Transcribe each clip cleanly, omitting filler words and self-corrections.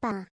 Bah.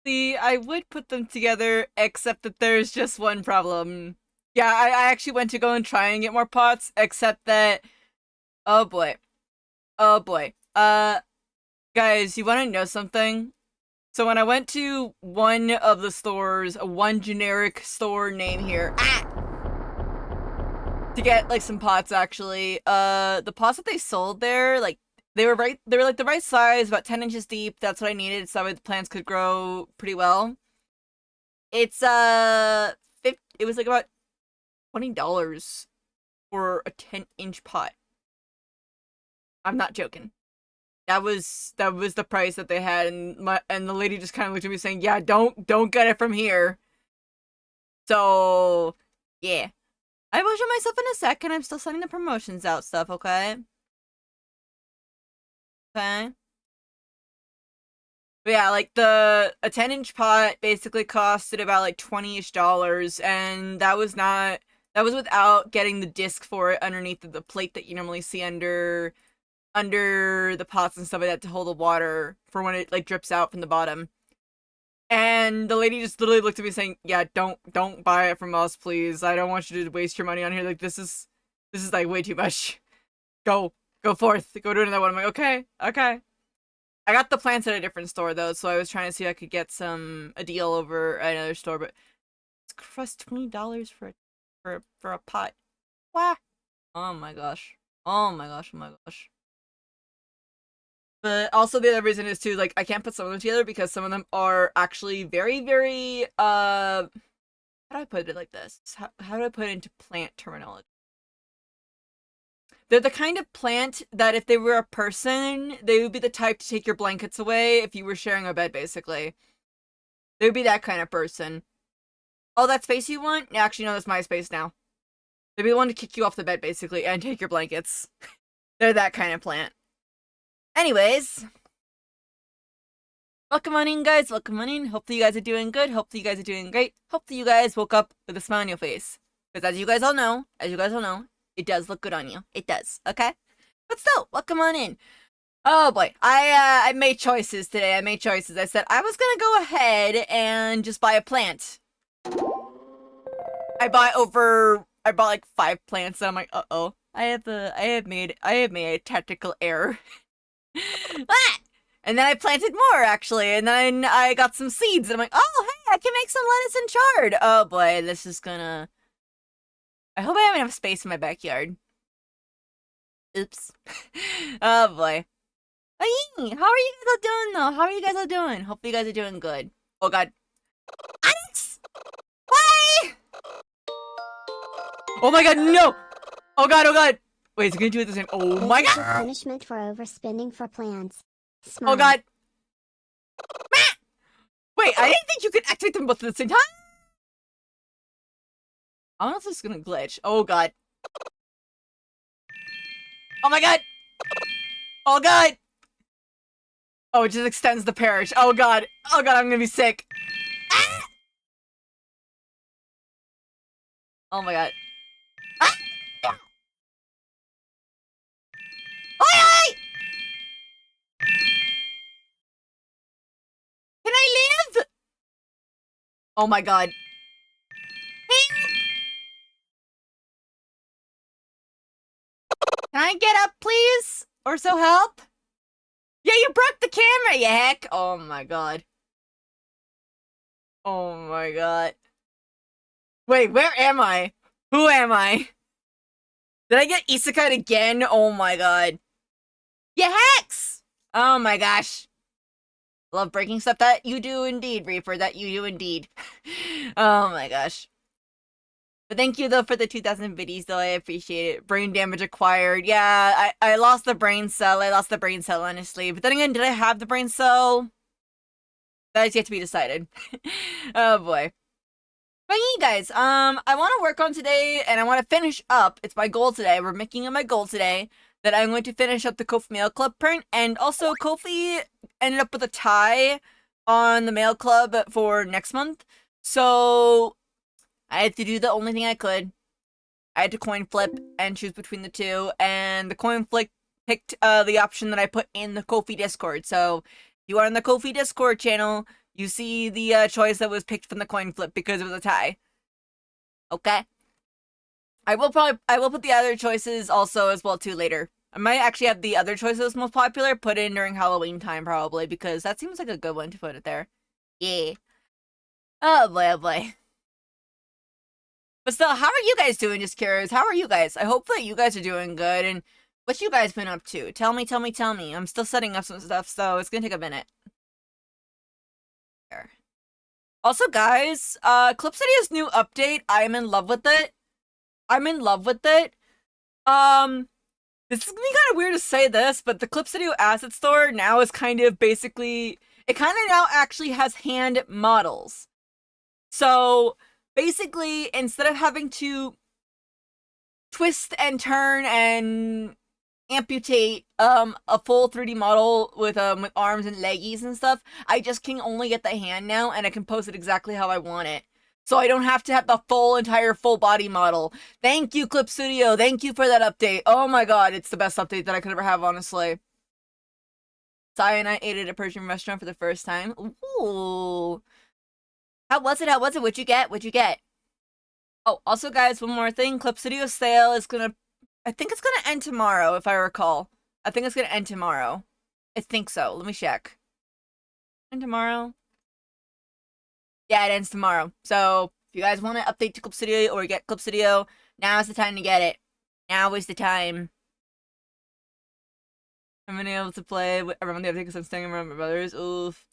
See, I would put them together, except that there's just one problem. Yeah, I actually went to go and try and get more pots, except that, oh boy, oh boy. Guys, you want to know something? So when I went to one of the stores, one generic store name here, to get like some pots actually, the pots that they sold there, like they were like the right size, about 10 inches deep. That's what I needed, so that way the plants could grow pretty well. It's it was like about $20 for a 10-inch pot. I'm not joking. That was the price that they had, and the lady just kind of looked at me saying, "Yeah, don't get it from here." So yeah, I will show myself in a second. I'm still sending the promotions out stuff. Okay. Okay. But yeah, like a 10-inch pot basically costed about like $20-ish, and that was without getting the disc for it underneath the plate that you normally see under the pots and stuff like that to hold the water for when it like drips out from the bottom. And the lady just literally looked at me saying, "Yeah, don't buy it from us, please. I don't want you to waste your money on here. Like this is like way too much. Go forth. Go do another one." I'm like, "Okay, okay." I got the plants at a different store though, so I was trying to see if I could get a deal over at another store, but it's cost $20 for a pot. Wah. Oh my gosh. Oh my gosh. Oh my gosh. But also the other reason is too, like, I can't put some of them together because some of them are actually very, very how do I put it like this? How do I put it into plant terminology? They're the kind of plant that if they were a person, they would be the type to take your blankets away if you were sharing a bed, basically. They would be that kind of person. Oh, that space you want? Actually, no, that's my space now. They'd be the one to kick you off the bed, basically, and take your blankets. They're that kind of plant. Anyways. Welcome on in, guys. Welcome on in. Hopefully you guys are doing good. Hopefully you guys are doing great. Hopefully you guys woke up with a smile on your face. Because as you guys all know, it does look good on you. It does, okay? But still, welcome on in. Oh boy, I made choices today. I said I was gonna go ahead and just buy a plant. I bought like 5 plants, and I'm like, uh-oh. I have made a tactical error. Ah! And then I planted more, actually, and then I got some seeds, and I'm like, oh, hey, I can make some lettuce and chard. Oh boy, this is gonna... I hope I have enough space in my backyard. Oops. Oh boy. Hey, how are you guys all doing, though? How are you guys all doing? Hopefully you guys are doing good. Oh god. Alex! Why? Oh my god, no! Oh god, oh god! Wait, it's gonna do it the same. Oh my god! Punishment for overspending for plants. Smile. Oh god. Wait, I didn't think you could activate them both at the same time. I don't know if this is gonna glitch. Oh god. Oh my god! Oh god! Oh, it just extends the parish. Oh god. Oh god, I'm gonna be sick. Ah! Oh my god. Ah! Oi! Can I live? Oh my god. Can I get up, please? Or so help? Yeah, you broke the camera, you heck! Oh my god. Oh my god. Wait, where am I? Who am I? Did I get isekai'd again? Oh my god. You hex! Oh my gosh. Love breaking stuff. That you do indeed, Reaper. That you do indeed. Oh my gosh. But thank you, though, for the 2,000 biddies, though. I appreciate it. Brain damage acquired. Yeah, I lost the brain cell. Honestly. But then again, did I have the brain cell? That is yet to be decided. Oh, boy. But hey, guys, I want to work on today, and I want to finish up. It's my goal today. We're making it my goal today that I'm going to finish up the Kofi Mail Club print. And also, Kofi ended up with a tie on the Mail Club for next month. So I had to do the only thing I could. I had to coin flip and choose between the two, and the coin flip picked the option that I put in the Kofi Discord. So if you are in the Kofi Discord channel, you see the choice that was picked from the coin flip because it was a tie. Okay. I will put the other choices also as well too later. I might actually have the other choices most popular put in during Halloween time probably, because that seems like a good one to put it there. Yeah. Oh boy, oh boy. But still, how are you guys doing? Just curious. How are you guys? I hope that you guys are doing good. And what you guys been up to? Tell me. I'm still setting up some stuff, so it's gonna take a minute. Here. Also, guys, Clip City's new update, I'm in love with it. This is gonna be kind of weird to say this, but the Clip City Asset Store now is kind of basically... It kind of now actually has hand models. So... Basically, instead of having to twist and turn and amputate a full 3D model with arms and leggies and stuff. I just can only get the hand now, and I can pose it exactly how I want it. So I don't have to have the entire full body model. Thank you, Clip Studio. Thank you for that update. Oh my god, it's the best update that I could ever have, honestly. Sai and I ate at a Persian restaurant for the first time. Ooh. How was it? How was it? What'd you get? What'd you get? Oh, also, guys, one more thing. Clip Studio sale is gonna... I think it's gonna end tomorrow, if I recall. I think it's gonna end tomorrow. I think so. Let me check. End tomorrow? Yeah, it ends tomorrow. So, if you guys want to update to Clip Studio or get Clip Studio, now's the time to get it. Now is the time. I'm gonna be able to play around the update because I'm staying around my brothers. Oof.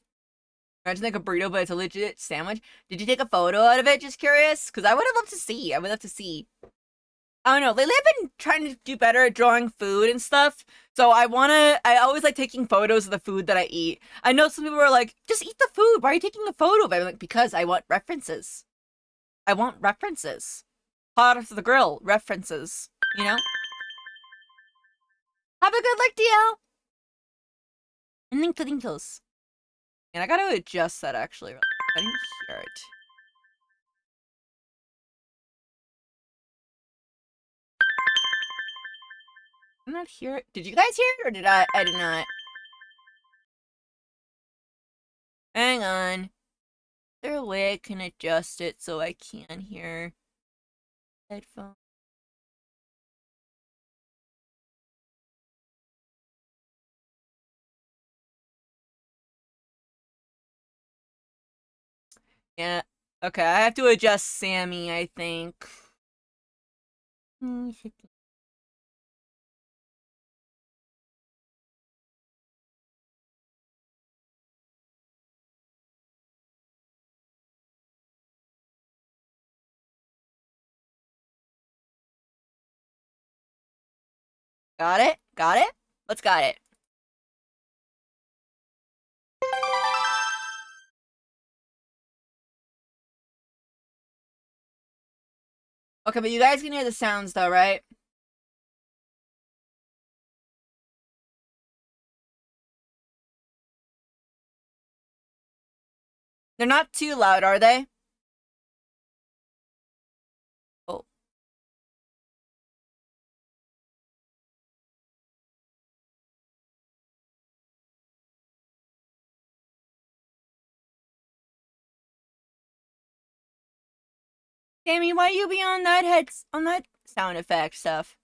Imagine like a burrito, but it's a legit sandwich. Did you take a photo out of it? Just curious? Because I would have loved to see. I would love to see. I don't know. Lately, I've been trying to do better at drawing food and stuff. So I always like taking photos of the food that I eat. I know some people are like, just eat the food. Why are you taking a photo of it? I'm like, because I want references. I want references. Hot off the grill. References. You know? Have a good luck, DL. And Linkles. And I gotta adjust that actually. I didn't hear it. I'm not hear it. Did you guys hear it or did I? I did not. Hang on. Is there a way I can adjust it so I can hear headphones? Yeah. Okay, I have to adjust Sammy, I think. Got it? Got it? Let's got it. Okay, but you guys can hear the sounds though, right? They're not too loud, are they? Oh. Sammy, why you be on that sound effect stuff?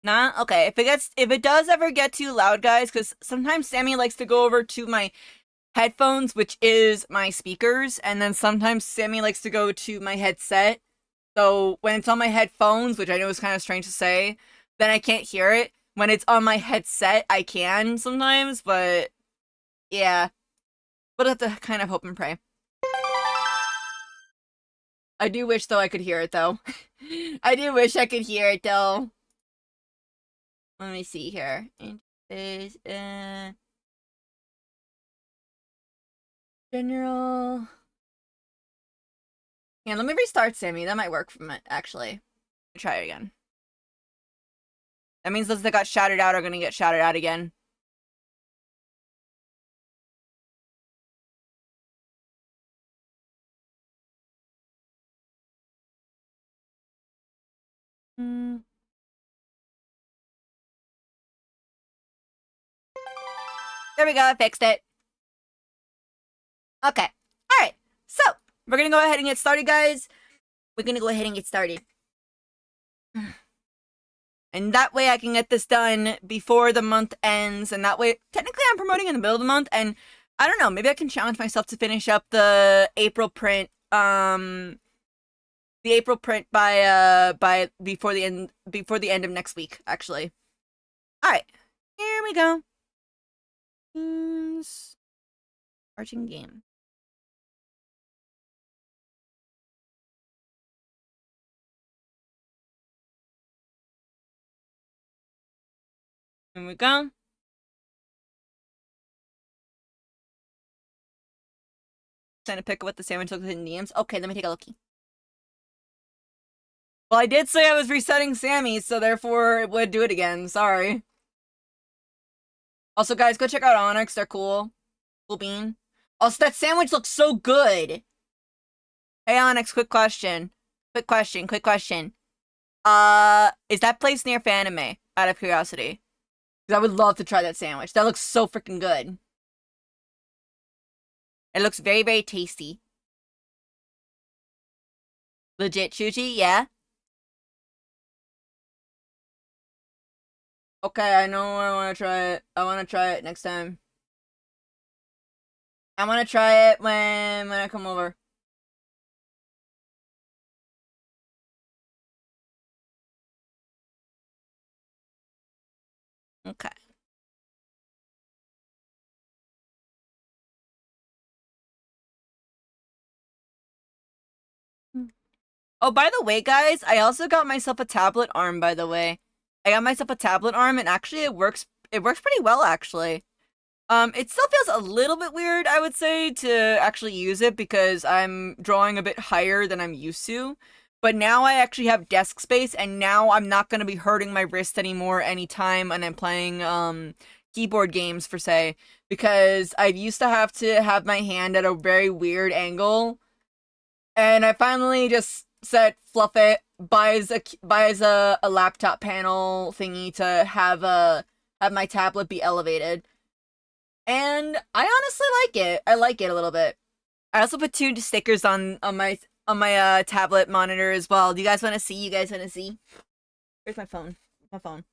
Nah? Okay. If it does ever get too loud, guys, because sometimes Sammy likes to go over to my headphones, which is my speakers, and then sometimes Sammy likes to go to my headset. So when it's on my headphones, which I know is kind of strange to say, then I can't hear it. When it's on my headset, I can sometimes, but yeah. But I have to kind of hope and pray. I do wish, though, I could hear it, though. I do wish I could hear it, though. Let me see here. Is general. Yeah, let me restart Sammy. That might work from it, actually. Try it again. That means those that got shouted out are gonna get shouted out again. Hmm. There we go, I fixed it. Okay. Alright. So, we're gonna go ahead and get started, guys. We're gonna go ahead and get started. And that way I can get this done before the month ends, and that way, technically I'm promoting in the middle of the month, and I don't know, maybe I can challenge myself to finish up the April print, by before the end of next week, actually. Alright. Here we go. Starting game. Here we go. Trying to pick what the sandwich looks like in names. Okay, let me take a lookie. Well, I did say I was resetting Sammy, so therefore it would do it again. Sorry. Also, guys, go check out Onyx. They're cool. Cool bean. Also, that sandwich looks so good. Hey, Onyx, quick question. Quick question. Is that place near Fanime? Out of curiosity. Because I would love to try that sandwich. That looks so freaking good. It looks very, very tasty. Legit, Shuji? Yeah? Okay, I know I want to try it. I want to try it next time. I want to try it when I come over. Okay. Oh, by the way, guys, I also got myself a tablet arm, by the way. I got myself a tablet arm, and actually it works pretty well, actually. It still feels a little bit weird, I would say, to actually use it because I'm drawing a bit higher than I'm used to. But now I actually have desk space, and now I'm not gonna be hurting my wrist anymore anytime when I'm playing, keyboard games, per se. Because I used to have my hand at a very weird angle, and I finally just said, fluff it, buys a laptop panel thingy to have my tablet be elevated. And I honestly like it. I like it a little bit. I also put two stickers on my tablet monitor as well. Do you guys want to see? You guys want to see? Where's my phone? My phone.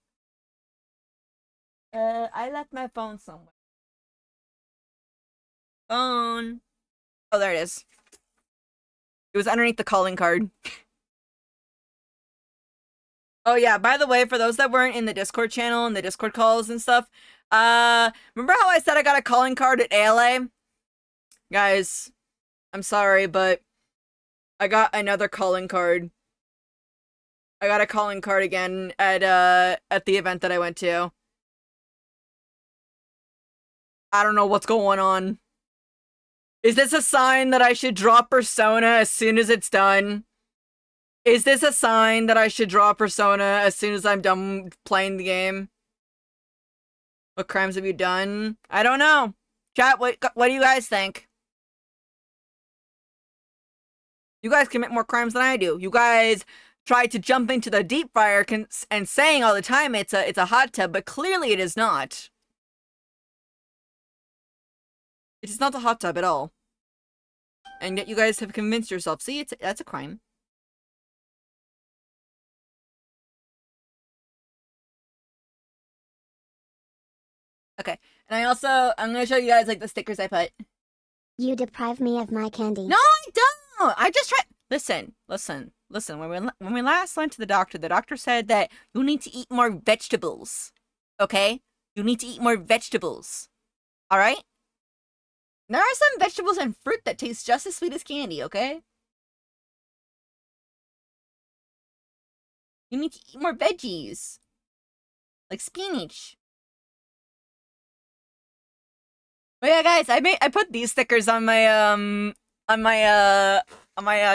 I left my phone somewhere. Phone. Oh, there it is. It was underneath the calling card. Oh yeah, by the way, for those that weren't in the Discord channel and the Discord calls and stuff, remember how I said I got a calling card at ALA? Guys, I'm sorry, but I got another calling card. I got a calling card again at the event that I went to. I don't know what's going on. Is this a sign that I should drop Persona as soon as it's done? Is this a sign that I should draw Persona as soon as I'm done playing the game? What crimes have you done? I don't know. Chat, what do you guys think? You guys commit more crimes than I do. You guys try to jump into the deep fryer and saying all the time it's a hot tub, but clearly it is not. It is not a hot tub at all. And yet you guys have convinced yourself. See, that's a crime. Okay. And I'm gonna show you guys like the stickers I put. You deprive me of my candy. No, I don't. I just try. Listen. When we last went to the doctor said that you need to eat more vegetables. Okay? You need to eat more vegetables. All right? There are some vegetables and fruit that taste just as sweet as candy, okay? You need to eat more veggies. Like spinach. But yeah, guys, I put these stickers on my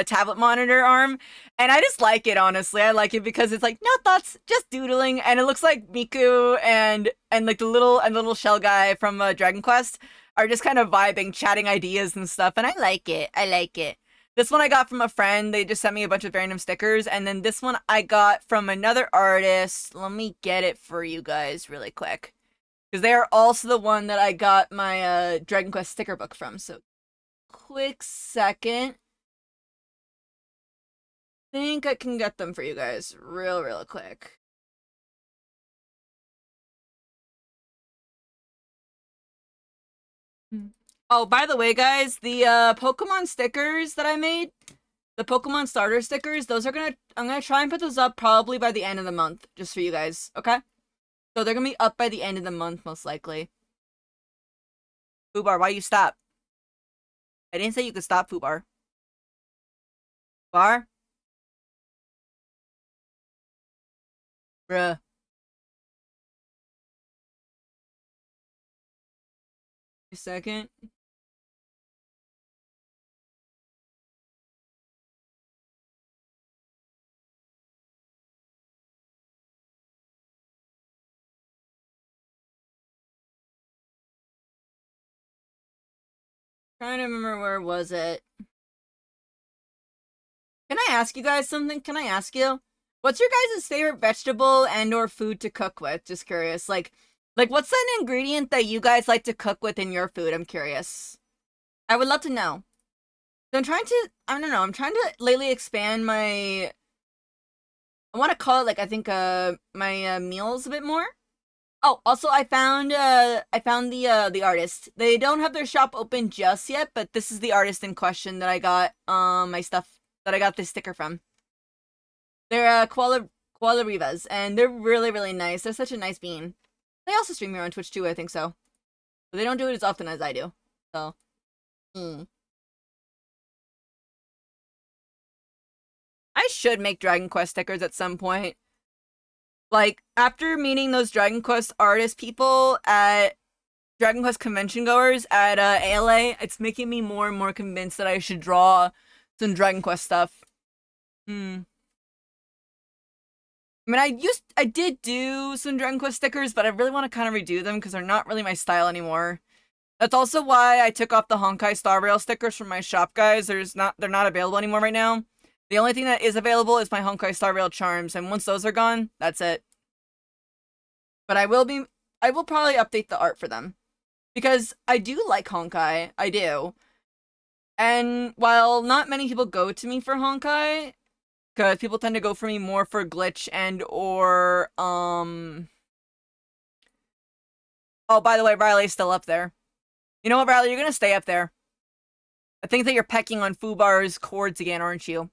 tablet monitor arm, and I just like it, honestly. I like it because it's like no thoughts, just doodling, and it looks like Miku and like the little shell guy from Dragon Quest are just kind of vibing, chatting ideas and stuff, and I like it. I like it. This one I got from a friend. They just sent me a bunch of random stickers, and then this one I got from another artist. Let me get it for you guys really quick. Because they are also the one that I got my Dragon Quest sticker book from. So, quick second. Think I can get them for you guys real quick. Oh, by the way, guys, the Pokemon stickers that I made, the Pokemon starter stickers, I'm gonna try and put those up probably by the end of the month, just for you guys, okay? So they're gonna be up by the end of the month, most likely. Fubar, why you stop? I didn't say you could stop, Fubar. Bar? Bruh. A second. Trying to remember where was it. Can I ask you guys something? Can I ask you? What's your guys' favorite vegetable and or food to cook with? Just curious. Like what's an ingredient that you guys like to cook with in your food? I'm curious. I would love to know. So I'm trying to, I don't know, I'm trying to lately expand my, I want to call it like, I think, my meals a bit more. Oh, also I found the artist. They don't have their shop open just yet, but this is the artist in question that I got, my stuff, that I got this sticker from. They're, Koala Rivas, and they're really, really nice. They're such a nice bean. They also stream here on Twitch too, I think so. But they don't do it as often as I do. So, hmm. I should make Dragon Quest stickers at some point. Like, after meeting those Dragon Quest artist people at Dragon Quest convention goers at ALA, it's making me more and more convinced that I should draw some Dragon Quest stuff. Hmm. I mean, I did do some Dragon Quest stickers, but I really want to kind of redo them because they're not really my style anymore. That's also why I took off the Honkai Star Rail stickers from my shop, guys. They're not available anymore right now. The only thing that is available is my Honkai Star Rail charms, and once those are gone, that's it. But I will probably update the art for them. Because I do like Honkai, I do. And while not many people go to me for Honkai, because people tend to go for me more for glitch and or oh, by the way, Riley's still up there. You know what, Riley, you're gonna stay up there. I think that you're pecking on Fubar's cords again, aren't you?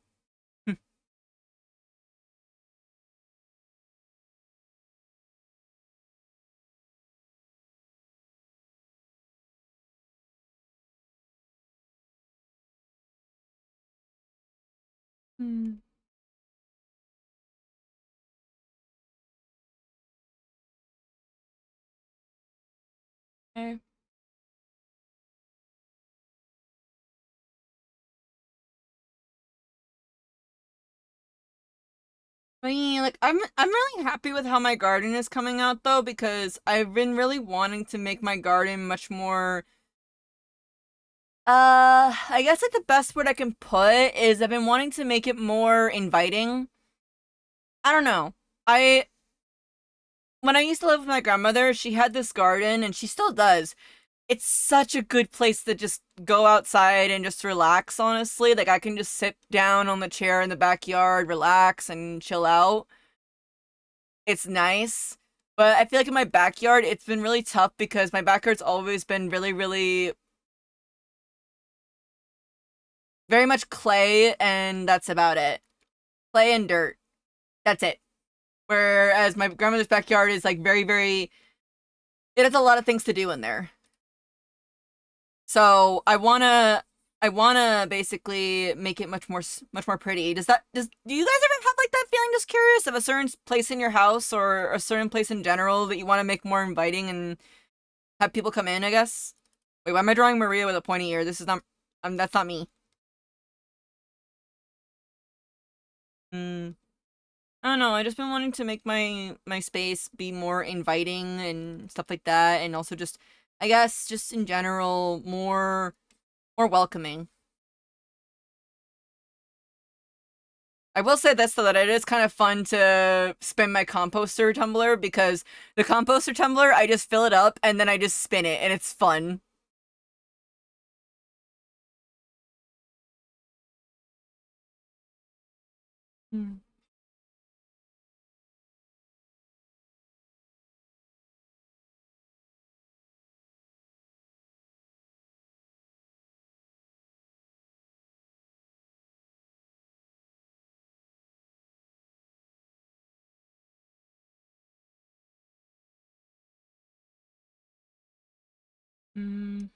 Hmm. Okay. I mean, like I'm really happy with how my garden is coming out though, because I've been really wanting to make my garden much more I guess like the best word I can put is I've been wanting to make it more inviting. I don't know. I When I used to live with my grandmother, she had this garden and she still does. It's such a good place to just go outside and just relax, honestly. Like I can just sit down on the chair in the backyard, relax and chill out. It's nice. But I feel like in my backyard, it's been really tough because my backyard's always been really, really very much clay, and that's about it. Clay and dirt. That's it. Whereas my grandmother's backyard is like very, very. It has a lot of things to do in there. So I wanna basically make it much more pretty. Do you guys ever have like that feeling? Just curious of a certain place in your house or a certain place in general that you want to make more inviting and have people come in, I guess. Wait, why am I drawing Maria with a pointy ear? This is not. That's not me. Hmm. I don't know. I just been wanting to make my space be more inviting and stuff like that, and also just, I guess, just in general, more welcoming. I will say this though, that it is kind of fun to spin my composter tumbler because the composter tumbler, I just fill it up and then I just spin it, and it's fun. Hmm. Mm.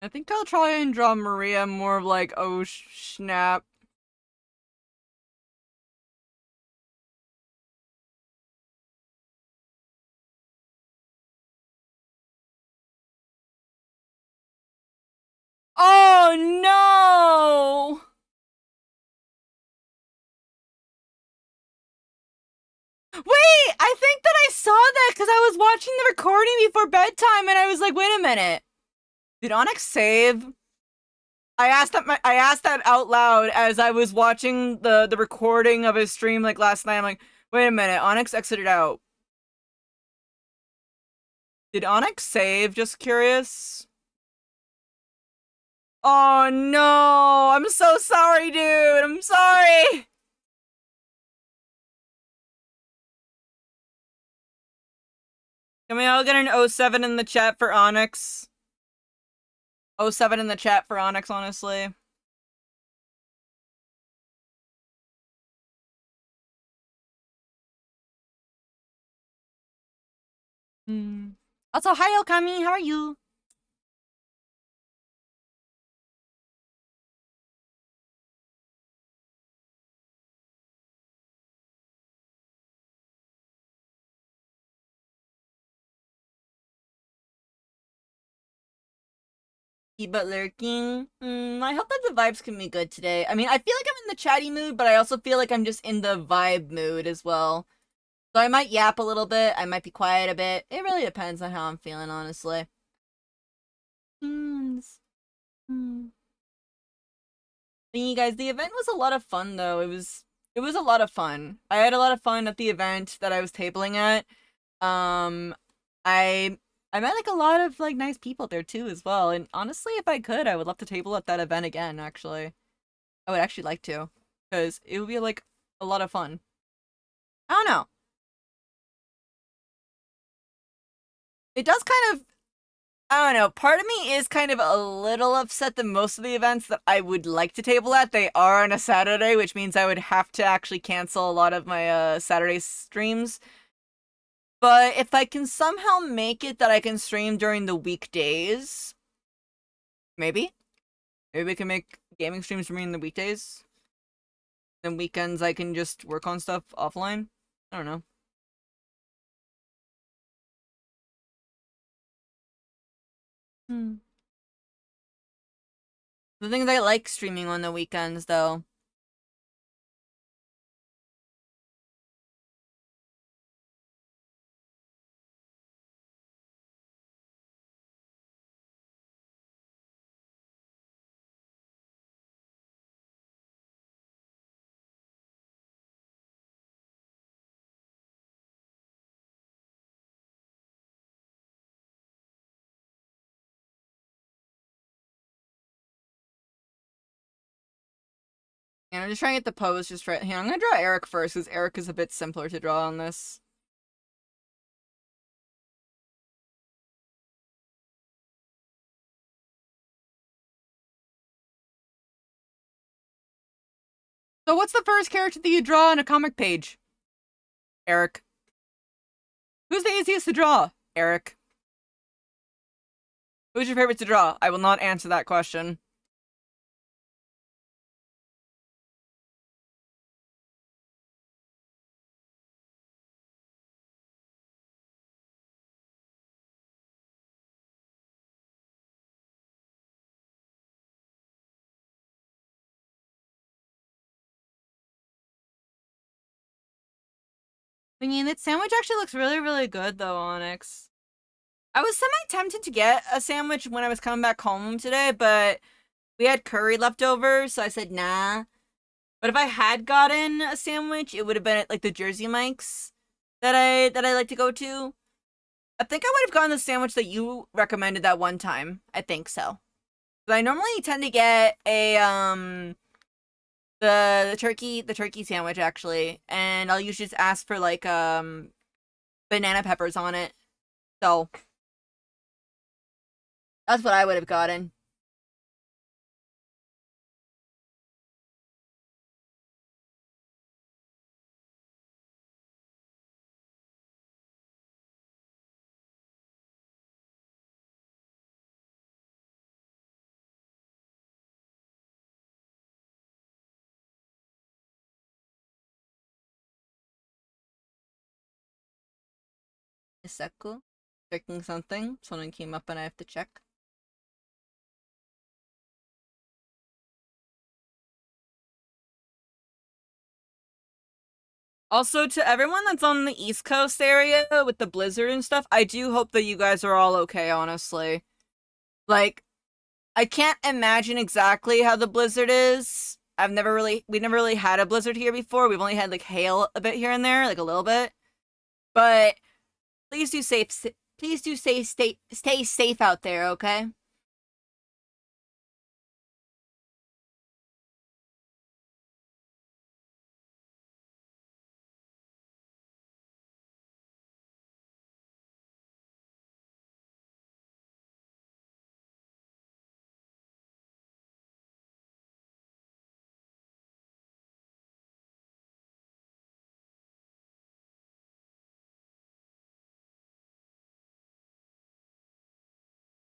I think I'll try and draw Maria more of like, oh snap. Oh no! Wait, I think that I saw that because I was watching the recording before bedtime and I was like, wait a minute. Did Onyx save? I asked that out loud as I was watching the recording of his stream like last night. I'm like, wait a minute, Onyx exited out. Did Onyx save? Just curious. Oh no! I'm so sorry, dude. I'm sorry. Can we all get an '07 in the chat for Onyx? '07 in the chat for Onyx, honestly. Hmm. Also, hi Okami, how are you? But lurking. I hope that the vibes can be good today. I mean, I feel like I'm in the chatty mood, but I also feel like I'm just in the vibe mood as well. So I might yap a little bit, I might be quiet a bit. It really depends on how I'm feeling, honestly. Hmm. You guys, the event was a lot of fun though. It was a lot of fun. I had a lot of fun at the event that I was tabling at. Um, I I met like a lot of like nice people there too as well. And honestly, if I could, I would love to table at that event again. Actually, I would actually like to, because it would be like a lot of fun. I don't know. It does kind of. I don't know. Part of me is kind of a little upset that most of the events that I would like to table at, they are on a Saturday, which means I would have to actually cancel a lot of my Saturday streams. But if I can somehow make it that I can stream during the weekdays, maybe. Maybe we can make gaming streams for me in the weekdays. Then weekends I can just work on stuff offline. I don't know. Hmm. The things I like streaming on the weekends, though. And I'm just trying to get the pose just right. Here, I'm gonna draw Eric first, because Eric is a bit simpler to draw on this. So what's the first character that you draw on a comic page? Eric. Who's the easiest to draw? Eric. Who's your favorite to draw? I will not answer that question. I mean, that sandwich actually looks really, really good, though, Onyx. I was semi-tempted to get a sandwich when I was coming back home today, but we had curry left over, so I said nah. But if I had gotten a sandwich, it would have been at like the Jersey Mike's that I like to go to. I think I would have gotten the sandwich that you recommended that one time. I think so. But I normally tend to get a the turkey sandwich actually, and I'll usually just ask for like banana peppers on it. So that's what I would have gotten. Iseku. Checking something. Something came up and I have to check. Also, to everyone that's on the East Coast area with the blizzard and stuff, I do hope that you guys are all okay, honestly. Like, I can't imagine exactly how the blizzard is. We never really had a blizzard here before. We've only had like hail a bit here and there, like a little bit. But please do stay safe out there, okay?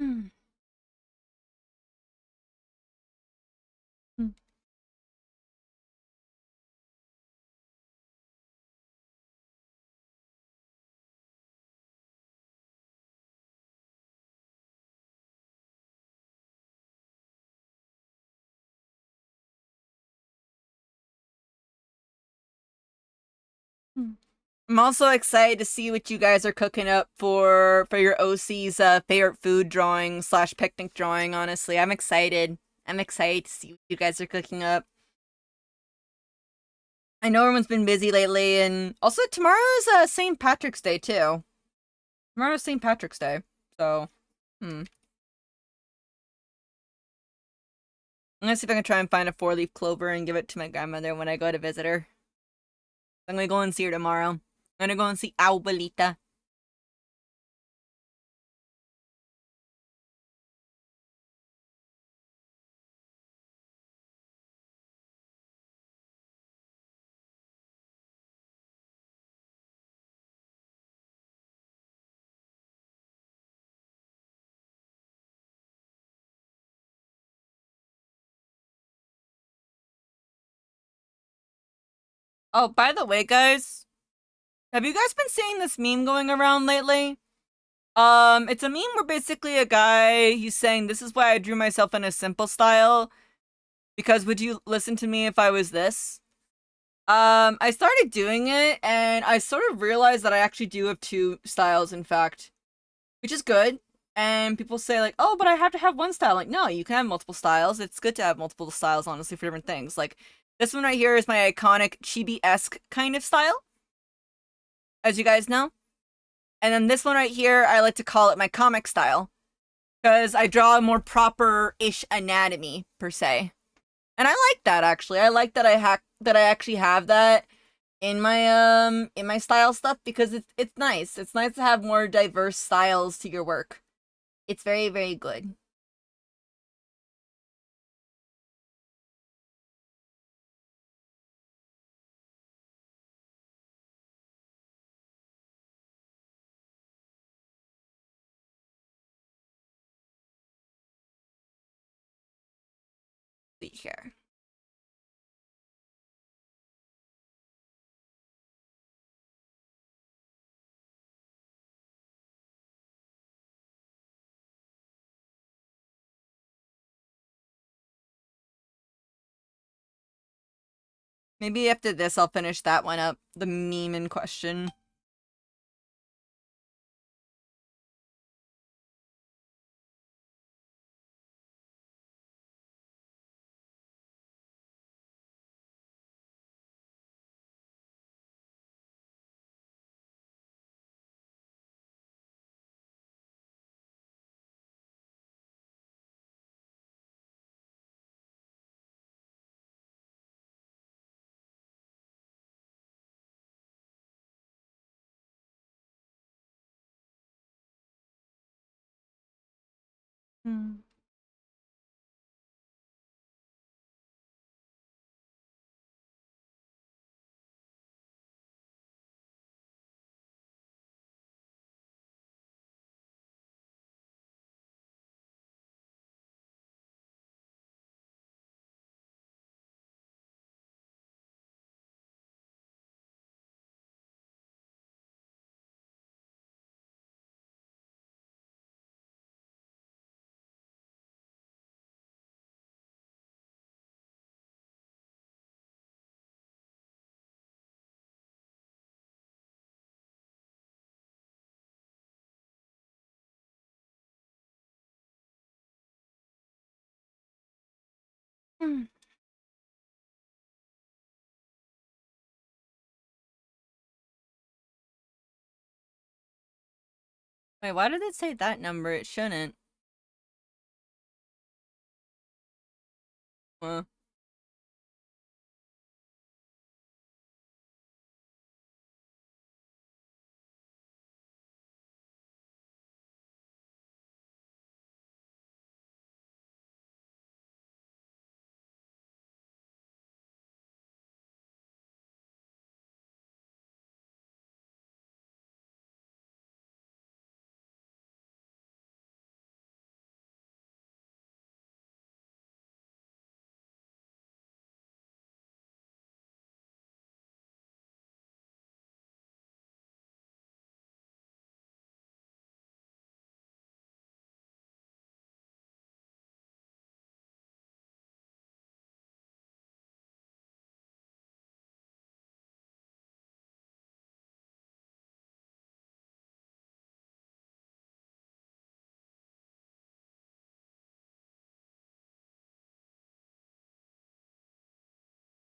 Hmm. I'm also excited to see what you guys are cooking up for your OC's favorite food drawing slash picnic drawing. Honestly, I'm excited. I'm excited to see what you guys are cooking up. I know everyone's been busy lately, and also tomorrow's St. Patrick's Day too. Tomorrow's St. Patrick's Day, so hmm. I'm gonna see if I can try and find a 4-leaf clover and give it to my grandmother when I go to visit her. I'm gonna go and see her tomorrow. I'm gonna go and see Abuelita. Oh, by the way, guys, have you guys been seeing this meme going around lately? It's a meme where basically a guy, he's saying, "This is why I drew myself in a simple style, because would you listen to me if I was this?" I started doing it, and I sort of realized that I actually do have two styles, in fact, which is good. And people say, like, "Oh, but I have to have one style." Like, no, you can have multiple styles. It's good to have multiple styles, honestly, for different things. Like, this one right here is my iconic chibi-esque kind of style, as you guys know. And then this one right here, I like to call it my comic style, because I draw a more proper-ish anatomy, per se. And I like that, actually. I like that I actually have that in my style stuff, because it's nice. It's nice to have more diverse styles to your work. It's very, very good. See here. Maybe after this I'll finish that one up. The meme in question. Hmm. Wait, why did it say that number? It shouldn't. Uh,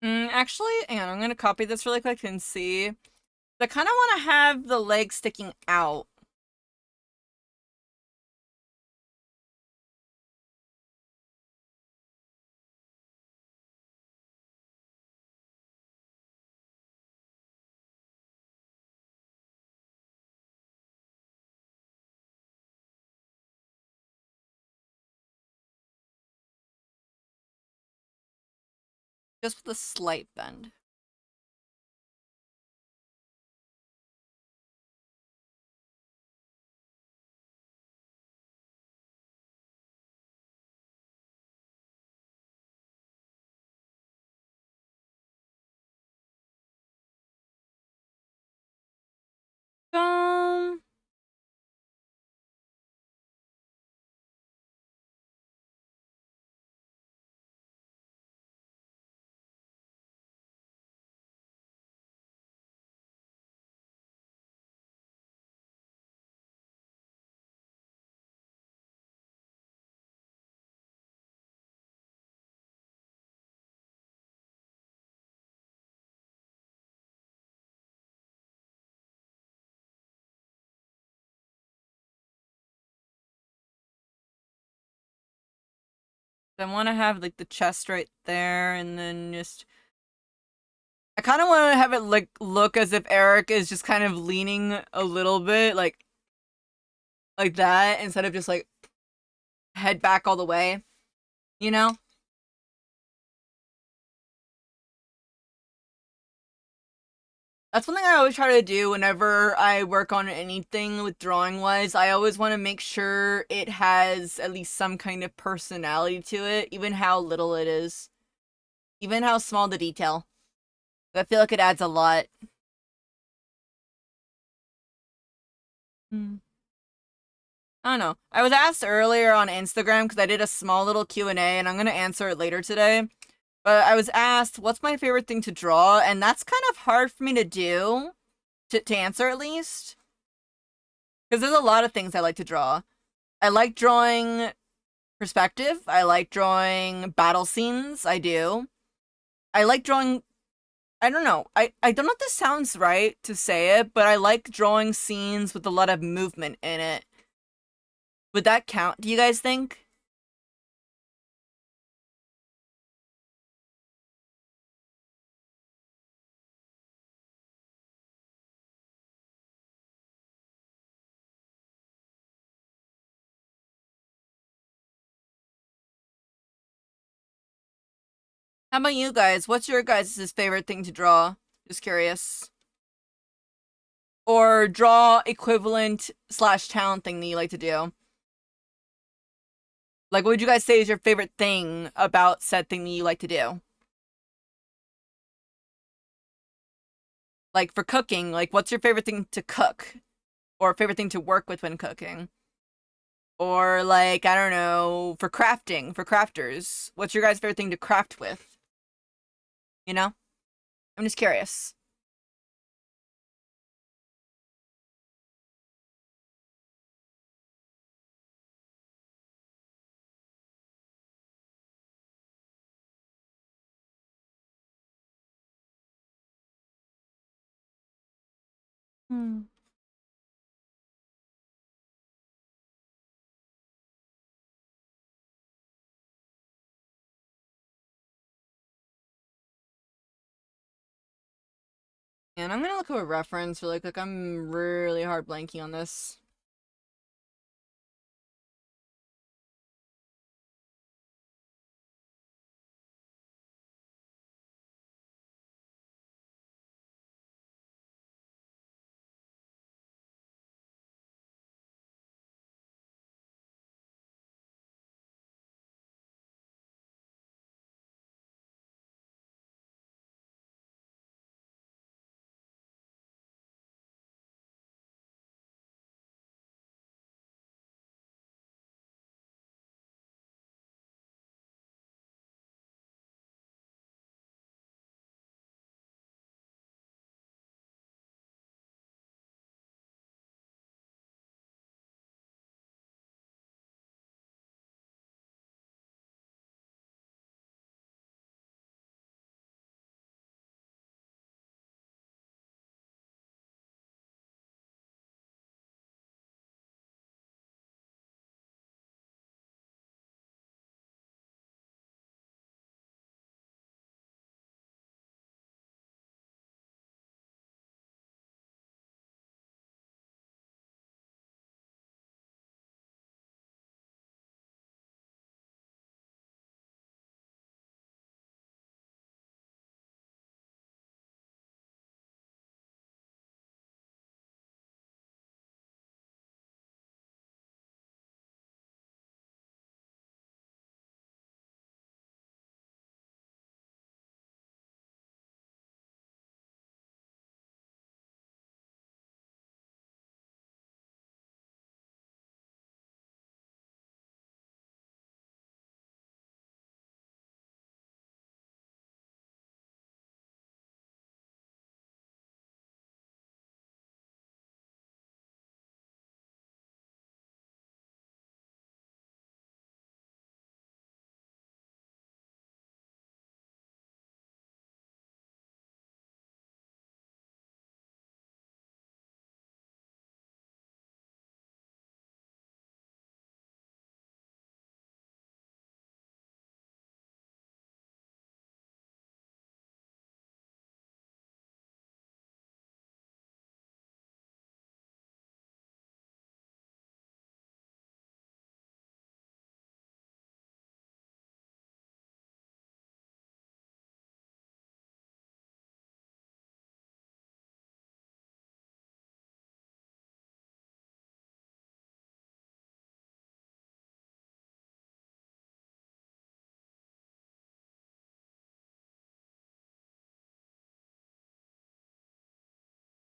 actually, hang on, I'm gonna copy this really quick and see. I kind of want to have the legs sticking out. Just with a slight bend. Um, I want to have like the chest right there, and then just I kind of want to have it like look as if Eric is just kind of leaning a little bit, like that, instead of just like head back all the way, you know? That's one thing I always try to do whenever I work on anything with drawing wise. I always want to make sure it has at least some kind of personality to it, even how little it is, even how small the detail. I feel like it adds a lot. Hmm. I don't know. I was asked earlier on Instagram because I did a small little Q&A and I'm going to answer it later today. But I was asked, what's my favorite thing to draw? And that's kind of hard for me to do, to answer at least. Because there's a lot of things I like to draw. I like drawing perspective. I like drawing battle scenes. I do. I like drawing. I don't know. I don't know if this sounds right to say it, but I like drawing scenes with a lot of movement in it. Would that count, do you guys think? How about you guys? What's your guys' favorite thing to draw? Just curious. Or draw equivalent slash talent thing that you like to do. Like, what would you guys say is your favorite thing about said thing that you like to do? Like, for cooking, like, what's your favorite thing to cook? Or favorite thing to work with when cooking? Or, like, I don't know, for crafting, for crafters, what's your guys' favorite thing to craft with? You know? I'm just curious. Hmm. And I'm gonna look up a reference really quick. I'm really hard blanking on this.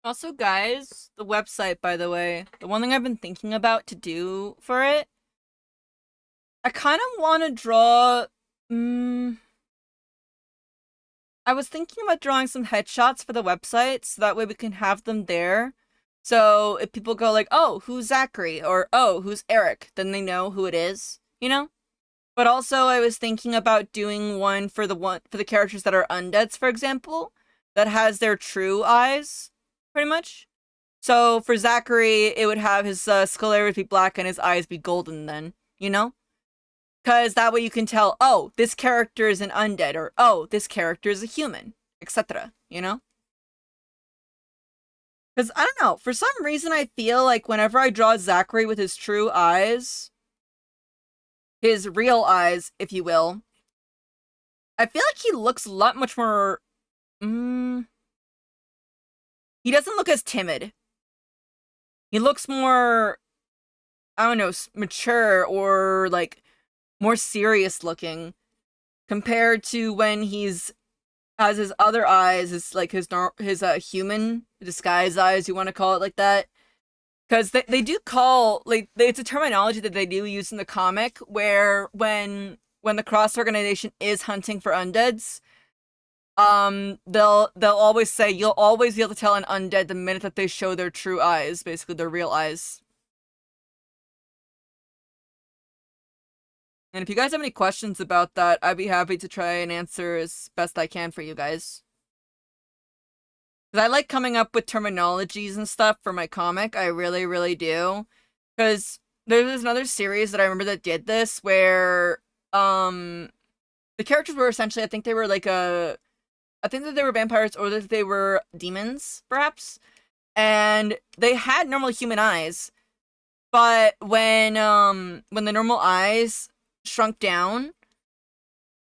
Also, guys, the website, by the way, the one thing I've been thinking about to do for it, I kind of want to draw. Mm, I was thinking about drawing some headshots for the website so that way we can have them there. So if people go like, "Oh, who's Zachary?" or "Oh, who's Eric?" then they know who it is, you know? But also I was thinking about doing one for the characters that are undeads, for example, that has their true eyes, pretty much. So for Zachary, it would have his skull area be black and his eyes be golden then, you know? Because that way you can tell, oh, this character is an undead, or oh, this character is a human, etc., you know? Because I don't know, for some reason I feel like whenever I draw Zachary with his true eyes, his real eyes, if you will, I feel like he looks a lot much more. Mm, he doesn't look as timid. He looks more, I don't know, mature or like more serious looking compared to when he's has his other eyes, his like his human disguise eyes, you want to call it like that. Because they do call it's a terminology that they do use in the comic where when the cross organization is hunting for undeads, they'll always say you'll always be able to tell an undead the minute that they show their true eyes, basically their real eyes. And if you guys have any questions about that, I'd be happy to try and answer as best I can for you guys. Because I like coming up with terminologies and stuff for my comic. I really, really do. Because there's another series that I remember that did this where the characters were essentially, I think they were like I think that they were vampires or that they were demons, perhaps. And they had normal human eyes, but when the normal eyes shrunk down,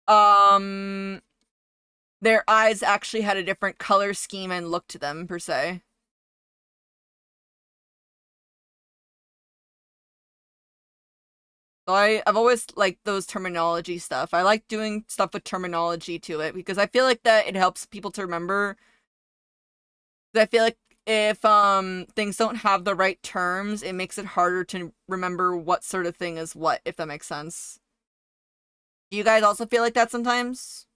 um their eyes actually had a different color scheme and look to them per se. So I've always liked those terminology stuff. I like doing stuff with terminology to it because I feel like that it helps people to remember. I feel like if things don't have the right terms, it makes it harder to remember what sort of thing is what, if that makes sense. Do you guys also feel like that sometimes?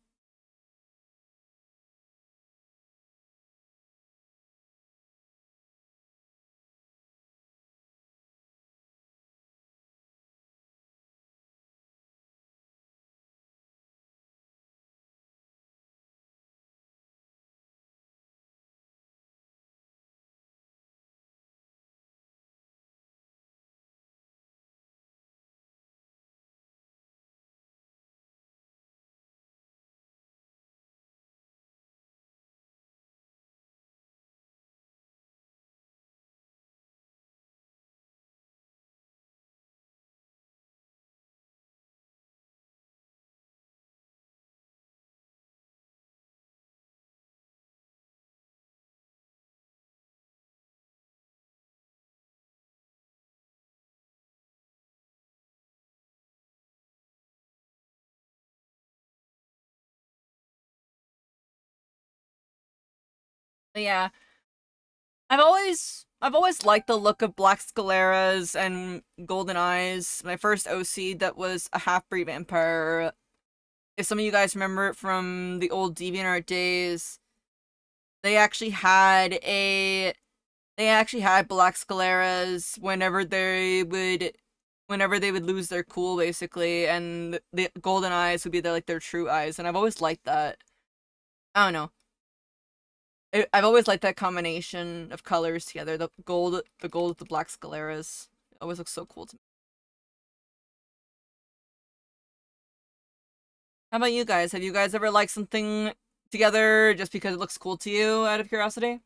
But yeah, I've always liked the look of black scleras and golden eyes. My first OC that was a half-breed vampire. If some of you guys remember it from the old DeviantArt days, they actually had a they actually had black scleras whenever they would lose their cool basically, and the golden eyes would be their true eyes, and I've always liked that. I don't know. I've always liked that combination of colors together. The gold with the black scleras. It always looks so cool to me. How about you guys? Have you guys ever liked something together just because it looks cool to you out of curiosity?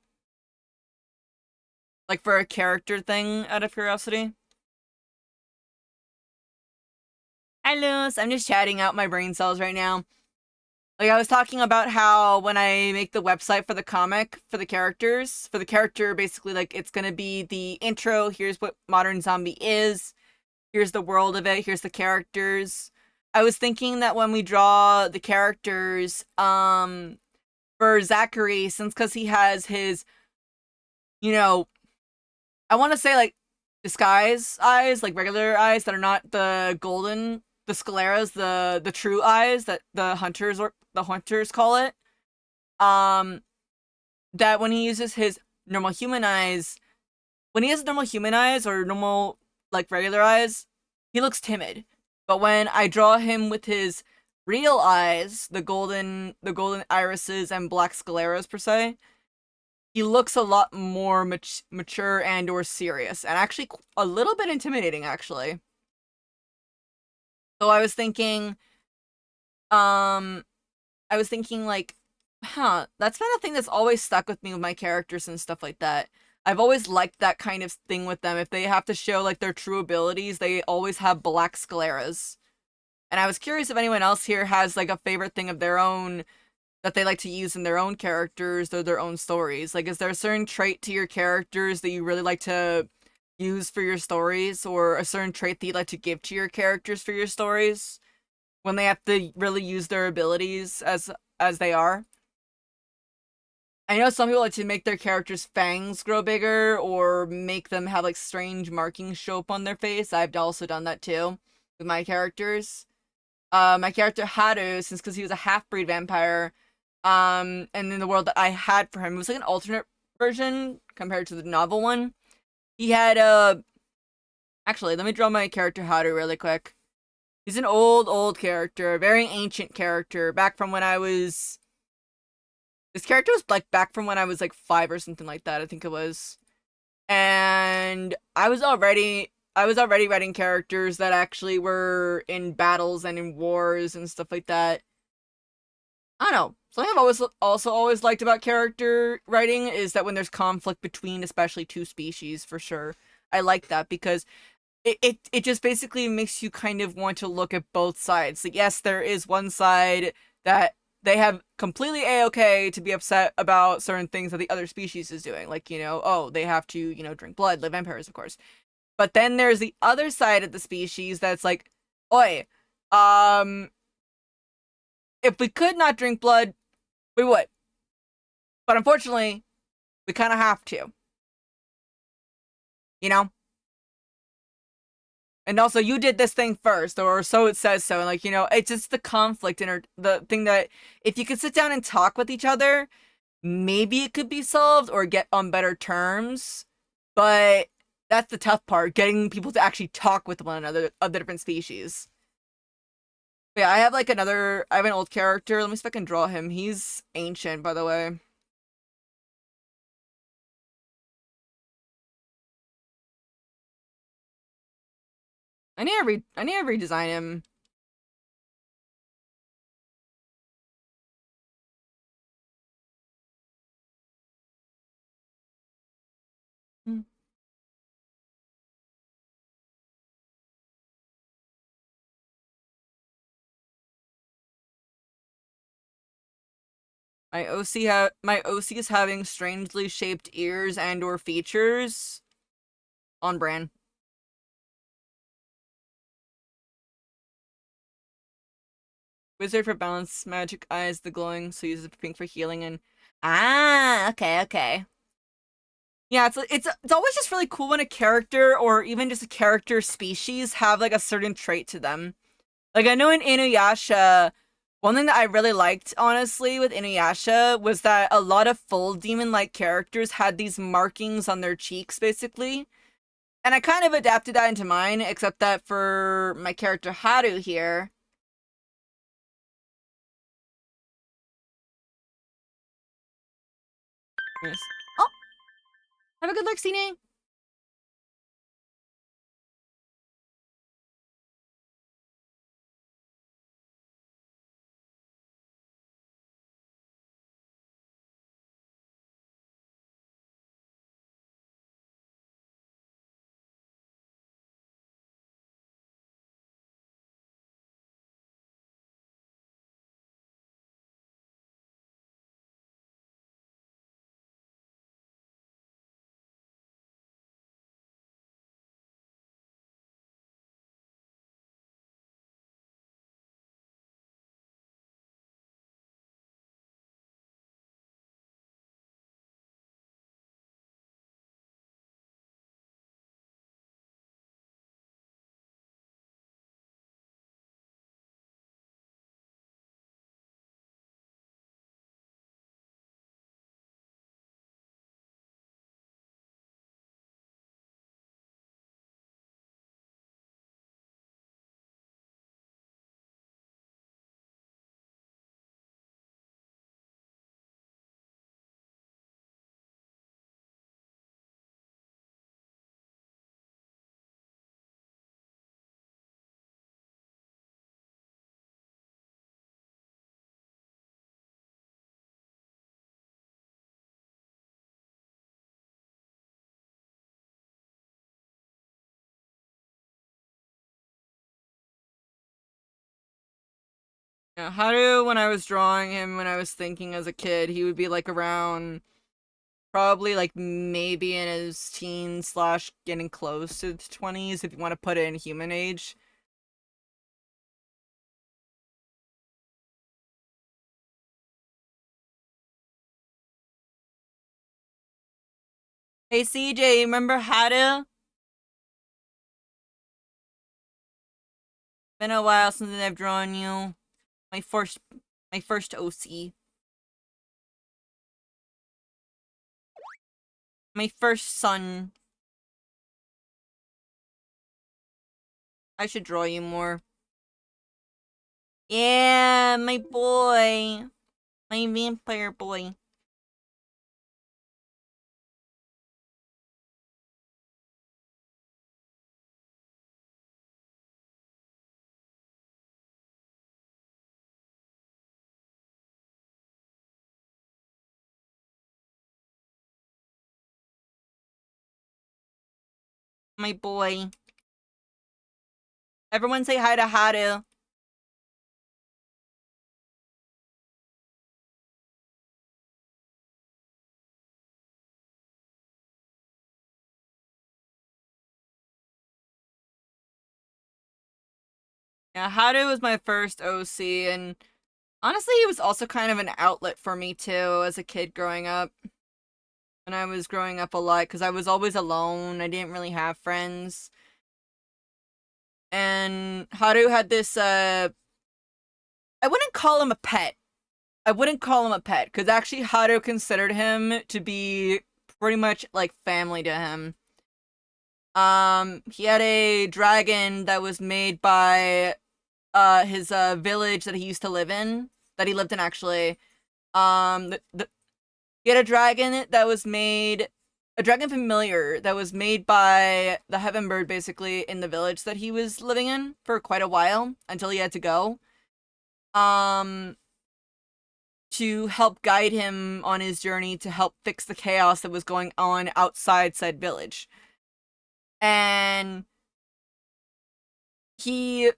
Like for a character thing out of curiosity? Hi, Luz. I'm just chatting out my brain cells right now. Like I was talking about how when I make the website for the comic for the characters, for the character basically like it's gonna be the intro, here's what modern zombie is, here's the world of it, here's the characters. I was thinking that when we draw the characters, for Zachary, since cause he has his, you know, I wanna say like disguise eyes, like regular eyes that are not the scleras, the true eyes that the hunters call it. Um, that when he uses his normal human eyes, when he has normal human eyes or normal like regular eyes, he looks timid. But when I draw him with his real eyes, the golden irises and black scleras per se, he looks a lot more mature and or serious, and actually a little bit intimidating actually. So um, I was thinking like, that's been a thing that's always stuck with me with my characters and stuff like that. I've always liked that kind of thing with them. If they have to show like their true abilities, they always have black scleras. And I was curious if anyone else here has like a favorite thing of their own that they like to use in their own characters or their own stories. Like, is there a certain trait to your characters that you really like to use for your stories, or a certain trait that you like to give to your characters for your stories when they have to really use their abilities as they are? I know some people like to make their characters' fangs grow bigger or make them have like strange markings show up on their face. I've also done that too with my characters. My character Haru, since because he was a half-breed vampire, and in the world that I had for him, it was like an alternate version compared to the novel one. He had actually, let me draw my character Haru really quick. He's an old character, a very ancient character, back from when I was. This character was like back from when I was like 5 or something like that. I think it was, and I was already writing characters that actually were in battles and in wars and stuff like that. I don't know. Something I've always liked about character writing is that when there's conflict between especially two species, for sure. I like that because it just basically makes you kind of want to look at both sides. Like, yes, there is one side that they have completely a-okay to be upset about certain things that the other species is doing. Like, oh, they have to, drink blood, like vampires, of course. But then there's the other side of the species that's like, oi, um, if we could not drink blood, we would. But unfortunately, we kind of have to, you know? And also, you did this thing first, or so it says so. And, like, it's just the conflict and the thing that if you could sit down and talk with each other, maybe it could be solved or get on better terms. But that's the tough part, getting people to actually talk with one another of the different species. But yeah, I have an old character. Let me see if I can draw him. He's ancient, by the way. I need to redesign him. Hmm. My OC is having strangely shaped ears and or features on brand. Wizard for balance, magic eyes, the glowing, so uses pink for healing and okay, okay. Yeah, it's always just really cool when a character or even just a character species have like a certain trait to them. Like I know in Inuyasha, one thing that I really liked, honestly, with Inuyasha was that a lot of full demon-like characters had these markings on their cheeks, basically. And I kind of adapted that into mine, except that for my character Haru here. Yes. Oh, have a good look, Cine. Yeah, Haru, when I was drawing him, when I was thinking as a kid, he would be like around probably like maybe in his teens slash getting close to the 20s if you want to put it in human age. Hey CJ, remember Haru? Been a while since I've drawn you. My first my first OC. My first son. I should draw you more. Yeah, my boy. My vampire boy. My boy. Everyone say hi to Haru. Yeah, Haru was my first OC, and honestly, he was also kind of an outlet for me too as a kid growing up. When I was growing up a lot, because I was always alone. I didn't really have friends. And Haru had this, I wouldn't call him a pet. I wouldn't call him a pet, because actually Haru considered him to be pretty much like family to him. He had a dragon that was made by his village that he used to live in, that he lived in actually. He had a dragon that was made, a dragon familiar that was made by the heaven bird basically in the village that he was living in for quite a while until he had to go. Um, to help guide him on his journey to help fix the chaos that was going on outside said village. And he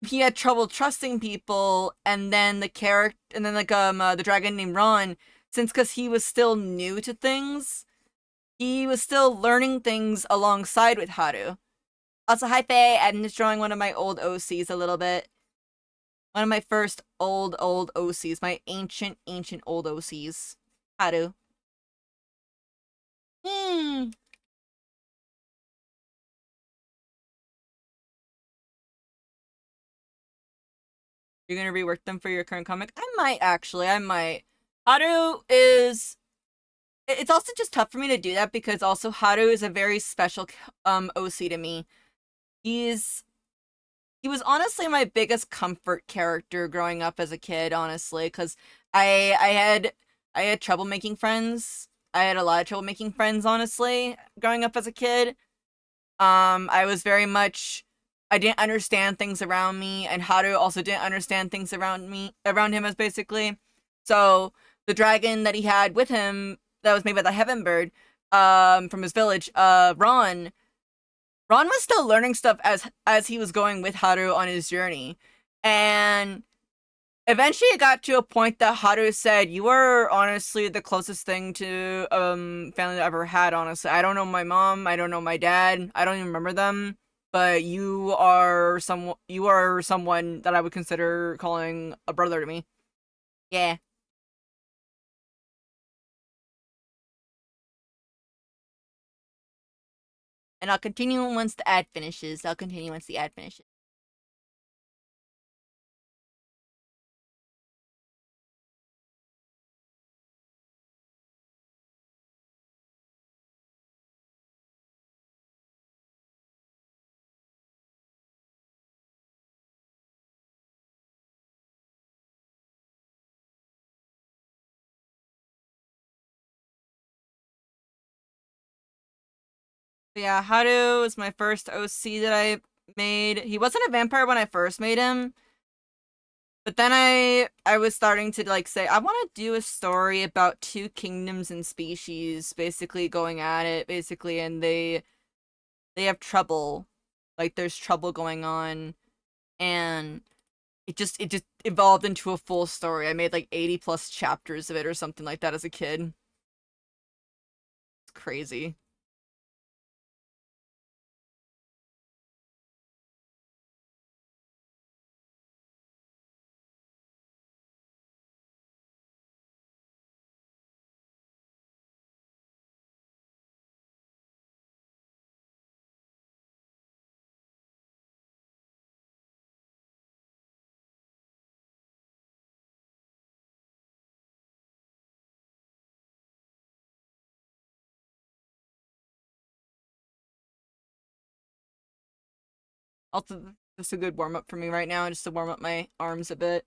he had trouble trusting people, and then the dragon named Ron, since because he was still new to things, he was still learning things alongside with Haru. Also, hi Faye, I'm just drawing one of my old OCs a little bit. One of my first old OCs, my ancient old OCs. Haru. Hmm. You're gonna rework them for your current comic? I might actually. I might. Haru is. It's also just tough for me to do that because also Haru is a very special OC to me. He's he was honestly my biggest comfort character growing up as a kid, honestly, because I had trouble making friends. I had a lot of trouble making friends, honestly, growing up as a kid. I was very much I didn't understand things around me, and Haru also didn't understand things around him as basically. So the dragon that he had with him that was made by the Heaven Bird, from his village, Ron was still learning stuff as he was going with Haru on his journey. And eventually it got to a point that Haru said, "You are honestly the closest thing to family that I ever had, honestly. I don't know my mom, I don't know my dad, I don't even remember them, but you are someone that I would consider calling a brother to me." Yeah. And I'll continue once the ad finishes. I'll continue once the ad finishes. So yeah, Haru was my first OC that I made. He wasn't a vampire when I first made him. But then I was starting to like say I want to do a story about two kingdoms and species basically going at it basically, and they have trouble. Like there's trouble going on, and it just evolved into a full story. I made like 80 plus chapters of it or something like that as a kid. It's crazy. Also, just a good warm up for me right now, just to warm up my arms a bit.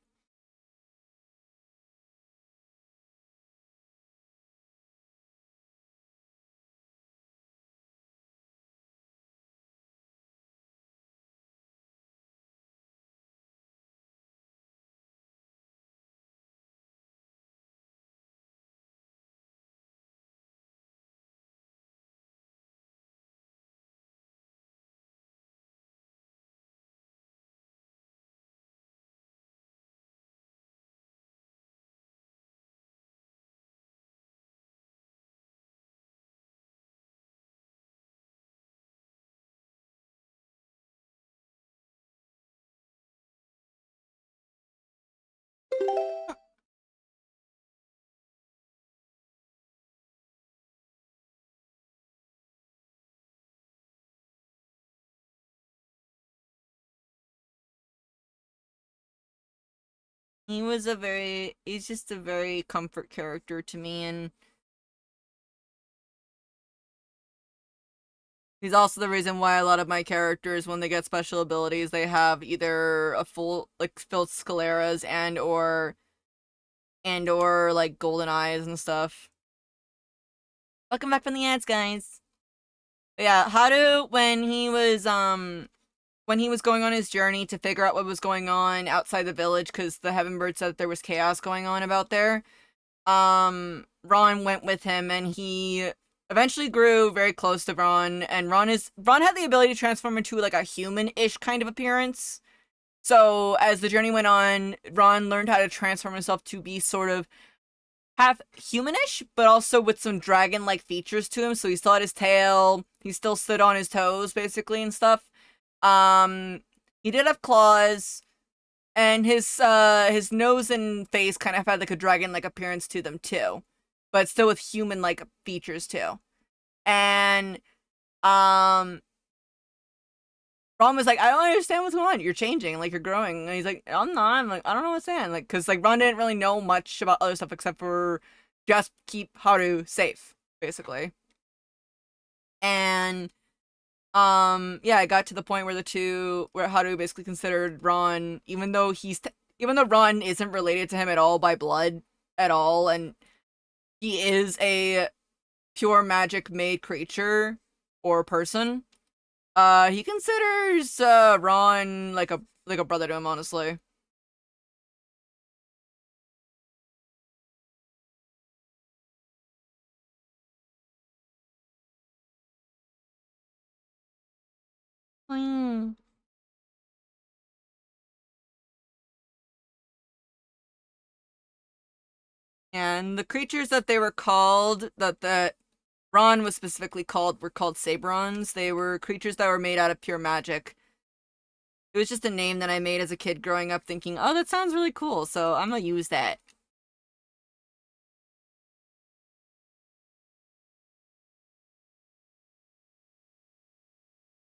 he's just a very comfort character to me, and he's also the reason why a lot of my characters, when they get special abilities, they have either a full, like, filled scleras and or like golden eyes and stuff. Welcome back from the ads, guys. But yeah, Haru, when he was going on his journey to figure out what was going on outside the village, because the Heaven Bird said that there was chaos going on about there, Ron went with him, and he eventually grew very close to Ron, and Ron had the ability to transform into like a human-ish kind of appearance. So as the journey went on, Ron learned how to transform himself to be sort of half humanish, but also with some dragon-like features to him. So he still had his tail, he still stood on his toes, basically, and stuff. He did have claws, and his nose and face kind of had like a dragon-like appearance to them too, but still with human-like features too. And Ron was like, I don't understand what's going on. You're changing, like you're growing. And he's like, I'm not. I'm like, I don't know what's saying. Like, cause like Ron didn't really know much about other stuff except for just keep Haru safe, basically. And yeah, I got to the point where Haru basically considered Ron, even though Ron isn't related to him at all by blood at all, and he is a pure magic made creature or person. He considers Ron like a brother to him, honestly. Mm. And the creatures that they were called, that Ron was specifically called, were called Sabrons. They were creatures that were made out of pure magic. It was just a name that I made as a kid growing up, thinking, oh, that sounds really cool, so I'm gonna use that.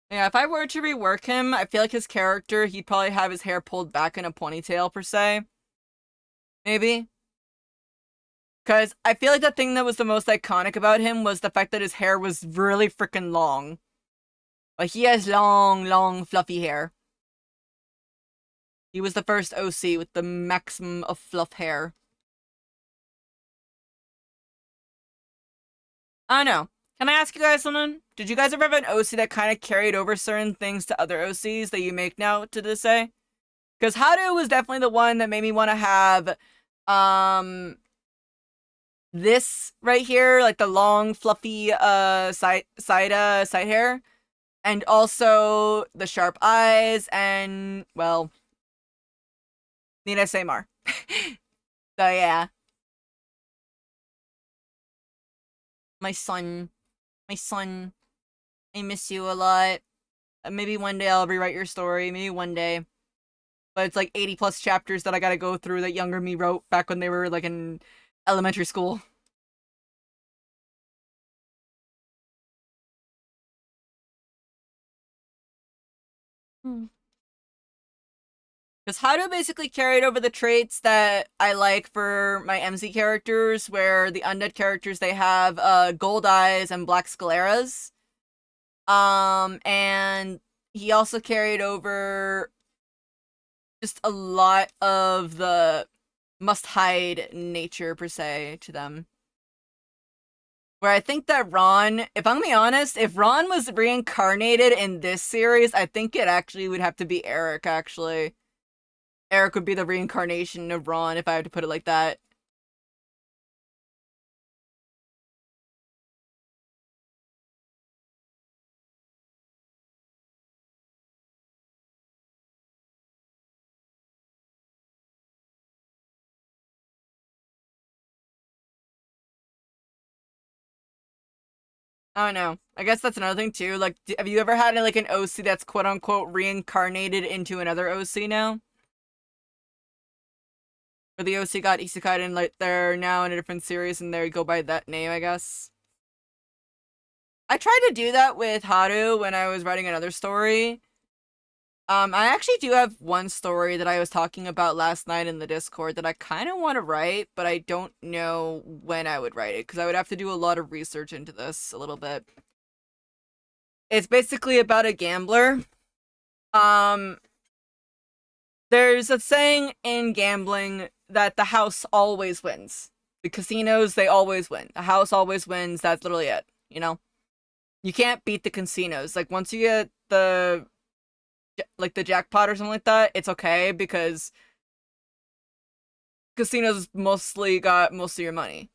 Yeah, if I were to rework him, I feel like his character, he'd probably have his hair pulled back in a ponytail, per se. Maybe. Because I feel like the thing that was the most iconic about him was the fact that his hair was really freaking long. Like, he has long, long, fluffy hair. He was the first OC with the maximum of fluff hair. I don't know. Can I ask you guys something? Did you guys ever have an OC that kind of carried over certain things to other OCs that you make now to this day? Because Haru was definitely the one that made me want to have, this right here, like the long, fluffy, side hair. And also the sharp eyes, and, well, need I say more? So yeah. My son. My son. I miss you a lot. Maybe one day I'll rewrite your story. Maybe one day. But it's like 80 plus chapters that I gotta go through that younger me wrote back when they were like in elementary school. Hmm. Because Haru basically carried over the traits that I like for my MZ characters, where the undead characters, they have gold eyes and black scleras. And he also carried over just a lot of the must hide nature, per se, to them. Where I think that Ron, if I'm gonna be honest, if Ron was reincarnated in this series, I think it actually would have to be Eric, actually. Eric would be the reincarnation of Ron, if I had to put it like that. I don't know. I guess that's another thing too. Like, have you ever had like an OC that's quote unquote reincarnated into another OC now? Or the OC got isekai and like they're now in a different series and they go by that name, I guess. I tried to do that with Haru when I was writing another story. I actually do have one story that I was talking about last night in the Discord that I kind of want to write, but I don't know when I would write it because I would have to do a lot of research into this a little bit. It's basically about a gambler. Um, there's a saying in gambling that the house always wins. The casinos, they always win. The house always wins. That's literally it, you know? You can't beat the casinos. Like once you get the jackpot or something like that, it's okay because casinos mostly got most of your money.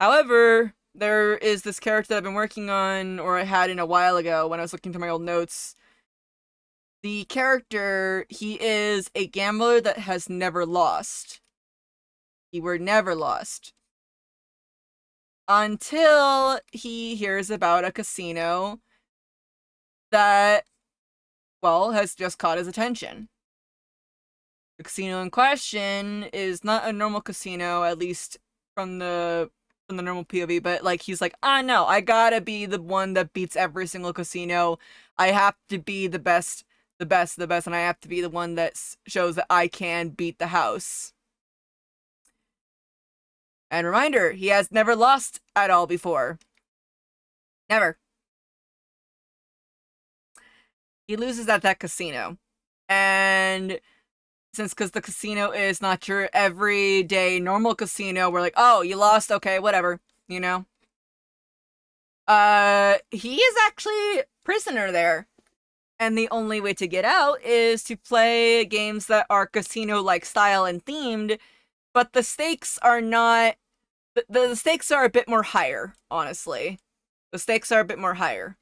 However, there is this character that I've been working on, or I had in a while ago when I was looking through my old notes. The character, he is a gambler that has never lost. He were never lost. Until he hears about a casino that, well, has just caught his attention. The casino in question is not a normal casino, at least from the normal POV, but like he's like, ah no, I gotta be the one that beats every single casino. I have to be the best, the best, the best, and I have to be the one that shows that I can beat the house. And reminder, he has never lost at all before. Never. He loses at that casino. And since because the casino is not your everyday normal casino, we're like, oh, you lost, okay, whatever, you know? He is actually prisoner there. And the only way to get out is to play games that are casino-like style and themed, but the stakes are not the stakes are a bit more higher, honestly. The stakes are a bit more higher.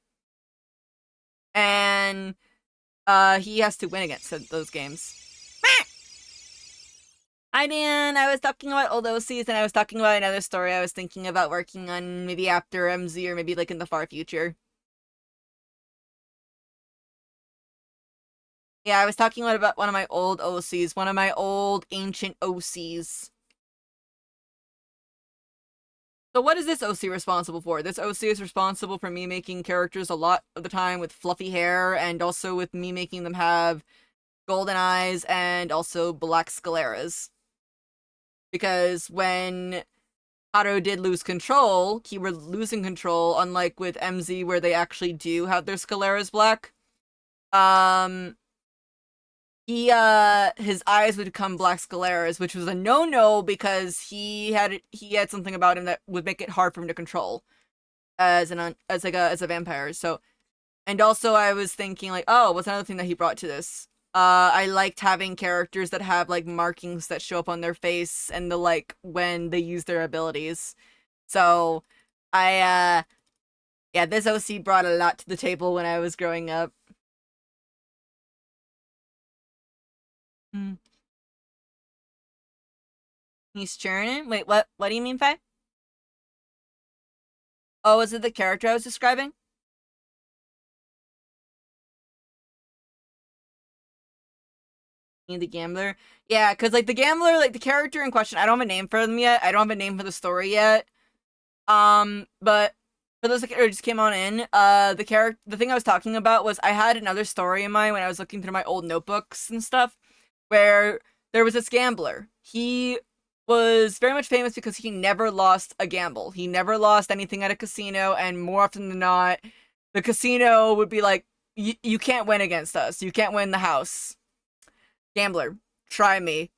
And he has to win against those games. I mean, I was talking about old OCs and I was talking about another story I was thinking about working on maybe after MZ or maybe like in the far future. Yeah, I was talking about one of my old OCs, one of my old ancient OCs. So what is this OC responsible for? This OC is responsible for me making characters a lot of the time with fluffy hair and also with me making them have golden eyes and also black scleras. Because when Haru did lose control, he was losing control, unlike with MZ where they actually do have their scleras black. His eyes would become black scleras, which was a no-no because he had something about him that would make it hard for him to control as a vampire. So, and also I was thinking like, oh, what's another thing that he brought to this? I liked having characters that have like markings that show up on their face and the like when they use their abilities. So, I yeah, this OC brought a lot to the table when I was growing up. Hmm. He's churning? Wait, what? What do you mean, Faye? Oh, is it the character I was describing? The gambler? Yeah, because like the gambler, like the character in question, I don't have a name for them yet. I don't have a name for the story yet. But for those that just came on in, the thing I was talking about was I had another story in mind when I was looking through my old notebooks and stuff, where there was this gambler. He was very much famous because he never lost a gamble. He never lost anything at a casino, and more often than not, the casino would be like, you can't win against us. You can't win the house. Gambler, try me.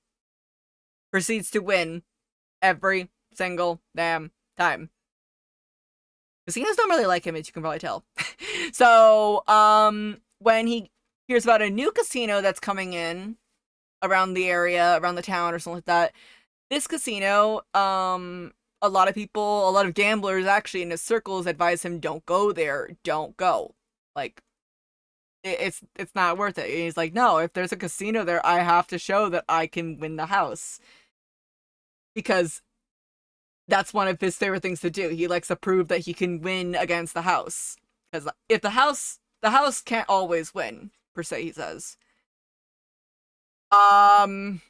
Proceeds to win every single damn time. Casinos don't really like him, as you can probably tell. So, when he hears about a new casino that's coming in around the area, around the town or something like that, this casino, a lot of people, a lot of gamblers actually in his circles advise him, don't go there, don't go. Like, it's not worth it. And he's like, no, if there's a casino there, I have to show that I can win the house. Because that's one of his favorite things to do. He likes to prove that he can win against the house. Because if the house can't always win, per se, he says. And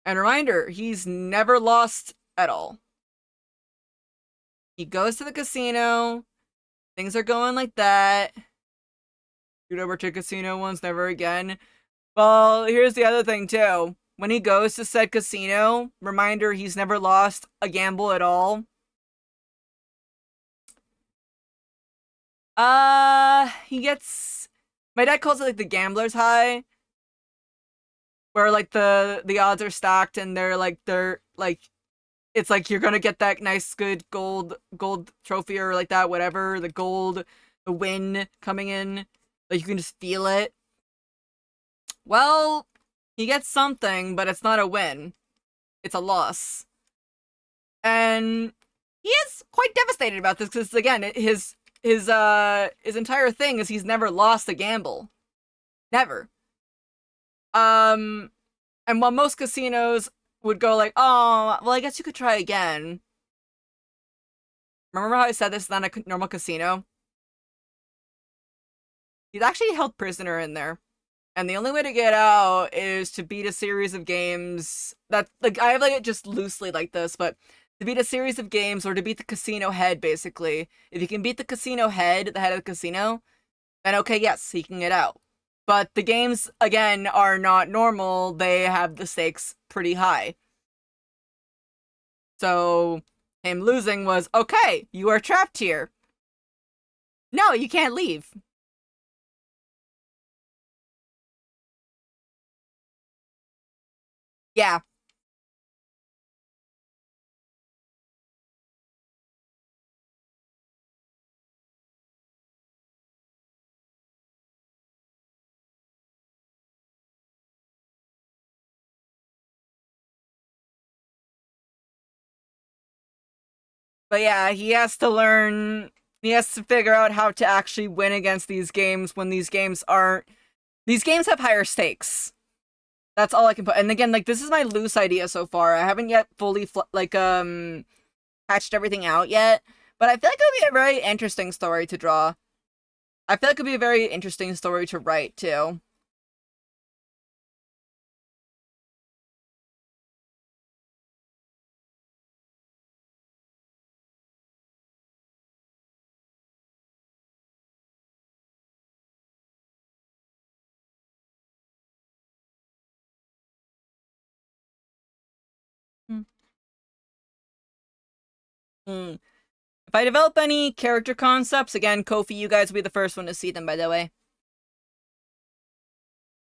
reminder, he's never lost at all. He goes to the casino, things are going like that. You never to casino once, never again. Well, here's the other thing too. When he goes to said casino, reminder he's never lost a gamble at all. He gets my dad calls it like the gambler's high, where like the odds are stacked and they're like it's like you're gonna get that nice good gold trophy or like that, whatever, the win coming in. Like you can just feel it. Well, he gets something, but it's not a win. It's a loss. And he is quite devastated about this because again, his entire thing is he's never lost a gamble. Never. Um and while most casinos would go like, "Oh, well, I guess you could try again." Remember how I said this is not a normal casino? He's actually held prisoner in there. And the only way to get out is to beat a series of games that like I have like it just loosely like this, but to beat a series of games or to beat the casino head basically. If you can beat the casino head, the head of the casino, then okay, yes, he can get out. But the games again are not normal. They have the stakes pretty high. So him losing was okay, you are trapped here. No, you can't leave. Yeah. But yeah, he has to learn, he has to figure out how to actually win against these games when these games aren't, these games have higher stakes. That's all I can put. And again, like this is my loose idea so far. I haven't yet fully hatched everything out yet, but I feel like it would be a very interesting story to draw. I feel like it would be a very interesting story to write too. Hmm. If I develop any character concepts, again, Kofi, you guys will be the first one to see them, by the way.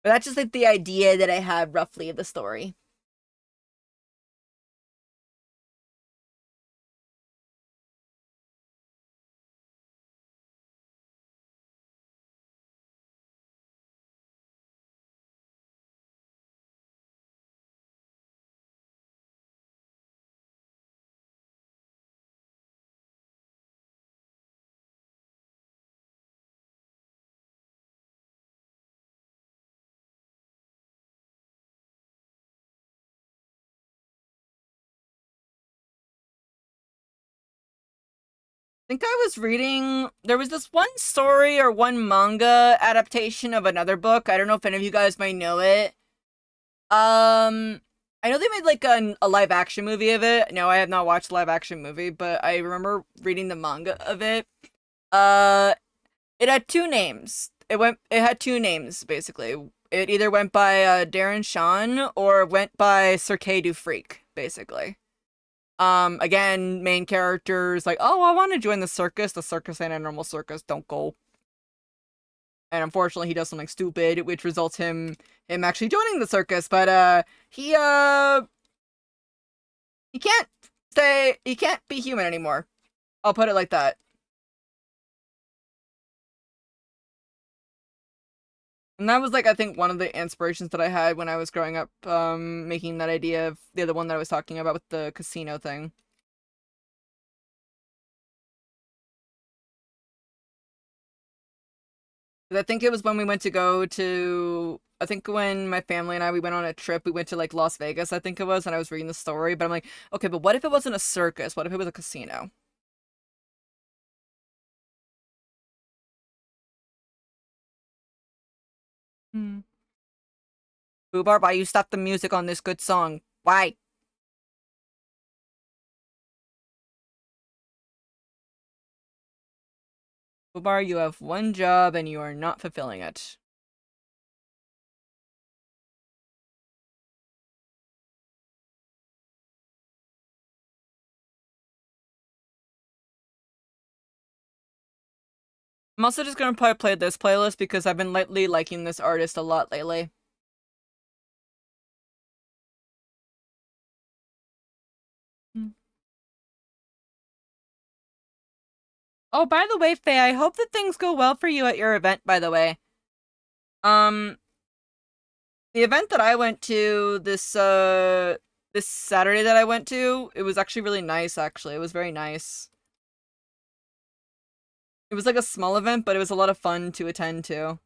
But that's just like the idea that I have roughly of the story. I think I was reading, there was this one story or one manga adaptation of another book. I don't know if any of you guys might know it. I know they made like a live action movie of it. No, I have not watched the live action movie, but I remember reading the manga of it. Uh, it had two names. It had two names basically. It either went by Darren Shan or went by Cirque du Freak, basically. Again, main characters like, oh, I want to join the circus. The circus ain't a normal circus. Don't go. And unfortunately, he does something stupid, which results him actually joining the circus. But he can't he can't be human anymore. I'll put it like that. And that was like I think one of the inspirations that I had when I was growing up, making that idea of the other one that I was talking about with the casino thing. I think it was when we went to go to I think when my family and we went on a trip, we went to like Las Vegas, I think it was, and I was reading the story, but I'm like, okay, but what if it wasn't a circus? What if it was a casino? Hmm. Boobar, why you stop the music on this good song? Why? Fubar, you have one job and you are not fulfilling it. I'm also just gonna probably play this playlist because I've been lately liking this artist a lot lately. Oh, by the way, Faye, I hope that things go well for you at your event, by the way. Um, the event that I went to this Saturday that I went to, it was actually really nice, actually. It was very nice. It was like a small event, but it was a lot of fun to attend to.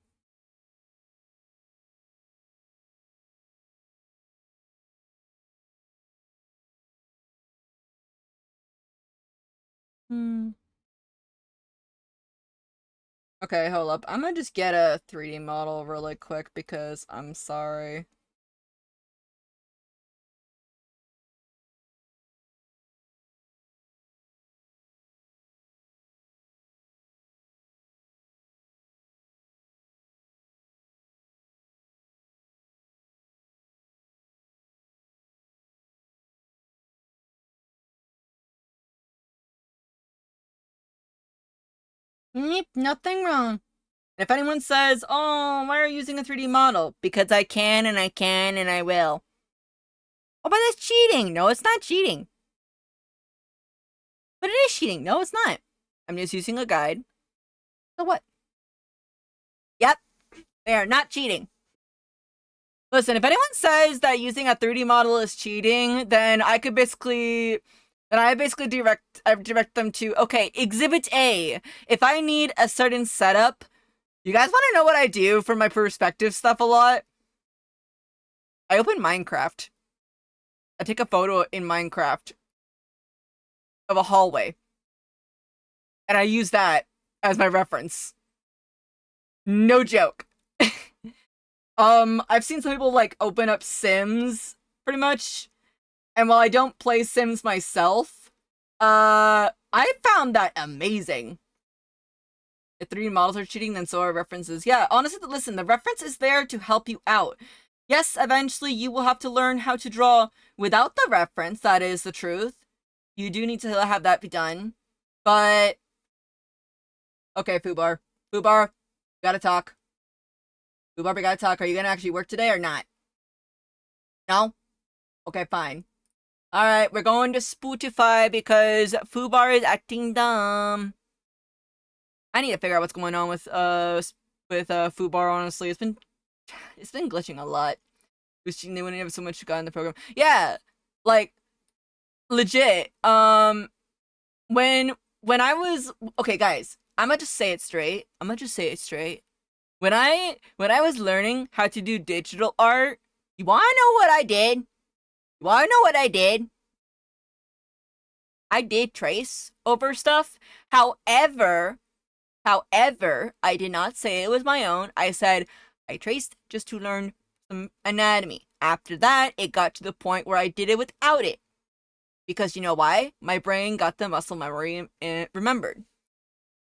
Hmm. Okay, hold up. I'm gonna just get a 3D model really quick because I'm sorry. Nothing wrong. If anyone says, "Oh, why are you using a 3D model?" Because I can and I can and I will. Oh, but that's cheating. No, it's not cheating. But it is cheating. No, it's not. I'm just using a guide. So what? Yep, they are not cheating. Listen, if anyone says that using a 3D model is cheating, then I basically direct them to, okay, Exhibit A. If I need a certain setup, you guys want to know what I do for my perspective stuff a lot? I open Minecraft. I take a photo in Minecraft of a hallway. And I use that as my reference. No joke. I've seen some people like open up Sims pretty much. And while I don't play Sims myself, I found that amazing. If 3D models are cheating, then so are references. Yeah, honestly, listen, the reference is there to help you out. Yes, eventually you will have to learn how to draw without the reference, that is the truth. You do need to have that be done. But, okay, Fubar. Fubar, gotta talk. Fubar, we gotta talk. Are you gonna actually work today or not? No? Okay, fine. Alright, we're going to Spotify because Fubar is acting dumb. I need to figure out what's going on with Fubar, honestly. It's been glitching a lot. They wouldn't have so much got in the program. Yeah, like legit. When I was okay, guys, I'm gonna just say it straight. When I was learning how to do digital art, you wanna know what I did? I did trace over stuff. However, I did not say it was my own. I said I traced just to learn some anatomy. After that, it got to the point where I did it without it. Because you know why? My brain got the muscle memory and remembered.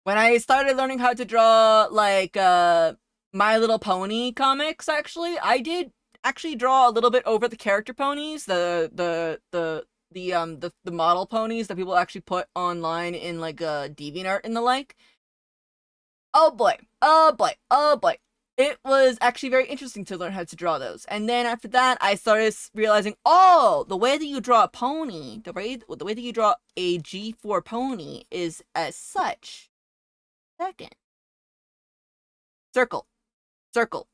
When I started learning how to draw like My Little Pony comics, actually, I did actually draw a little bit over the character ponies, the model ponies that people actually put online in like DeviantArt and the like. Oh boy, oh boy, oh boy. It was actually very interesting to learn how to draw those. And then after that, I started realizing, oh, the way that you draw a pony, the way that you draw a G4 pony is as such. Second. Circle. Circle.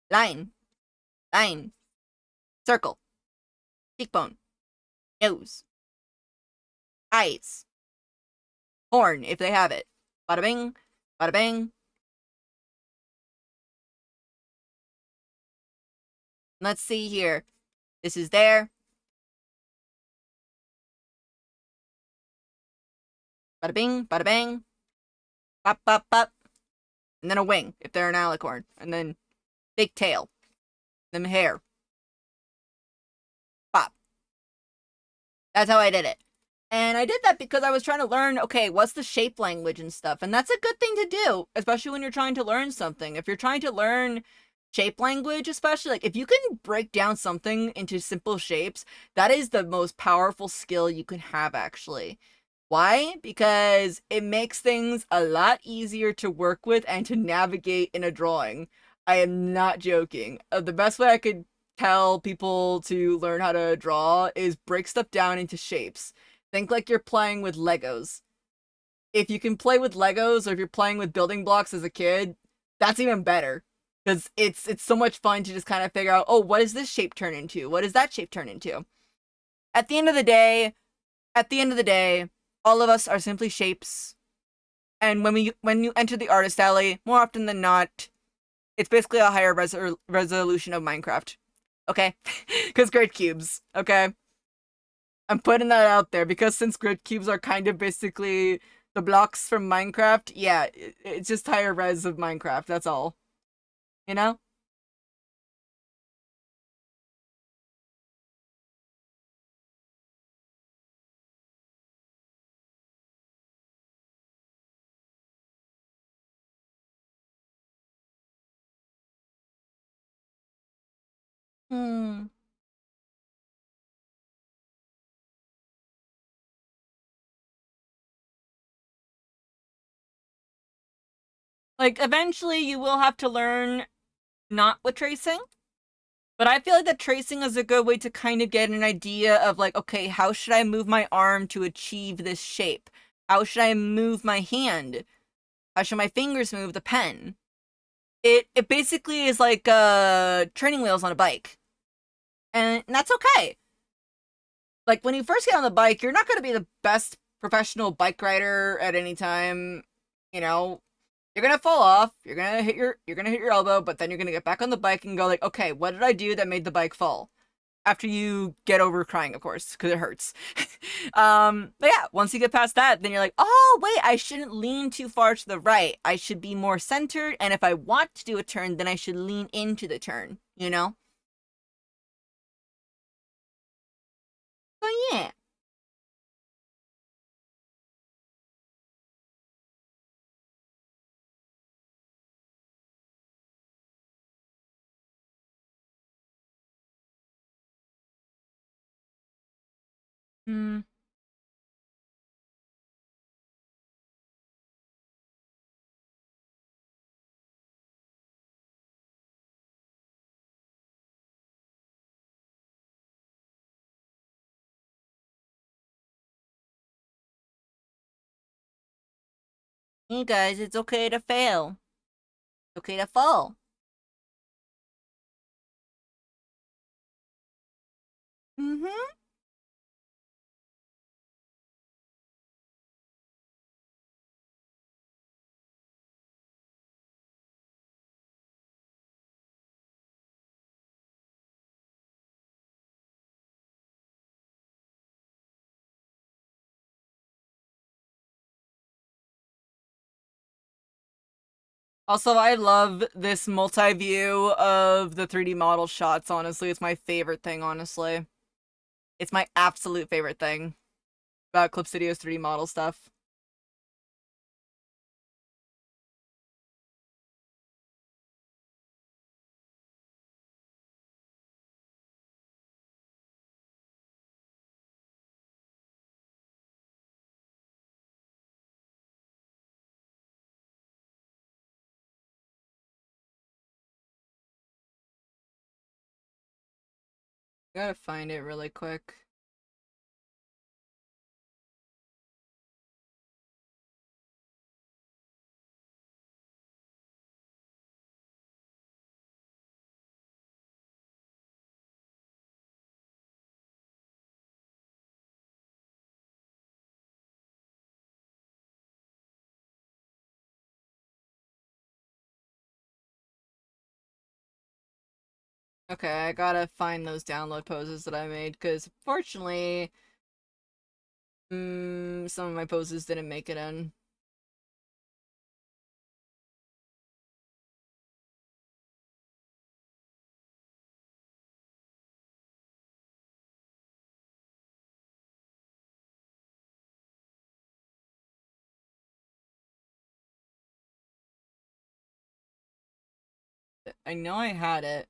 Line. Line. Circle. Cheekbone. Nose. Eyes. Horn, if they have it. Bada bing. Bada bang. Let's see here. This is there. Bada bing. Bada bang. Bop, bop, bop. And then a wing, if they're an alicorn. And then big tail. Then hair. Pop. That's how I did it. And I did that because I was trying to learn, okay, what's the shape language and stuff. And that's a good thing to do, especially when you're trying to learn something. If you're trying to learn shape language, especially, like if you can break down something into simple shapes, that is the most powerful skill you can have, actually. Why? Because it makes things a lot easier to work with and to navigate in a drawing. I am not joking. The best way I could tell people to learn how to draw is break stuff down into shapes. Think like you're playing with Legos. If you can play with Legos or if you're playing with building blocks as a kid, that's even better. Because it's so much fun to just kind of figure out, oh, what does this shape turn into? What does that shape turn into? At the end of the day, at the end of the day, all of us are simply shapes. And when you enter the artist alley, more often than not, it's basically a higher resolution of Minecraft. Okay? Because grid cubes. Okay? I'm putting that out there because since grid cubes are kind of basically the blocks from Minecraft, yeah, it's just higher res of Minecraft. That's all. You know? Hmm. Like eventually you will have to learn not with tracing. But I feel like that tracing is a good way to kind of get an idea of like, okay, how should I move my arm to achieve this shape? How should I move my hand? How should my fingers move the pen? It basically is like training wheels on a bike. And that's okay. Like when you first get on the bike, you're not going to be the best professional bike rider at any time. You know, you're gonna fall off. You're gonna hit your elbow, but then you're gonna get back on the bike and go like, okay, what did I do that made the bike fall? After you get over crying, of course, because it hurts. But yeah, once you get past that, then you're like, oh wait, I shouldn't lean too far to the right. I should be more centered, and if I want to do a turn, then I should lean into the turn. You know? So yeah. Hmm. Hey guys, it's okay to fail. It's okay to fall. Mm-hmm. Also, I love this multi-view of the 3D model shots, honestly. It's my favorite thing, honestly. It's my absolute favorite thing about Clip Studio's 3D model stuff. Gotta find it really quick. Okay, I gotta find those download poses that I made, because fortunately, some of my poses didn't make it in. I know I had it.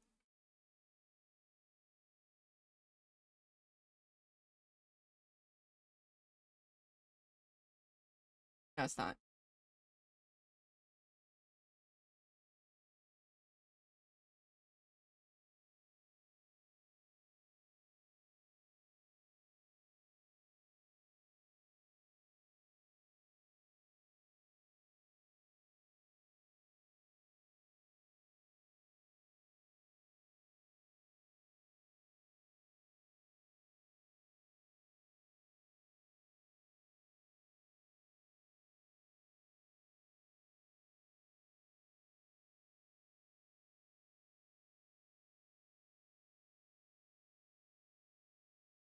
No, it's not.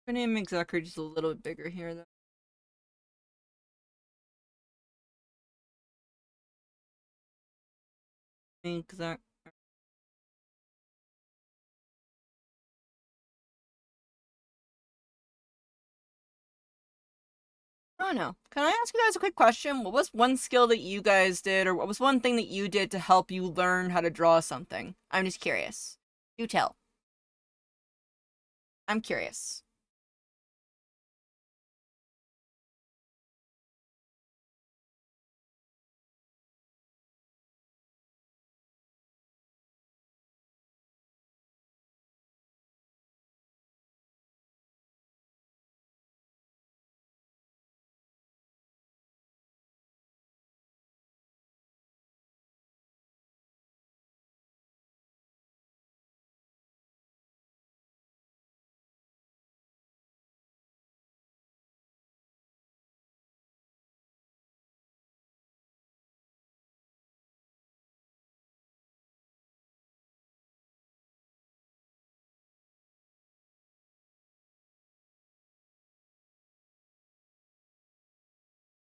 Her name makes Zucker just a little bit bigger here, though. Exact. I don't know. Can I ask you guys a quick question? What was one skill that you guys did, or what was one thing that you did to help you learn how to draw something? I'm just curious. You tell. I'm curious.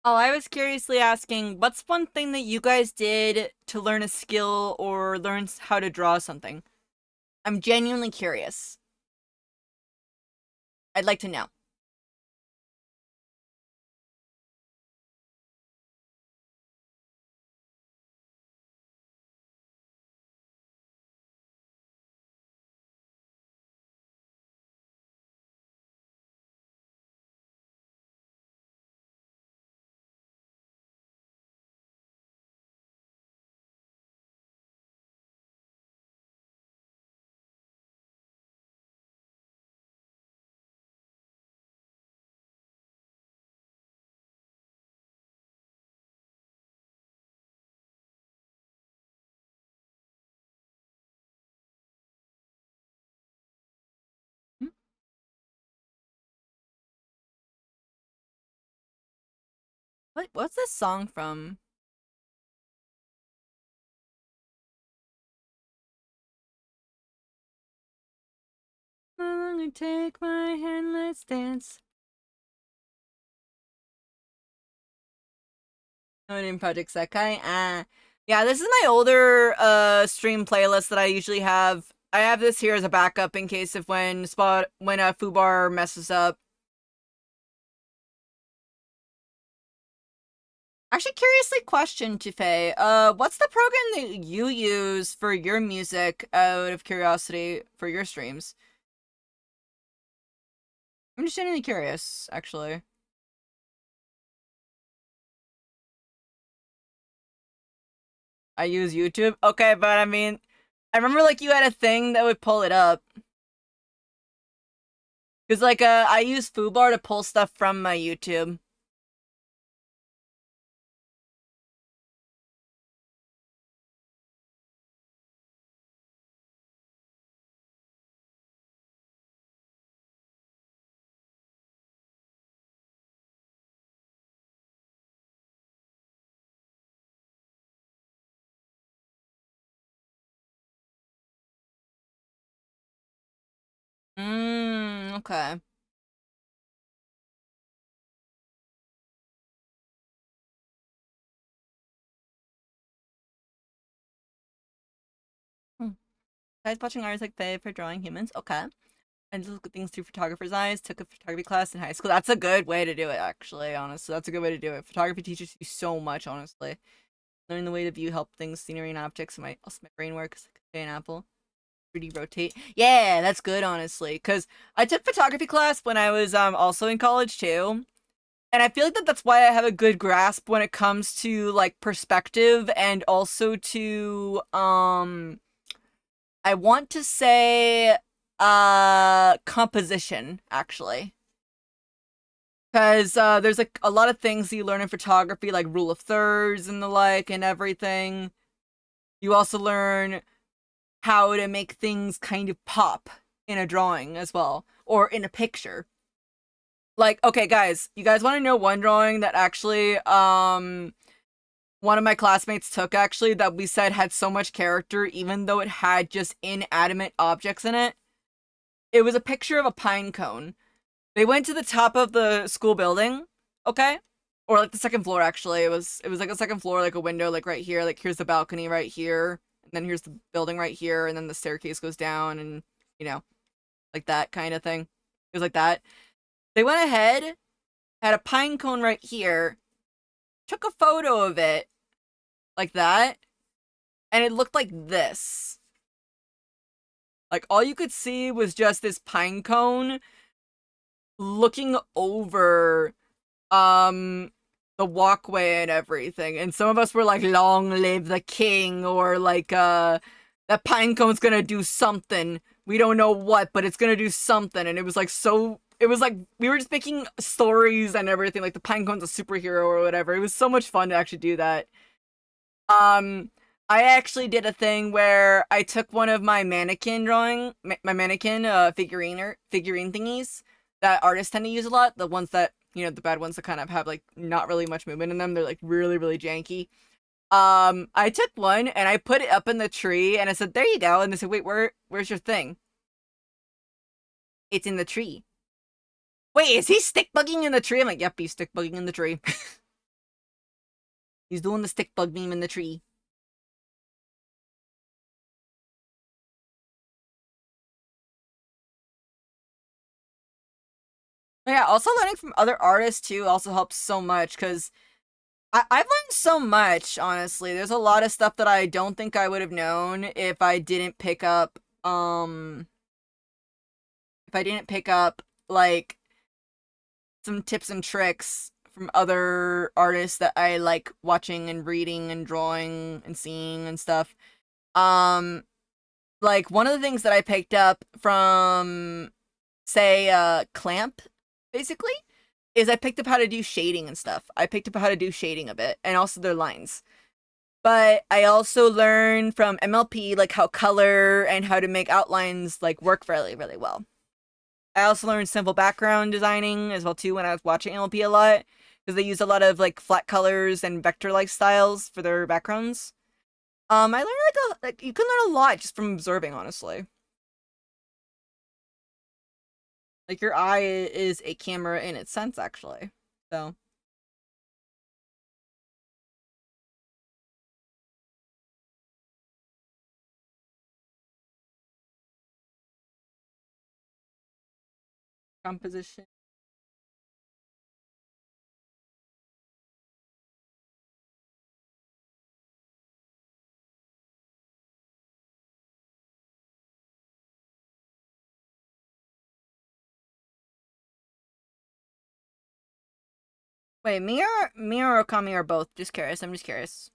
Oh, I was curiously asking, what's one thing that you guys did to learn a skill or learn how to draw something? I'm genuinely curious. I'd like to know. Hmm? What's this song from? I'm gonna take my hand, let's dance. No, in Project Sekai. Yeah, this is my older stream playlist that I usually have. I have this here as a backup in case of when a Fubar messes up. Actually, curiously question, Jifei, what's the program that you use for your music out of curiosity for your streams? I'm just genuinely curious, actually. I use YouTube. Okay, but I mean, I remember like you had a thing that would pull it up. Cause like I use Fubar to pull stuff from my YouTube. Okay. Hmm. Besides watching artists like Faye for drawing humans, okay. And just look at things through photographer's eyes. Took a photography class in high school. That's a good way to do it, actually. Honestly, that's a good way to do it. Photography teaches you so much, honestly. Learning the way to view help things, scenery, and objects. Also my brain works like an apple. 3D rotate. Yeah, that's good, honestly. Because I took photography class when I was also in college too. And I feel like that's why I have a good grasp when it comes to like perspective and also to I want to say composition actually. Because there's like a lot of things you learn in photography, like rule of thirds and the like, and everything. You also learn how to make things kind of pop in a drawing as well, or in a picture. Like, okay, guys, you guys want to know one drawing that actually, one of my classmates took actually that we said had so much character, even though it had just inanimate objects in it? It was a picture of a pine cone. They went to the top of the school building, okay? Or like the second floor actually. It was like a second floor, like a window, like right here. Like here's the balcony right here, and then here's the building right here, and then the staircase goes down, and you know, like that kind of thing. It was like that. They went ahead, had a pine cone right here, took a photo of it, like that, and it looked like this. Like all you could see was just this pine cone looking over the walkway and everything. And some of us were like, long live the king, or like that pine cone's gonna do something. We don't know what, but it's gonna do something. And it was like it was like we were just making stories and everything, like the pine cone's a superhero or whatever. It was so much fun to actually do that. Um, I actually did a thing where I took one of my mannequin my mannequin figurine thingies that artists tend to use a lot. The ones that, you know, the bad ones that kind of have like not really much movement in them. They're like really, really janky. I took one and I put it up in the tree and I said, "There you go." And they said, "Wait, where's your thing?" It's in the tree. Wait, is he stick bugging in the tree? I'm like, "Yep, he's stick bugging in the tree." He's doing the stick bug meme in the tree. Yeah, also learning from other artists too also helps so much because I've learned so much, honestly. There's a lot of stuff that I don't think I would have known if I didn't pick up like some tips and tricks from other artists that I like watching and reading and drawing and seeing and stuff. Um like one of the things that I picked up from say Clamp basically is I picked up how to do shading and stuff. I picked up how to do shading a bit and also their lines. But I also learned from MLP like how color and how to make outlines like work really, really well. I also learned simple background designing as well too when I was watching MLP a lot because they use a lot of like flat colors and vector like styles for their backgrounds. I learned like you can learn a lot just from observing, honestly. Like your eye is a camera in its sense, actually. So composition. Wait, me or Okami are both. Just curious. I'm just curious.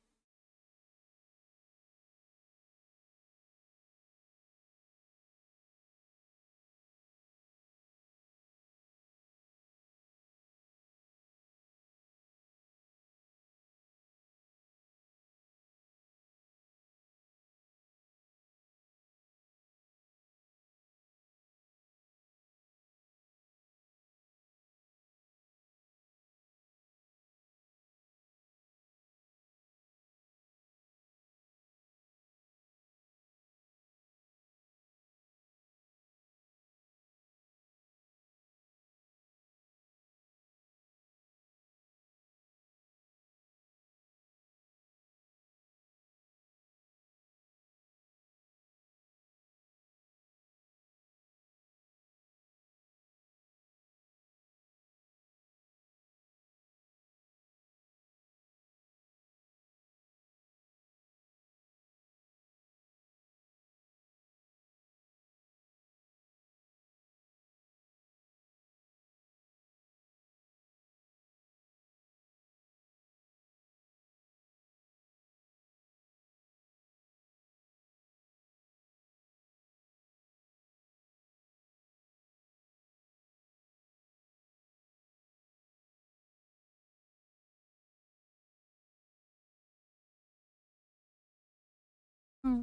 Hmm.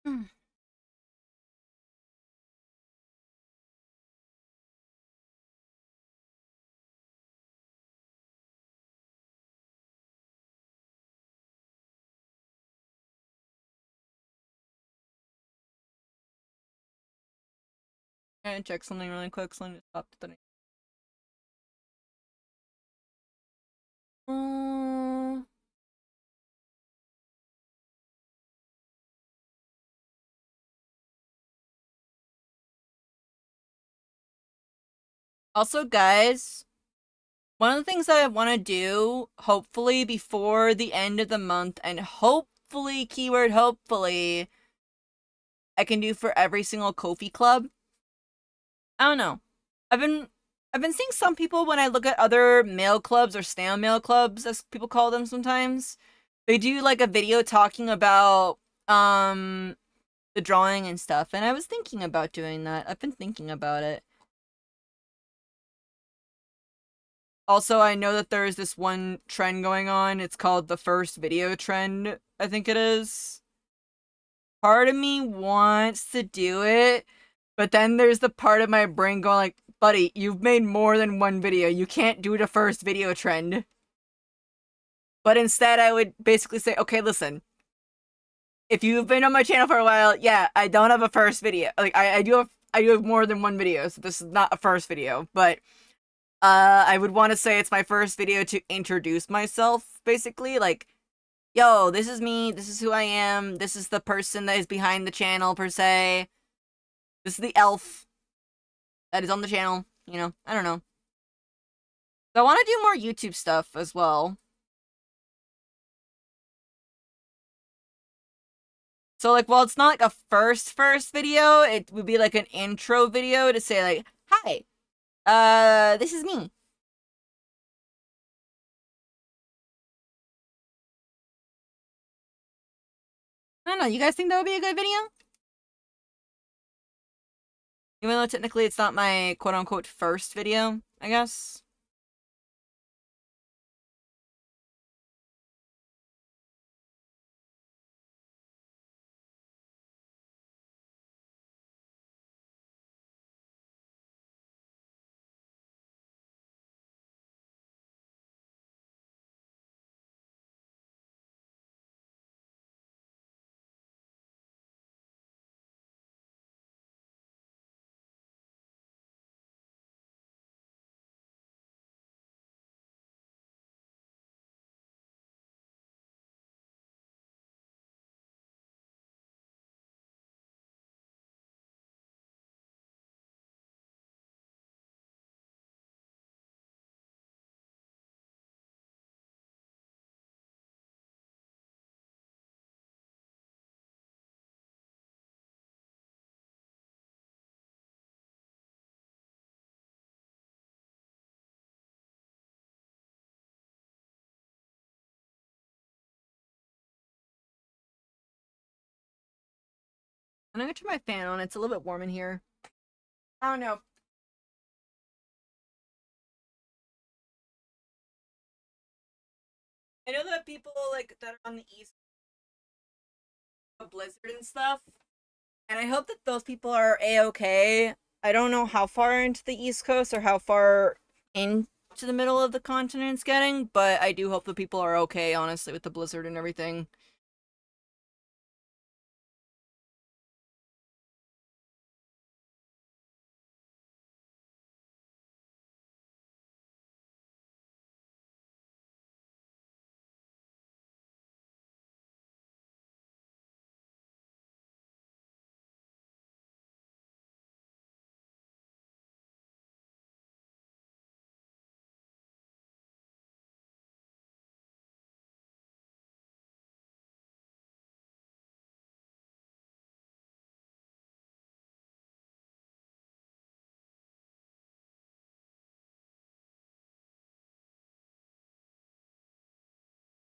Hmm. I'm gonna check something really quick, so let me stop the thing. Uh, Also, guys, one of the things that I want to do, hopefully before the end of the month, and hopefully, keyword hopefully, I can do for every single Kofi club. I don't know. I've been I've been seeing some people when I look at other mail clubs or snail mail clubs, as people call them sometimes. They do like a video talking about the drawing and stuff, and I was thinking about doing that. I've been thinking about it. Also, I know that there's this one trend going on. It's called the first video trend, I think it is. Part of me wants to do it, but then there's the part of my brain going like, buddy, you've made more than one video. You can't do the first video trend. But instead, I would basically say, okay, listen, if you've been on my channel for a while, yeah, I don't have a first video. Like, I do have more than one video, so this is not a first video, but I would want to say it's my first video to introduce myself, basically. Like, yo, this is me, this is who I am, this is the person that is behind the channel, per se. This is the elf that is on the channel, you know, I don't know. So I want to do more YouTube stuff as well. So, like, while it's not like a first video, it would be like an intro video to say, like, hi, this is me. I don't know, you guys think that would be a good video? Even though technically it's not my quote-unquote first video, I guess. I'm gonna turn my fan on, it's a little bit warm in here. I don't know. I know that people, like, that are on the east of Blizzard and stuff, and I hope that those people are a-okay. I don't know how far into the East Coast or how far into the middle of the continent it's getting, but I do hope the people are okay, honestly, with the blizzard and everything.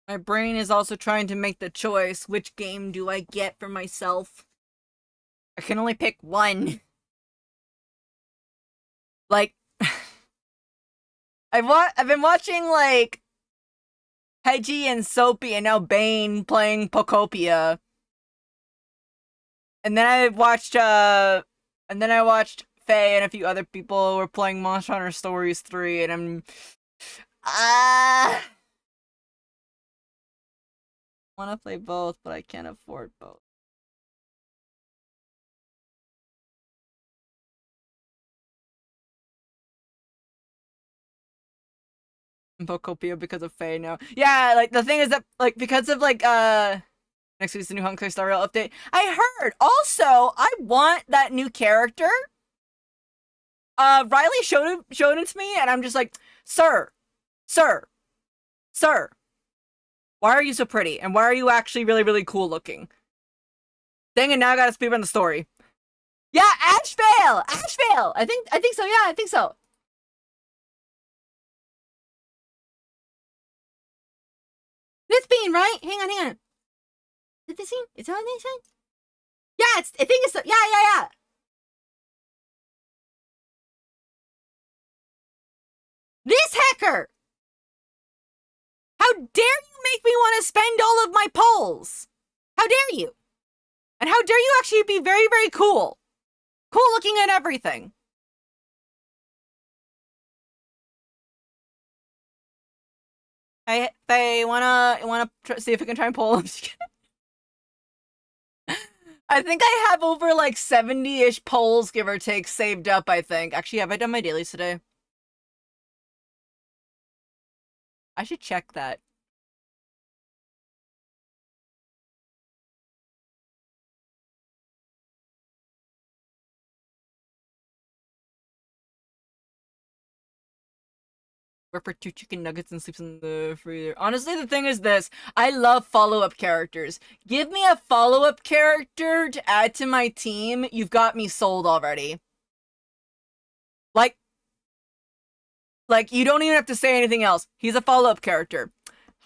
My brain is also trying to make the choice. Which game do I get for myself? I can only pick one. Like, I've been watching like Hedgie and Soapy and now Bane playing Pokopia. And then I watched Faye and a few other people were playing Monster Hunter Stories 3 and I'm want to play both, but I can't afford both. Pokopia because of Faye now. Yeah, like the thing is that like because of like next week's the new Honkai Star Rail update. I heard also I want that new character. Riley showed it to me, and I'm just like, sir, sir, sir, why are you so pretty? And why are you actually really, really cool looking? Dang it, now I gotta speedrun the story. Yeah, Ashvale! Ashvale! I think so, yeah, I think so. This bean, right? Hang on. Is it this scene? Is it on this scene? Yeah, I think it's, yeah. This hacker! How dare you make me want to spend all of my polls? How dare you? And how dare you actually be very, very cool? Cool looking and everything. They wanna see if I can try and pull them. I think I have over like 70-ish polls, give or take, saved up, I think. Actually, have I done my dailies today? I should check that. Work for 2 chicken nuggets and sleeps in the freezer. Honestly, the thing is this. I love follow-up characters. Give me a follow-up character to add to my team. You've got me sold already. Like, you don't even have to say anything else. He's a follow-up character.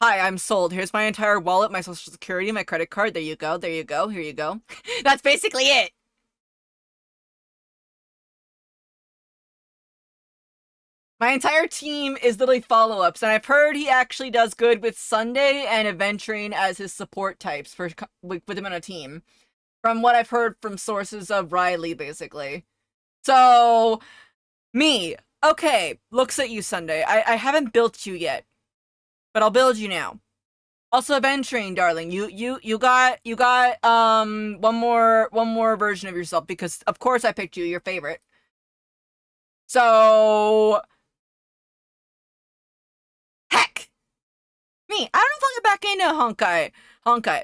Hi, I'm sold. Here's my entire wallet, my social security, my credit card. There you go. Here you go. That's basically it. My entire team is literally follow-ups, and I've heard he actually does good with Sunday and Adventuring as his support types for with him on a team. From what I've heard from sources of Riley, basically. So, me. Okay, looks at you, Sunday. I haven't built you yet, but I'll build you now. Also, Adventuring, darling. You got one more version of yourself because of course I picked you, your favorite. So heck, me. I don't know if I'll get back into Honkai. Honkai.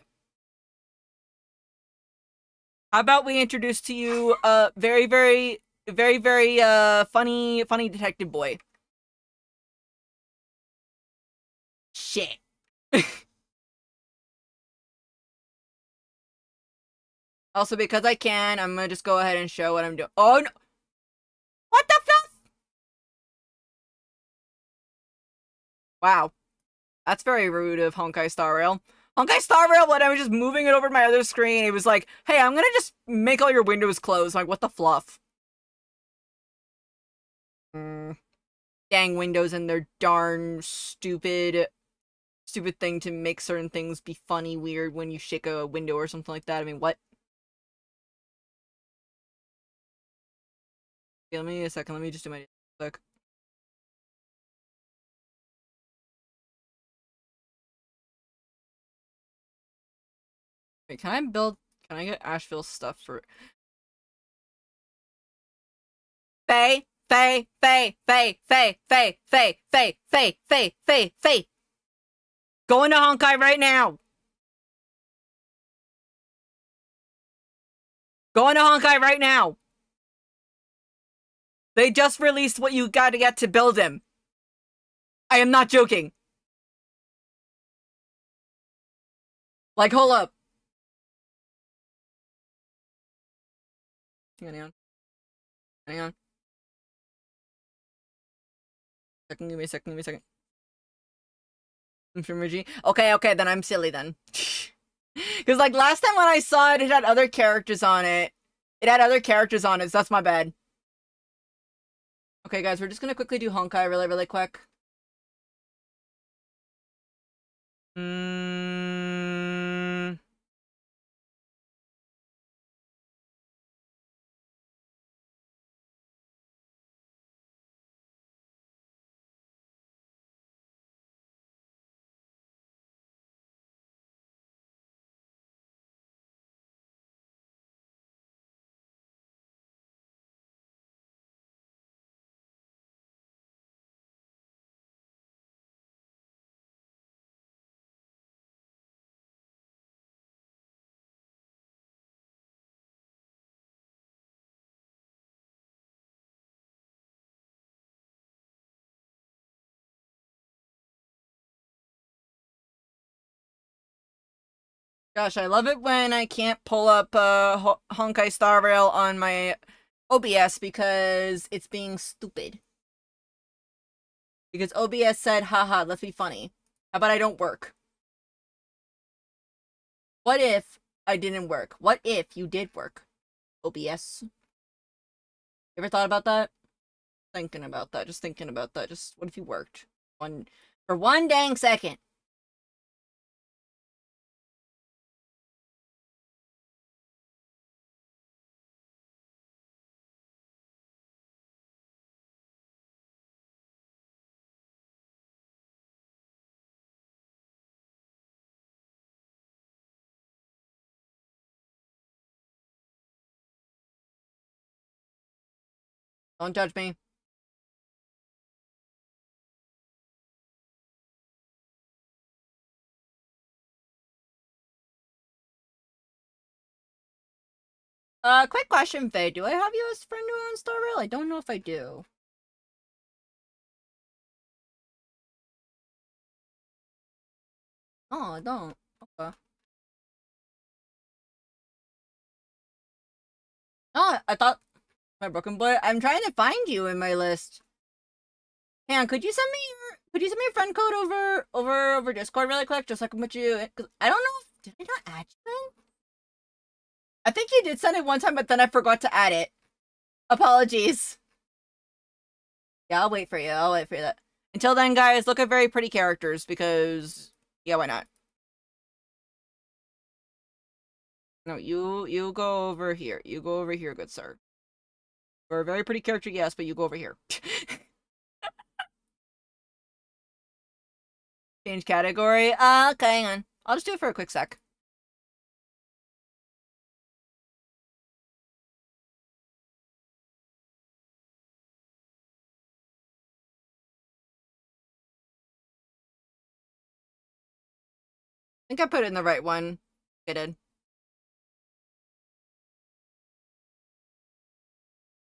How about we introduce to you a very funny detective boy. Shit. Also, because I can, I'm gonna just go ahead and show what I'm doing. Oh no! What the fuck? Wow, that's very rude of Honkai Star Rail. Honkai Star Rail, when I was just moving it over to my other screen, it was like, hey, I'm gonna just make all your windows close. I'm like, what the fluff? Dang Windows and their darn stupid thing to make certain things be funny weird when you shake a window or something like that. I mean, what? Give me a second. Let me just do my look. Wait, can I build? Can I get Asheville stuff for? Faye, Faye, Faye, Faye, Faye, Faye, Faye, Faye, Faye, Faye, Faye, Faye. Go into Honkai right now. Go into Honkai right now. They just released what you gotta get to build him. I am not joking. Like, hold up. Hang on. Hang on. Give me a second. Infirmary. Okay, then I'm silly then. Because, like, last time when I saw it, it had other characters on it. It had other characters on it, so that's my bad. Okay, guys, we're just gonna quickly do Honkai really quick. Mm... Gosh, I love it when I can't pull up Honkai Star Rail on my OBS because it's being stupid. Because OBS said, haha, let's be funny. How about I don't work? What if I didn't work? What if you did work? OBS. You ever thought about that? Thinking about that. Just thinking about that. Just what if you worked? For one dang second. Don't judge me. Quick question, Faye. Do I have you as friend on Star Rail? I don't know if I do. Oh, I don't. Okay. Oh, I thought my broken boy. I'm trying to find you in my list. Hang on, could you send me your friend code over Discord really quick, just so I can put you in? 'Cause I don't know if did I not add you in? I think you did send it one time, but then I forgot to add it. Apologies. Yeah, I'll wait for you. I'll wait for you. Until then, guys, look at very pretty characters because yeah, why not? No, you go over here. You go over here, good sir. You're a very pretty character, yes, but you go over here. Change category. Okay, hang on. I'll just do it for a quick sec. I think I put it in the right one. I did.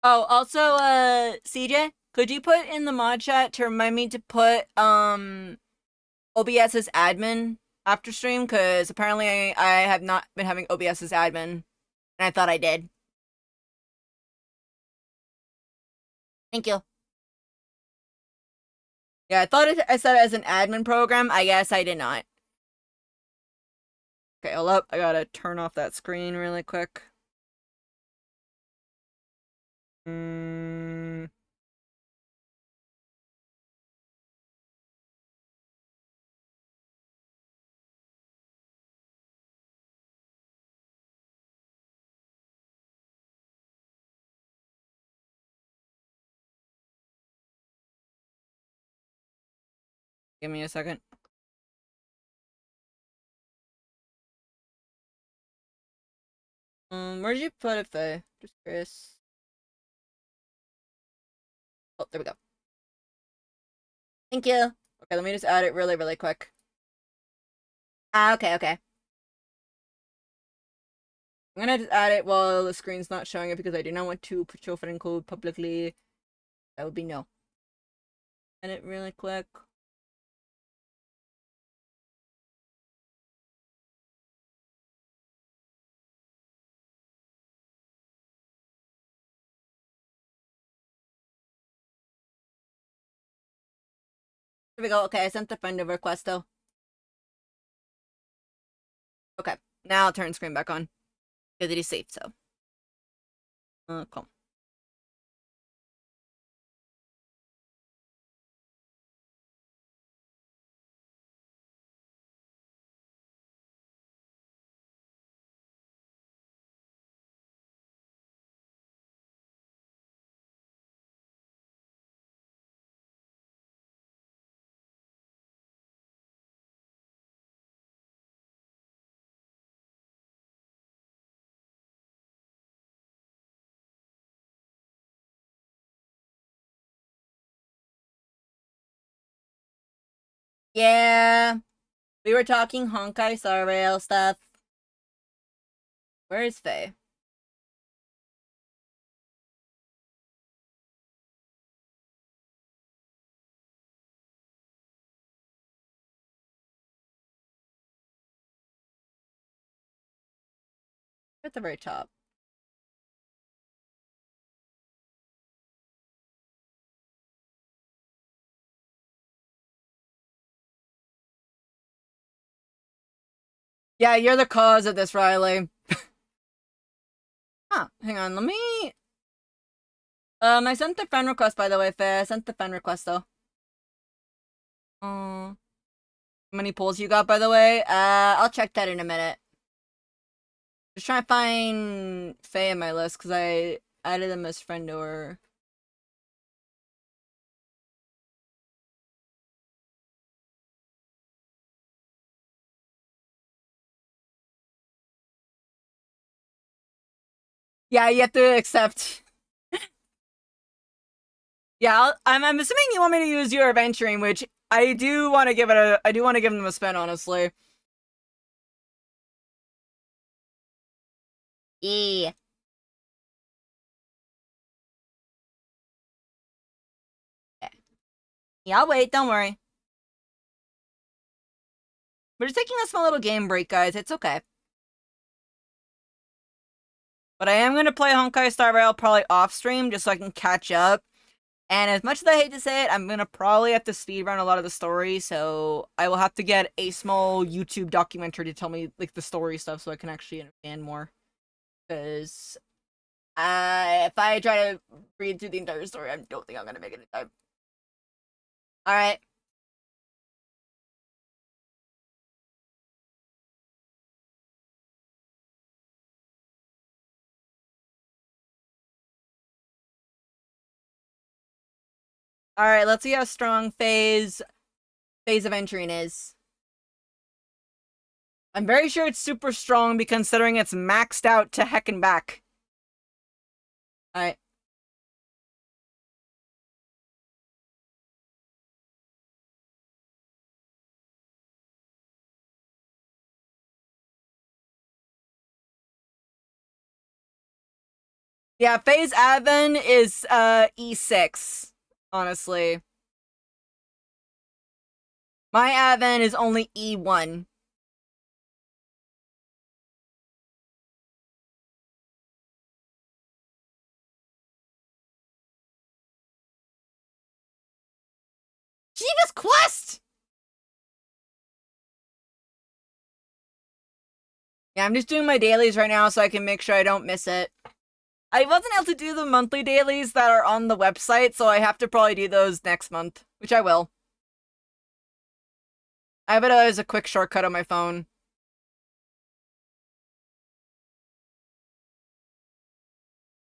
Oh, also, CJ, could you put in the mod chat to remind me to put, OBS as admin after stream? Because apparently I have not been having OBS as admin, and I thought I did. Thank you. Yeah, I thought I said it as an admin program. I guess I did not. Okay, hold up. I gotta turn off that screen really quick. Mm. Give me a second. Where'd you put it, Faye? Just curious. Oh, there we go. Thank you. Okay, let me just add it really quick. Ah, okay. I'm gonna just add it while the screen's not showing it because I do not want to show friend code publicly. That would be no. Add it really quick. There we go. Okay, I sent the friend a request though. Okay, now I'll turn screen back on. Good that he's safe, so. Cool. Yeah, we were talking Honkai Star Rail stuff. Where is Faye? At the very top. Yeah, you're the cause of this, Riley. Huh, hang on, let me... I sent the friend request, by the way, Faye. I sent the friend request, though. How many polls you got, by the way? I'll check that in a minute. Just trying to find Faye in my list, because I added them as friend to her. Yeah, you have to accept. Yeah, I'm assuming you want me to use your adventuring, which I do want to give it a. I do want to give them a spin, honestly. Yeah. Yeah, I'll wait. Don't worry. We're just taking a small little game break, guys. It's okay. But I am gonna play Honkai Star Rail probably off stream just so I can catch up. And as much as I hate to say it, I'm gonna probably have to speedrun a lot of the story, so I will have to get a small YouTube documentary to tell me like the story stuff so I can actually understand more. Because if I try to read through the entire story, I don't think I'm gonna make it in time. Alright. Alright, let's see how strong phase of entering is. I'm very sure it's super strong because considering it's maxed out to heck and back. Alright. Yeah, phase advent is E6, honestly. My advent is only E1. Shiva's Quest! Yeah, I'm just doing my dailies right now so I can make sure I don't miss it. I wasn't able to do the monthly dailies that are on the website, so I have to probably do those next month, which I will. I have it as a quick shortcut on my phone.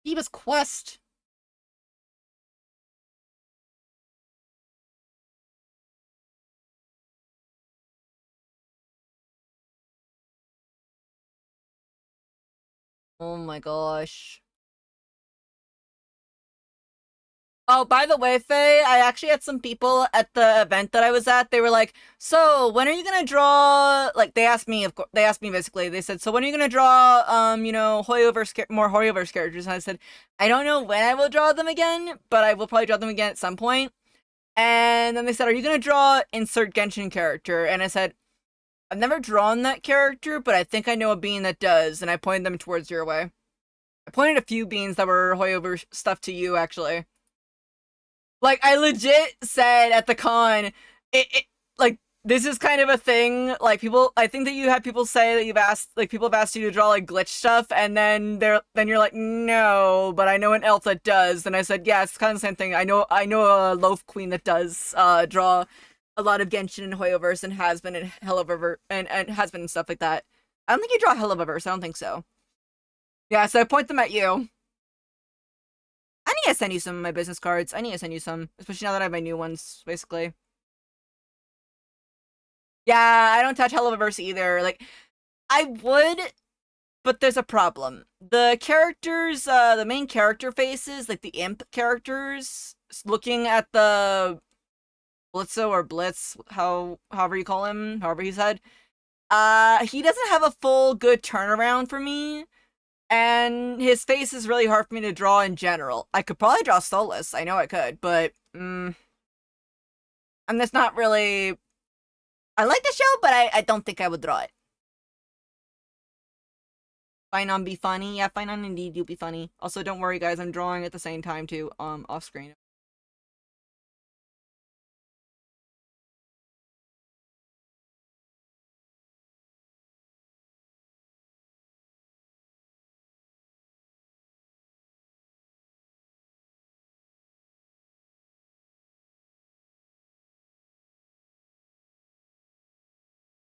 Shiva's Quest. Oh my gosh. Oh, by the way, Faye, I actually had some people at the event that I was at. They were like, "So, when are you gonna draw?" Like, they asked me. Of course, they asked me basically. They said, "So, when are you gonna draw? More Hoyoverse characters?" And I said, "I don't know when I will draw them again, but I will probably draw them again at some point." And then they said, "Are you gonna draw insert Genshin character?" And I said, "I've never drawn that character, but I think I know a bean that does." And I pointed them towards your way. I pointed a few beans that were Hoyover stuff to you, actually. Like, I legit said at the con, like, this is kind of a thing. Like people, I think that you had people say that people have asked you to draw like glitch stuff, and then you're like, no, but I know an elf that does. And I said, yeah, it's kind of the same thing. I know a loaf queen that does draw a lot of Genshin and Hoyoverse and has been in Helliverse and has been and stuff like that. I don't think you draw Helliverse. I don't think so. Yeah, so I point them at you. I need to send you some of my business cards. I need to send you some, especially now that I have my new ones, basically. Yeah, I don't touch Helliverse either. Like, I would, but there's a problem. The characters, the main character faces, like the imp characters, looking at the Blitzo or Blitz, however you call him, however he said, he doesn't have a full good turnaround for me, and his face is really hard for me to draw in general. I could probably draw Solus, I know I could, but, and that's not really... I like the show, but I don't think I would draw it. Fine on be funny. Yeah, fine on indeed you'll be funny. Also, don't worry guys, I'm drawing at the same time too, off screen.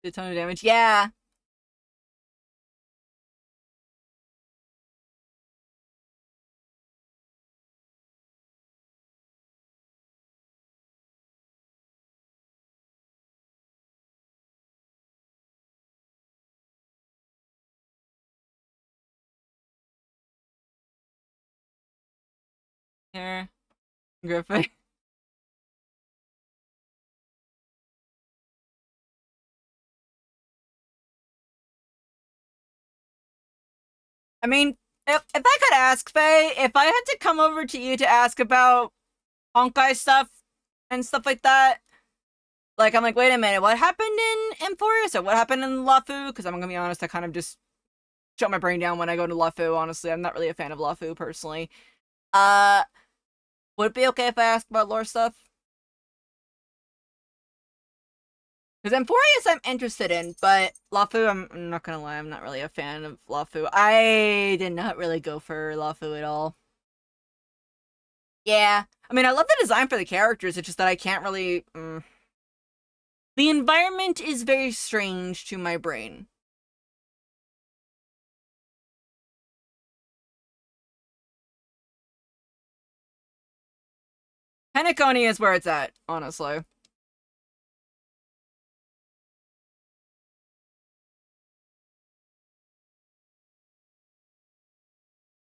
Did a ton of damage. Yeah. Here. Griffin. I mean, if I could ask, Faye, if I had to come over to you to ask about Honkai stuff and stuff like that, like, I'm like, wait a minute, what happened in Emphorius or what happened in Lafu? Because I'm gonna be honest, I kind of just shut my brain down when I go to Lafu, honestly. I'm not really a fan of Lafu, personally. Uh, would it be okay if I ask about lore stuff? Because Emphorius I'm interested in, but Lafu, I'm not gonna lie, I'm not really a fan of Lafu. I did not really go for Lafu at all. Yeah. I mean, I love the design for the characters, it's just that I can't really... The environment is very strange to my brain. Penacony is where it's at, honestly.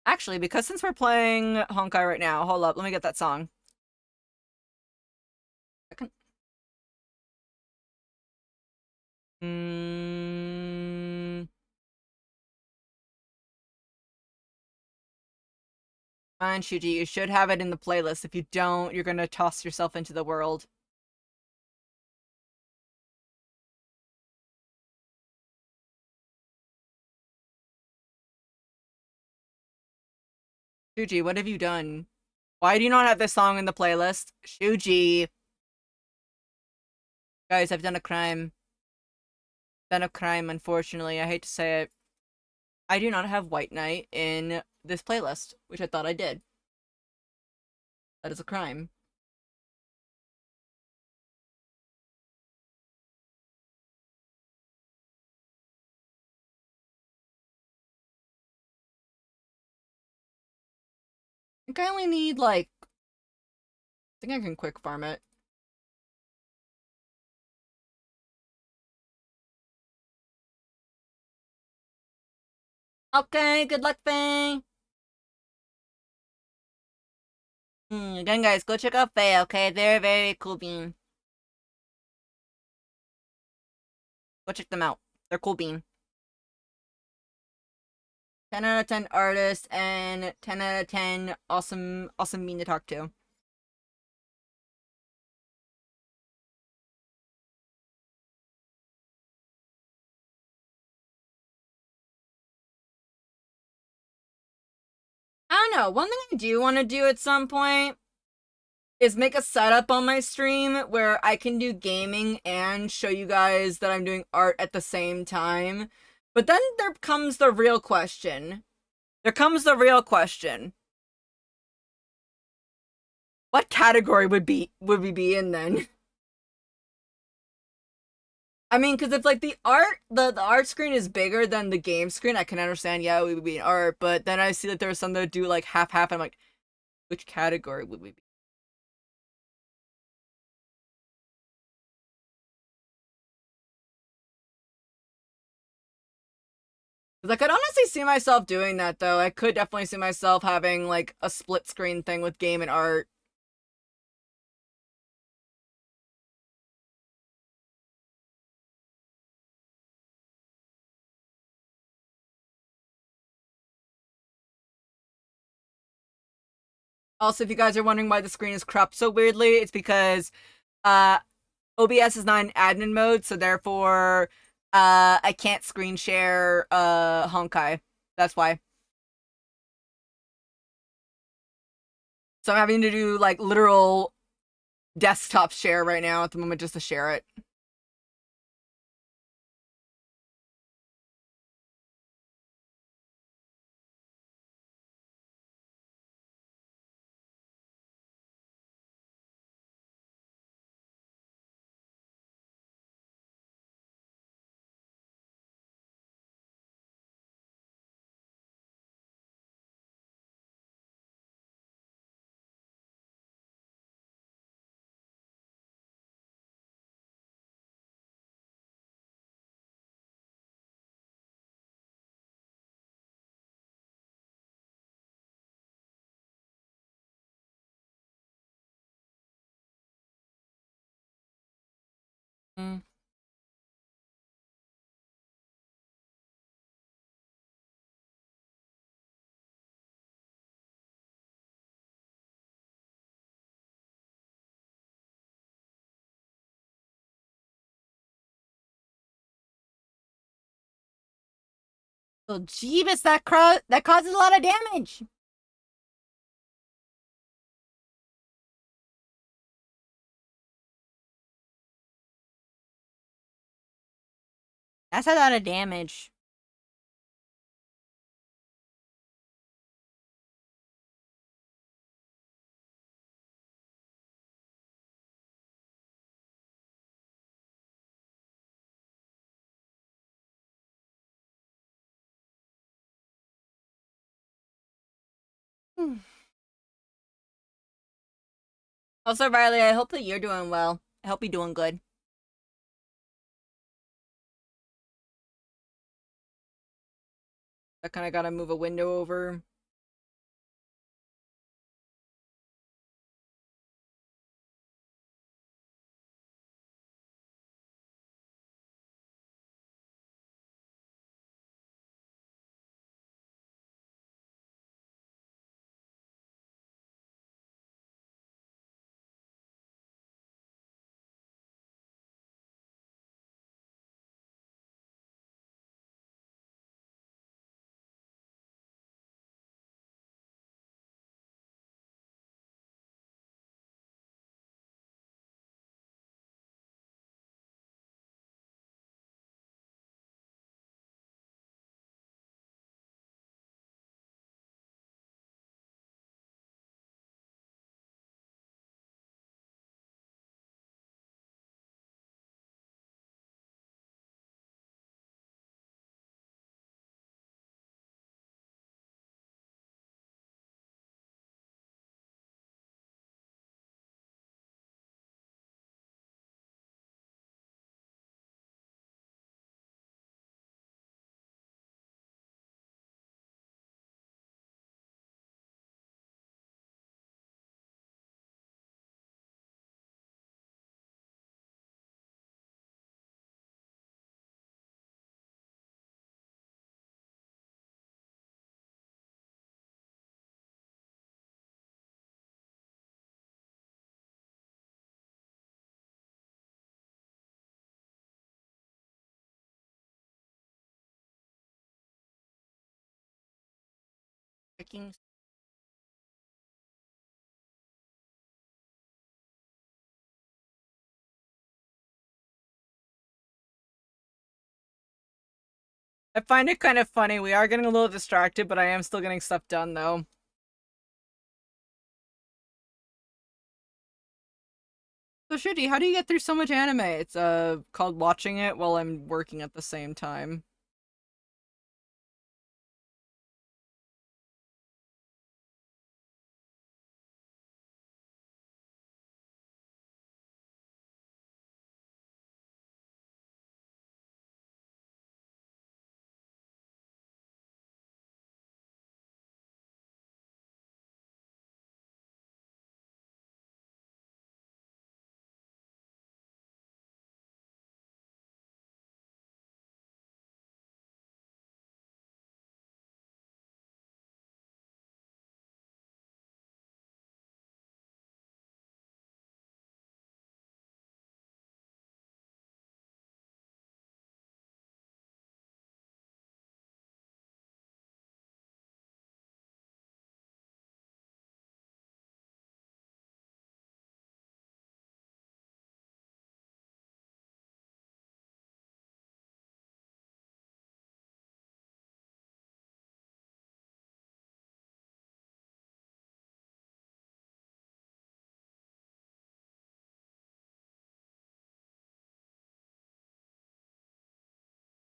Actually, because since we're playing Honkai right now, hold up, let me get that song. Mm... Fine, Shuji, you should have it in the playlist. If you don't, you're gonna toss yourself into the world. Shuji, what have you done? Why do you not have this song in the playlist? Shuji! Guys, I've done a crime. Done a crime, unfortunately. I hate to say it. I do not have White Knight in this playlist, which I thought I did. That is a crime. I think I only need, like... I think I can quick farm it. Okay, good luck, Faye! Again, guys, go check out Faye, okay? They're very cool bean. Go check them out. They're cool bean. 10 out of 10 artist and 10 out of 10 awesome bean to talk to. I don't know. One thing I do want to do at some point is make a setup on my stream where I can do gaming and show you guys that I'm doing art at the same time. But then there comes the real question. There comes the real question. What category would we be in then? I mean, because if like the art screen is bigger than the game screen, I can understand. Yeah, we would be in art, but then I see that there's some that do like half half. I'm like, which category would we be? Because I could honestly see myself doing that though. I could definitely see myself having like a split screen thing with game and art. Also, if you guys are wondering why the screen is cropped so weirdly, it's because uh OBS is not in admin mode, so therefore I can't screen share Honkai. That's why. So I'm having to do like literal desktop share right now at the moment just to share it. Mm. Well, Jeebus, that causes a lot of damage. That's a lot of damage. Hmm. Also, Riley, I hope that you're doing well. I hope you're doing good. I kind of gotta move a window over. Freaking I find it kind of funny. We are getting a little distracted, but I am still getting stuff done, though. So, Shitty, how do you get through so much anime? It's, called watching it while I'm working at the same time.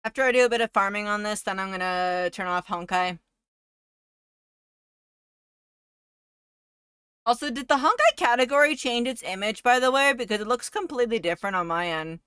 After I do a bit of farming on this, then I'm gonna turn off Honkai. Also, did the Honkai category change its image, by the way? Because it looks completely different on my end.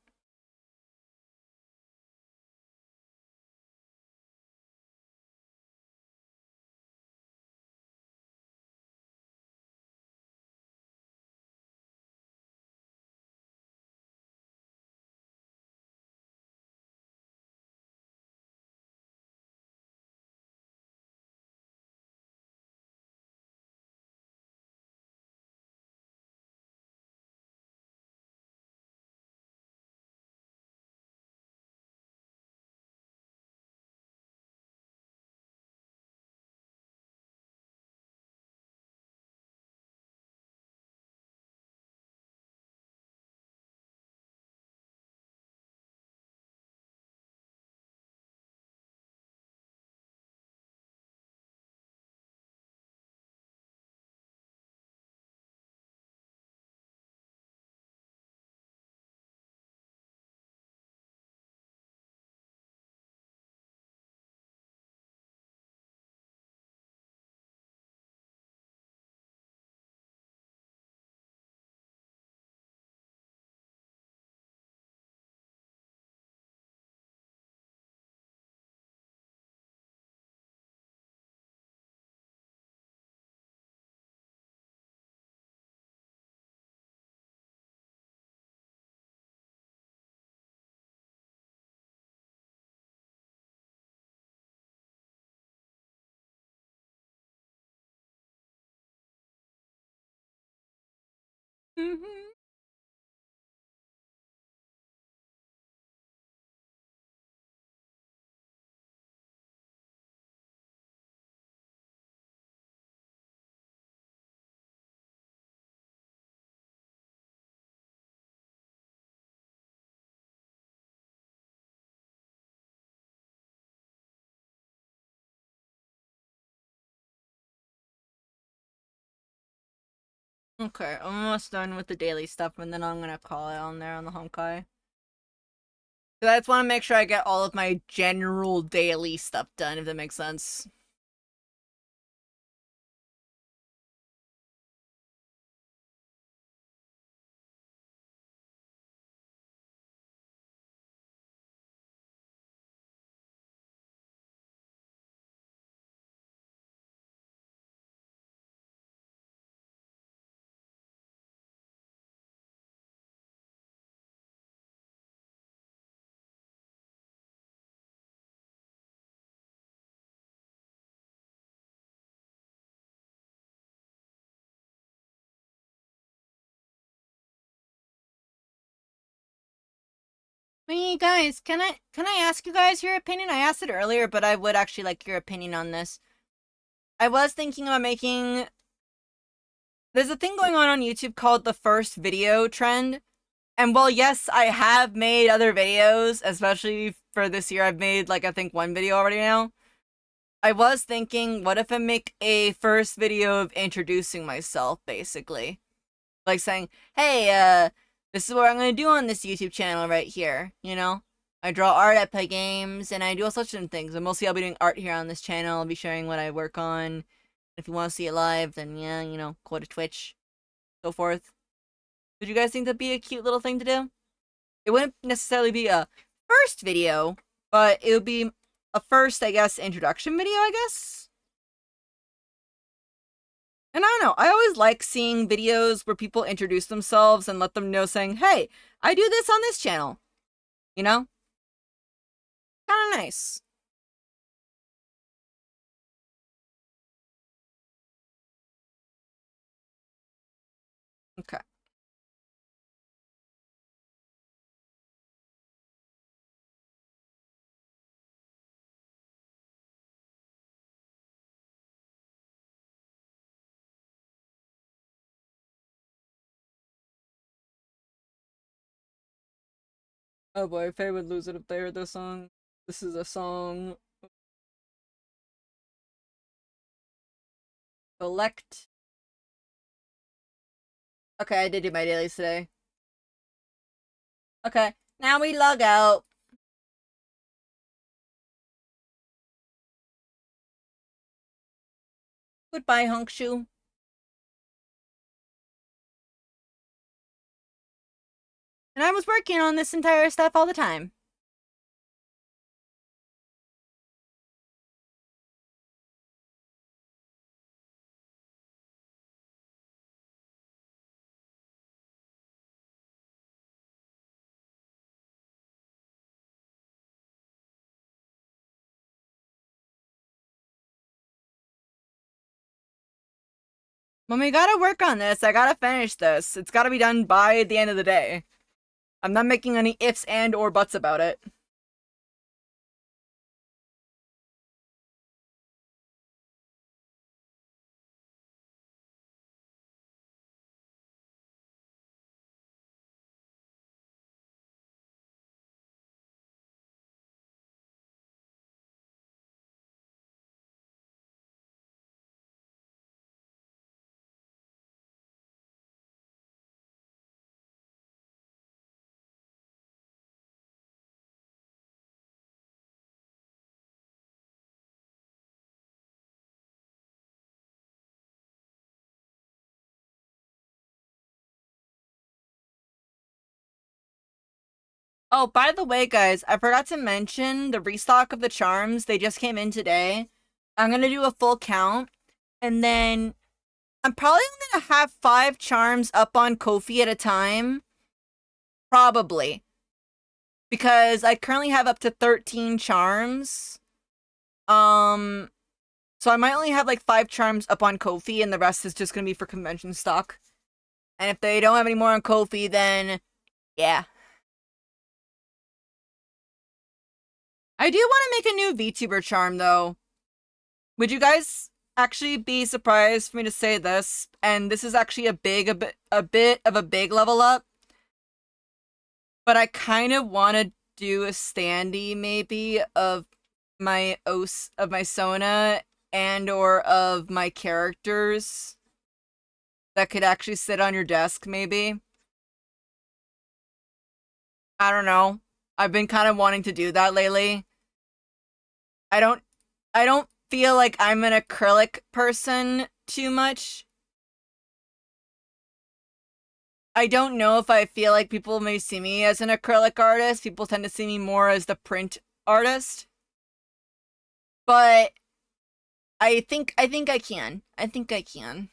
Mm-hmm. Okay, I'm almost done with the daily stuff, and then I'm gonna call it on there on the Honkai. So I just want to make sure I get all of my general daily stuff done, if that makes sense. Hey guys, can I ask you guys your opinion? I asked it earlier, but I would actually like your opinion on this. I was thinking about making. There's a thing going on YouTube called the first video trend, And while yes, I have made other videos, especially for this year, I've made like I think one video already now. I was thinking, what if I make a first video of introducing myself, basically? Like saying, hey, this is what I'm gonna do on this YouTube channel right here, you know? I draw art, I play games, and I do all sorts of things. And mostly I'll be doing art here on this channel. I'll be sharing what I work on. If you want to see it live, then yeah, you know, go to Twitch, so forth. Would you guys think that'd be a cute little thing to do? It wouldn't necessarily be a first video, but it would be a first, I guess, introduction video, I guess? And I don't know, I always like seeing videos where people introduce themselves and let them know saying, hey, I do this on this channel. You know? Kinda nice. Okay. Oh boy, Faye would lose it if they heard this song. This is a song. Collect. Okay, I did do my dailies today. Okay, now we log out. Goodbye, Honkshoe. And I was working on this entire stuff all the time. When we gotta work on this, I gotta finish this. It's gotta be done by the end of the day. I'm not making any ifs and or buts about it. Oh, by the way, guys, I forgot to mention the restock of the charms. They just came in today. I'm gonna do a full count, and then I'm probably gonna have 5 charms up on Kofi at a time. Probably. Because I currently have up to 13 charms. Um, so I might only have like 5 charms up on Kofi, and the rest is just gonna be for convention stock. And if they don't have any more on Kofi, then yeah. I do want to make a new VTuber charm though. Would you guys actually be surprised for me to say this? And this is actually a bit of a big level up. But I kind of want to do a standee maybe of my Sona and or of my characters that could actually sit on your desk maybe. I don't know. I've been kind of wanting to do that lately. I don't I don't feel like I'm an acrylic person too much. I don't know if I feel like people may see me as an acrylic artist. People tend to see me more as the print artist. But I think I can. I think I can.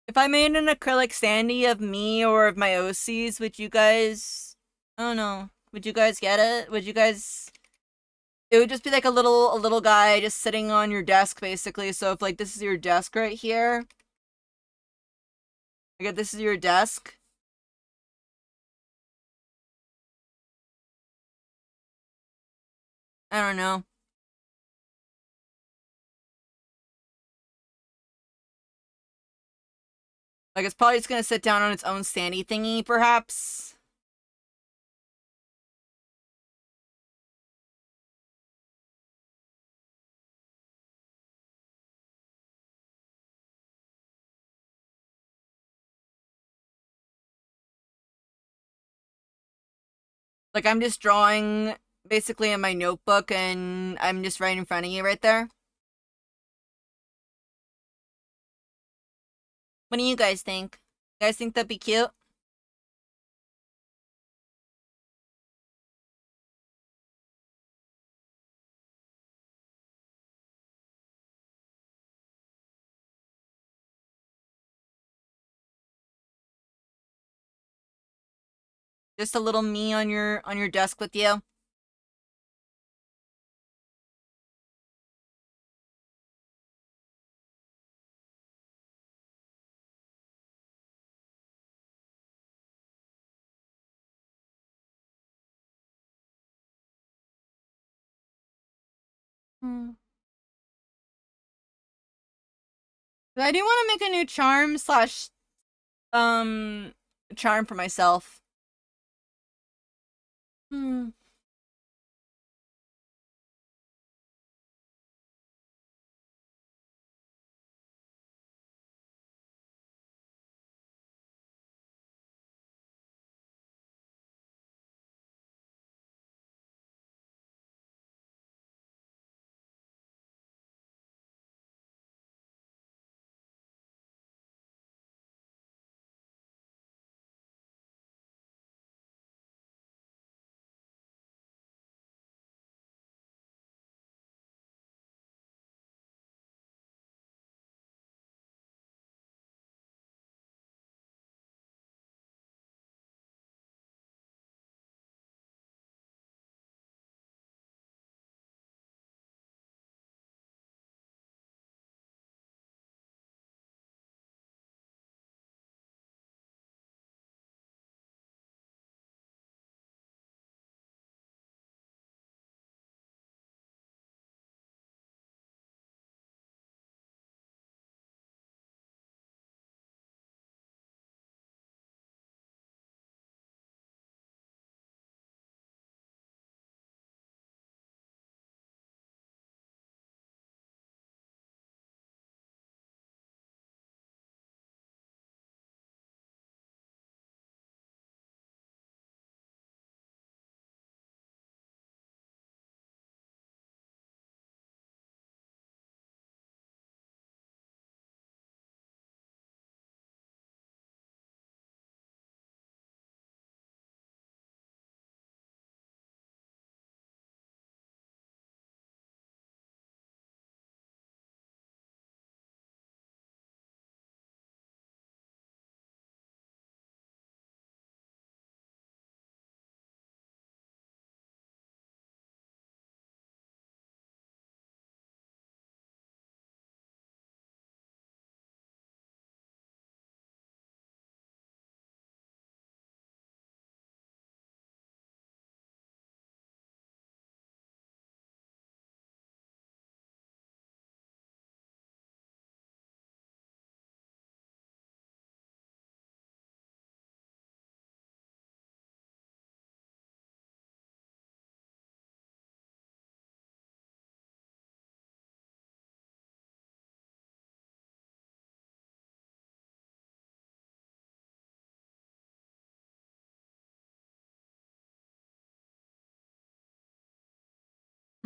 If I made an acrylic standee of me or of my OCs, would you guys I don't know. Would you guys get it? Would you guys it would just be like a little guy just sitting on your desk basically. So if like this is your desk right here, like if this is your desk, I don't know. Like, it's probably just gonna sit down on its own standy thingy, perhaps. Like, I'm just drawing basically in my notebook, and I'm just right in front of you right there. What do you guys think? You guys think that'd be cute? Just a little me on your desk with you? Hmm. I do want to make a new charm slash charm for myself. Hmm.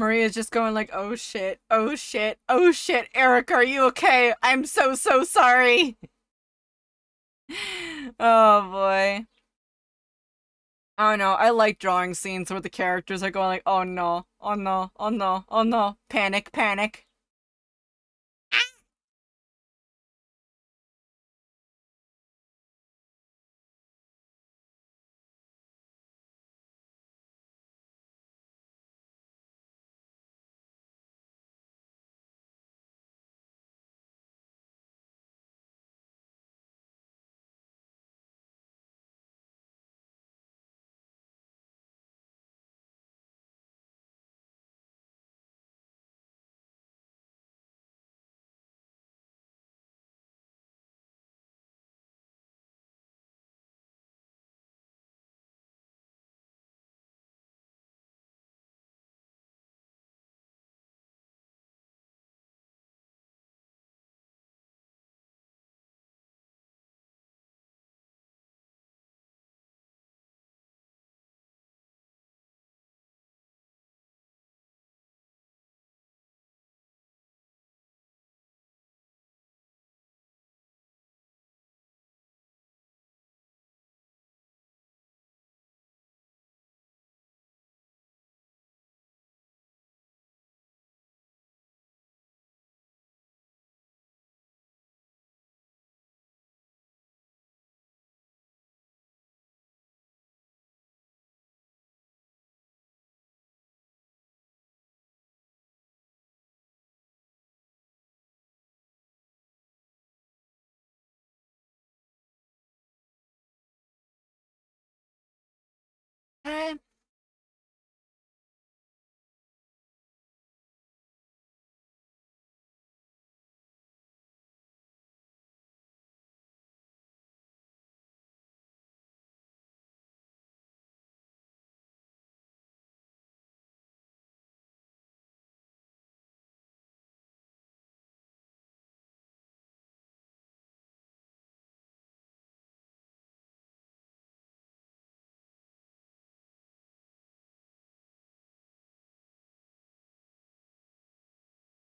Maria's just going like, oh shit, oh shit, oh shit, Eric, are you okay? I'm so sorry. Oh boy. I don't know. I like drawing scenes where the characters are going like, oh no, oh no, oh no, oh no, panic, panic.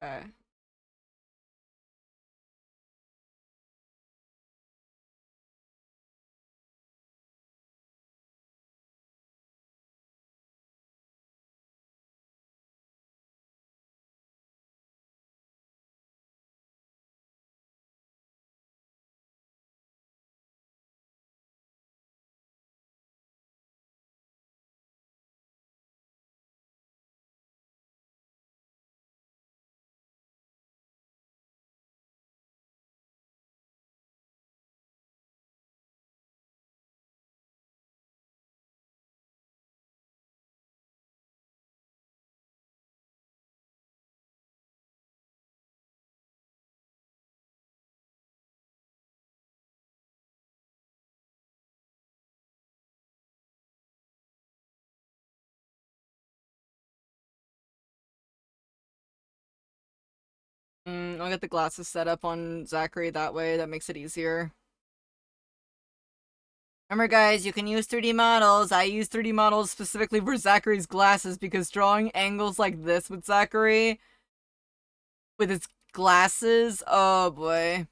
Okay. I'll get the glasses set up on Zachary that way. That makes it easier. Remember, guys, you can use 3D models. I use 3D models specifically for Zachary's glasses because drawing angles like this with Zachary, with his glasses, oh boy.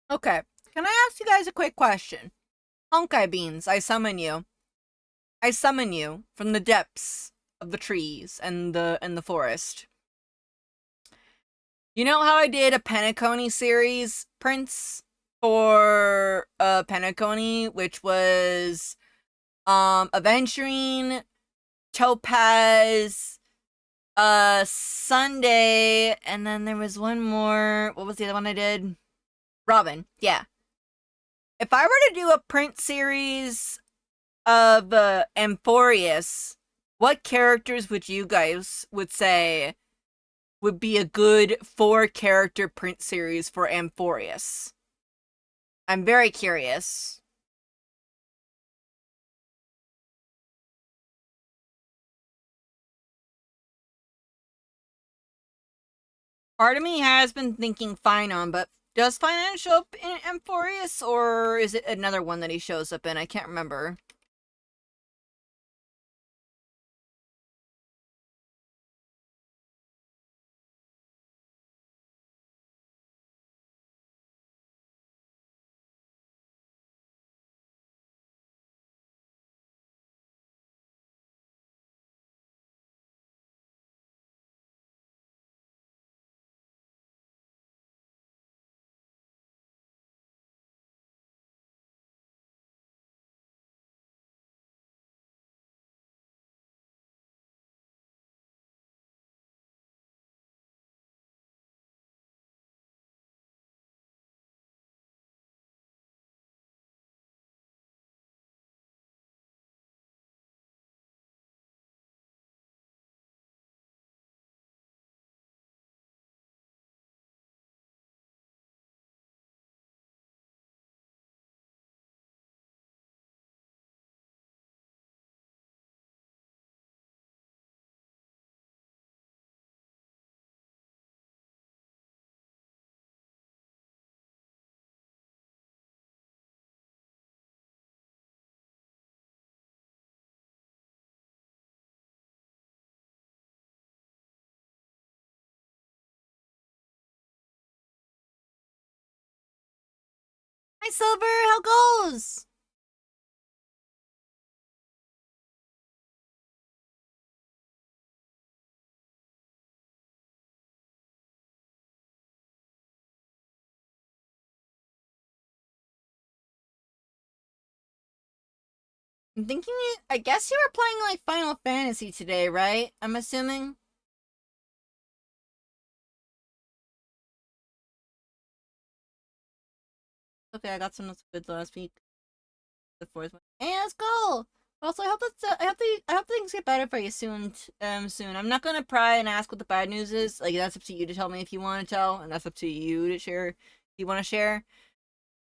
Okay, can I ask you guys a quick question? Honkai Beans, I summon you. I summon you from the depths of the trees and the forest. You know how I did a Penacony series, Prince? For Penacony, which was Aventurine, Topaz, Sunday, and then there was one more. What was the other one I did? Robin. Yeah. If I were to do a print series of Amphorius, what characters would you guys would say would be a good 4-character print series for Amphorius? I'm very curious. Part of me has been thinking Finon, but does Finon show up in Amphorius, or is it another one that he shows up in? I can't remember. Hi, Silver, how goes? I'm thinking I guess you were playing like Final Fantasy today, right? I'm assuming. Okay, I got some that's good last week. The fourth one. Hey, let's go! Also, I hope things get better for you soon. Soon. I'm not gonna pry and ask what the bad news is. Like that's up to you to tell me if you want to tell, and that's up to you to share if you want to share.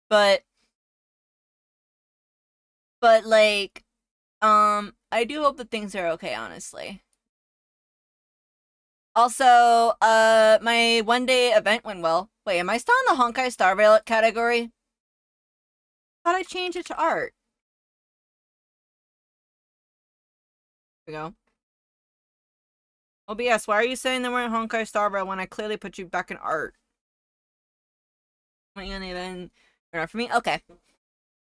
But like, I do hope that things are okay. Honestly. Also, my 1 day event went well. Wait, am I still in the Honkai Star Rail category? Thought I changed it to art. Here we go. OBS, why are you saying that we're in Honkai Star Rail when I clearly put you back in art? Want you on the event? Not for me? Okay.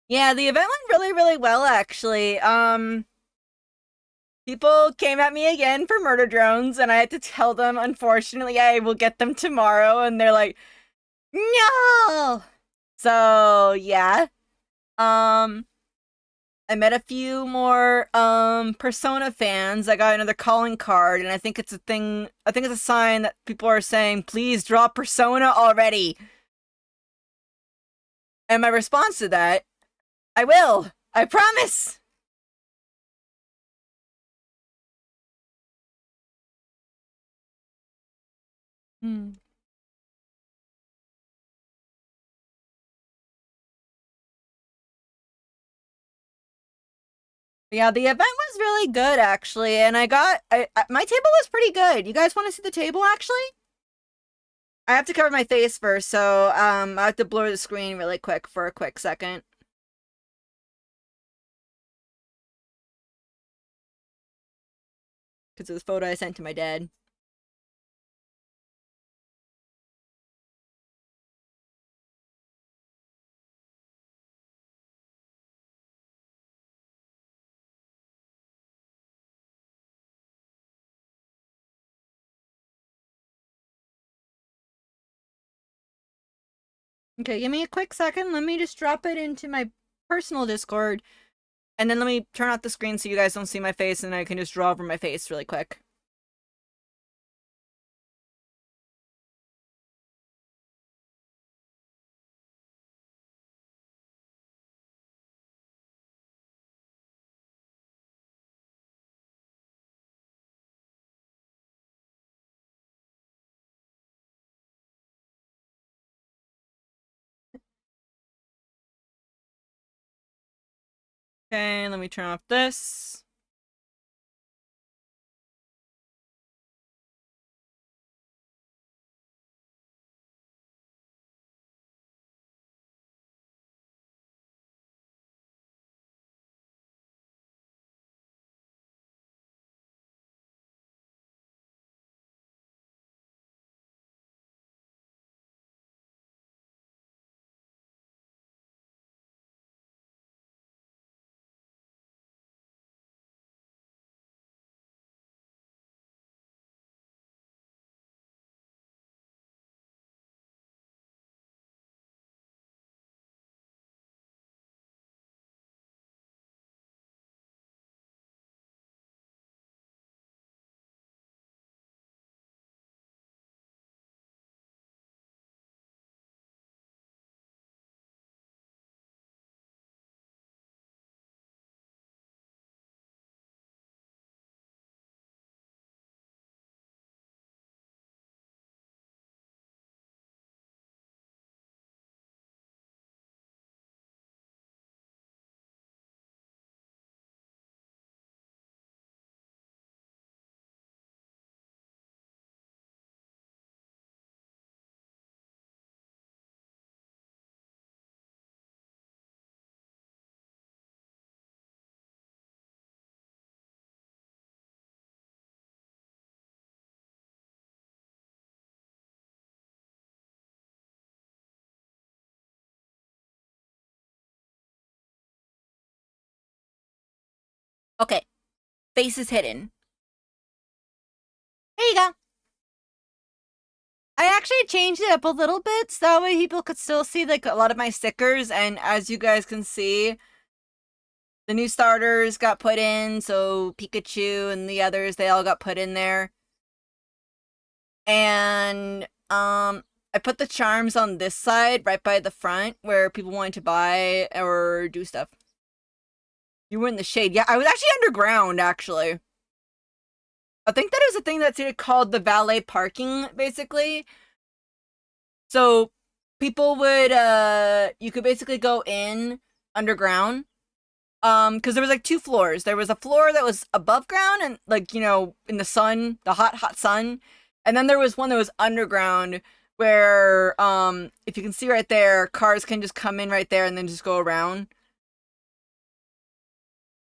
Yeah, the event went really, really well, actually. People came at me again for murder drones, and I had to tell them, unfortunately, I will get them tomorrow, and they're like, no! So, yeah. I met a few more Persona fans. I got another calling card, and I think it's a thing. I think it's a sign that people are saying, "Please drop Persona already." And my response to that, I will. I promise. Hmm. Yeah, the event was really good actually, and my table was pretty good. You guys want to see the table actually? I have to cover my face first, so I have to blur the screen really quick for a quick second. Because of the photo I sent to my dad. Okay, give me a quick second. Let me just drop it into my personal Discord. And then let me turn off the screen so you guys don't see my face and I can just draw over my face really quick. Okay, let me turn off this. Okay, face is hidden. There you go. I actually changed it up a little bit so that way people could still see like a lot of my stickers, and as you guys can see, the new starters got put in, so Pikachu and the others, they all got put in there. And I put the charms on this side right by the front where people wanted to buy or do stuff. You were in the shade. Yeah, I was actually underground, actually. I think that is a thing that's called the valet parking, basically. So people would you could basically go in underground. Because there was like two floors. There was a floor that was above ground and like, you know, in the sun, the hot, hot sun. And then there was one that was underground where if you can see right there, cars can just come in right there and then just go around.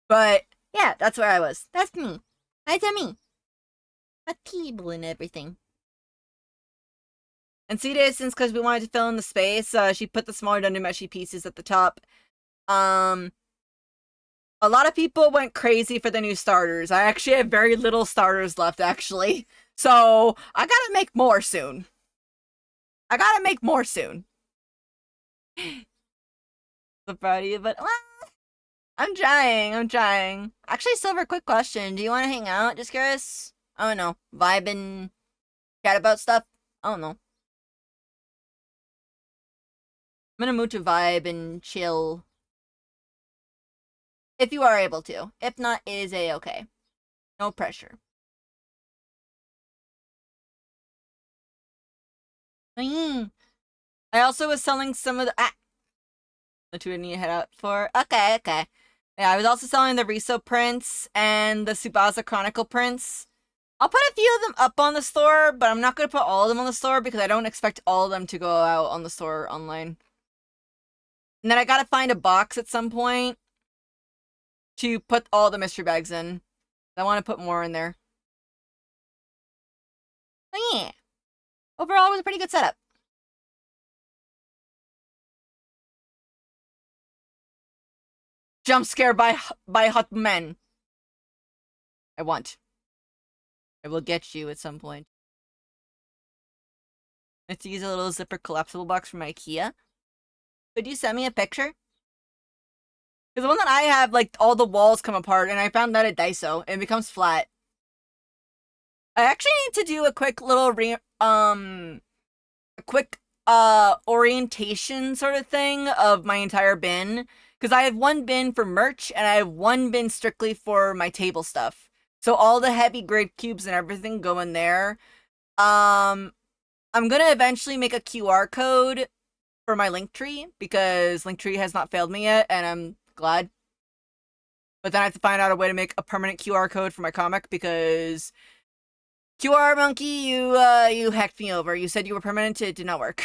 But yeah, that's where I was. That's me. That's me. A table and everything. And C distance because we wanted to fill in the space. She put the smaller Dungeon Meshi pieces at the top. Um, a lot of people went crazy for the new starters. I actually have very little starters left, actually. So I gotta make more soon. I gotta make more soon. So proud of you, but well, I'm trying. I'm trying. Actually, Silver, quick question. Do you want to hang out? Just curious. I don't know. Vibe and chat about stuff. I don't know. I'm in a mood to vibe and chill. If you are able to. If not, it is a-okay. No pressure. I also was selling some of the two I need to head out for. Okay, okay. Yeah, I was also selling the Riso prints and the Tsubasa Chronicle prints. I'll put a few of them up on the store, but I'm not going to put all of them on the store because I don't expect all of them to go out on the store online. And then I gotta find a box at some point to put all the mystery bags in. I want to put more in there. But yeah. Overall, it was a pretty good setup. Jump scare by hot men. I want. I will get you at some point. I have to use a little zipper collapsible box from IKEA. Could you send me a picture? Because the one that I have, like, all the walls come apart, and I found that at Daiso, and it becomes flat. I actually need to do a quick little orientation sort of thing of my entire bin. Because I have one bin for merch, and I have one bin strictly for my table stuff. So all the heavy grade cubes and everything go in there. I'm gonna eventually make a QR code for my Linktree, because Linktree has not failed me yet, and I'm glad. But then I have to find out a way to make a permanent QR code for my comic, because QR Monkey, you hacked me over. You said you were permanent, it did not work.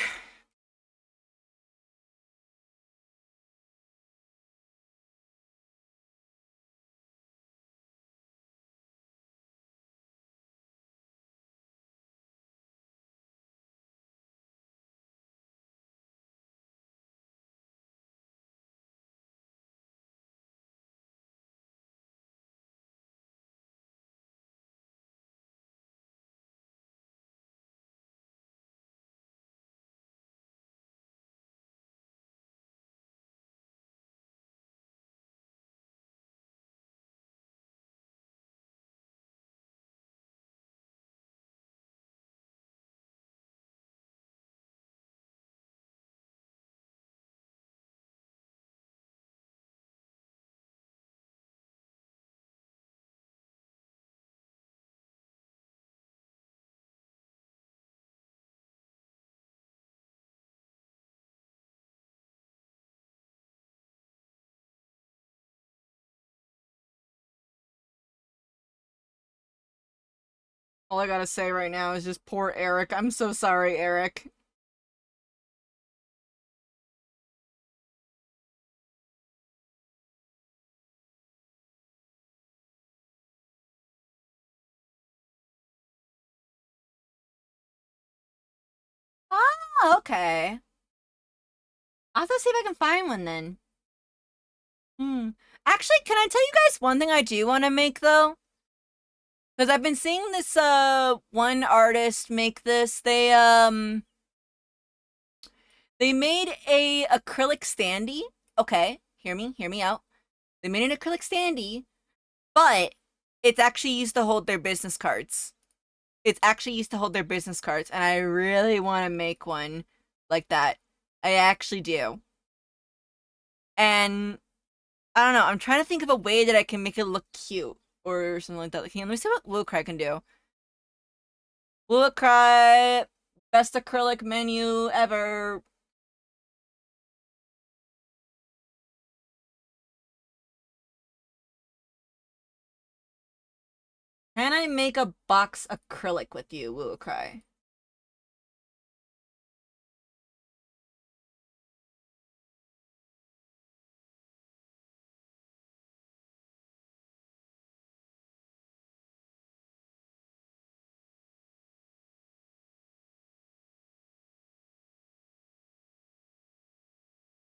All I gotta say right now is just poor Eric. I'm so sorry, Eric. Oh, okay. I'll have to see if I can find one then. Actually, can I tell you guys one thing I do want to make, though? Because I've been seeing this, one artist make this. They made a acrylic standee. Okay, hear me out. They made an acrylic standee, but it's actually used to hold their business cards. It's actually used to hold their business cards, and I really want to make one like that. I actually do. And I don't know. I'm trying to think of a way that I can make it look cute or something like that. Like, let me see what Wilcry can do. Wilcry, best acrylic menu ever. Can I make a box acrylic with you, Wilcry?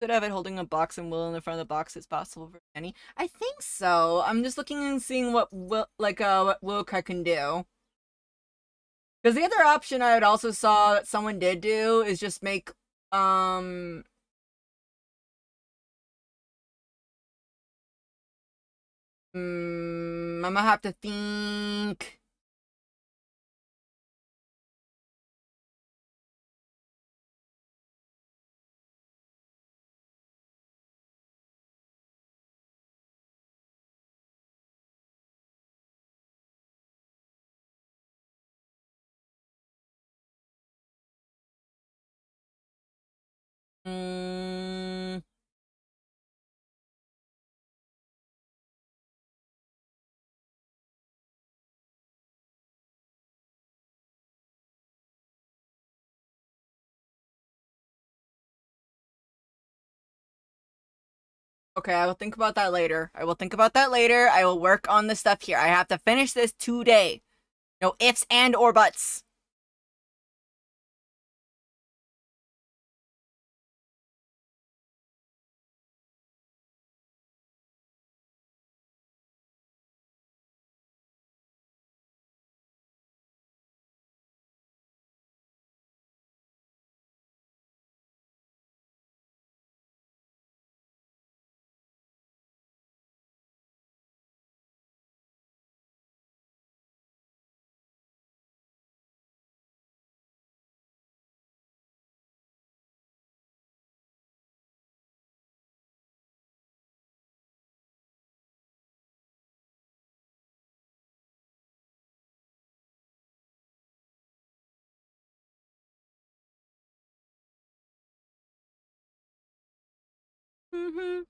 Could have it holding a box and Will in the front of the box is possible for any. I think so. I'm just looking and seeing what what Wilcry can do. Because the other option I had also saw that someone did do is just make um I'm gonna have to think. Mm, okay, I will think about that later. I will think about that later. I will work on the stuff here. I have to finish this today. No ifs and or buts. Mm-hmm.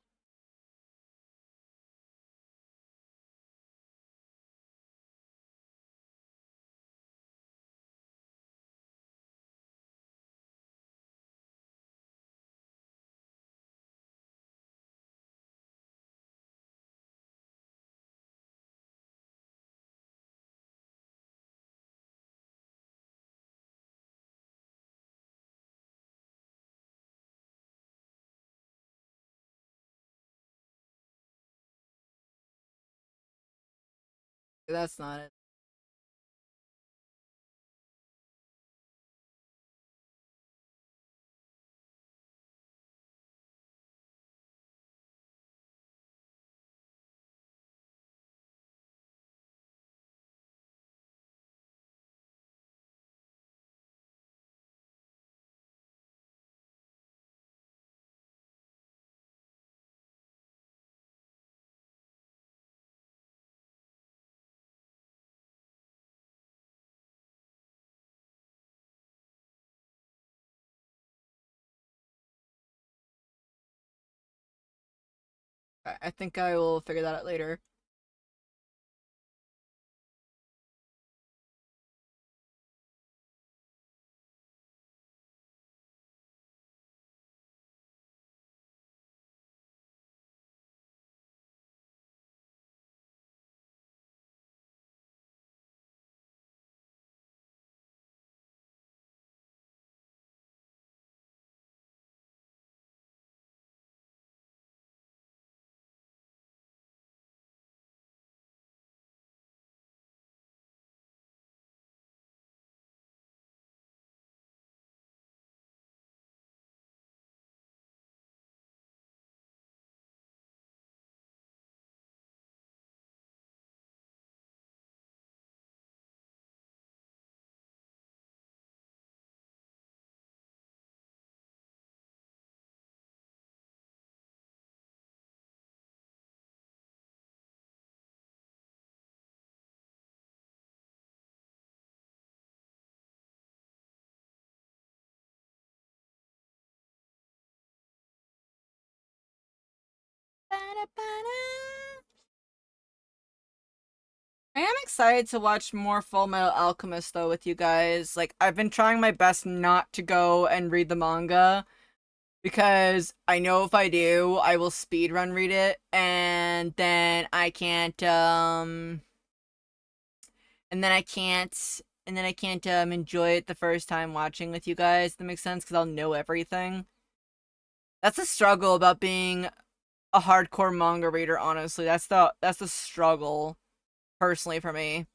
That's not it. I think I will figure that out later. I am excited to watch more Full Metal Alchemist though with you guys. Like I've been trying my best not to go and read the manga because I know if I do, I will speedrun read it and then I can't and then I can't enjoy it the first time watching with you guys. That makes sense because I'll know everything. That's a struggle about being a hardcore manga reader, honestly. That's the struggle personally for me.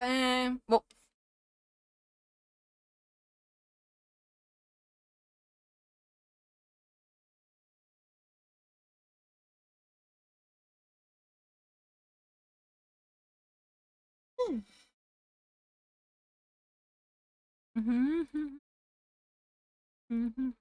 Well, mhm, mhm.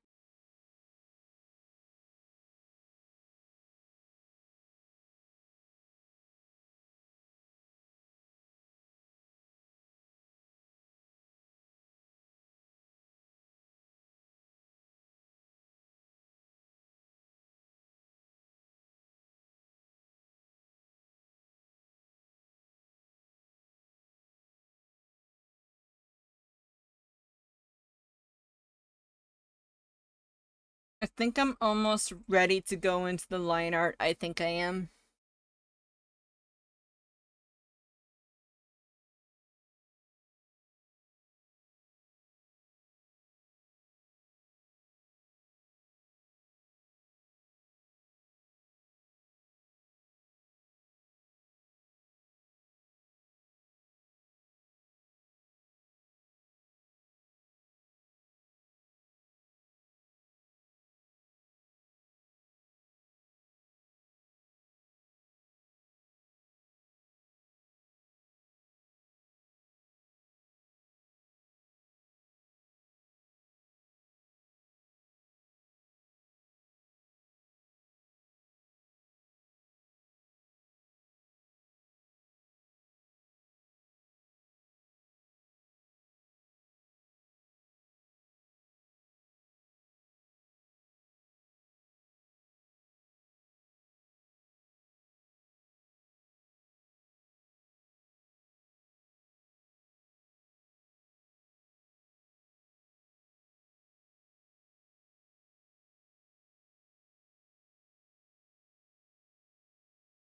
I think I'm almost ready to go into the line art. I think I am.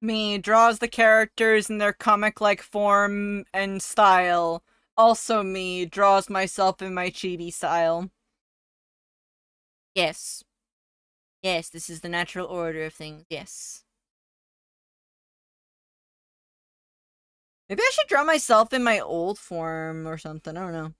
Me draws the characters in their comic-like form and style. Also me draws myself in my chibi style. Yes. Yes, this is the natural order of things. Yes. Maybe I should draw myself in my old form or something. I don't know.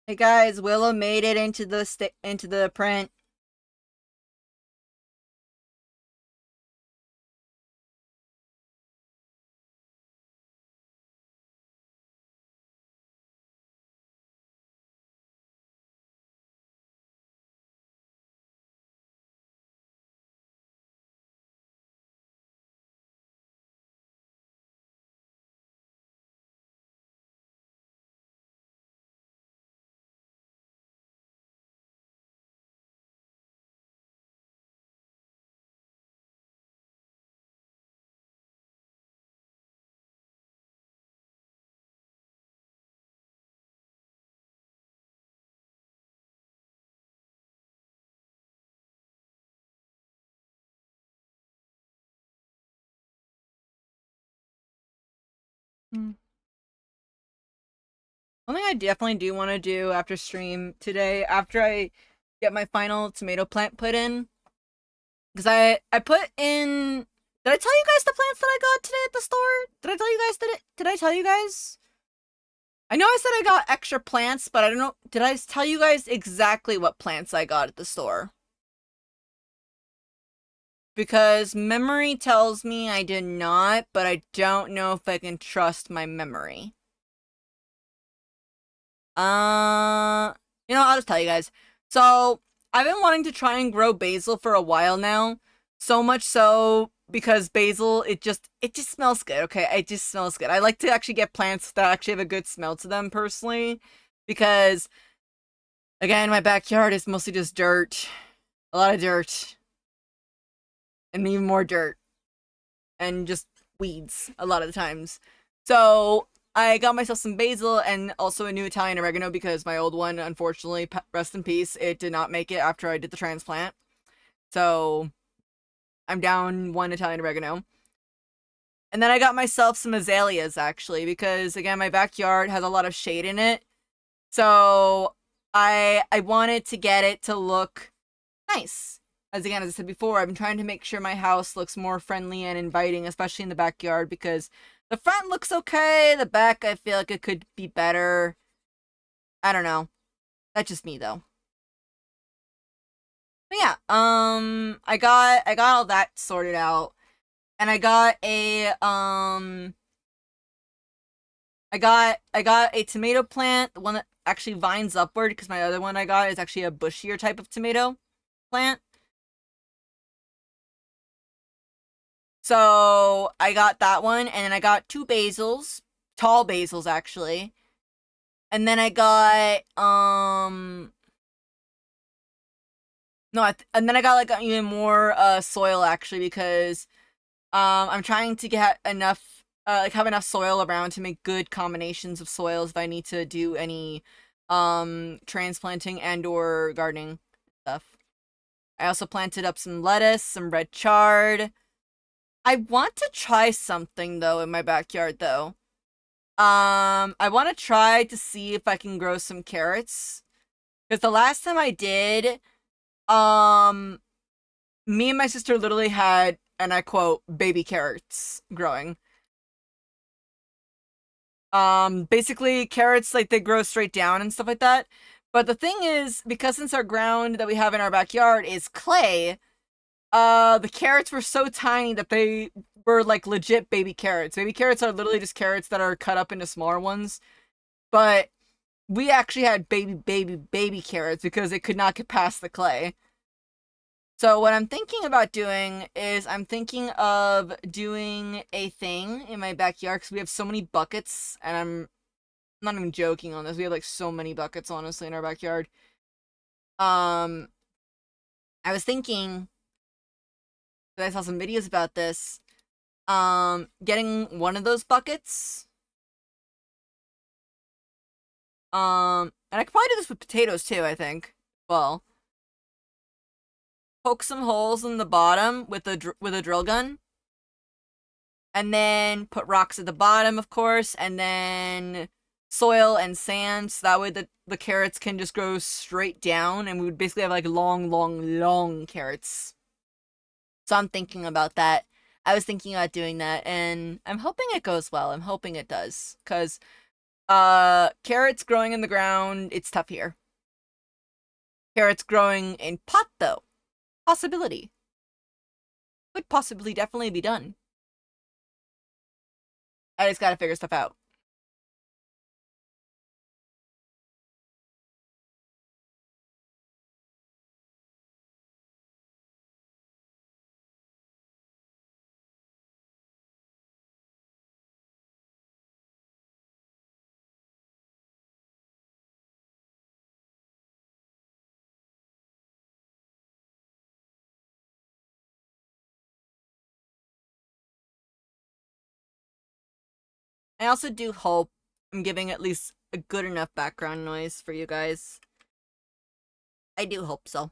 Hey guys, Willow made it into the print. Hmm. One thing I definitely do want to do after stream today, after I get my final tomato plant put in, because I put in. Did I tell you guys the plants that I got today at the store? Did I tell you guys? Did I tell you guys? I know I said I got extra plants, but I don't know. Did I tell you guys exactly what plants I got at the store? Because memory tells me I did not, but I don't know if I can trust my memory. I'll just tell you guys. So, I've been wanting to try and grow basil for a while now. So much so because basil, it just smells good, okay? It just smells good. I like to actually get plants that actually have a good smell to them personally because again, my backyard is mostly just dirt. A lot of dirt. And even more dirt. And just weeds a lot of the times. So, I got myself some basil and also a new Italian oregano because my old one, unfortunately, rest in peace, it did not make it after I did the transplant. So I'm down one Italian oregano. And then I got myself some azaleas actually because again my backyard has a lot of shade in it. So I wanted to get it to look nice. As again, as I said before, I've been trying to make sure my house looks more friendly and inviting, especially in the backyard, because the front looks okay, the back I feel like it could be better. I don't know. That's just me though. But yeah, I got all that sorted out. And I got a tomato plant, the one that actually vines upward, because my other one I got is actually a bushier type of tomato plant. So I got that one, and then I got two basils, tall basils actually, and then I got no, and then I got like even more soil actually because I'm trying to get enough like have enough soil around to make good combinations of soils if I need to do any transplanting and or gardening stuff. I also planted up some lettuce, some red chard. I want to try something though in my backyard though. I want to try to see if I can grow some carrots. Because the last time I did, um, me and my sister literally had, and I quote, baby carrots growing. Basically carrots like they grow straight down and stuff like that. But the thing is, because since our ground that we have in our backyard is clay, the carrots were so tiny that they were like legit baby carrots. Baby carrots are literally just carrots that are cut up into smaller ones. But we actually had baby carrots because it could not get past the clay. So what I'm thinking about doing is I'm thinking of doing a thing in my backyard because we have so many buckets, and I'm not even joking on this. We have like so many buckets honestly in our backyard. Um, I was thinking that I saw some videos about this. Getting one of those buckets. And I could probably do this with potatoes too, I think. Well, poke some holes in the bottom with a drill gun, and then put rocks at the bottom, of course, and then soil and sand, so that way the carrots can just grow straight down, and we would basically have like long carrots. So I'm thinking about that. I was thinking about doing that, and I'm hoping it goes well. I'm hoping it does, because Carrots growing in the ground, it's tough here. Carrots growing in pot, though. Possibility. Could possibly definitely be done. I just gotta figure stuff out. I also do hope I'm giving at least a good enough background noise for you guys. I do hope so.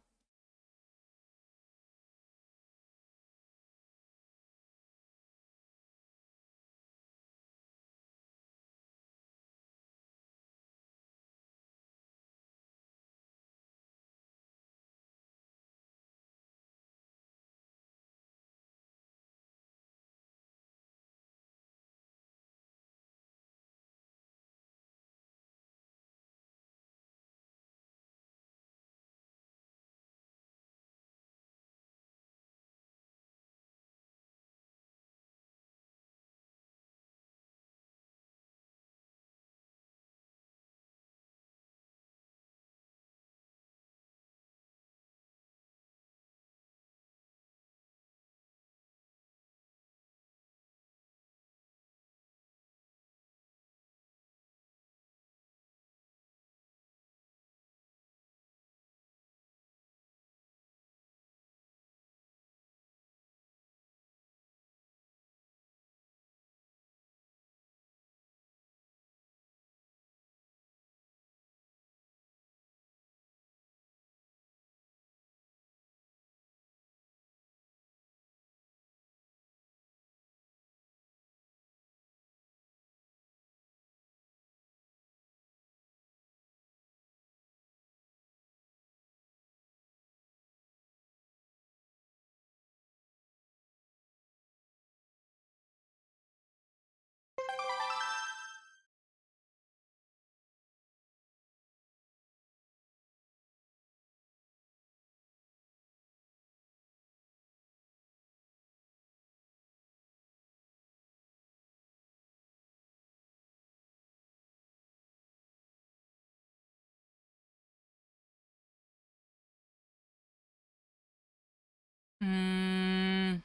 Hmm.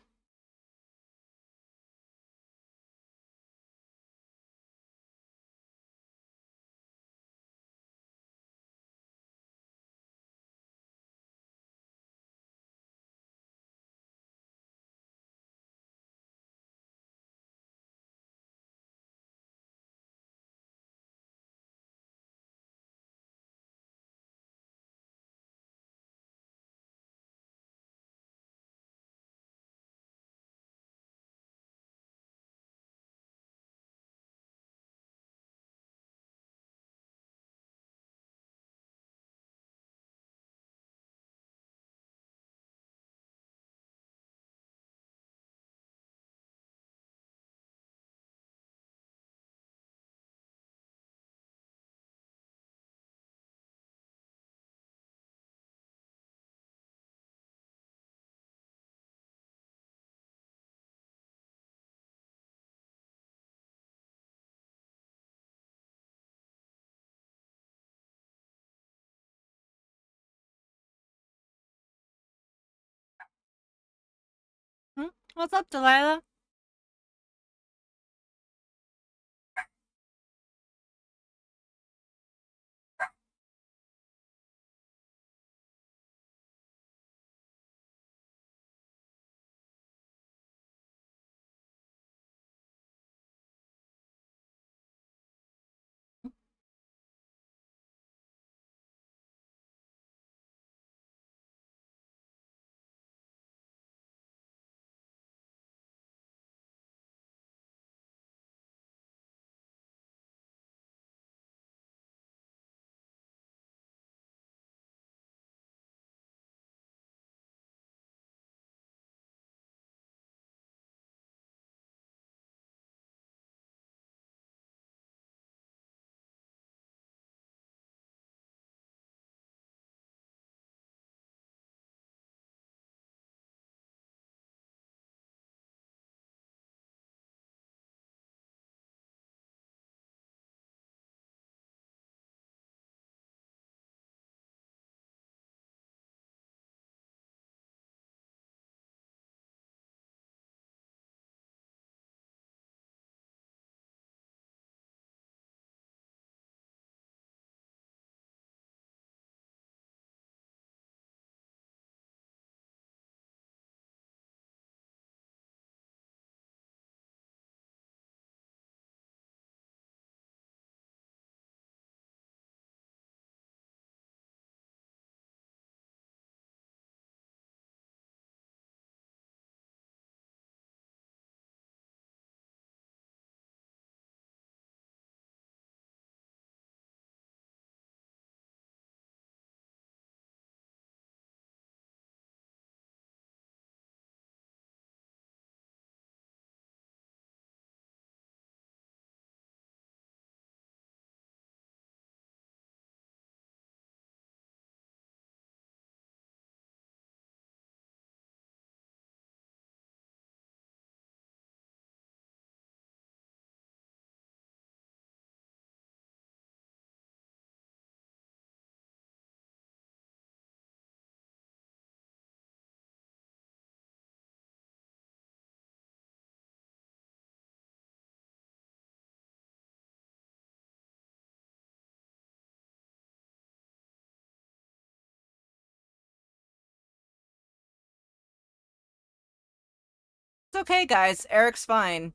What's up, Delilah? okay, guys. Eric's fine.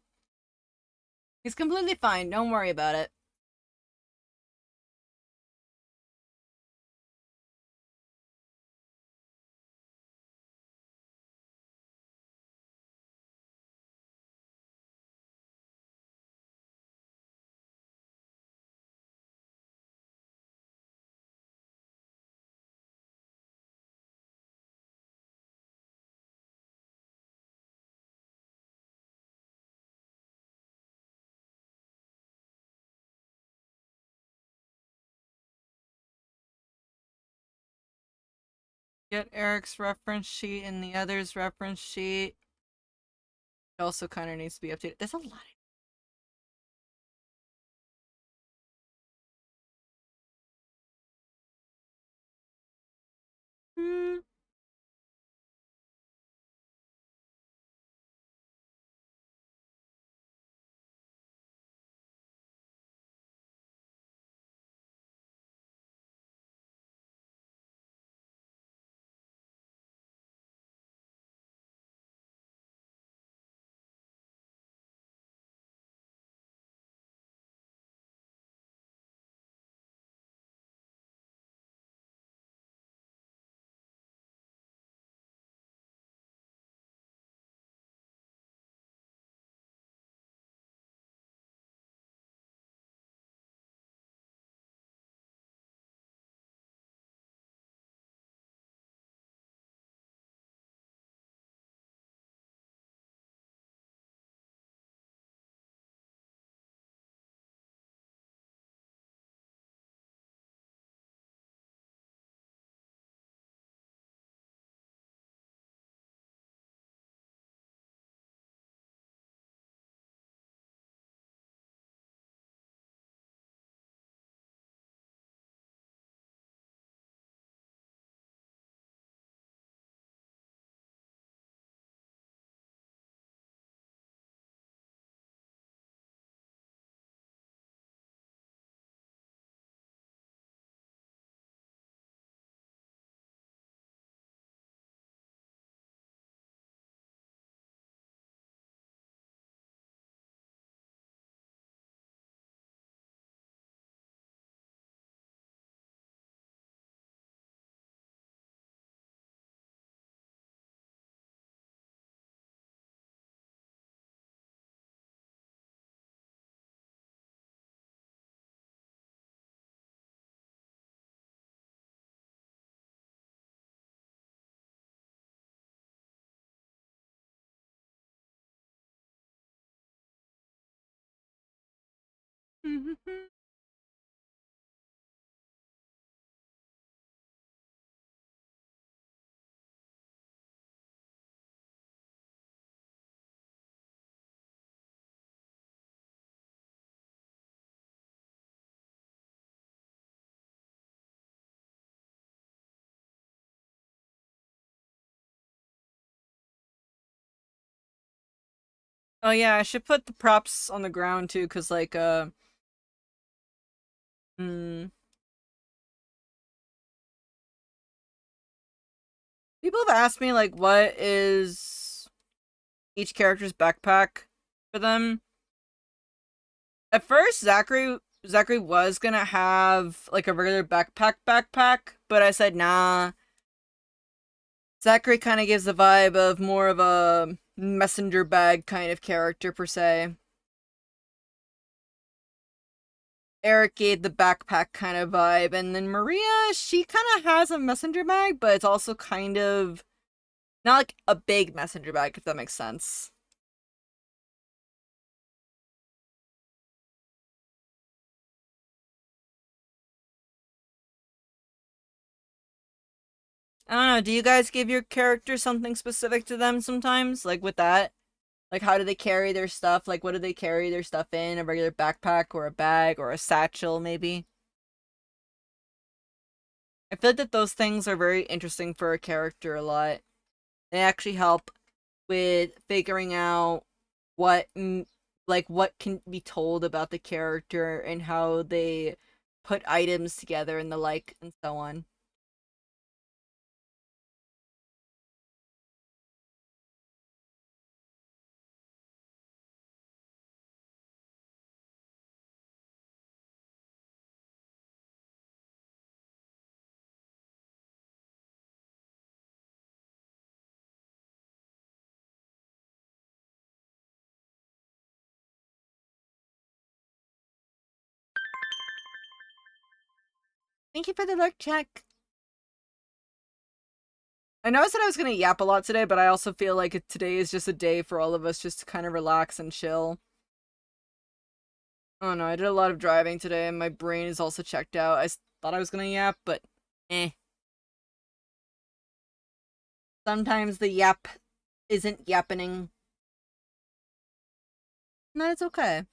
He's completely fine. Don't worry about it. Get Eric's reference sheet and the other's reference sheet. It also kind of needs to be updated. There's a lot. Hmm. Oh yeah, I should put the props on the ground too, cause like hmm, people have asked me like what is each character's backpack for them. At first, Zachary was gonna have like a regular backpack, but I said nah. Zachary kind of gives the vibe of more of a messenger bag kind of character per se. Eric gave the backpack kind of vibe, and then Maria, she kind of has a messenger bag, but it's also kind of not like a big messenger bag, if that makes sense. I don't know. Do you guys give your character something specific to them sometimes? Like with that? Like how do they carry their stuff? Like what do they carry their stuff in? A regular backpack or a bag or a satchel maybe? I feel like that those things are very interesting for a character a lot. They actually help with figuring out what like what can be told about the character and how they put items together and the like and so on. Thank you for the luck check. I know I said I was gonna yap a lot today, but I also feel like today is just a day for all of us just to kind of relax and chill. Oh no, I did a lot of driving today and my brain is also checked out. Thought I was gonna yap, but eh. Sometimes the yap isn't yappening. No, it's okay.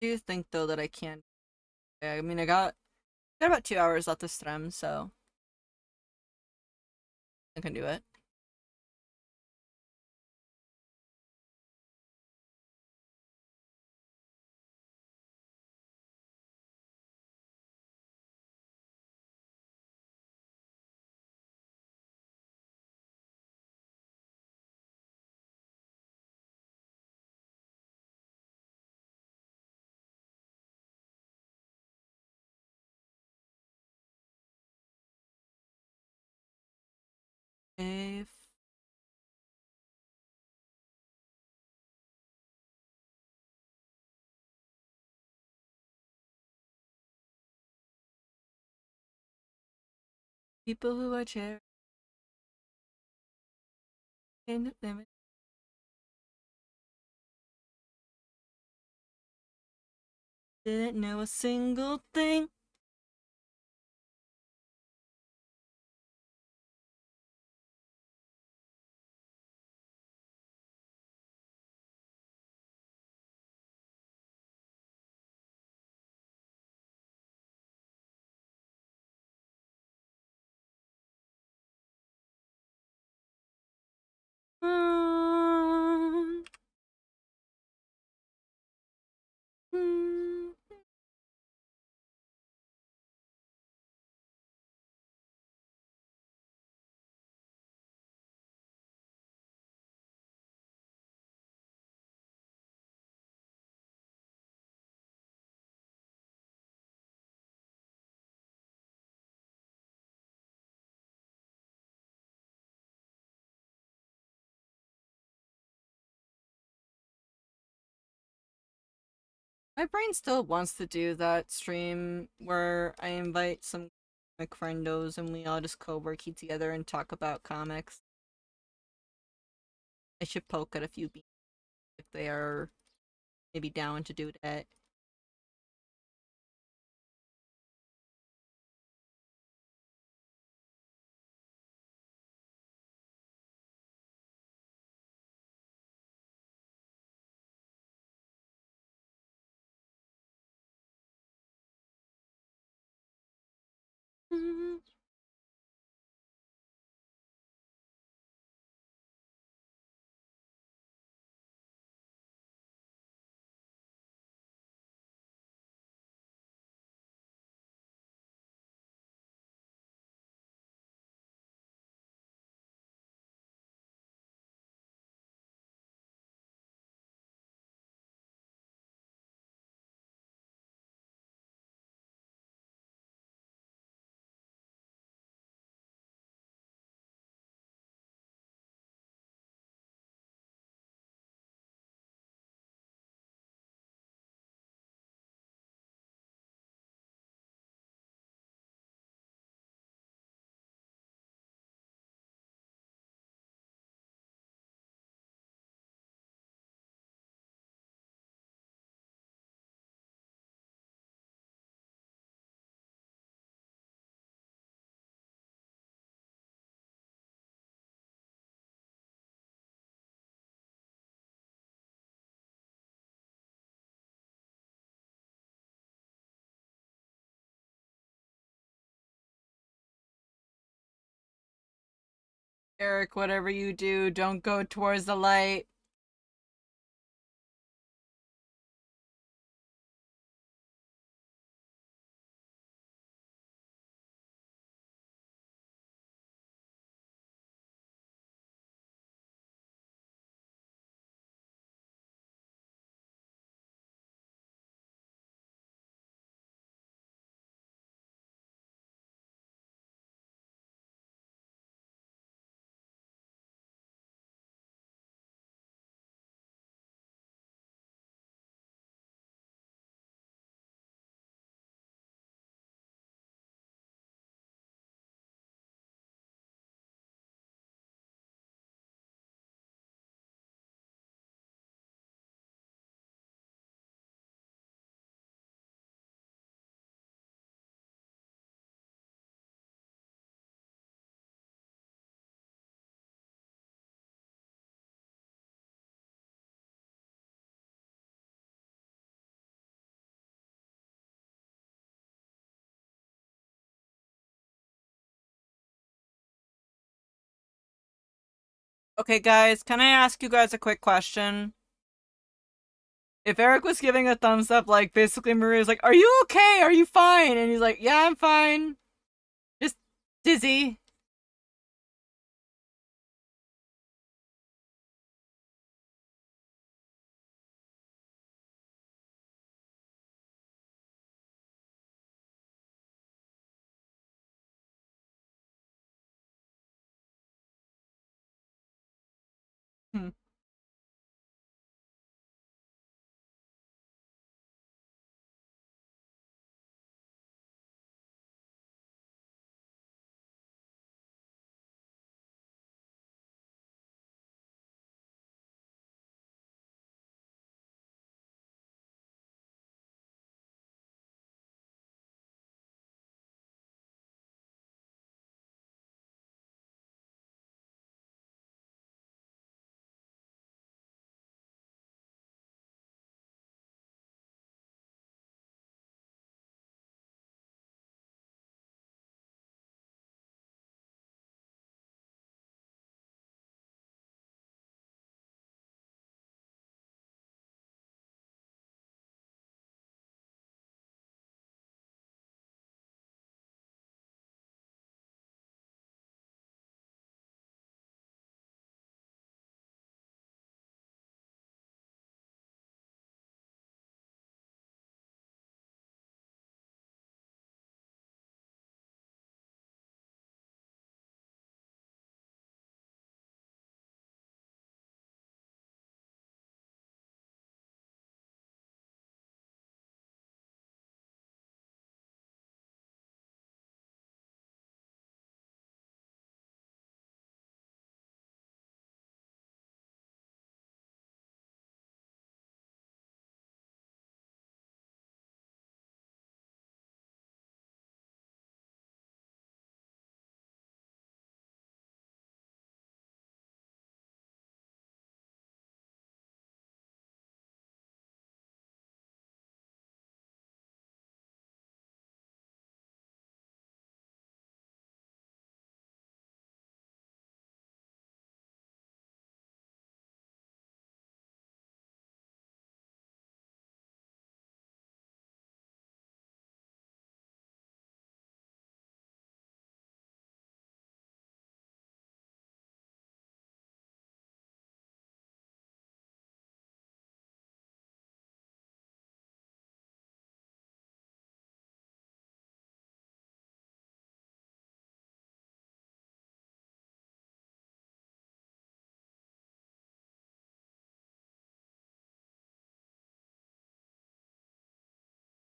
Do you think though that I can? Yeah, I mean, I got about 2 hours left of stream, so I can do it. If people who I cherish in the didn't know a single thing. Mm, mm. My brain still wants to do that stream where I invite some comic friendos and we all just co-work together and talk about comics. I should poke at a few people if they are maybe down to do that. Eric, whatever you do, don't go towards the light. Okay, guys, can I ask you guys a quick question? If Eric was giving a thumbs up, like basically Maria's like, "Are you okay? Are you fine?" And he's like, "Yeah, I'm fine. Just dizzy." Hmm.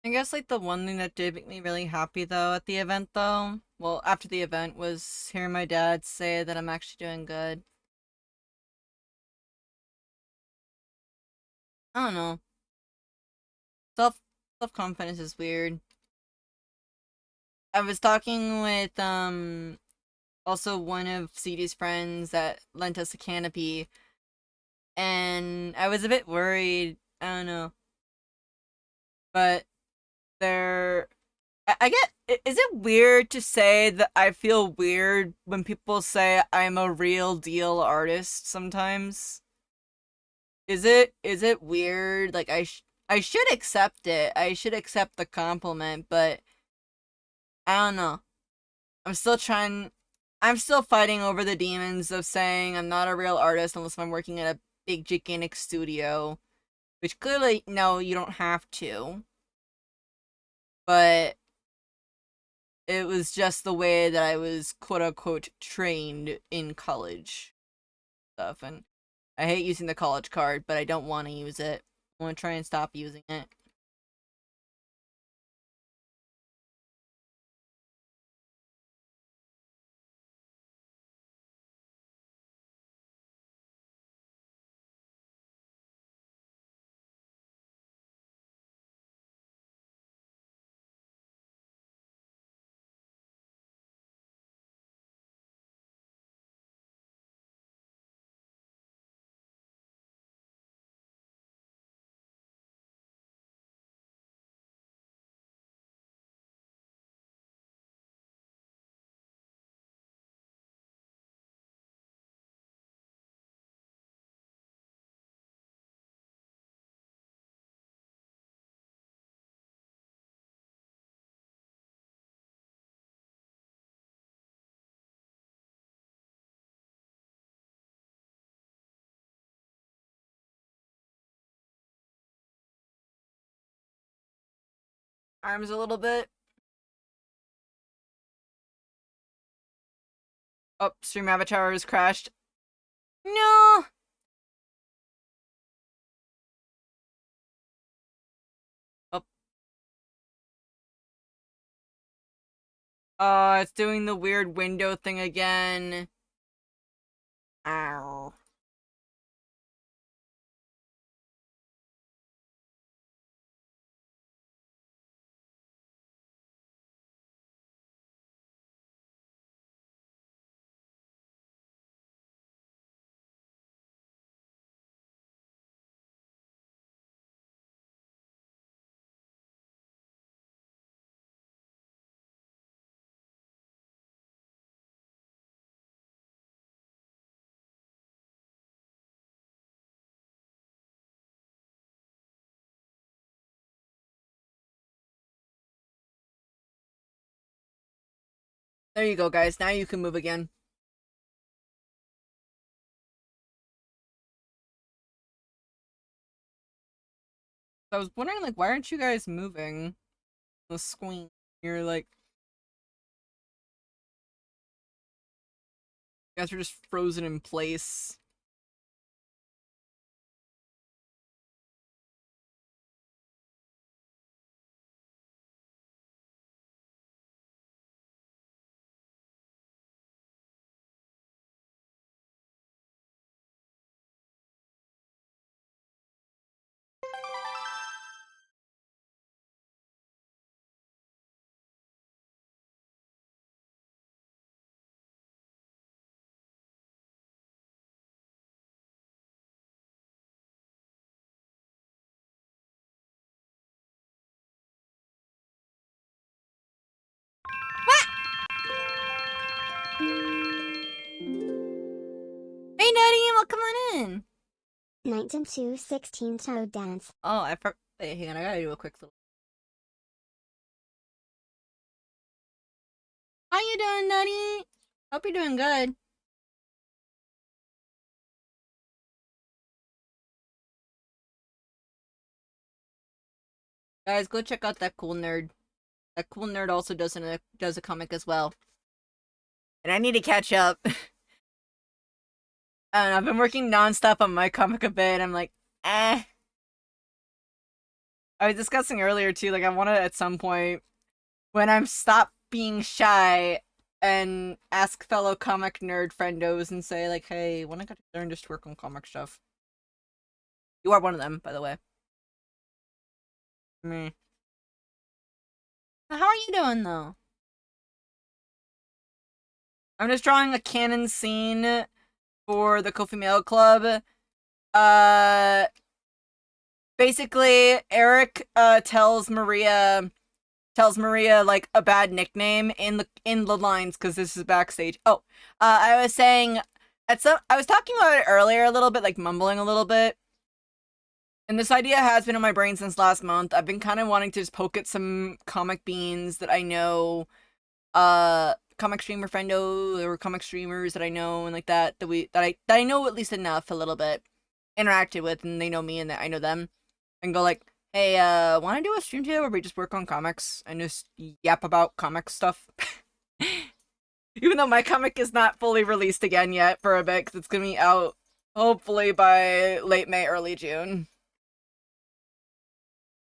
I guess like the one thing that did make me really happy though at the event though, well after the event was hearing my dad say that I'm actually doing good. I don't know. Self self confidence is weird. I was talking with also one of CD's friends that lent us a canopy, and I was a bit worried. I don't know, but they're. I get. Is it weird to say that I feel weird when people say I'm a real deal artist sometimes? Is it weird? Like I should accept it. I should accept the compliment, but I don't know. I'm still trying. I'm still fighting over the demons of saying I'm not a real artist unless I'm working at a big, gigantic studio. Which clearly, no, you don't have to. But it was just the way that I was quote unquote trained in college stuff. And I hate using the college card, but I don't want to use it. I want to try and stop using it. Arms a little bit. Oh, Stream Avatar has crashed. No! Oh, it's doing the weird window thing again. Ow. There you go, guys. Now you can move again. I was wondering, like, why aren't you guys moving? The screen. You're like, you guys are just frozen in place. Hey, Nutty, welcome on in. 19-2-16 Toad Dance. Oh, I forgot. Wait, hang on, I gotta do a quick little. How you doing, Nutty? Hope you're doing good. Guys, go check out that cool nerd. That cool nerd also does a comic as well. And I need to catch up. I don't know, I've been working nonstop on my comic a bit. I'm like, eh. I was discussing earlier too, like I want to at some point when I'm stop being shy and ask fellow comic nerd friendos and say like, hey, when I got to learn just to work on comic stuff. You are one of them, by the way. Me. How are you doing though? I'm just drawing a canon scene for the Kofi Mail Club. Uh, basically, Eric tells Maria like a bad nickname in the lines because this is backstage. Oh, I was saying I was talking about it earlier a little bit, like mumbling a little bit. And this idea has been in my brain since last month. I've been kind of wanting to just poke at some comic beans that I know, comic streamer friendo or comic streamers that I know and like that I know at least enough a little bit, interacted with, and they know me and that I know them, and go like, hey, want to do a stream today where we just work on comics and just yap about comic stuff? Even though my comic is not fully released again yet for a bit, because it's gonna be out hopefully by late May, early June.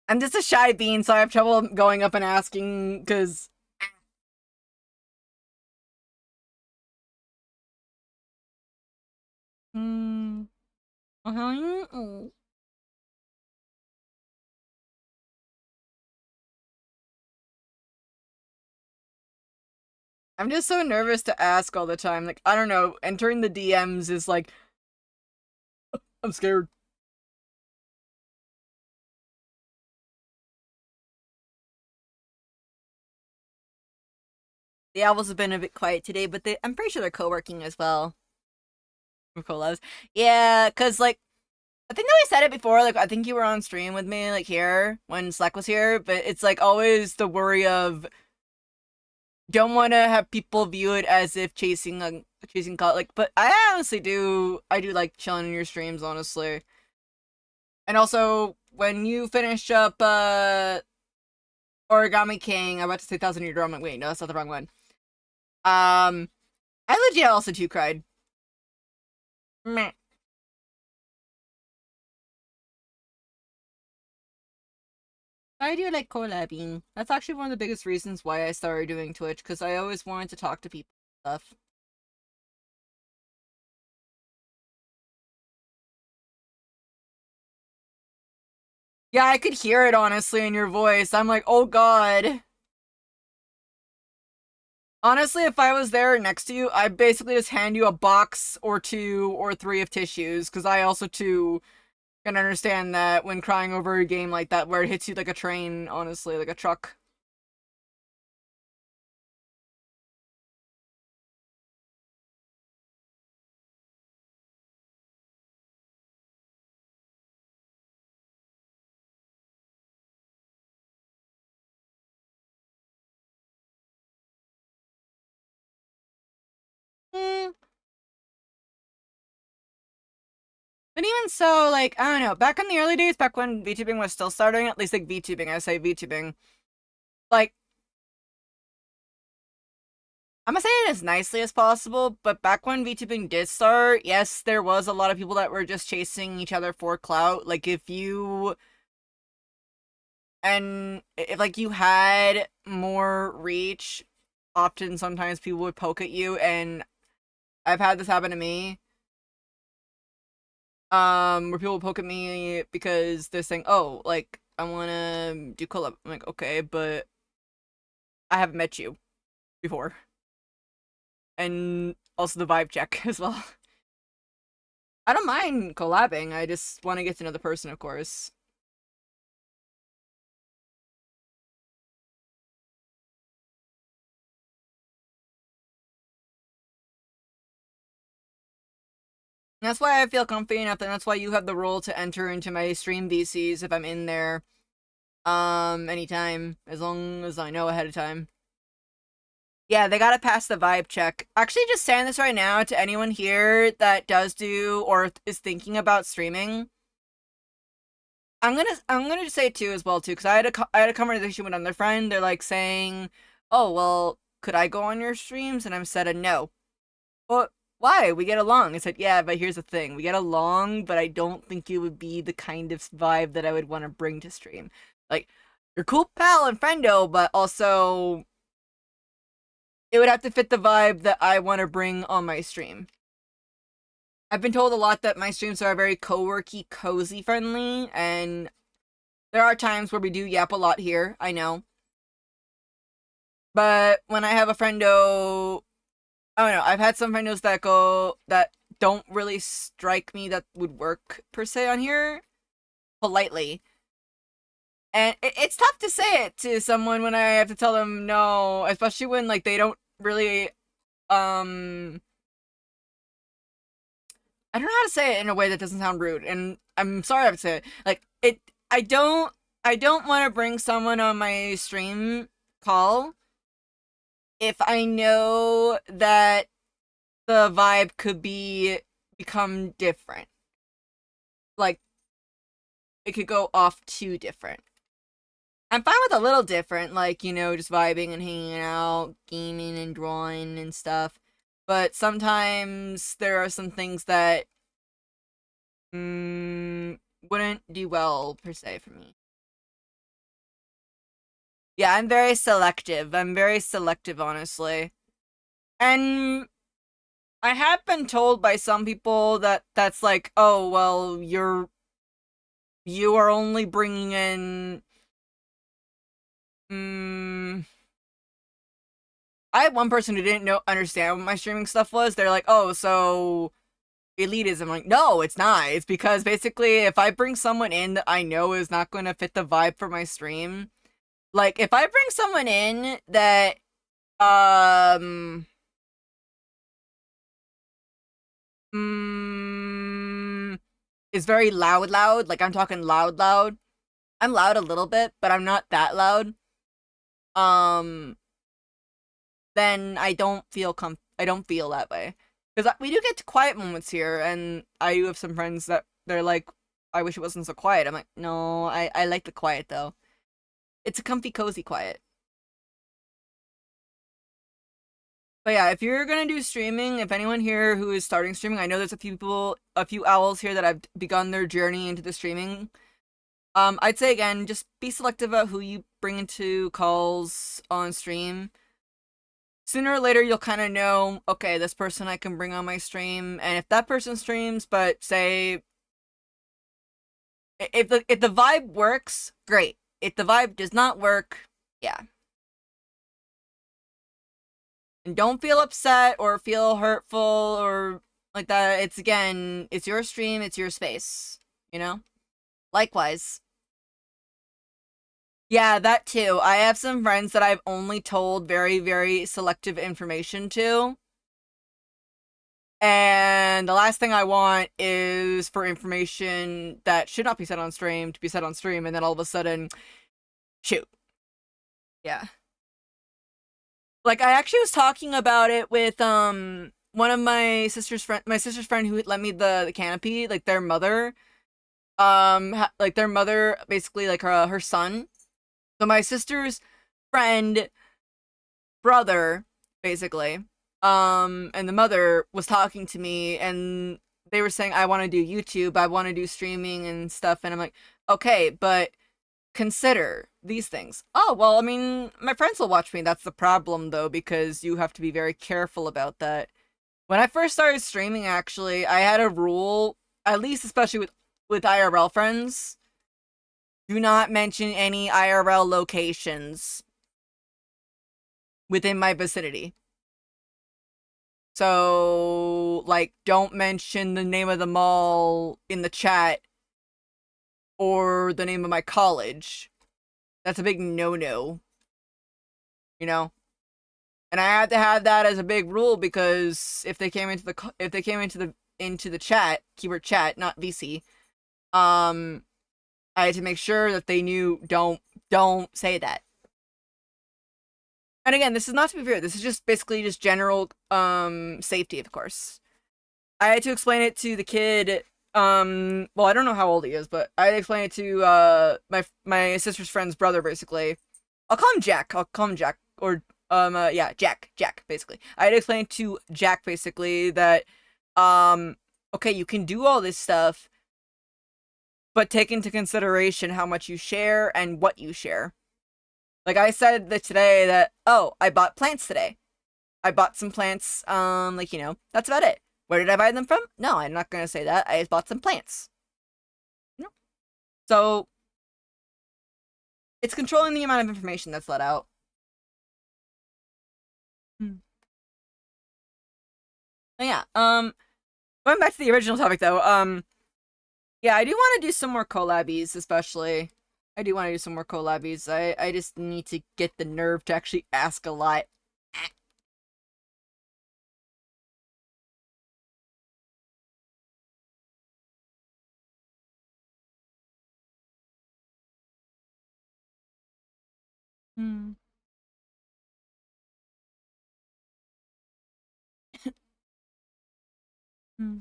I'm just a shy bean, so I have trouble going up and asking, because... I'm just so nervous to ask all the time. Like, I don't know, entering the DMs is like... I'm scared. The owls have been a bit quiet today, but I'm pretty sure they're co-working as well. Collabs. Yeah, because, like, I think that we said it before, like, I think you were on stream with me, like, here, when Slack was here, but it's, like, always the worry of don't want to have people view it as if chasing like, but I honestly I do like chilling in your streams, honestly. And also, when you finish up, Origami King, I'm about to say Thousand Year Door, I'm like, wait, no, that's not the wrong one. I legit also too cried. Meh. I do like collabing. That's actually one of the biggest reasons why I started doing Twitch, because I always wanted to talk to people and stuff. Yeah, I could hear it, honestly, in your voice. I'm like, oh god. Honestly, if I was there next to you, I'd basically just hand you a box or two or three of tissues, because I also, too, can understand that when crying over a game like that, where it hits you like a train, honestly, like a truck. Mm. But even so, like, I don't know, back in the early days, back when VTubing was still starting, at least like VTubing, I say VTubing, like, I'm gonna say it as nicely as possible, but back when VTubing did start, yes, there was a lot of people that were just chasing each other for clout. Like, if like you had more reach, often sometimes people would poke at you, and I've had this happen to me. Where people poke at me because they're saying, oh, like, I wanna do collab. I'm like, okay, but I haven't met you before. And also the vibe check as well. I don't mind collabing, I just want to get to know the person, of course. That's why I feel comfy enough, and that's why you have the role to enter into my stream VCs if I'm in there. Anytime, as long as I know ahead of time. Yeah, they gotta pass the vibe check. Actually, just saying this right now to anyone here that does do or is thinking about streaming. I'm gonna just say it too as well too, because I had a conversation with another friend. They're like saying, "Oh well, could I go on your streams?" And I'm said a no. Well, why? We get along. I said, yeah, but here's the thing. We get along, but I don't think you would be the kind of vibe that I would want to bring to stream. Like, you're cool pal and friendo, but also it would have to fit the vibe that I want to bring on my stream. I've been told a lot that my streams are very co-worky, cozy friendly, and there are times where we do yap a lot here, I know. But when I have a friendo, I don't know, I've had some friendos that don't really strike me that would work per se on here, politely. And it's tough to say it to someone when I have to tell them no, especially when, like, they don't really, I don't know how to say it in a way that doesn't sound rude, and I'm sorry I have to say it. Like, I don't want to bring someone on my stream call if I know that the vibe could become different. Like, it could go off too different. I'm fine with a little different, like, just vibing and hanging out, gaming and drawing and stuff. But sometimes there are some things that wouldn't do well, per se, for me. Yeah, I'm very selective. I'm very selective, honestly. And I have been told by some people that that's like, oh, well, you are only bringing in, I had one person who didn't understand what my streaming stuff was. They're like, oh, so elitism. I'm like, no, it's not. It's because basically if I bring someone in that I know is not going to fit the vibe for my stream, like, if I bring someone in that, is very loud, like, I'm talking loud. I'm loud a little bit, but I'm not that loud. Then I don't feel that way. Because we do get quiet moments here, and I do have some friends that they're like, I wish it wasn't so quiet. I'm like, no, I like the quiet, though. It's a comfy, cozy quiet. But yeah, if you're gonna do streaming, if anyone here who is starting streaming, I know there's a few owls here that have begun their journey into the streaming. I'd say again, just be selective about who you bring into calls on stream. Sooner or later, you'll kind of know, okay, this person I can bring on my stream, and if that person streams, but say, if the vibe works, great. If the vibe does not work, yeah. And don't feel upset or feel hurtful or like that. It's your stream, it's your space, you know? Likewise. Yeah, that too. I have some friends that I've only told very, very selective information to. And the last thing I want is for information that should not be said on stream to be said on stream, and then all of a sudden, shoot. Yeah. Like, I actually was talking about it with one of my sister's friend who lent me the canopy, like their mother, like their mother, basically like her son. So my sister's friend brother, basically, and the mother was talking to me, and they were saying, I want to do YouTube, I want to do streaming and stuff, and I'm like, okay, but consider these things. Oh, well, I mean, my friends will watch me. That's the problem, though, because you have to be very careful about that. When I first started streaming, actually, I had a rule, at least especially with IRL friends, do not mention any IRL locations within my vicinity. So, like, don't mention the name of the mall in the chat or the name of my college. That's a big no-no. You know? And I had to have that as a big rule because if they came into the chat, keyword chat, not VC, I had to make sure that they knew don't say that. And again, this is not to be fair. This is just basically just general safety, of course. I had to explain it to the kid. Well, I don't know how old he is, but I had to explain it to my sister's friend's brother, basically. I'll call him Jack. Or yeah, Jack, basically. I had to explain to Jack, basically, that okay, you can do all this stuff, but take into consideration how much you share and what you share. Like I said that today that, oh, I bought plants today. I bought some plants, like, that's about it. Where did I buy them from? No, I'm not gonna say that. I just bought some plants. No. So, it's controlling the amount of information that's let out. But yeah, going back to the original topic though, yeah, I do want to do some more collabs, especially. I do want to do some more collabs. I just need to get the nerve to actually ask a lot. Hmm. Hmm.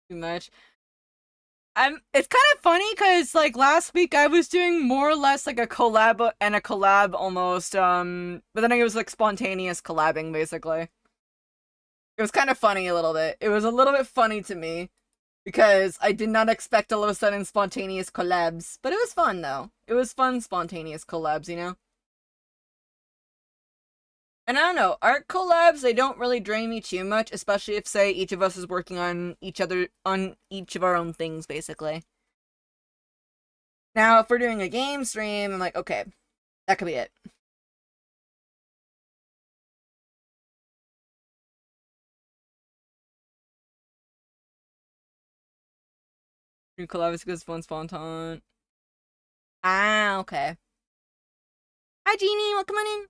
Too much. It's kind of funny because like last week I was doing more or less like a collab and a collab almost, but then it was like spontaneous collabing basically. It was kind of funny a little bit. It was a little bit funny to me because I did not expect all of a sudden spontaneous collabs, but it was fun though. It was fun spontaneous collabs, you know? And I don't know, art collabs, they don't really drain me too much, especially if, say, each of us is working on each of our own things, basically. Now, if we're doing a game stream, I'm like, okay, that could be it. New collabs because fun spontan. Ah, okay. Hi, Jeannie, welcome on in.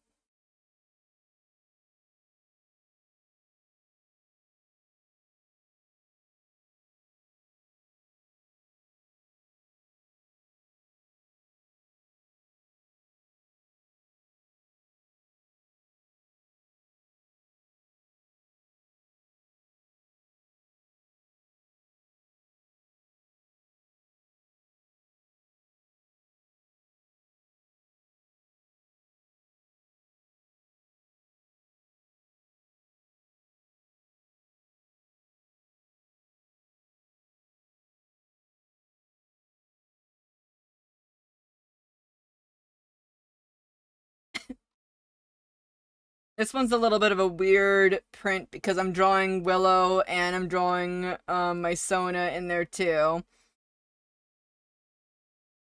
This one's a little bit of a weird print because I'm drawing Willow and I'm drawing my Sona in there too.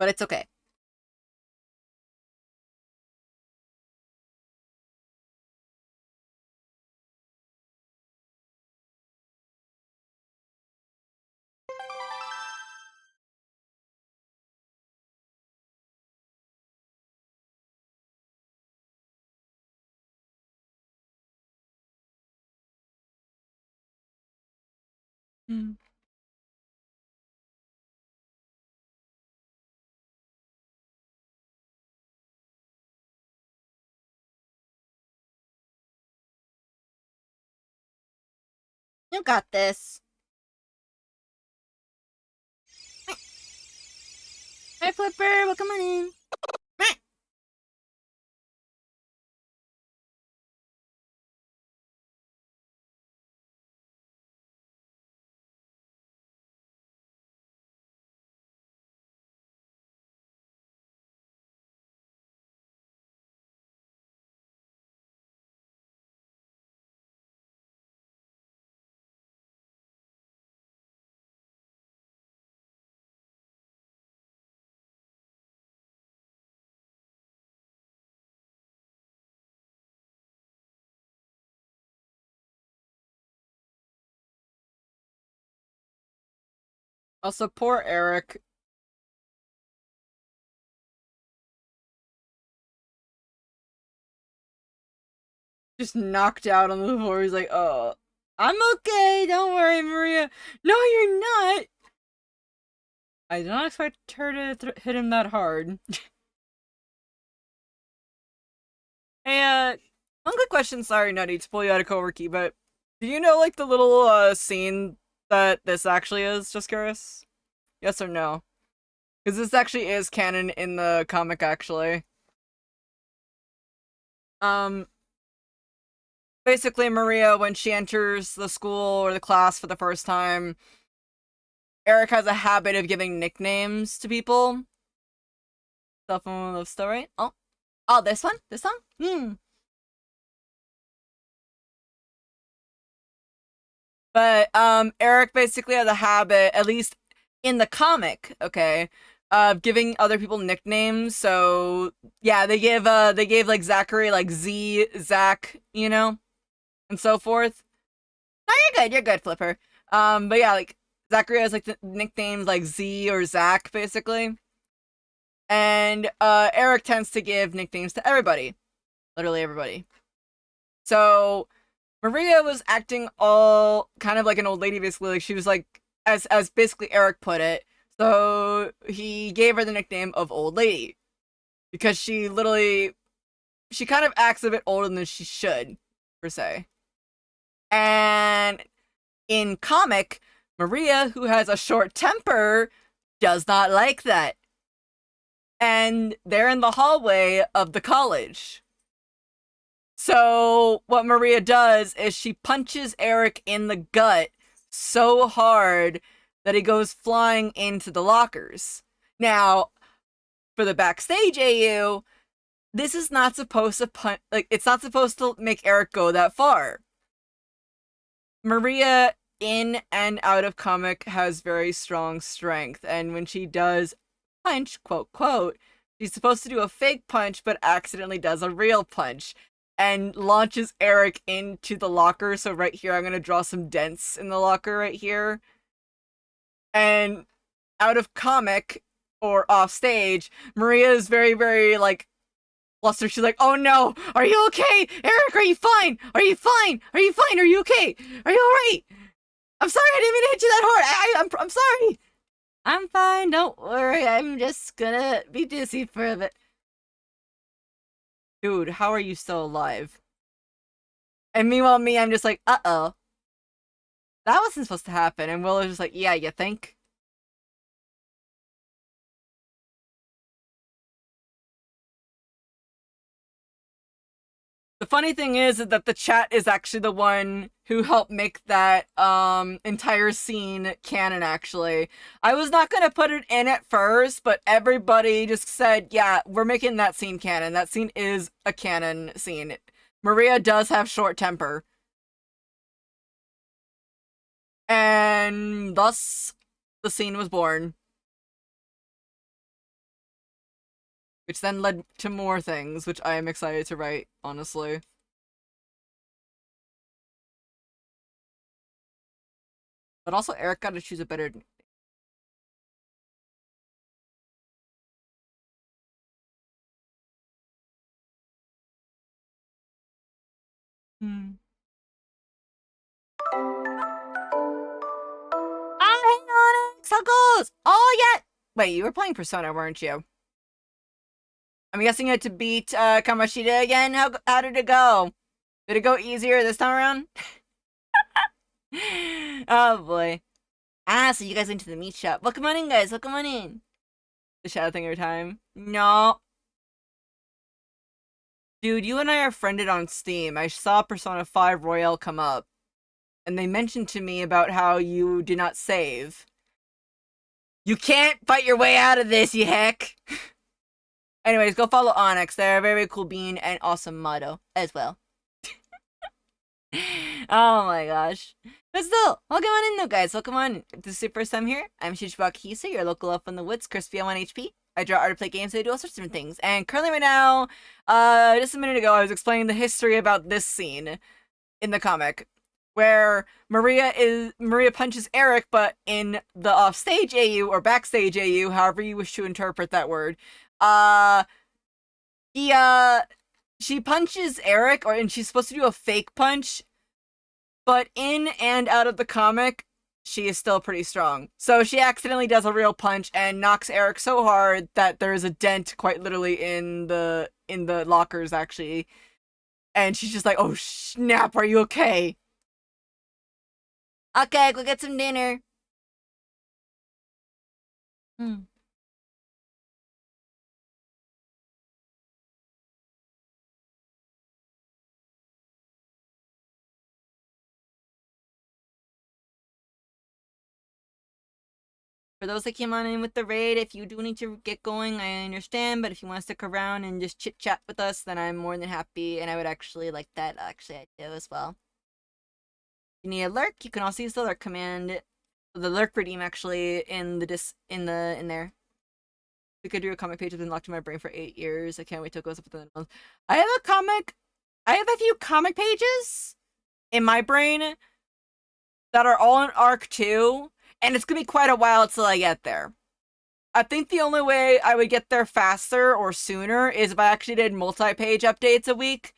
But it's okay. Hmm. You got this. Hi, Flipper, welcome on in. Also, poor Eric. Just knocked out on the floor. He's like, oh, I'm okay. Don't worry, Maria. No, you're not. I did not expect her to hit him that hard. Hey, one quick question. Sorry, Nutty, to pull you out of Kowerkey, but do you know, like, the little, scene that this actually is? Just curious. Yes or no? Because this actually is canon in the comic, actually. Um, basically, Maria, when she enters the school or the class for the first time, Eric has a habit of giving nicknames to people. Stuff from the story. Oh, this one? This one? But Eric basically has a habit, at least in the comic, okay, of giving other people nicknames. So yeah, they gave like Zachary like Z, Zach, you know, and so forth. No, you're good, Flipper. But yeah, like Zachary has like the nicknames like Z or Zach, basically. And Eric tends to give nicknames to everybody. Literally everybody. So Maria was acting all kind of like an old lady, basically. Like she was like, as basically Eric put it. So he gave her the nickname of Old Lady because she kind of acts a bit older than she should, per se. And in comic, Maria, who has a short temper, does not like that. And they're in the hallway of the college. So what Maria does is she punches Eric in the gut so hard that he goes flying into the lockers. Now, for the backstage AU, this is not supposed to it's not supposed to make Eric go that far. Maria in and out of comic has very strong strength, and when she does punch, quote quote, she's supposed to do a fake punch but accidentally does a real punch and launches Eric into the locker. So right here I'm going to draw some dents in the locker right here. And out of comic or off stage, Maria is very, very like flustered. She's like, "Oh no, are you okay? Eric, are you fine? Are you fine? Are you fine? Are you okay? Are you alright? I'm sorry, I didn't mean to hit you that hard. I'm sorry. I'm fine. Don't worry. I'm just gonna be dizzy for a bit." Dude, how are you still alive? And meanwhile, me, I'm just like, uh-oh. That wasn't supposed to happen. And Willow's just like, yeah, you think? The funny thing is that the chat is actually the one who helped make that entire scene canon, actually. I was not gonna put it in at first, but everybody just said, yeah, we're making that scene canon. That scene is a canon scene. Maria does have short temper. And thus the scene was born. Which then led to more things, which I am excited to write, honestly. But also, Eric got to choose a better. Hmm. Oh, hey, Onyx! How goes? Oh, yeah! Wait, you were playing Persona, weren't you? I'm guessing you had to beat Kamashita again? How did it go? Did it go easier this time around? Oh, boy. Ah, so you guys went to the meat shop. Welcome on in, guys. Welcome on in. The shadow thing every time. No. Dude, you and I are friended on Steam. I saw Persona 5 Royale come up, and they mentioned to me about how you did not save. You can't fight your way out of this, you heck! Anyways, go follow Onyx. They're a very cool bean and awesome motto as well. Oh my gosh. But still, welcome on in though, guys. Welcome on. If this is your first time here, I'm Shichibuki Hisa, your local elf in the woods, crispy on 1 HP. I draw art to play games, I do all sorts of different things. And currently right now, just a minute ago, I was explaining the history about this scene in the comic. Where Maria punches Eric, but in the offstage AU or backstage AU, however you wish to interpret that word, uh he she punches Eric, and she's supposed to do a fake punch, but in and out of the comic, she is still pretty strong. So she accidentally does a real punch and knocks Eric so hard that there's a dent quite literally in the lockers actually. And she's just like, "Oh snap, are you okay?" Okay, go get some dinner. Hmm. For those that came on in with the raid, if you do need to get going, I understand. But if you want to stick around and just chit chat with us, then I'm more than happy, and I would actually like that. Actually, I do as well. If you need a lurk, you can also use the lurk command, the lurk redeem actually in there. We could do a comic page that's been locked in my brain for 8 years. I can't wait till it goes up within a month. I have a few comic pages in my brain that are all in Arc 2, and it's gonna be quite a while till I get there. I think the only way I would get there faster or sooner is if I actually did multi-page updates a week.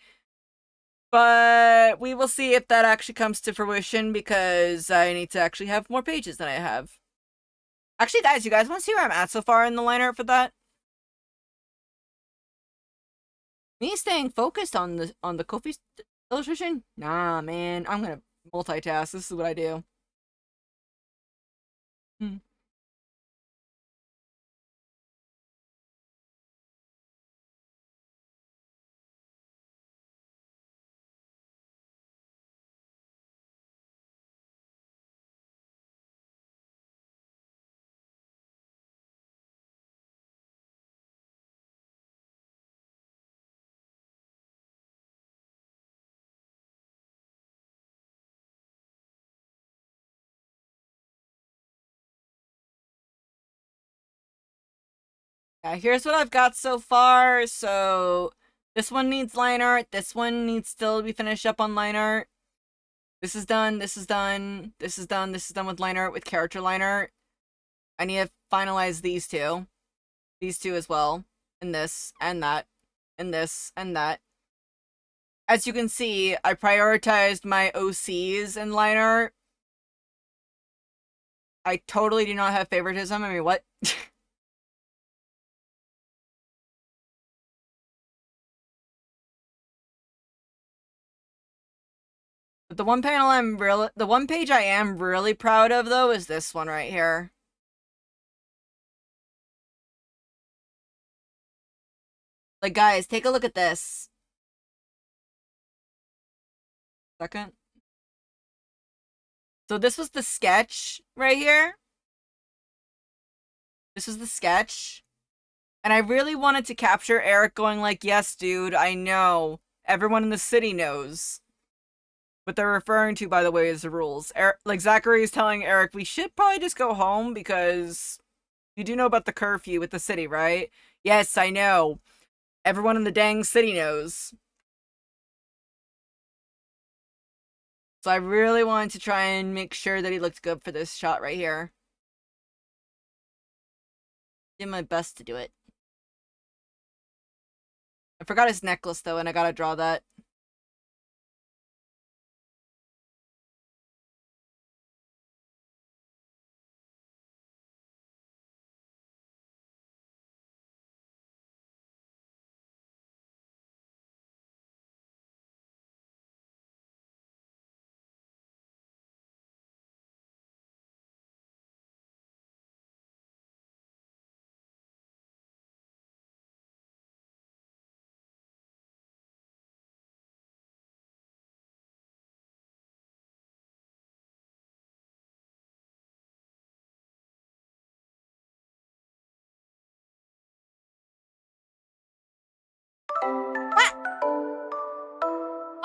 But we will see if that actually comes to fruition, because I need to actually have more pages than I have. Actually, guys, you guys want to see where I'm at so far in the line art for that? Me staying focused on the Kofi illustration? Nah, man, I'm gonna multitask. This is what I do. Yeah, here's what I've got so far. So this one needs line art. This one needs still to be finished up on line art. This is done. This is done. This is done. This is done with line art, with character line art. I need to finalize these two. These two as well. And this, and that, and this, and that. As you can see, I prioritized my OCs in line art. I totally do not have favoritism. I mean, what? But the one page I am really proud of, though, is this one right here. Like, guys, take a look at this. Second. So this was the sketch right here. This was the sketch. And I really wanted to capture Eric going like, yes, dude, I know. Everyone in the city knows. What they're referring to, by the way, is the rules. Like, Zachary is telling Eric, we should probably just go home because you do know about the curfew with the city, right? Yes, I know. Everyone in the dang city knows. So I really wanted to try and make sure that he looked good for this shot right here. Did my best to do it. I forgot his necklace, though, and I gotta draw that.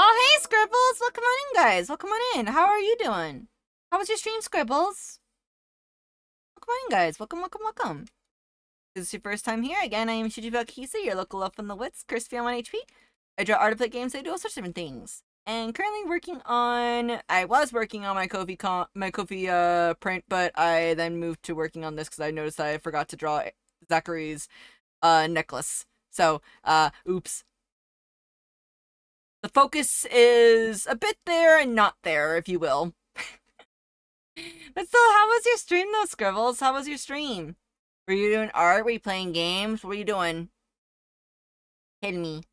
Oh, hey, Scribbles! Welcome on in, guys. Welcome on in. How are you doing? How was your stream, Scribbles? Welcome on in, guys. Welcome, welcome, welcome. If this is your first time here, again, I am Shujibel Kisa, your local elf on the wits, cursed fan 1 HP. I draw art to play games, I do all sorts of different things. And currently I was working on my Kofi print, but I then moved to working on this because I noticed I forgot to draw Zachary's necklace. So, oops. The focus is a bit there and not there, if you will. But still, how was your stream though, Scribbles? How was your stream? Were you doing art? Were you playing games? What were you doing? Hit me.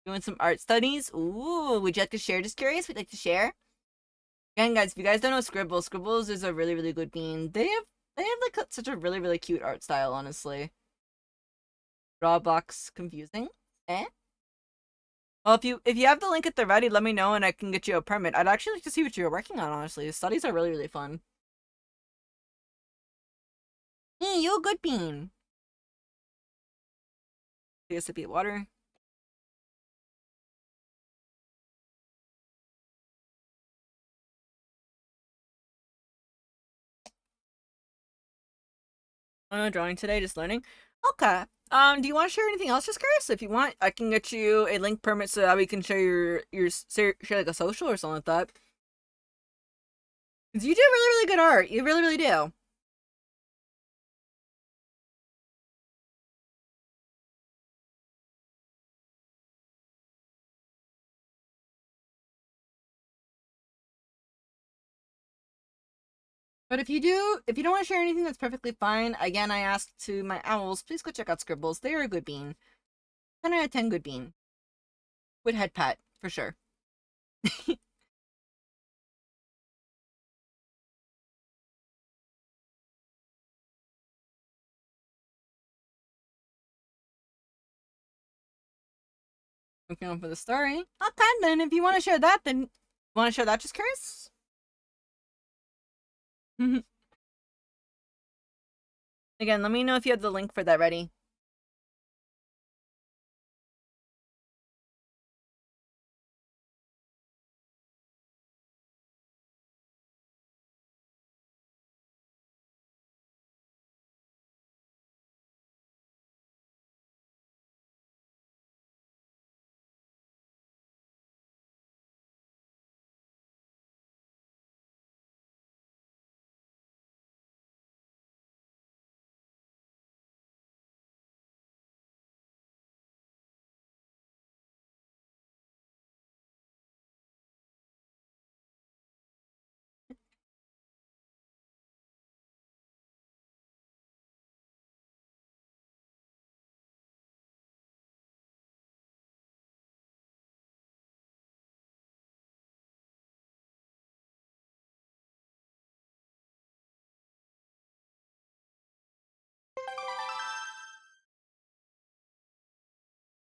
Doing some art studies? Ooh, would you like to share? Just curious, would you like to share? Again, guys, if you guys don't know Scribbles is a really, really good bean. They have like such a really, really cute art style, honestly. Draw box confusing. Eh? Well, if you have the link at the ready, let me know and I can get you a permit. I'd actually like to see what you're working on, honestly. Studies are really, really fun. You a good bean. Take a sip of water. Drawing today, just learning. Okay. Do you want to share anything else? Just curious. If you want, I can get you a link permit so that we can share share like a social or something like that. 'Cause you do really, really good art. You really, really do. But if you don't want to share anything, that's perfectly fine. Again, I asked to my owls, please go check out Scribbles. They are a good bean. 10 out of 10 good bean. With head pat, for sure. Looking on for the story. Okay, then if you want to share that, then want to share that? Just curious. Again, let me know if you have the link for that ready.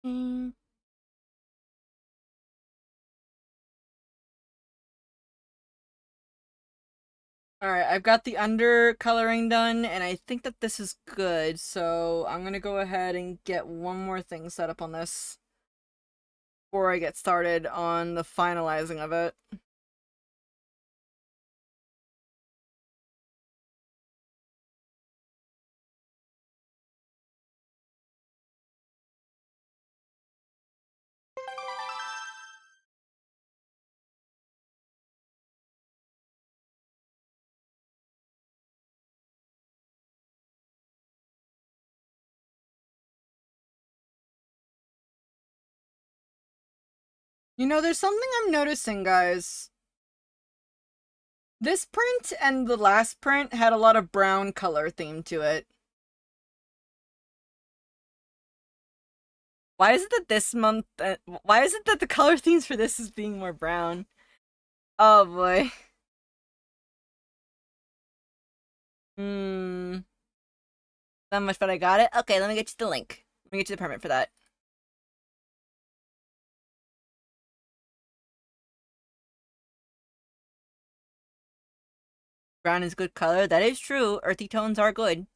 Mm. Alright, I've got the undercoloring done, and I think that this is good, so I'm gonna go ahead and get one more thing set up on this before I get started on the finalizing of it. You know, there's something I'm noticing, guys. This print and the last print had a lot of brown color theme to it. Why is it that this month, why is it that the color themes for this is being more brown? Oh boy. Hmm. Not much, but I got it. Okay, let me get you the link. Let me get you the permit for that. Brown is good color. That is true. Earthy tones are good.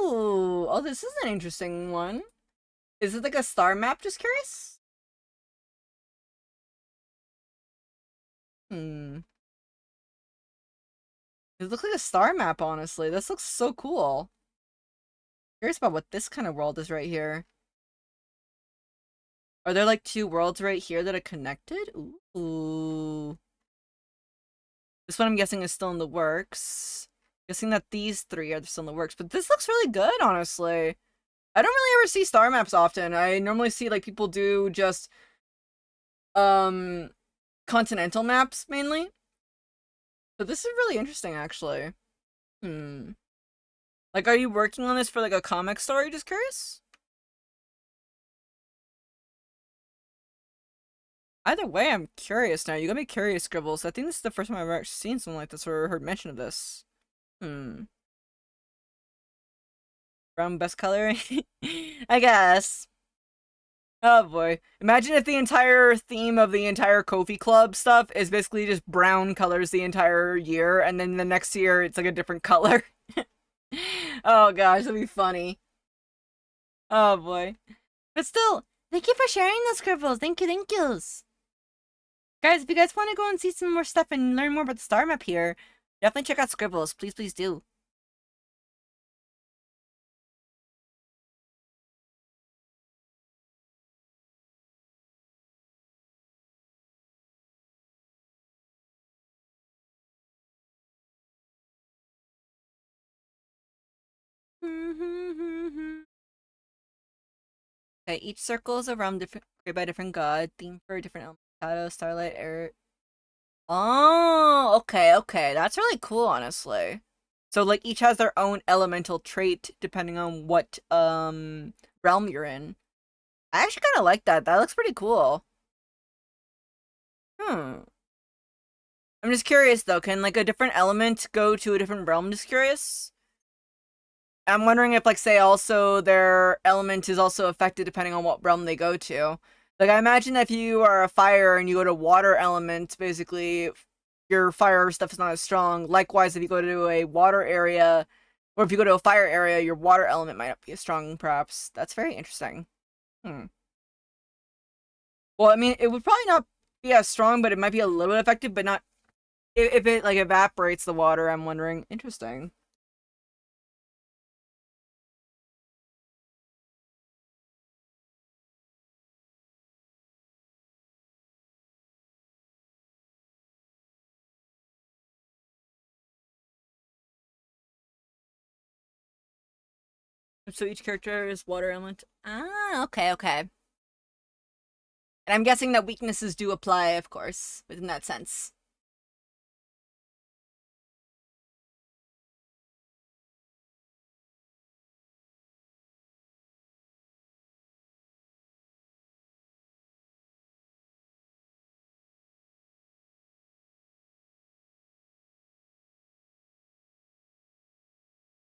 Ooh. Oh, this is an interesting one. Is it like a star map? Just curious. Hmm. It looks like a star map, honestly. This looks so cool. Curious about what this kind of world is right here. Are there like two worlds right here that are connected? Ooh. This one I'm guessing is still in the works. Guessing that these three are still in the works, but this looks really good, honestly. I don't really ever see star maps often. I normally see like people do just um continental maps mainly. But this is really interesting actually. Hmm. Like are you working on this for like a comic story? Just curious? Either way, I'm curious now. You got me curious, Scribbles. I think this is the first time I've ever actually seen something like this or heard mention of this. Hmm. Brown best color? I guess. Oh boy. Imagine if the entire theme of the entire Kofi Club stuff is basically just brown colors the entire year, and then the next year it's like a different color. Oh gosh, that'd be funny. Oh boy. But still, thank you for sharing those scribbles. Thank you, thank yous. Guys, if you guys want to go and see some more stuff and learn more about the star map here, definitely check out Scribbles. Please, please do. Okay, each circle is a realm different, created by a different god, theme for a different element. Shadow, starlight, air. Oh, okay, okay. That's really cool, honestly. So, like, each has their own elemental trait depending on what, realm you're in. I actually kind of like that. That looks pretty cool. Hmm. I'm just curious, though. Can, like, a different element go to a different realm? Just curious. I'm wondering if, like, say, also their element is also affected depending on what realm they go to. Like, I imagine if you are a fire and you go to water element, basically, your fire stuff is not as strong. Likewise, if you go to a water area, or if you go to a fire area, your water element might not be as strong, perhaps. That's very interesting. Hmm. Well, I mean, it would probably not be as strong, but it might be a little bit effective, but not if it, like, evaporates the water, I'm wondering. Interesting. So each character is water element. Ah, okay, okay. And I'm guessing that weaknesses do apply, of course, within that sense.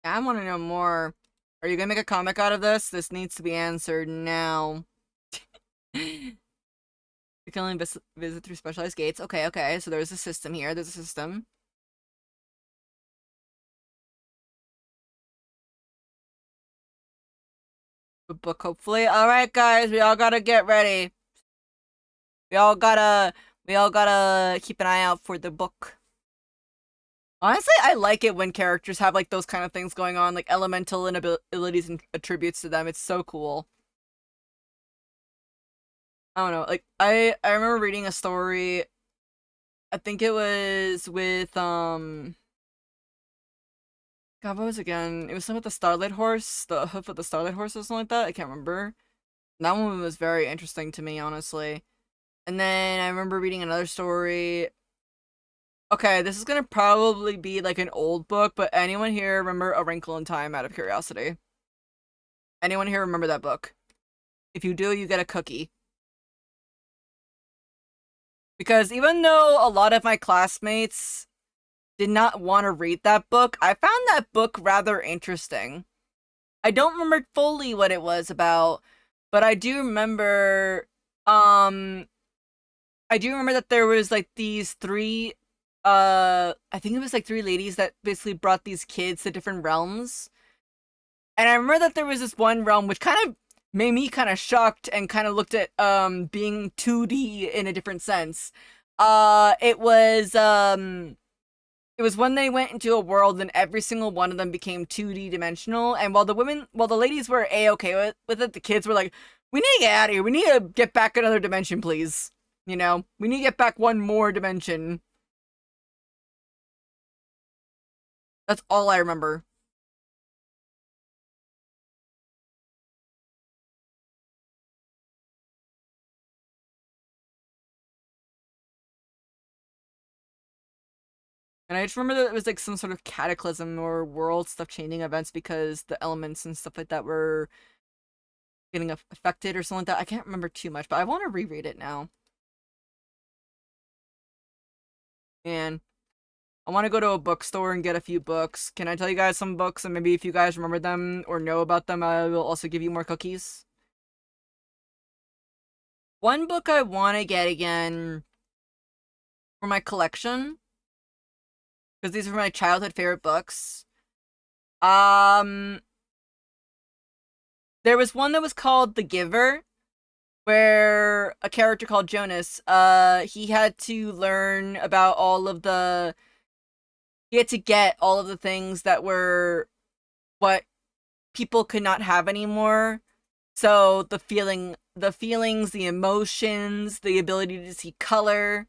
Yeah, I want to know more. Are you gonna make a comic out of this? This needs to be answered now. You can only visit through specialized gates. Okay, okay. So there's a system here. There's a system. A book, hopefully. All right, guys. We all gotta get ready. We all gotta. We all gotta keep an eye out for the book. Honestly, I like it when characters have like those kind of things going on, like elemental abilities and attributes to them. It's so cool. I don't know. Like I remember reading a story. I think it was with God, what was it again? It was something with the Starlight Horse, the hoof of the Starlight Horse or something like that. I can't remember. That one was very interesting to me, honestly. And then I remember reading another story. Okay, this is gonna probably be like an old book, but anyone here remember A Wrinkle in Time out of curiosity? Anyone here remember that book? If you do, you get a cookie. Because even though a lot of my classmates did not want to read that book, I found that book rather interesting. I don't remember fully what it was about, but um I do remember that there was like these three I think it was like three ladies that basically brought these kids to different realms. And I remember that there was this one realm which kind of made me kind of shocked and kind of looked at being 2D in a different sense. It was it was when they went into a world and every single one of them became 2D dimensional. And while the ladies were a-okay with it, the kids were like, we need to get out of here. We need to get back another dimension, please. You know, we need to get back one more dimension. That's all I remember. And I just remember that it was like some sort of cataclysm or world stuff changing events because the elements and stuff like that were getting affected or something like that. I can't remember too much, but I want to reread it now. And I want to go to a bookstore and get a few books. Can I tell you guys some books, and maybe if you guys remember them or know about them, I will also give you more cookies? One book I want to get again for my collection, because these are my childhood favorite books. There was one that was called The Giver, where a character called Jonas, he had to learn about all of the he had to get all of the things that were what people could not have anymore. So the feelings, the emotions, the ability to see color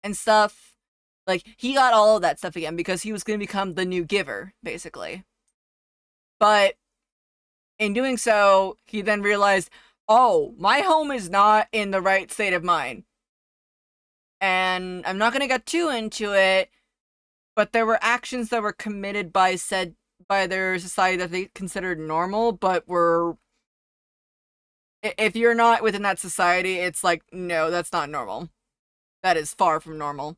and stuff. Like, he got all of that stuff again because he was going to become the new giver, basically. But in doing so, he then realized, oh, my home is not in the right state of mind. And I'm not going to get too into it, but there were actions that were committed by their society that they considered normal, but were, if you're not within that society, it's like, no, that's not normal. That is far from normal.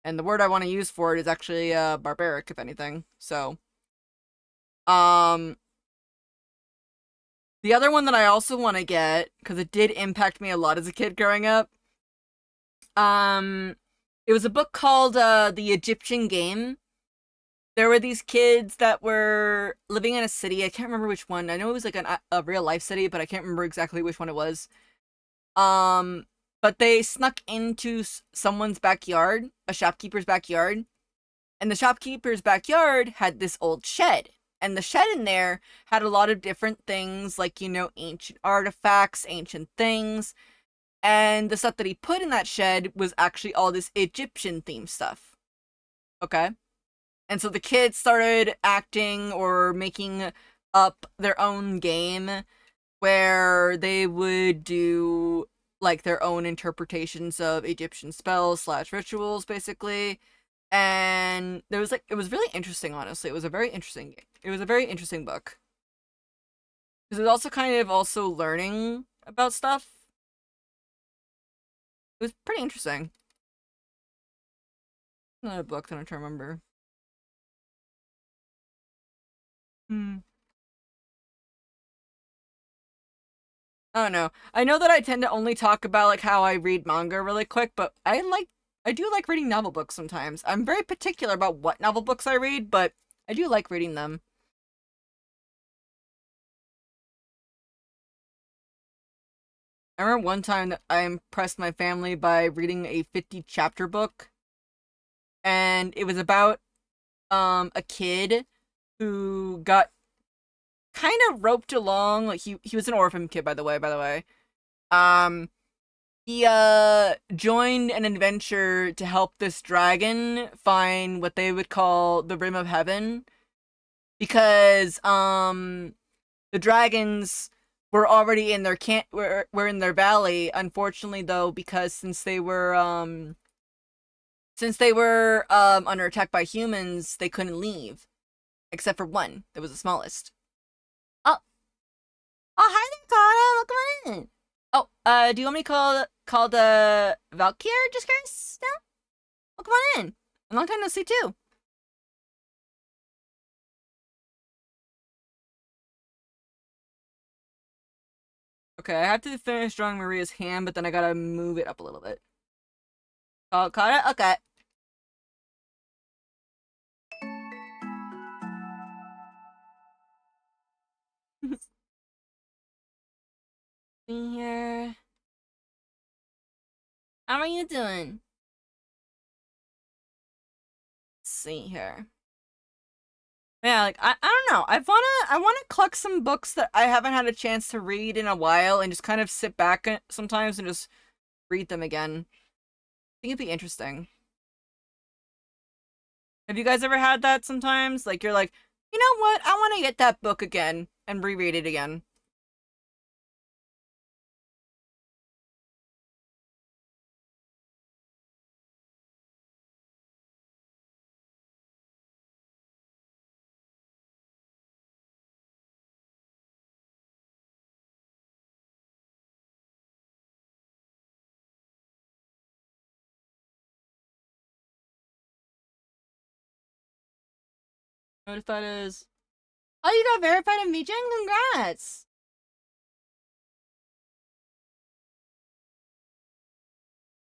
And the word I want to use for it is actually barbaric, if anything. So, um, the other one that I also want to get, because it did impact me a lot as a kid growing up, um, it was a book called The Egyptian Game. There were these kids that were living in a city. I can't remember which one. I know it was like a real life city, but I can't remember exactly which one it was. Um, but they snuck into someone's backyard, a shopkeeper's backyard, and the shopkeeper's backyard had this old shed. And the shed in there had a lot of different things, like, ancient artifacts, ancient things. And the stuff that he put in that shed was actually all this Egyptian themed stuff. Okay? And so the kids started acting or making up their own game where they would do like their own interpretations of Egyptian spells / rituals, basically. And it was really interesting, honestly. It was a very interesting book. Because it was also kind of also learning about stuff. It was pretty interesting. Another book that I'm trying to remember. Hmm. I don't know. I know that I tend to only talk about like how I read manga really quick, but I do like reading novel books sometimes. I'm very particular about what novel books I read, but I do like reading them. I remember one time that I impressed my family by reading a 50 chapter book, and it was about a kid who got kind of roped along. Like, he was an orphan kid, by the way. Um he joined an adventure to help this dragon find what they would call the rim of heaven, because the dragons were already in their were in their valley. Unfortunately, though, because since they were under attack by humans, they couldn't leave, except for one that was the smallest. Oh, oh, hi there, Connor. Welcome in. Oh, do you want me to call the Valkyr? Just curious. No? Well, come on in. A long time no see too. Okay, I have to finish drawing Maria's hand, but then I gotta move it up a little bit. Oh, caught it? Okay. See here. How are you doing? Let's see here. Yeah, like I don't know. I wanna collect some books that I haven't had a chance to read in a while and just kind of sit back sometimes and just read them again. I think it'd be interesting. Have you guys ever had that sometimes? Like, you're like, you know what? I want to get that book again and reread it again. What if that is? Oh, you got verified on VJ? Congrats!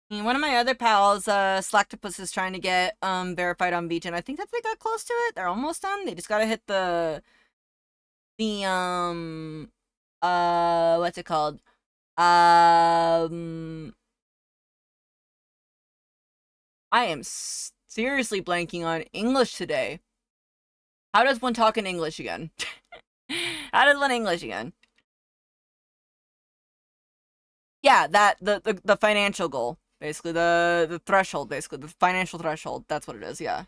One of my other pals, Slacktopus, is trying to get verified on VJ, and I think that they got close to it. They're almost done. They just gotta hit the what's it called? I am seriously blanking on English today. How does one talk in English again? How does one English again? Yeah, that the financial goal, basically the threshold, basically the financial threshold. That's what it is. Yeah.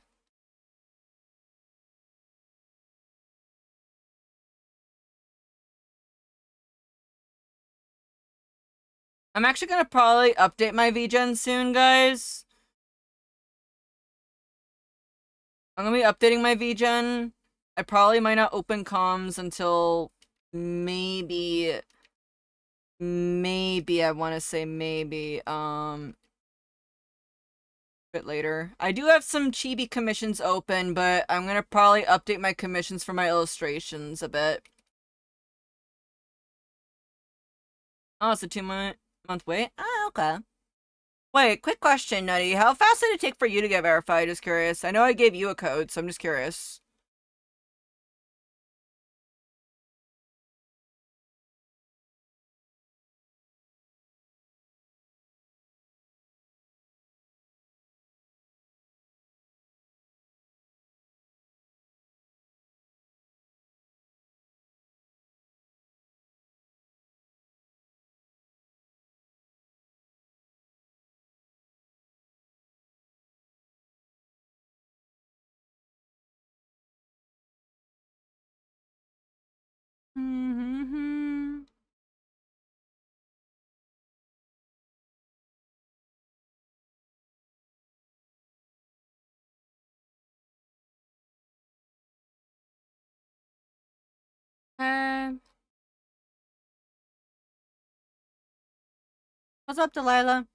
I'm actually gonna probably update my VGen soon, guys. I'm gonna be updating my VGen. I probably might not open comms until maybe I want to say maybe a bit later. I do have some chibi commissions open, but I'm gonna probably update my commissions for my illustrations a bit. Oh, it's a 2-month wait? Ah, okay. Wait, quick question, Nutty. How fast did it take for you to get verified? Just curious. I know I gave you a code, so I'm just curious. Mm-hmm. What's up, Delilah?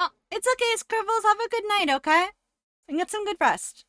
Oh, it's okay, Scribbles. Have a good night, okay? And get some good rest.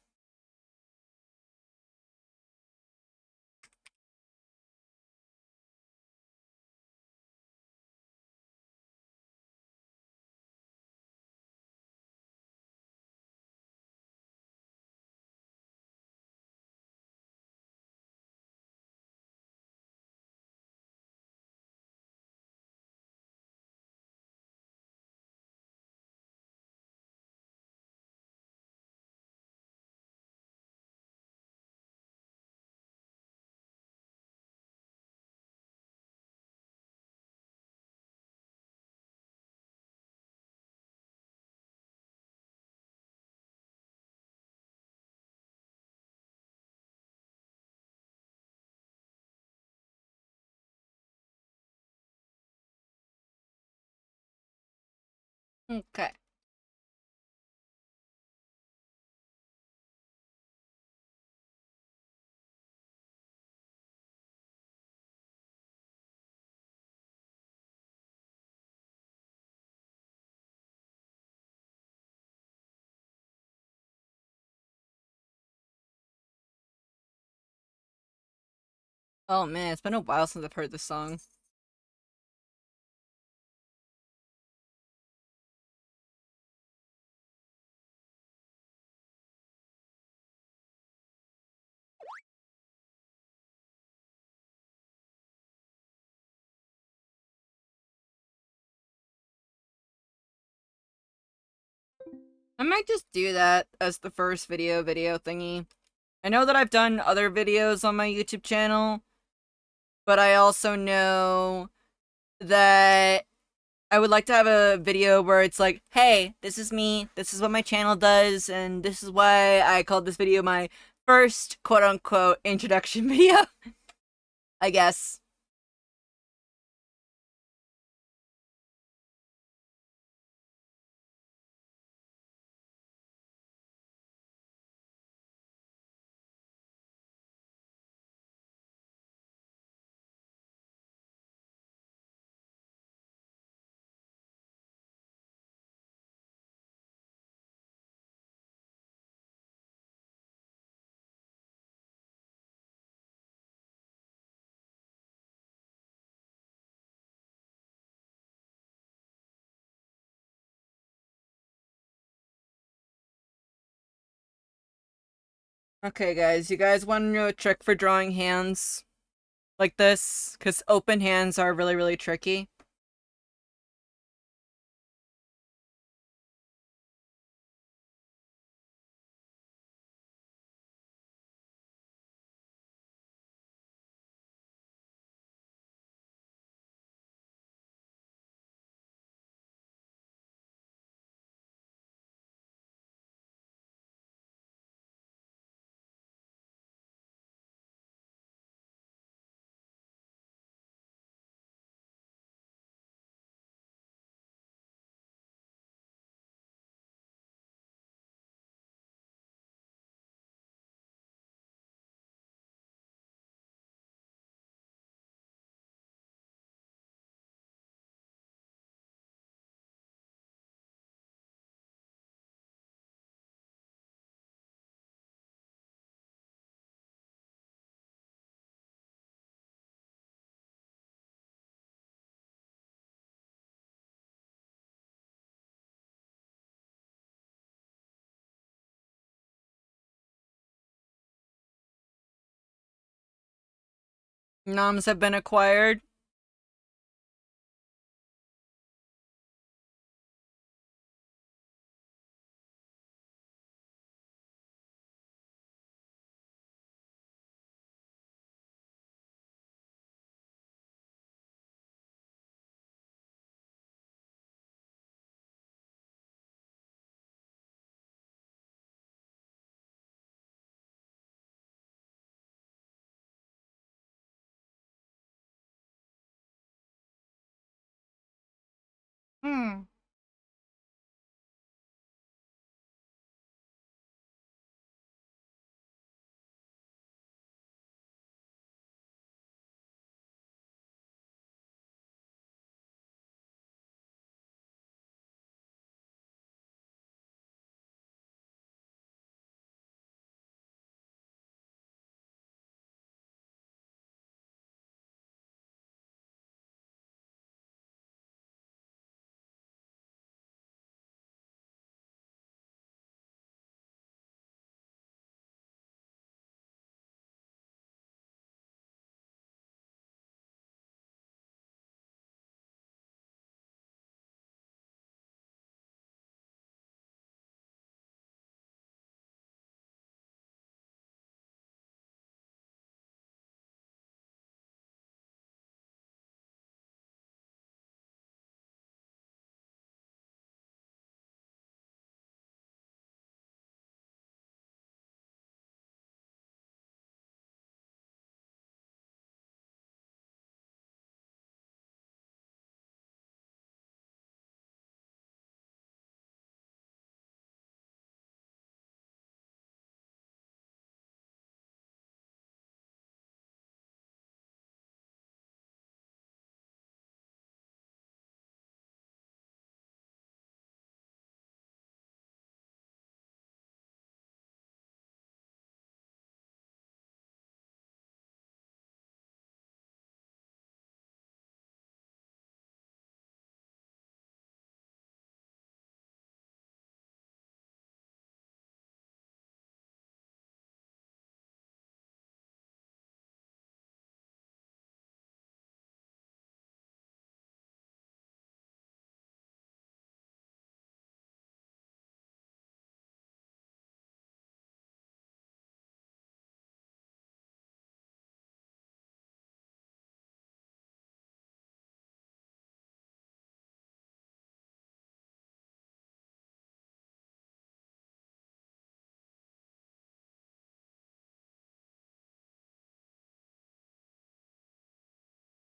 Okay. Oh man, it's been a while since I've heard this song. I might just do that as the first video thingy. I know that I've done other videos on my YouTube channel, but I also know that I would like to have a video where it's like, hey, this is me, this is what my channel does, and this is why I called this video my first quote-unquote introduction video, I guess. Okay, guys, you guys want to know a trick for drawing hands like this? Because open hands are really, really tricky. Noms have been acquired. Hmm.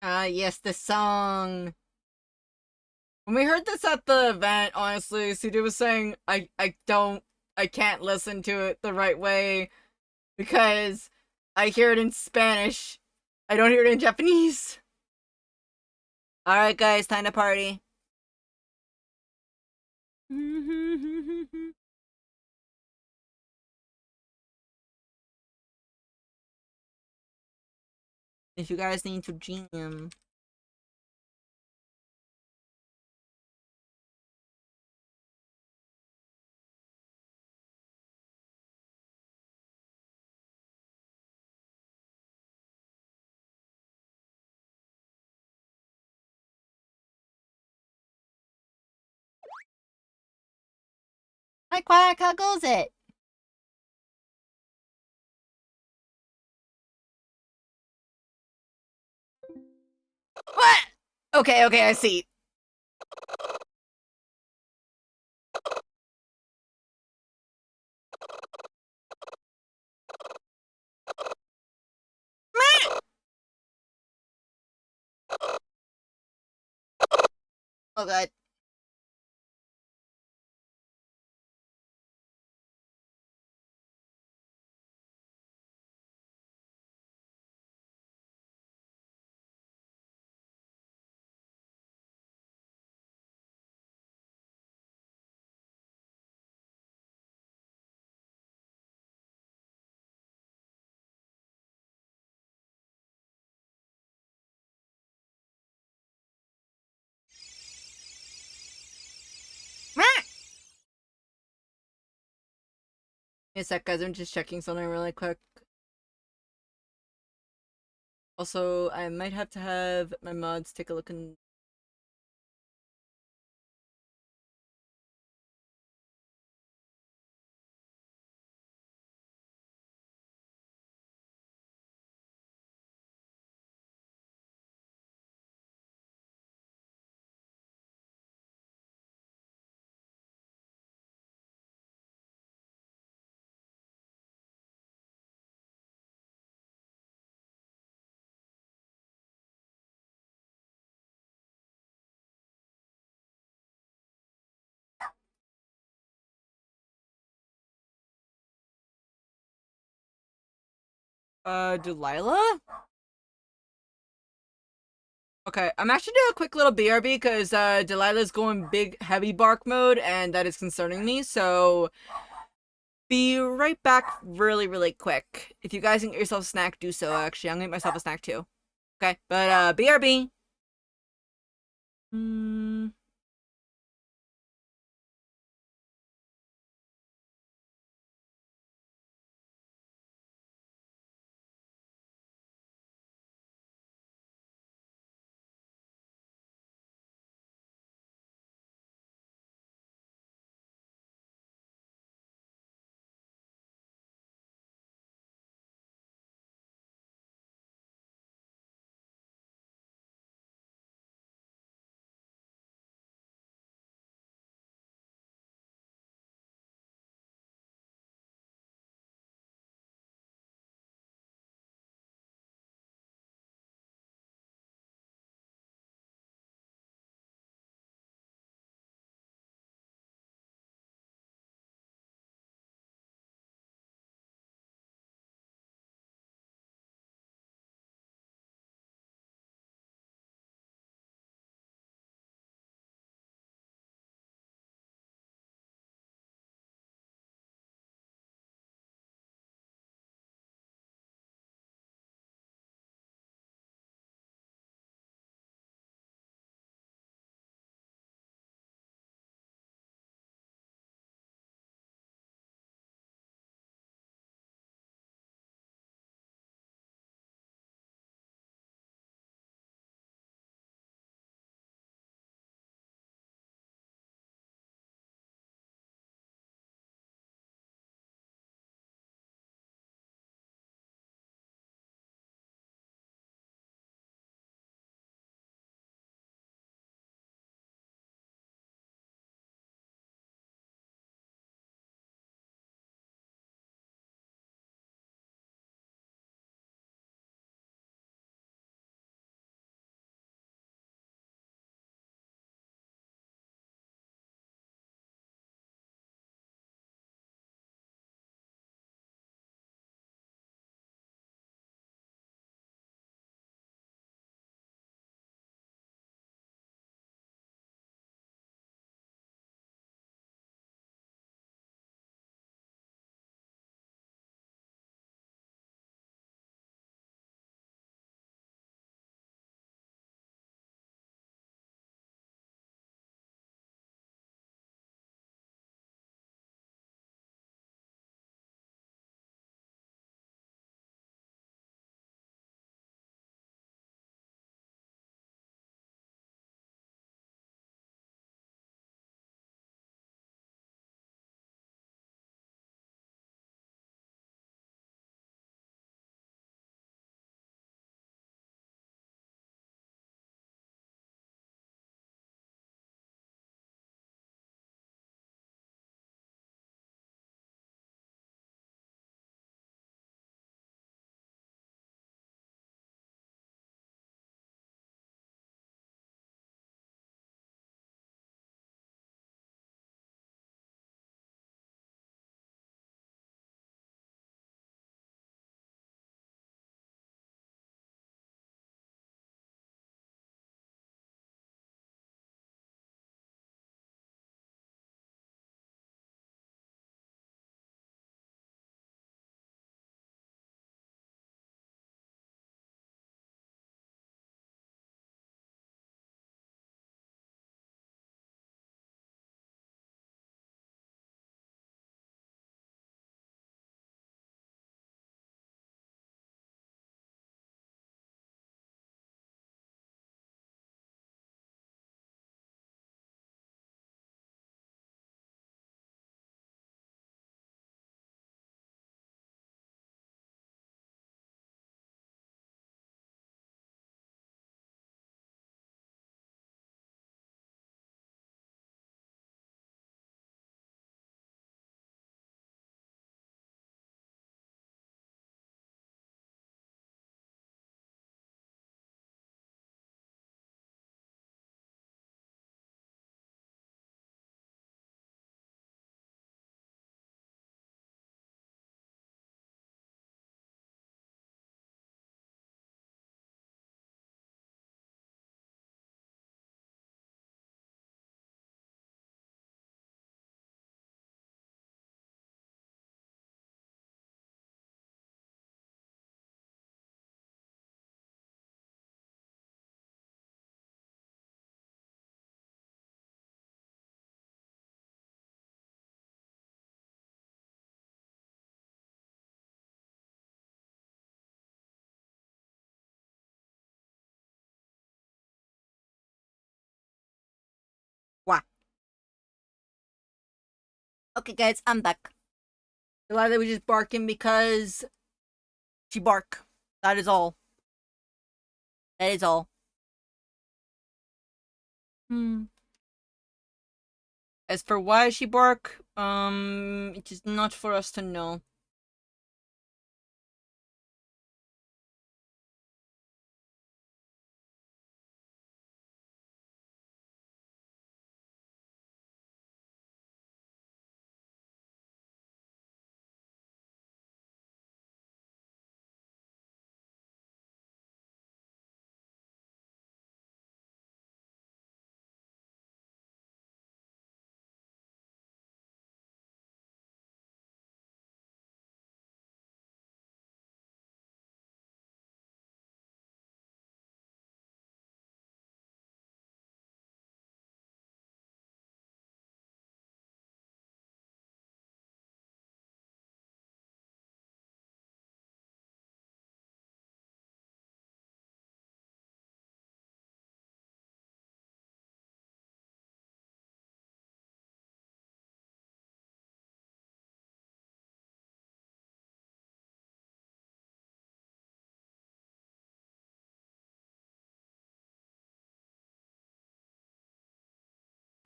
Ah, yes, the song. When we heard this at the event, honestly, CD was saying, I can't listen to it the right way because I hear it in Spanish. I don't hear it in Japanese. Alright, guys, time to party. If you guys need to jam. Hi, Quack, how goes it? What? Okay, I see. Oh god. Wait a sec, guys, I'm just checking something really quick. Also, I might have to have my mods take a look in. Delilah? Okay, I'm actually doing a quick little BRB because Delilah's going big heavy bark mode and that is concerning me, so be right back really quick. If you guys can get yourself a snack, do so actually. I'm gonna get myself a snack too. Okay, but BRB. Hmm. Okay, guys, I'm back. Delilah was just barking because she bark. That is all. That is all. Hmm. As for why she bark, it is not for us to know.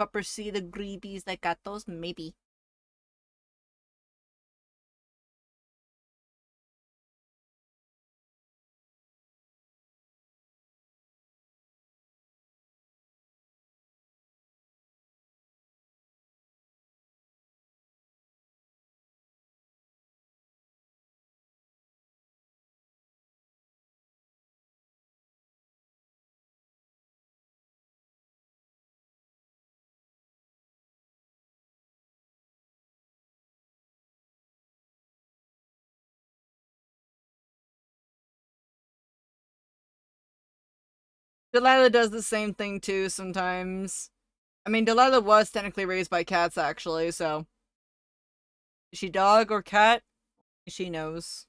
Pupper see the greedies that got those? Maybe. Delilah does the same thing too sometimes. I mean, Delilah was technically raised by cats, actually, so. Is she dog or cat? She knows.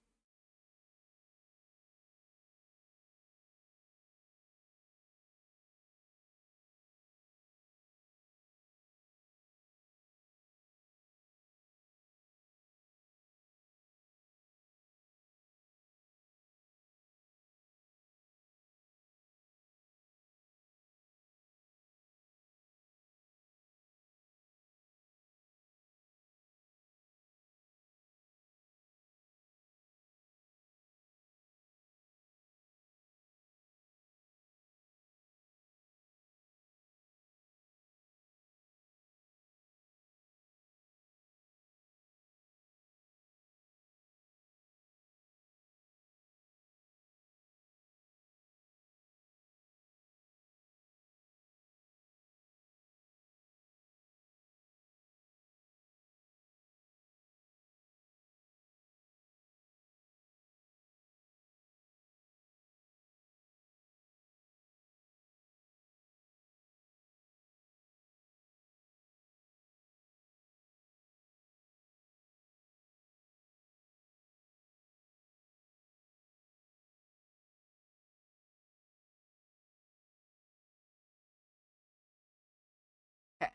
Okay.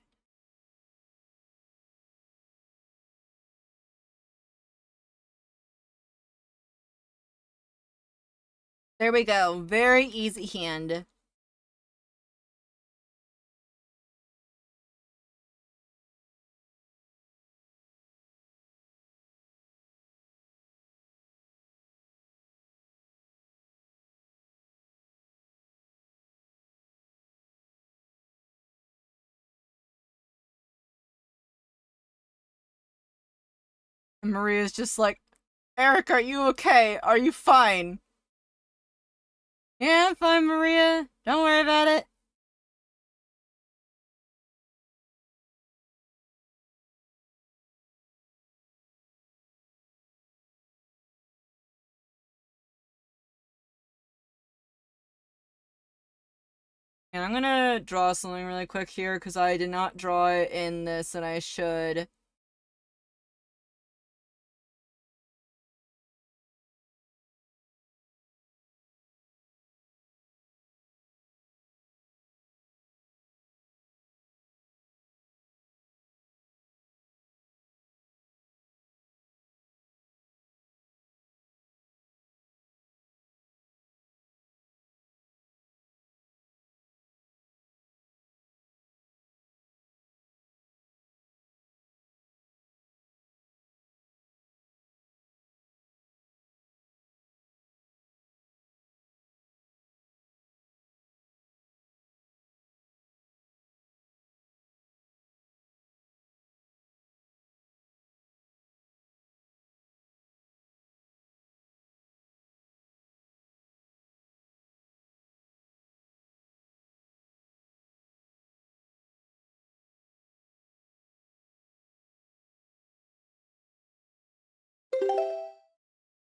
There we go. Very easy hand. And Maria's just like, Eric, are you okay? Are you fine? Yeah, I'm fine, Maria. Don't worry about it. And I'm gonna draw something really quick here because I did not draw it in this and I should.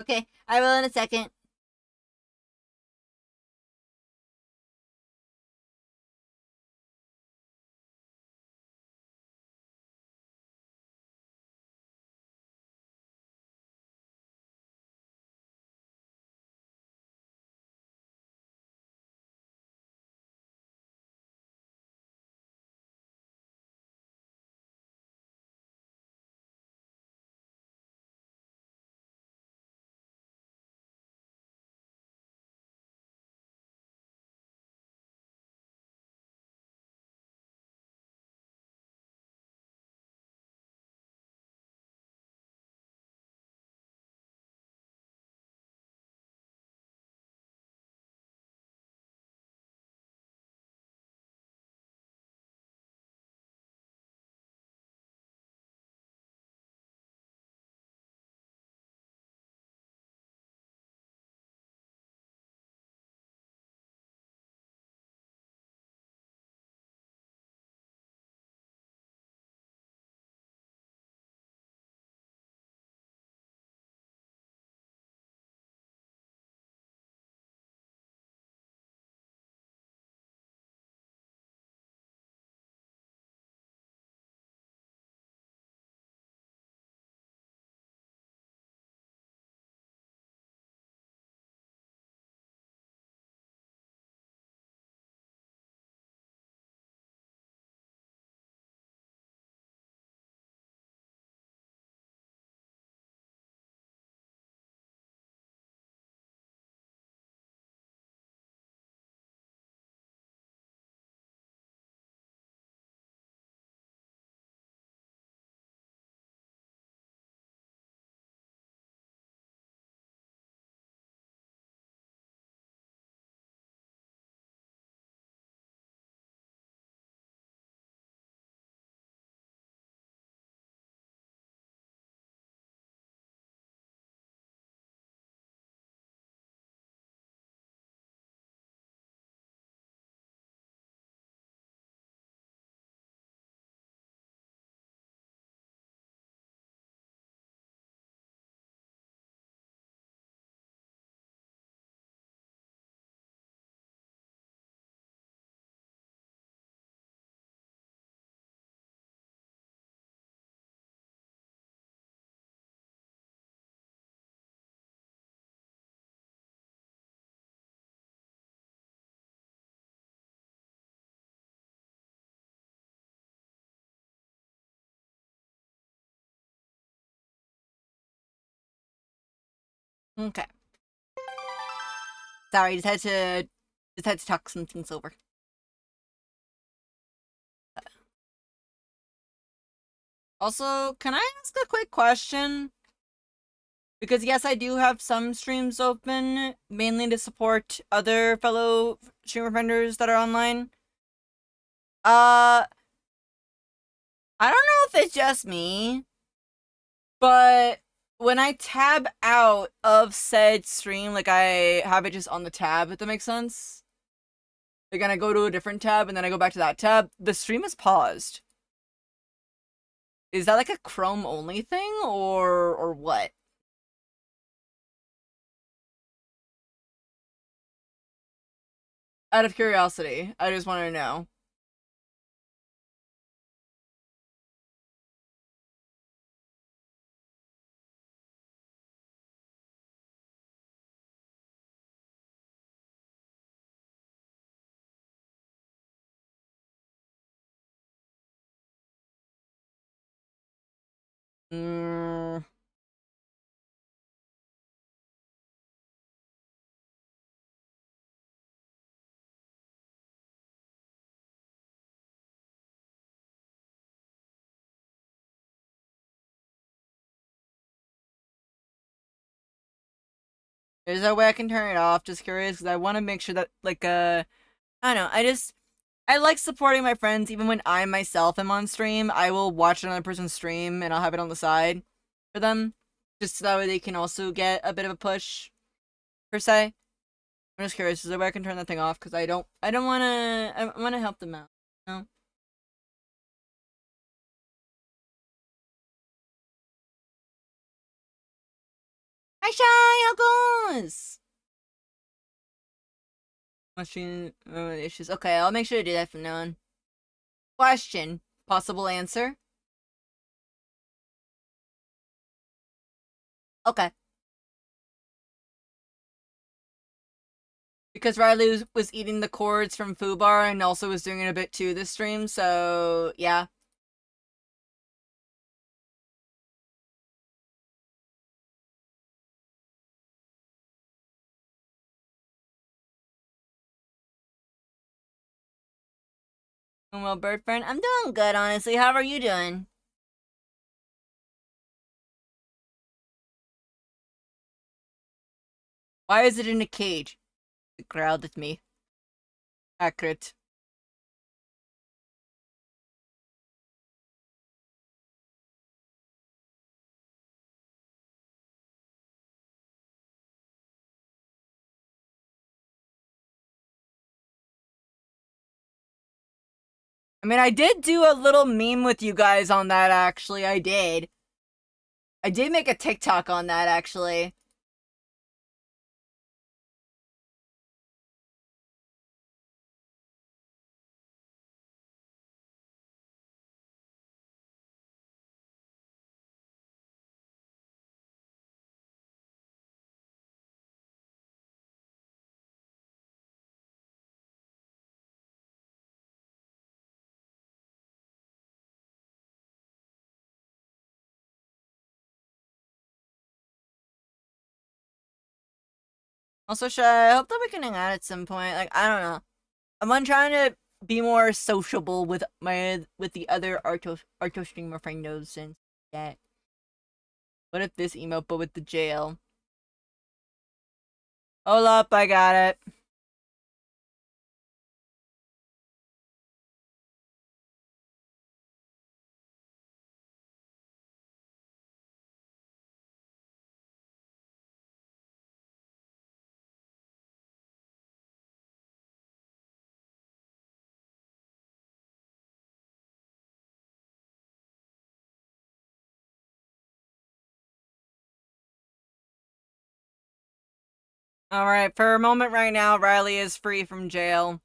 Okay, I will in a second. Okay. Sorry, just had to talk some things over. Also, can I ask a quick question? Because yes, I do have some streams open, mainly to support other fellow streamer vendors that are online. I don't know if it's just me, but when I tab out of said stream, like I have it just on the tab, if that makes sense. Like, and I go to a different tab and then I go back to that tab, the stream is paused. Is that like a Chrome only thing or what? Out of curiosity, I just want to know. Mm, is there a way I can turn it off? Just curious, because I want to make sure that, like, I don't know, I like supporting my friends even when I myself am on stream. I will watch another person's stream and I'll have it on the side for them. Just so that way they can also get a bit of a push, per se. I'm just curious, is there a way I can turn that thing off? Because I don't wanna, I wanna help them out. You know? Hi, Shy! How goes? Machine issues. Okay, I'll make sure to do that from now on. Question. Possible answer? Okay. Because Riley was eating the cords from Fubar and also was doing it a bit too this stream, so yeah. Well, bird friend, I'm doing good, honestly. How are you doing? Why is it in a cage? It growled at me. Accurate. I mean, I did do a little meme with you guys on that, actually. I did. I did make a TikTok on that, actually. Also, Shy, I hope that we can hang out at some point. Like, I don't know. I'm trying to be more sociable with the other Arto streamer friendos and that. What if this emote, but with the jail? Hold up, I got it. Alright, for a moment right now, Riley is free from jail.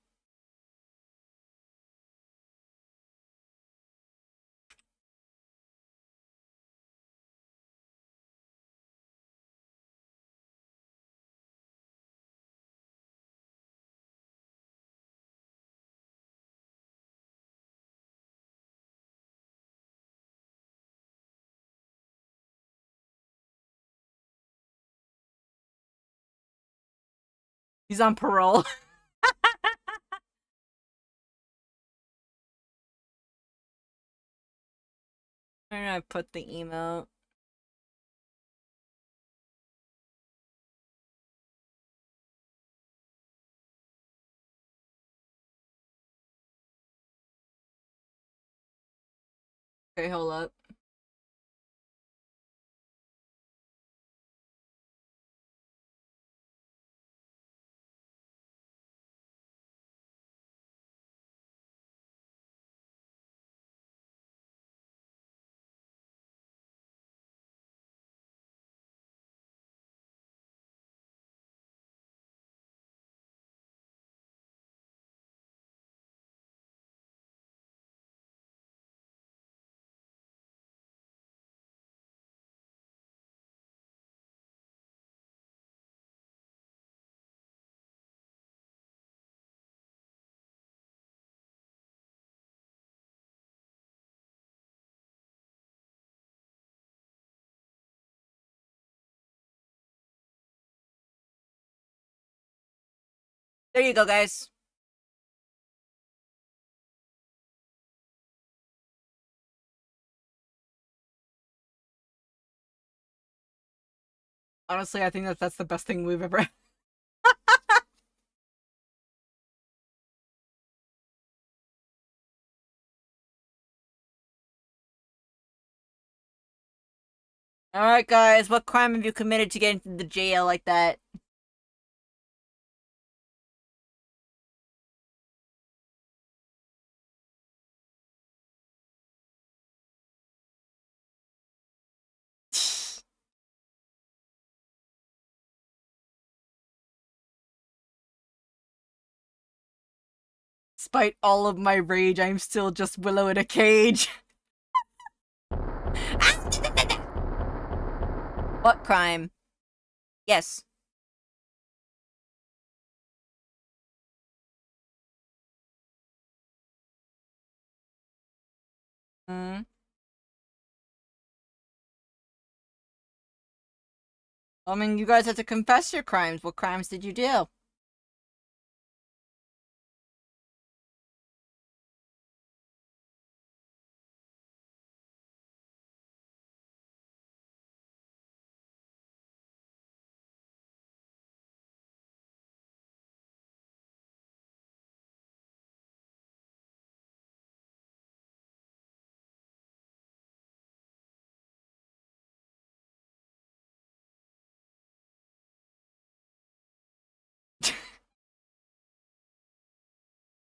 He's on parole. Where did I put the emote? Okay, hold up. There you go, guys. Honestly, I think that's the best thing we've ever. Alright, guys, what crime have you committed to get into the jail like that? Despite all of my rage, I'm still just Willow in a cage. What crime? Yes. Hmm. I mean, you guys have to confess your crimes. What crimes did you do?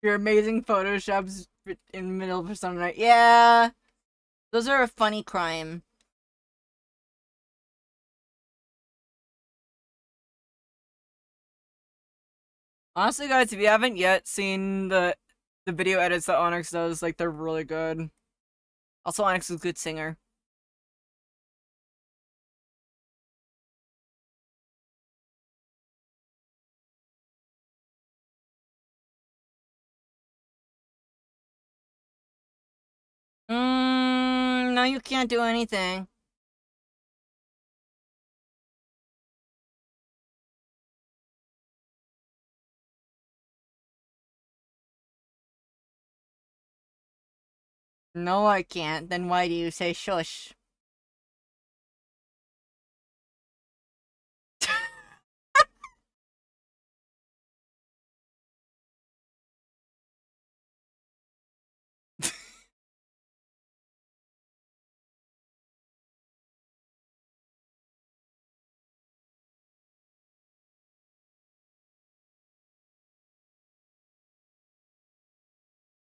Your amazing photoshops in the middle of some night. Yeah, those are a funny crime. Honestly, guys, if you haven't yet seen the video edits that Onyx does, like they're really good. Also, Onyx is a good singer. No, you can't do anything. No, I can't. Then why do you say shush?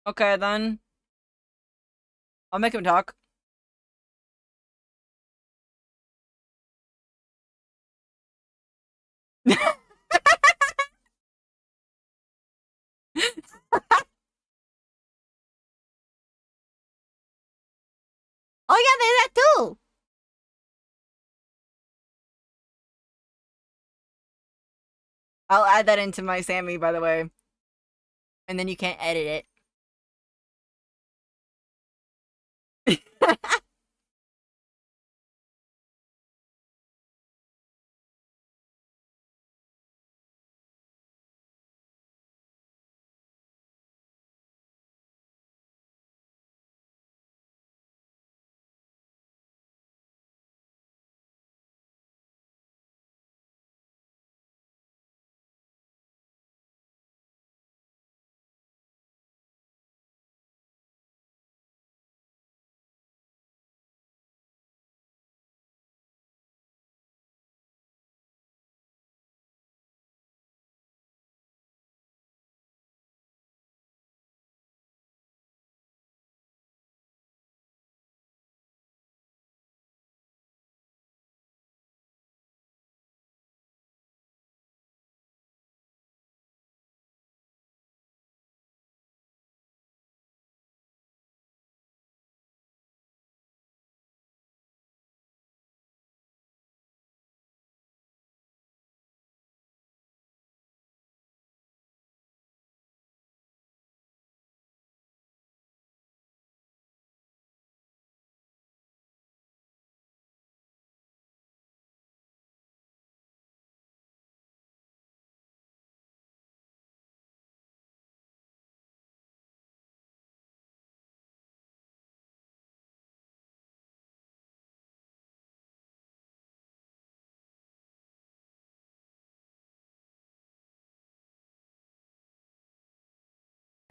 Okay, then. I'll make him talk. Oh yeah, they that too. I'll add that into my Sammy, by the way. And then you can't edit it.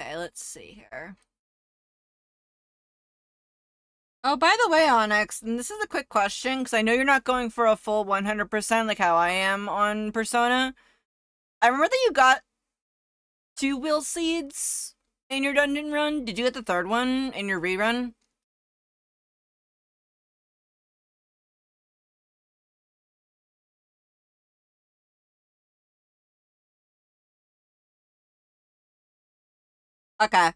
Okay, let's see here. Oh, by the way, Onyx, and this is a quick question, because I know you're not going for a full 100% like how I am on Persona. I remember that you got 2 will seeds in your dungeon run. Did you get the 3rd one in your rerun? Okay.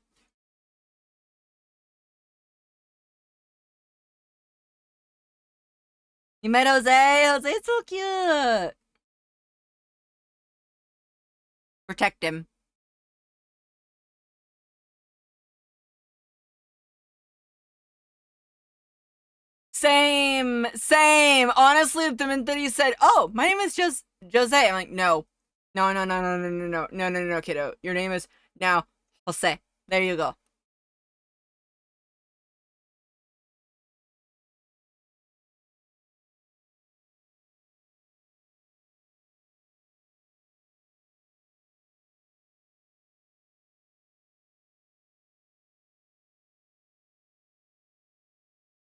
You met Jose? Jose's so cute. Protect him. Same, same. Honestly, the minute that he said, "Oh, my name is just Jose," I'm like, no, no, no, no, no, no, no, no, no, no, no, kiddo. Your name is now Jose. There you go.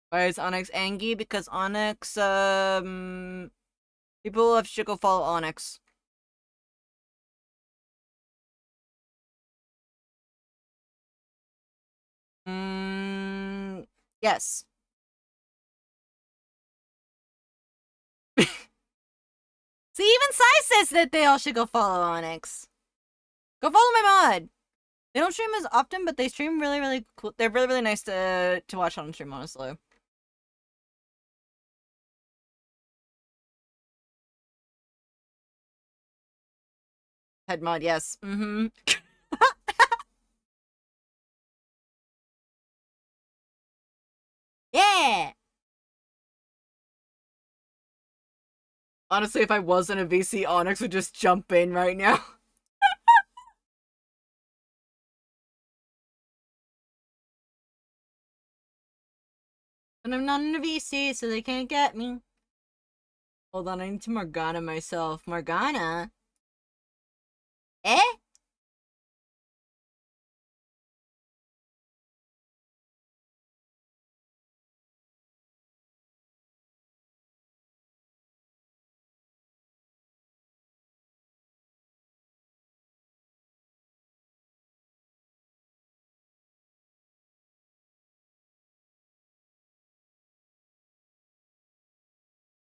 Why is Onyx angry? Because Onyx, people should go follow Onyx. Yes. See, even Sai says that they all should go follow Onyx. Go follow my mod. They don't stream as often, but they stream really, really cool. They're really, really nice to watch on stream, honestly. Head mod, yes. Mm-hmm. Yeah! Honestly, if I wasn't a VC, Onyx would just jump in right now. And I'm not in a VC, so they can't get me. Hold on, I need to Morgana myself. Morgana? Eh?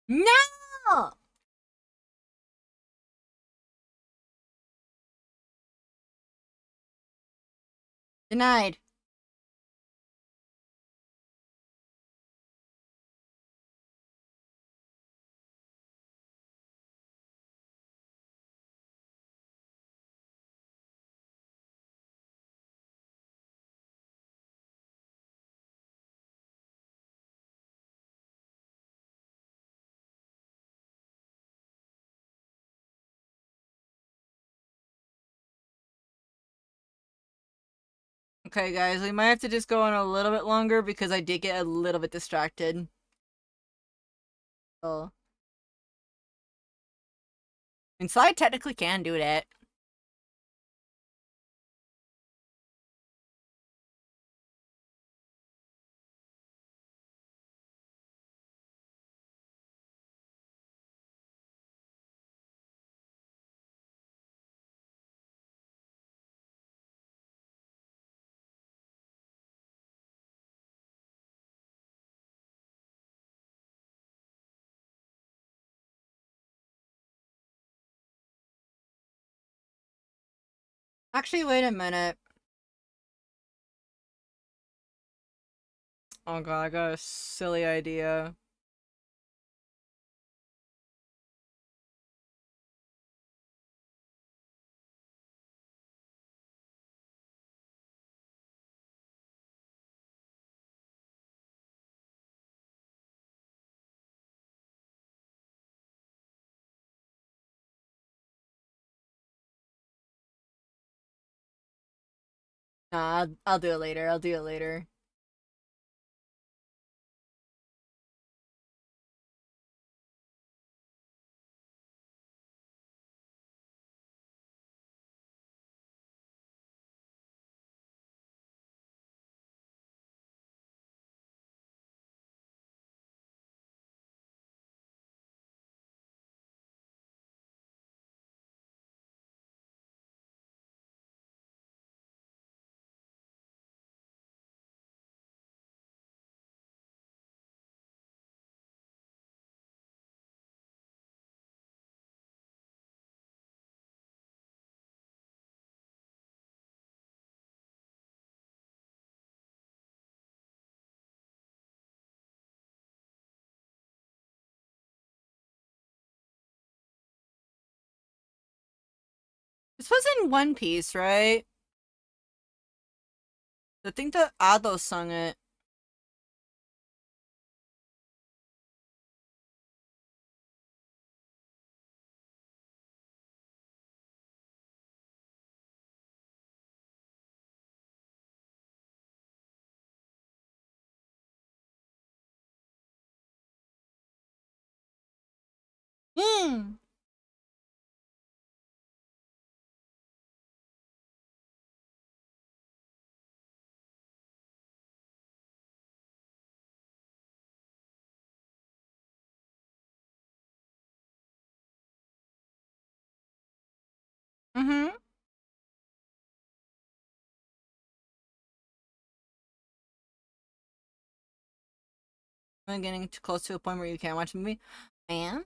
No! Denied. Okay, guys, we might have to just go on a little bit longer because I did get a little bit distracted. Oh. Inside technically can do that. Actually, wait a minute. Oh god, I got a silly idea. Nah, I'll do it later. I'll do it later. This was in One Piece, right? I think that Ado sung it. Hmm. Mm-hmm. I'm getting too close to a point where you can't watch a movie. Man.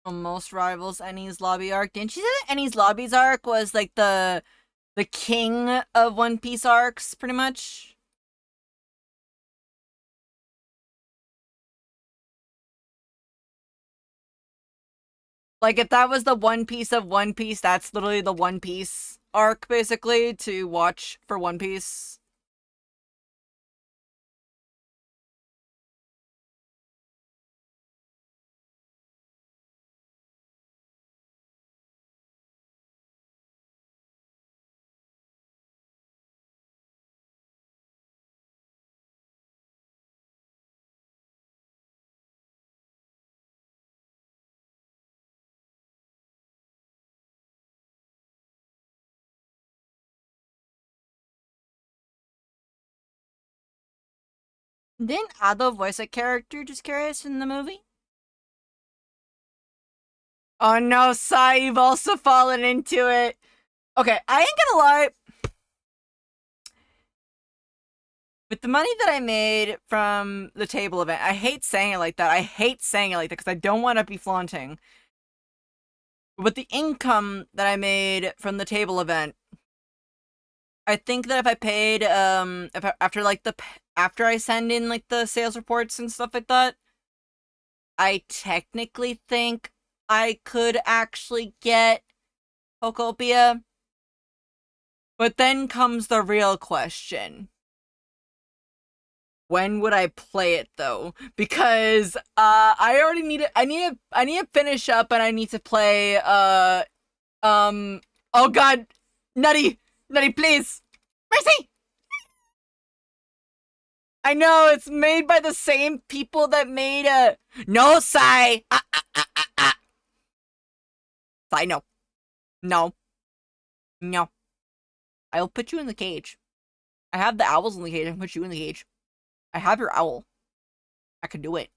Almost rivals Ennie's lobby arc. Didn't you say that Ennie's lobby's arc was like the king of One Piece arcs, pretty much? Like if that was the One Piece of One Piece, that's literally the One Piece arc, basically, to watch for One Piece. Didn't Ado voice a character, just curious, in the movie? Oh no, Sai, you've also fallen into it. Okay, I ain't gonna lie. With the money that I made from the table event, I hate saying it like that. I hate saying it like that because I don't want to be flaunting. With the income that I made from the table event, I think that if I paid, if I, after like after I send in like the sales reports and stuff like that, I technically think I could actually get Pokopia. But then comes the real question. When would I play it though? Because I already need it. I need to finish up and I need to play oh god, Nutty, please, Mercy. I know it's made by the same people that made no Sai. Sai, no, no, no. I'll put you in the cage. I have the owls in the cage. I can put you in the cage. I have your owl. I can do it.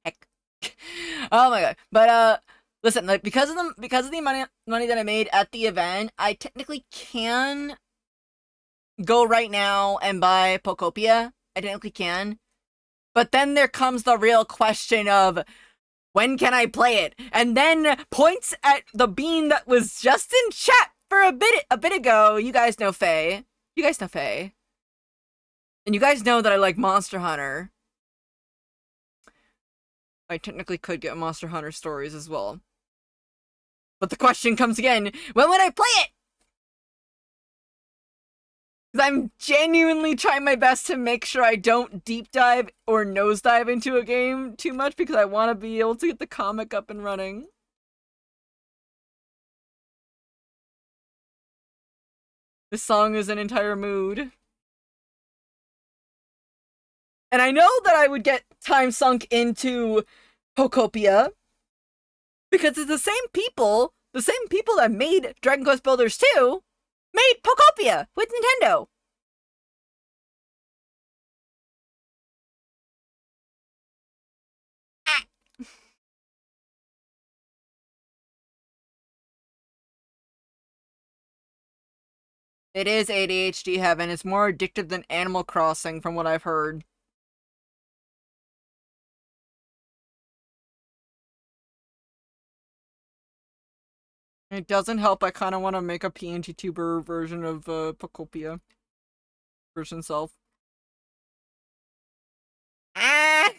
Heck. Oh my god. But listen, like because of the money that I made at the event, I technically can go right now and buy Pokopia. I technically can. But then there comes the real question of when can I play it? And then points at the bean that was just in chat for a bit ago. You guys know Faye. You guys know Faye. And you guys know that I like Monster Hunter. I technically could get Monster Hunter stories as well. But the question comes again, when would I play it? Because I'm genuinely trying my best to make sure I don't deep dive or nosedive into a game too much because I want to be able to get the comic up and running. This song is an entire mood. And I know that I would get time sunk into Pokopia because it's the same people that made Dragon Quest Builders 2 made Pokopia with Nintendo. It is ADHD heaven. It's more addictive than Animal Crossing, from what I've heard. It doesn't help. I kind of want to make a PNG tuber version of Pocopia version self. Ah!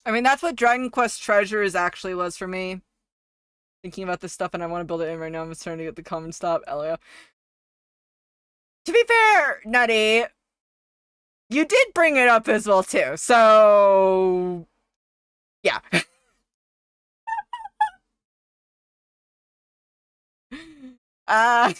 I mean, that's what Dragon Quest Treasures actually was for me. Thinking about this stuff and I want to build it in right now. I'm just trying to get the common stop. LOL. To be fair, Nutty, you did bring it up as well too. So yeah. uh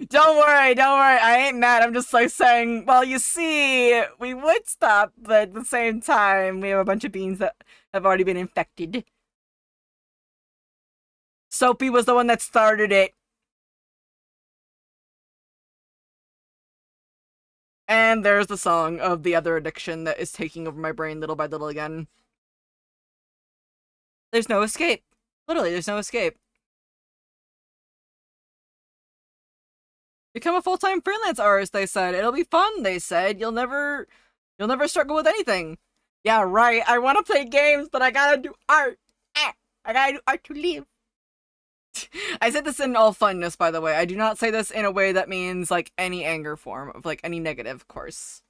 don't worry, don't worry. I ain't mad. I'm just like saying, well, you see, we would stop, but at the same time, we have a bunch of beans that have already been infected. Soapy was the one that started it. And there's the song of the other addiction that is taking over my brain little by little again. There's no escape. Literally, there's no escape. Become a full-time freelance artist, they said. It'll be fun, they said. You'll never struggle with anything. Yeah, right. I want to play games, but I gotta do art. I gotta do art to live. I said this in all funness, by the way. I do not say this in a way that means, like, any anger form, of, like, any negative, of course.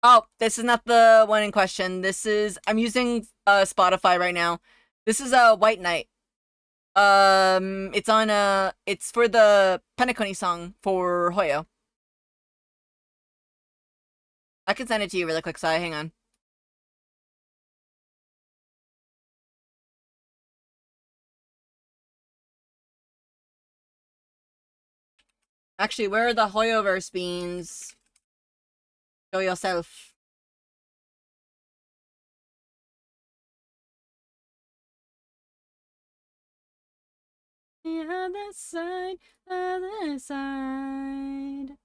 Oh, this is not the one in question. This is... I'm using Spotify right now. This is a White Knight. It's on it's for the Penacony song for Hoyo. I can send it to you really quick, Sai. Hang on. Actually, where are the Hoyoverse beans? Show yourself. The other side, other side.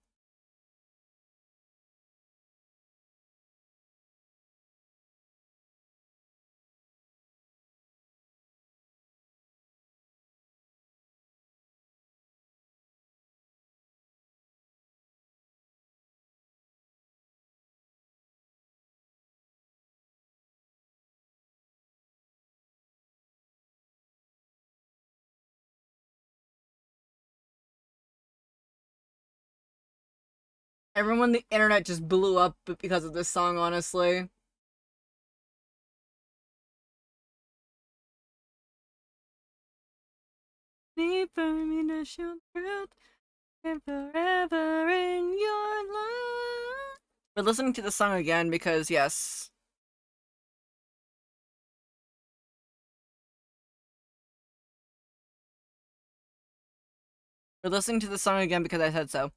Everyone on the internet just blew up because of this song, honestly. Deeper in the truth and forever in your love. We're listening to the song again because, yes. We're listening to the song again because I said so.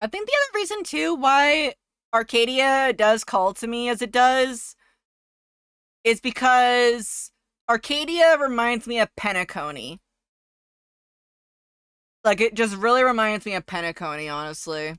I think the other reason too why Arcadia does call to me as it does is because Arcadia reminds me of Penacony. Like, it just really reminds me of Penacony, honestly.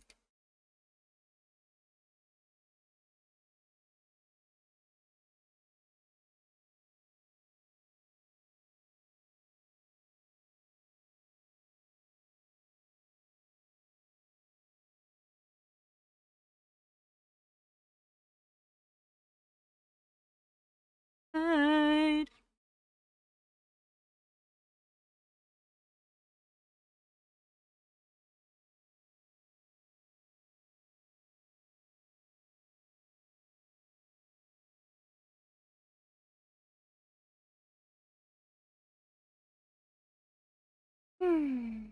Right. Hmm.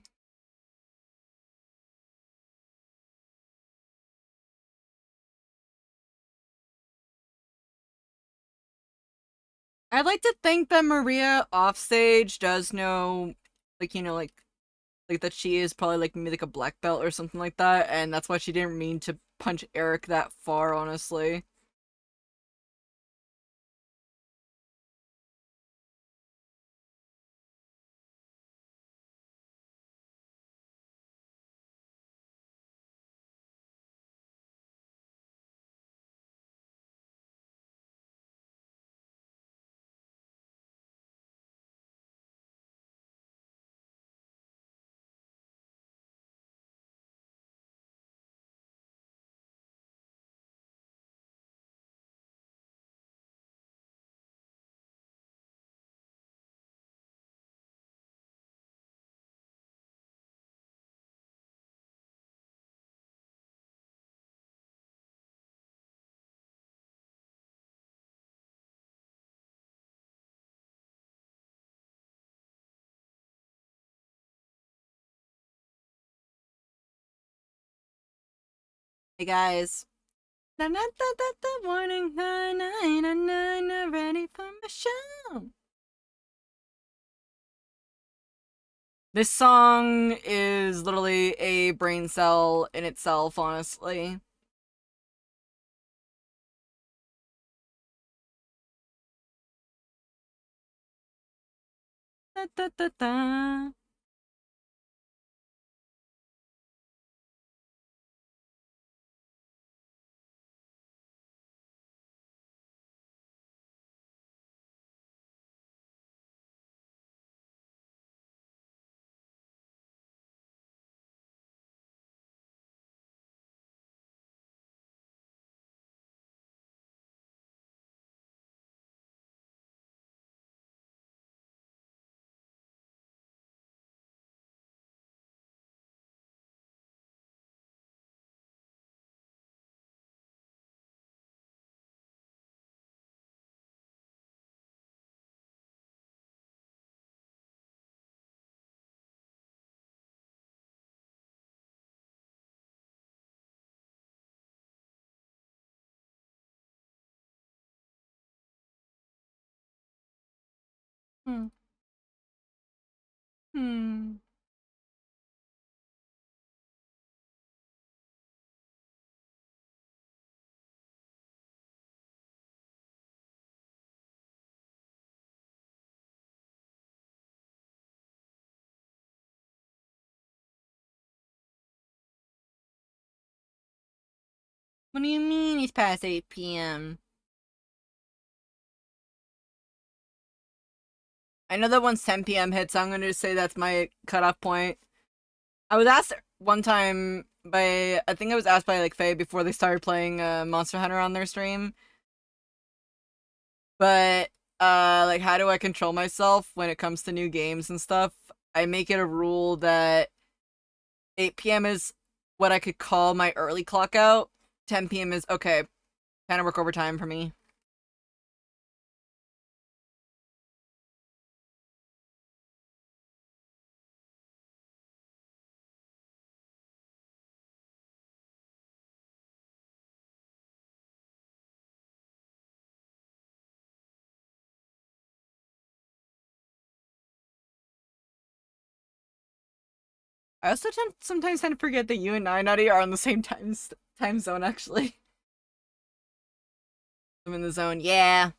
I'd like to think that Maria offstage does know, like, like that she is probably like maybe like a black belt or something like that, and that's why she didn't mean to punch Eric that far, honestly. Hey guys. Na na na na na warning na na na na na ready for my show. This song is literally a brain cell in itself, honestly. Da, da, da, da. Hmm. Hmm. What do you mean he's past 8 p.m.? I know that once 10 p.m. hits, I'm going to say that's my cutoff point. I was asked one time by, I think I was asked by like Faye before they started playing Monster Hunter on their stream, but like how do I control myself when it comes to new games and stuff? I make it a rule that 8 p.m. is what I could call my early clock out. 10 p.m. is okay, kind of work overtime for me. I also sometimes tend to forget that you and I, Nutty, are on the same time zone. Actually, I'm in the zone. Yeah.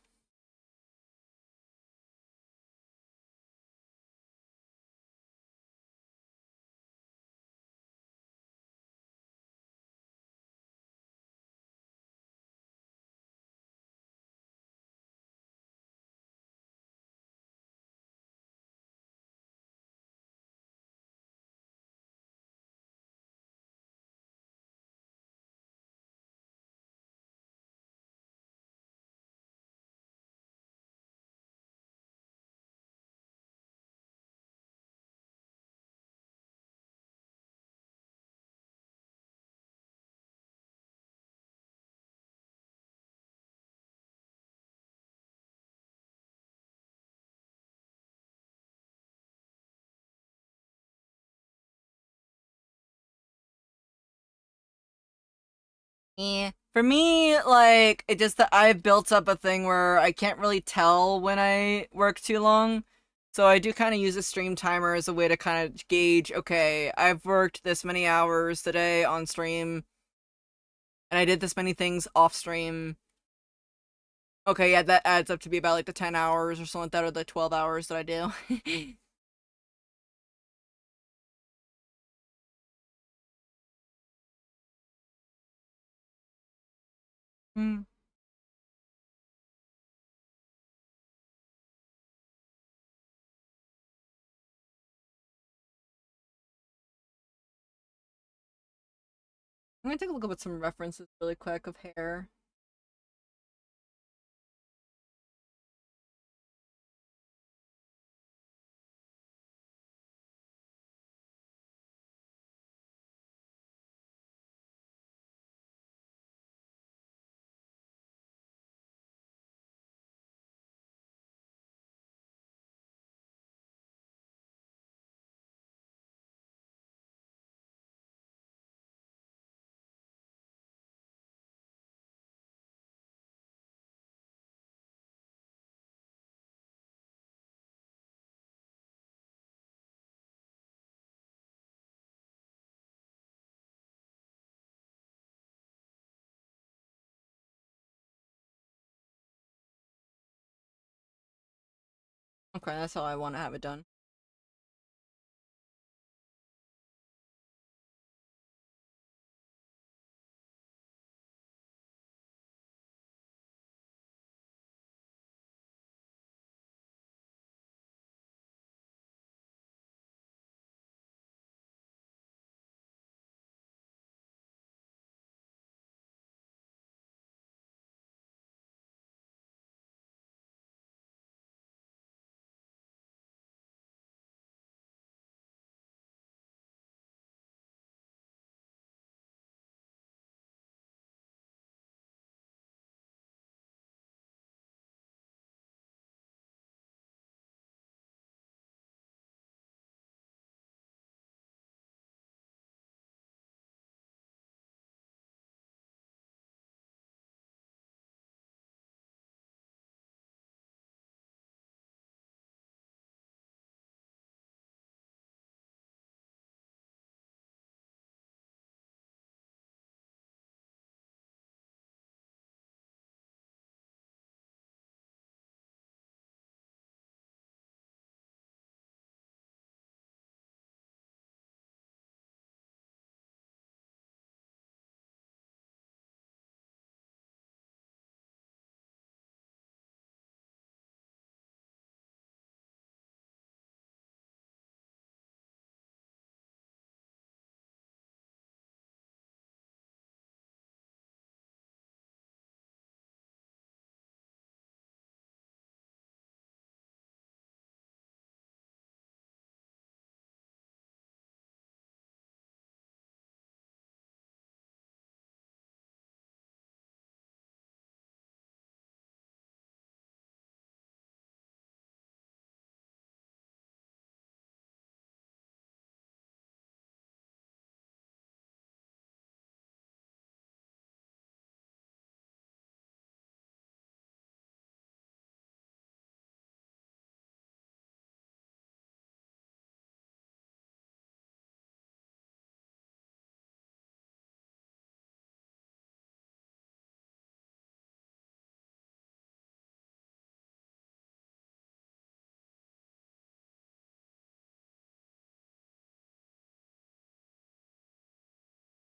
For me, like, it just that I've built up a thing where I can't really tell when I work too long. So I do kind of use a stream timer as a way to kind of gauge, okay, I've worked this many hours today on stream, and I did this many things off stream. Okay, yeah, that adds up to be about like the 10 hours or something like that, or the 12 hours that I do. Hmm. I'm gonna take a look at some references really quick of hair. Okay, that's how I want to have it done.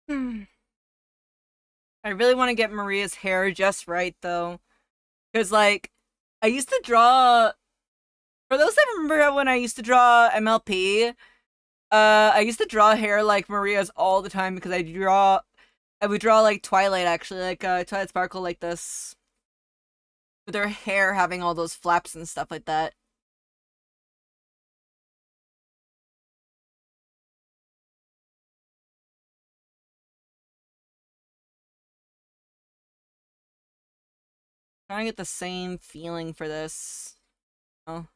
Hmm. I really want to get Maria's hair just right though. Because, like, I used to draw. For those that remember when I used to draw MLP, I used to draw hair like Maria's all the time because I would draw like Twilight actually, like Twilight Sparkle like this, with her hair having all those flaps and stuff like that. Trying to get the same feeling for this. Oh.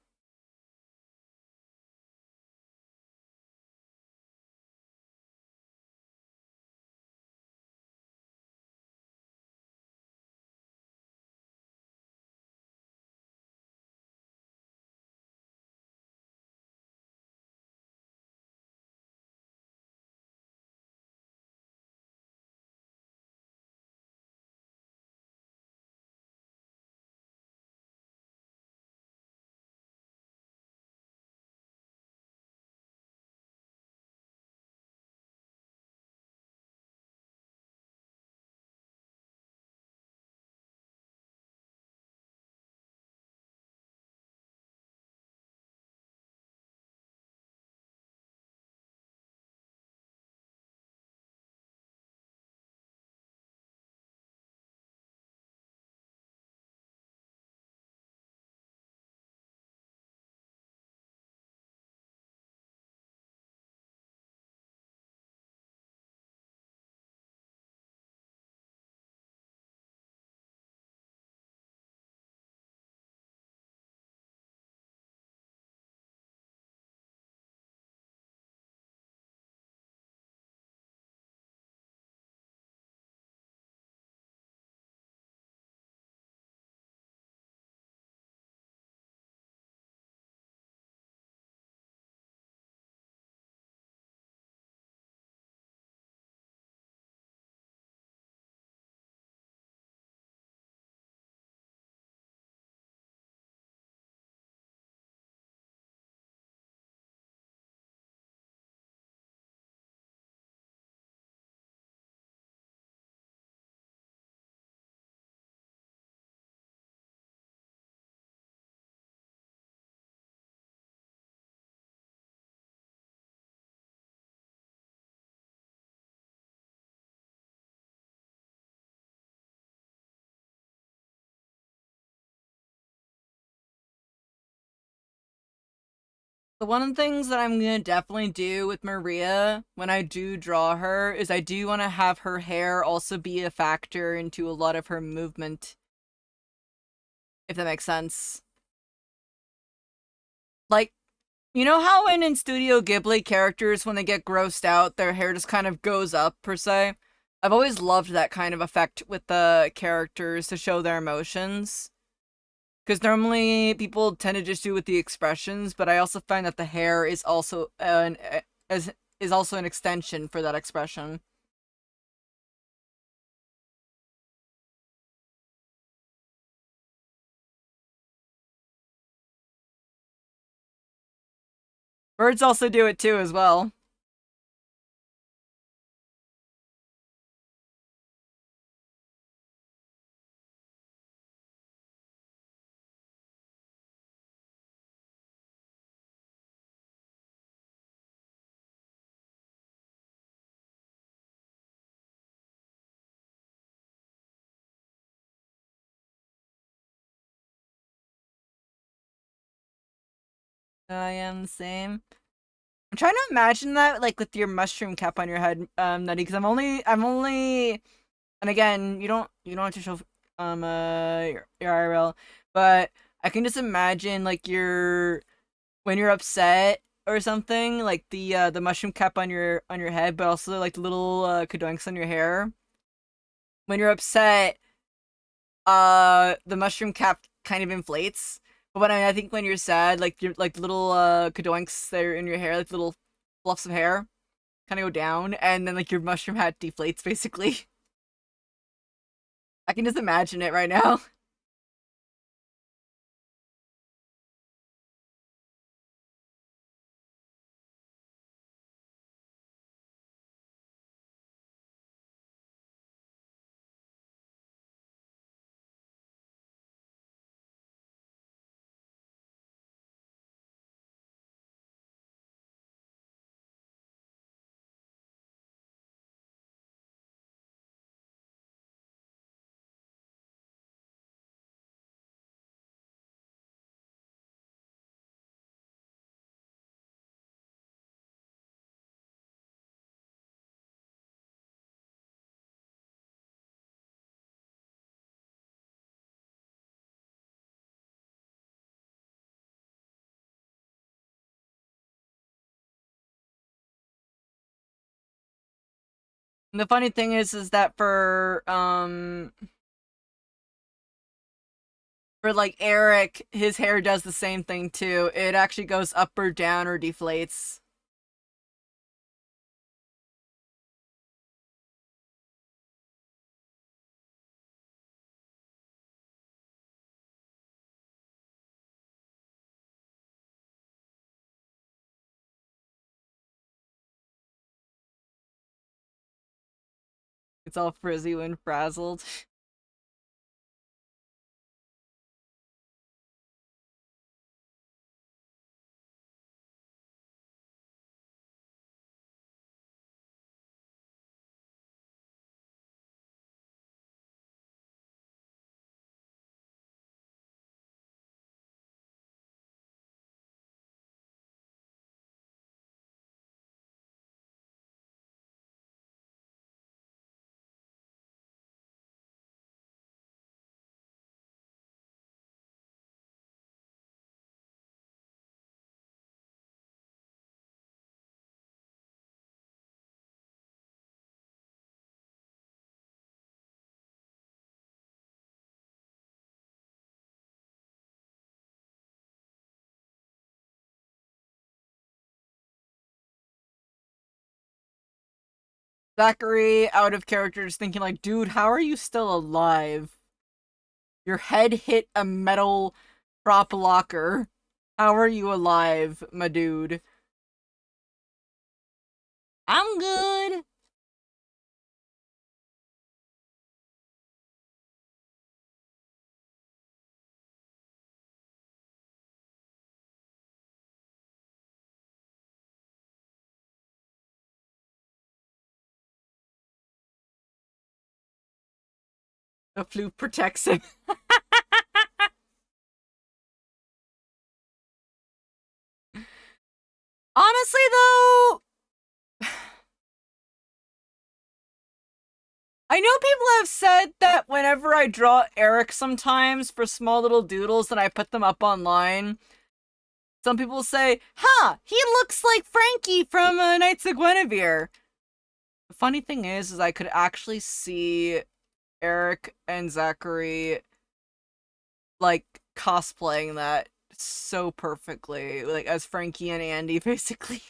one of the things that I'm gonna definitely do with Maria when I do draw her is I do want to have her hair also be a factor into a lot of her movement, if that makes sense. Like, you know how in Studio Ghibli characters, when they get grossed out, their hair just kind of goes up, per se? I've always loved that kind of effect with the characters to show their emotions. Because normally people tend to just do with the expressions, but I also find that the hair is also as is also an extension for that expression. Birds also do it too, as well. I am the same. I'm trying to imagine that, like, with your mushroom cap on your head, Nutty, because I'm only, and again, you don't have to show, your IRL, but I can just imagine, like, when you're upset or something, like the mushroom cap on your head, but also like the little kadoinks on your hair. When you're upset, the mushroom cap kind of inflates. But I think when you're sad, like your like little kadoinks that are in your hair, like little fluffs of hair, kind of go down, and then like your mushroom hat deflates basically. I can just imagine it right now. And the funny thing is that for like Eric, his hair does the same thing too. It actually goes up or down or deflates. It's all frizzy when frazzled. Zachary, out of character, just thinking like, dude, how are you still alive? Your head hit a metal prop locker. How are you alive, my dude? I'm good. The flute protects him. honestly, though, I know people have said that whenever I draw Eric sometimes for small little doodles and I put them up online, some people say, huh, he looks like Frankie from Knights of Guinevere. The funny thing is I could actually see Eric and Zachary, like, cosplaying that so perfectly, like, as Frankie and Andy, basically.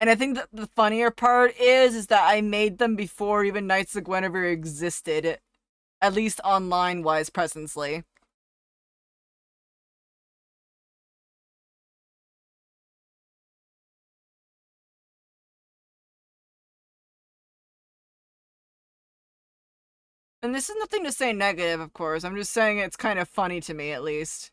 And I think that the funnier part is that I made them before even Knights of Guinevere existed, at least online-wise, presently. And this is nothing to say negative, of course. I'm just saying it's kind of funny to me, at least.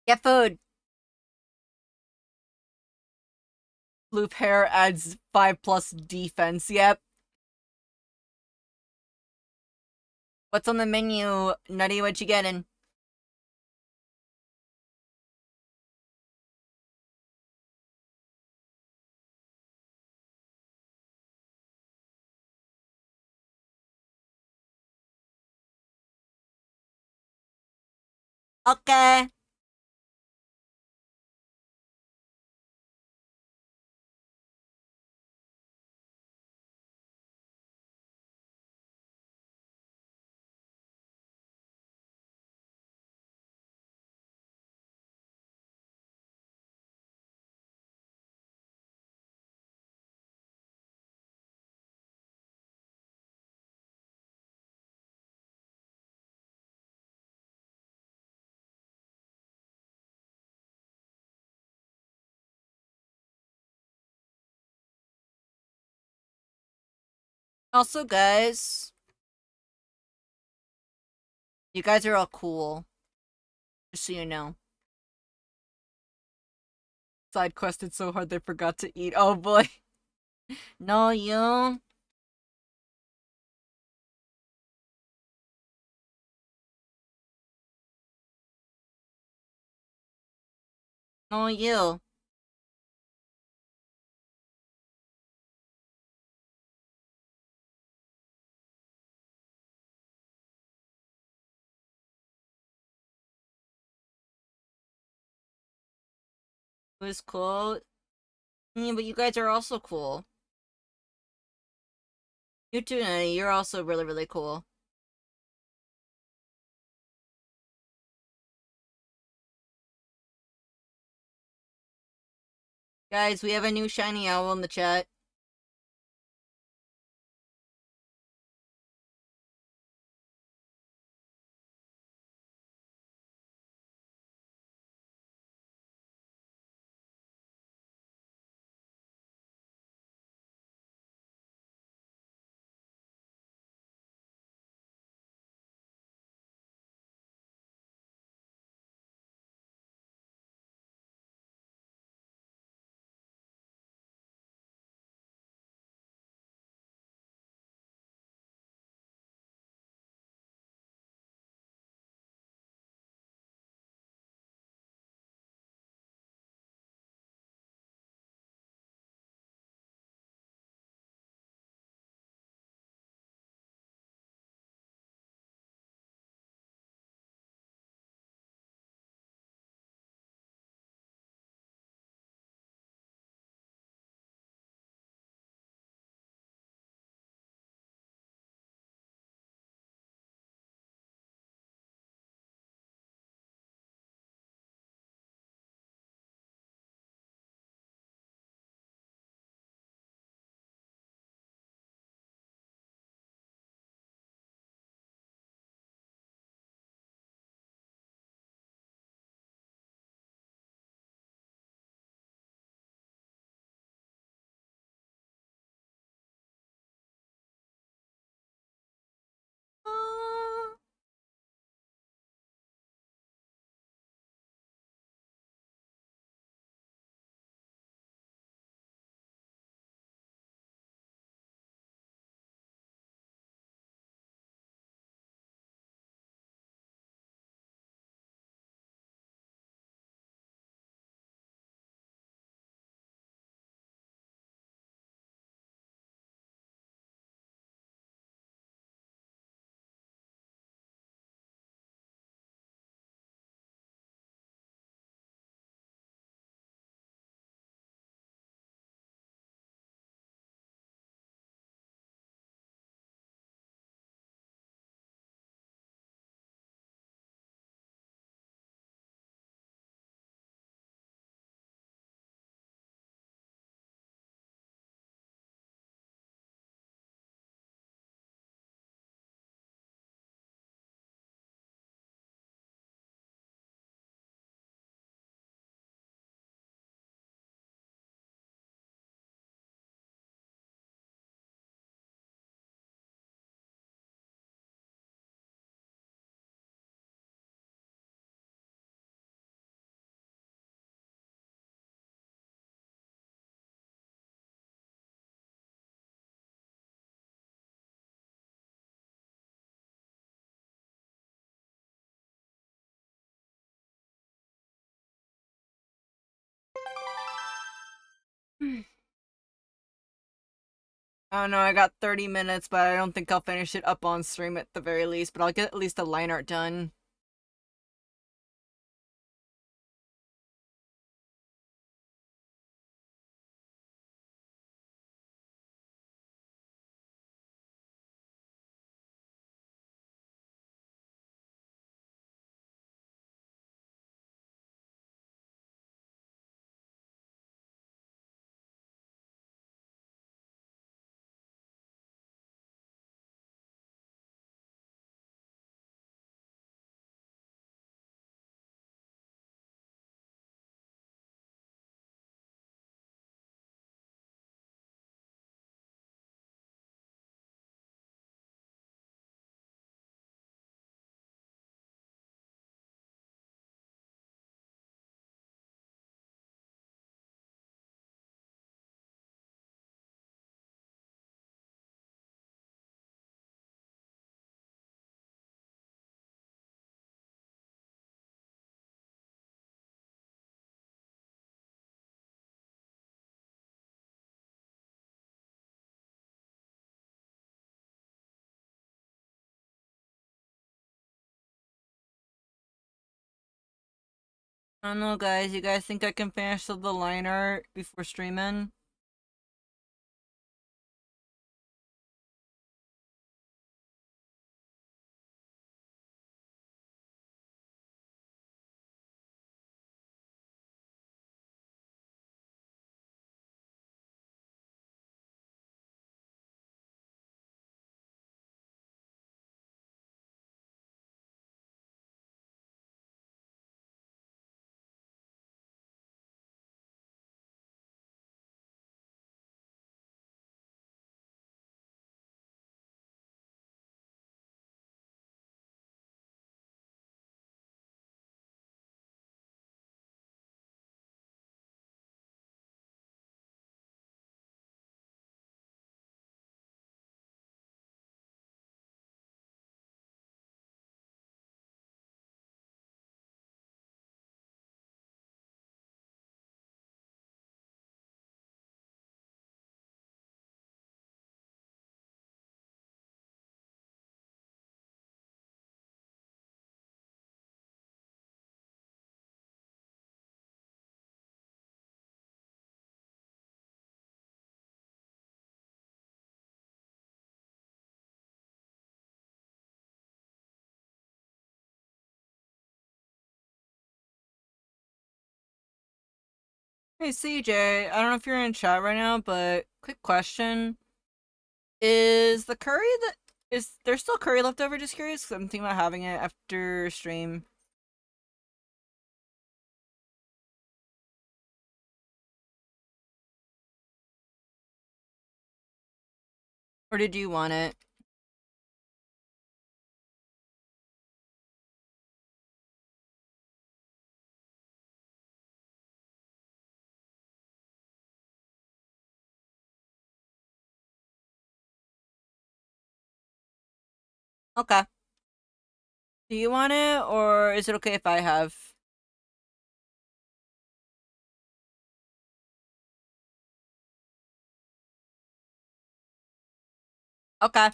Get food! Loop hair adds 5+ defense, yep. What's on the menu? Nutty, what you getting? Okay. Also, guys, you guys are all cool. Just so you know. Side quested so hard they forgot to eat. Oh boy. No, you. No, you. It was cool. Yeah, but you guys are also cool. You too, Nutty. You're also really, really cool. Guys, we have a new shiny owl in the chat. I don't know, I got 30 minutes, but I don't think I'll finish it up on stream at the very least, but I'll get at least the line art done. I don't know, guys. You guys think I can finish the line art before streaming? Hey CJ, I don't know if you're in chat right now, but quick question. Is the curry that is there still curry left over? Just curious, 'cause I'm thinking about having it after stream. Or did you want it? Okay. Do you want it, or is it okay if I have? Okay.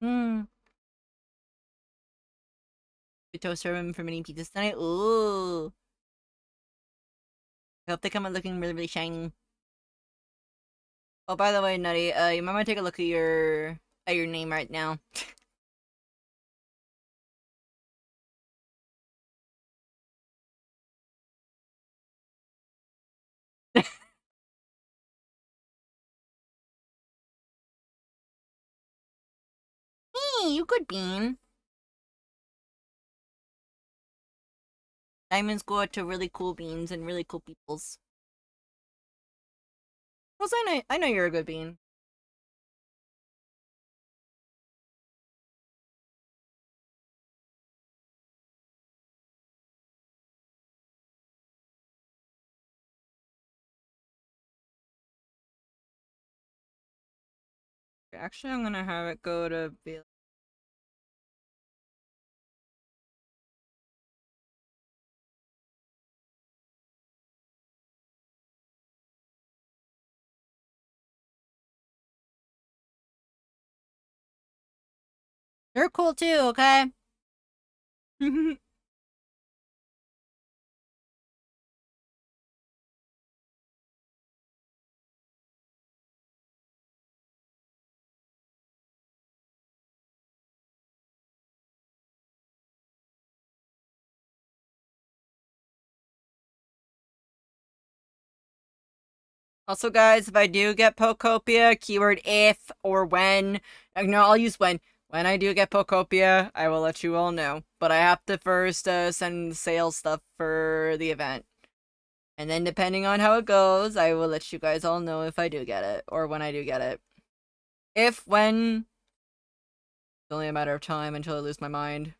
Hmm. We toaster them for mini pizzas tonight. Ooh. I hope they come out looking really, really shiny. Oh, by the way, Nutty, you might want to take a look at your name right now. You good bean. Diamonds go out to really cool beans and really cool peoples. Because I know you're a good bean. Actually, I'm gonna have it go to be. You're cool too, okay? Also, guys, if I do get Pokopia, keyword if or when. No, I'll use when. When I do get Pokopia, I will let you all know. But I have to first send sales stuff for the event. And then depending on how it goes, I will let you guys all know if I do get it, or when I do get it. If, when, it's only a matter of time until I lose my mind.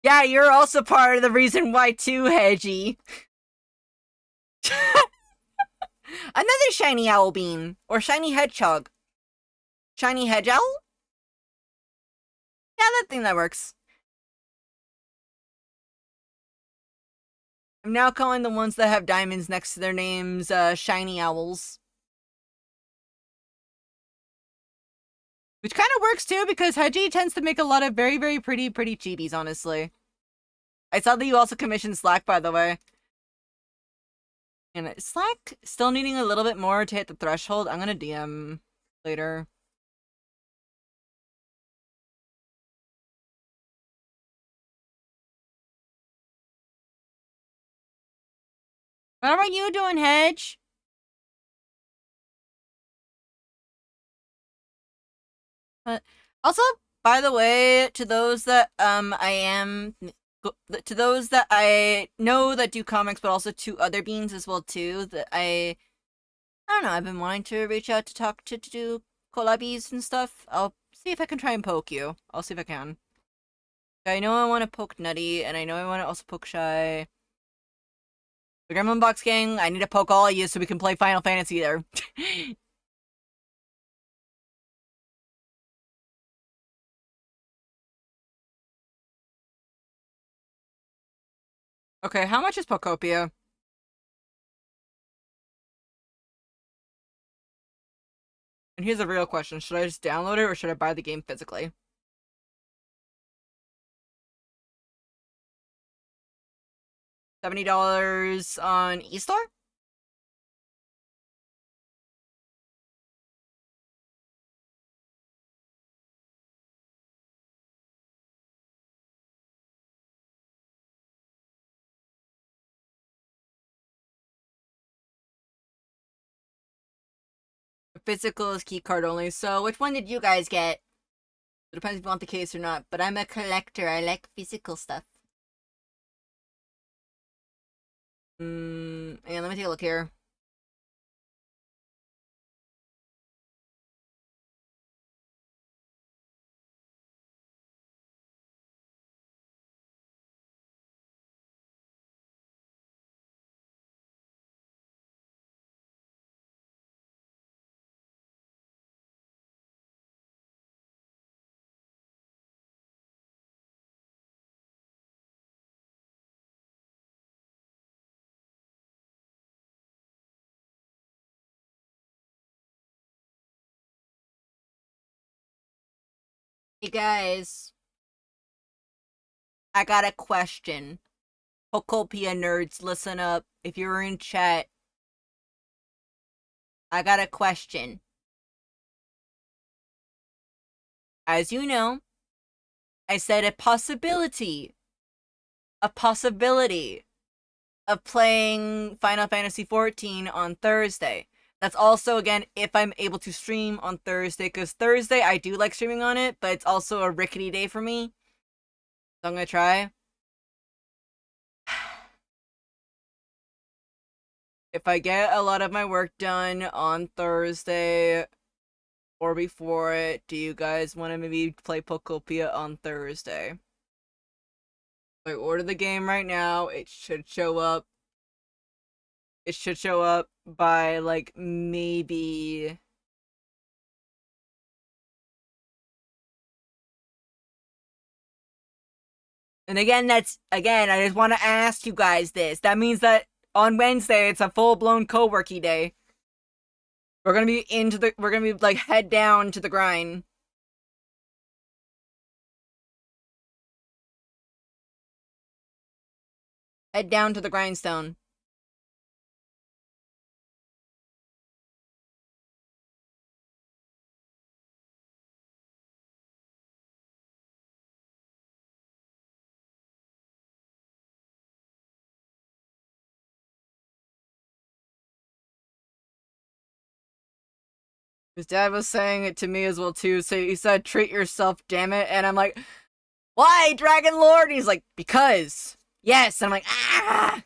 Yeah, you're also part of the reason why too, Hedgie. Another shiny owl bean. Or shiny hedgehog. Shiny hedge owl? Yeah, that thing that works. I'm now calling the ones that have diamonds next to their names, shiny owls. Which kind of works too, because Hedgie tends to make a lot of very, very pretty chibis, honestly. I saw that you also commissioned Slack, by the way. And Slack still needing a little bit more to hit the threshold. I'm gonna DM later. What are you doing, Hedge? Also, by the way, to those that to those that I know that do comics, but also to other beans as well too, that I don't know, I've been wanting to reach out to talk to do collabs and stuff. I'll see if I can try and poke you. I'll see if I can. I know I want to poke Nutty, and I know I want to also poke Shy. The Gremlin Box Gang, I need to poke all of you so we can play Final Fantasy there. Okay, how much is Pokopia? And here's a real question. Should I just download it or should I buy the game physically? $70 on eStore? Physical is keycard only, so which one did you guys get? It depends if you want the case or not, but I'm a collector. I like physical stuff. And let me take a look here. Hey guys, I got a question. Pokopia nerds, listen up. If you're in chat, I got a question. As you know, I said a possibility of playing Final Fantasy XIV on Thursday. That's also, again, if I'm able to stream on Thursday, because Thursday I do like streaming on it, but it's also a rickety day for me. So I'm gonna try. If I get a lot of my work done on Thursday or before it, do you guys want to maybe play Pokopia on Thursday? I order the game right now. It should show up. It should show up by like maybe. And again, I just want to ask you guys this. That means that on Wednesday it's a full-blown co-worky day. We're gonna be like head down to the grind. Head down to the grindstone. His dad was saying it to me as well too. So he said, "Treat yourself, damn it," and I'm like, "Why, Dragon Lord?" And he's like, "Because." Yes, and I'm like, ah.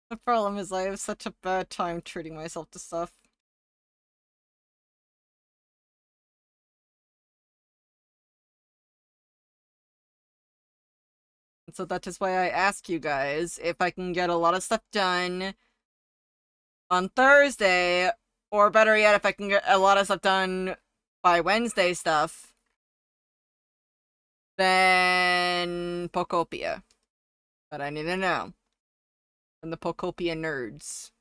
The problem is I have such a bad time treating myself to stuff. And so that is why I ask you guys if I can get a lot of stuff done on Thursday, or better yet, if I can get a lot of stuff done by Wednesday stuff, then Pokopia. But I need to know from the Pokopia nerds.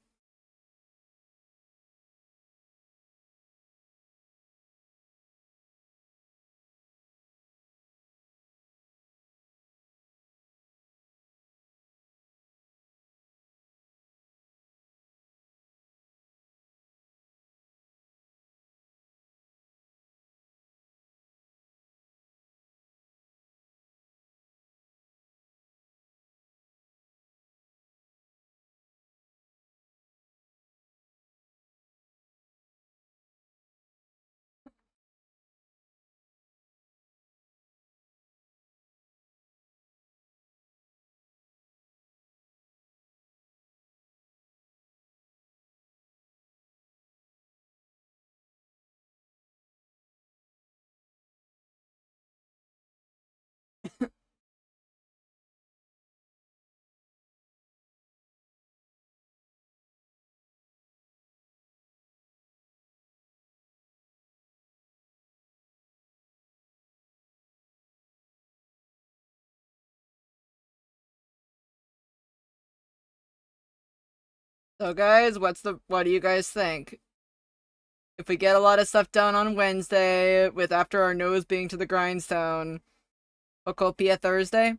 So guys, what do you guys think? If we get a lot of stuff done on Wednesday, with after our nose being to the grindstone, Pokopia Thursday?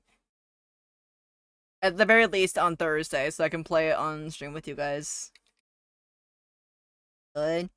At the very least on Thursday, so I can play it on stream with you guys. Good.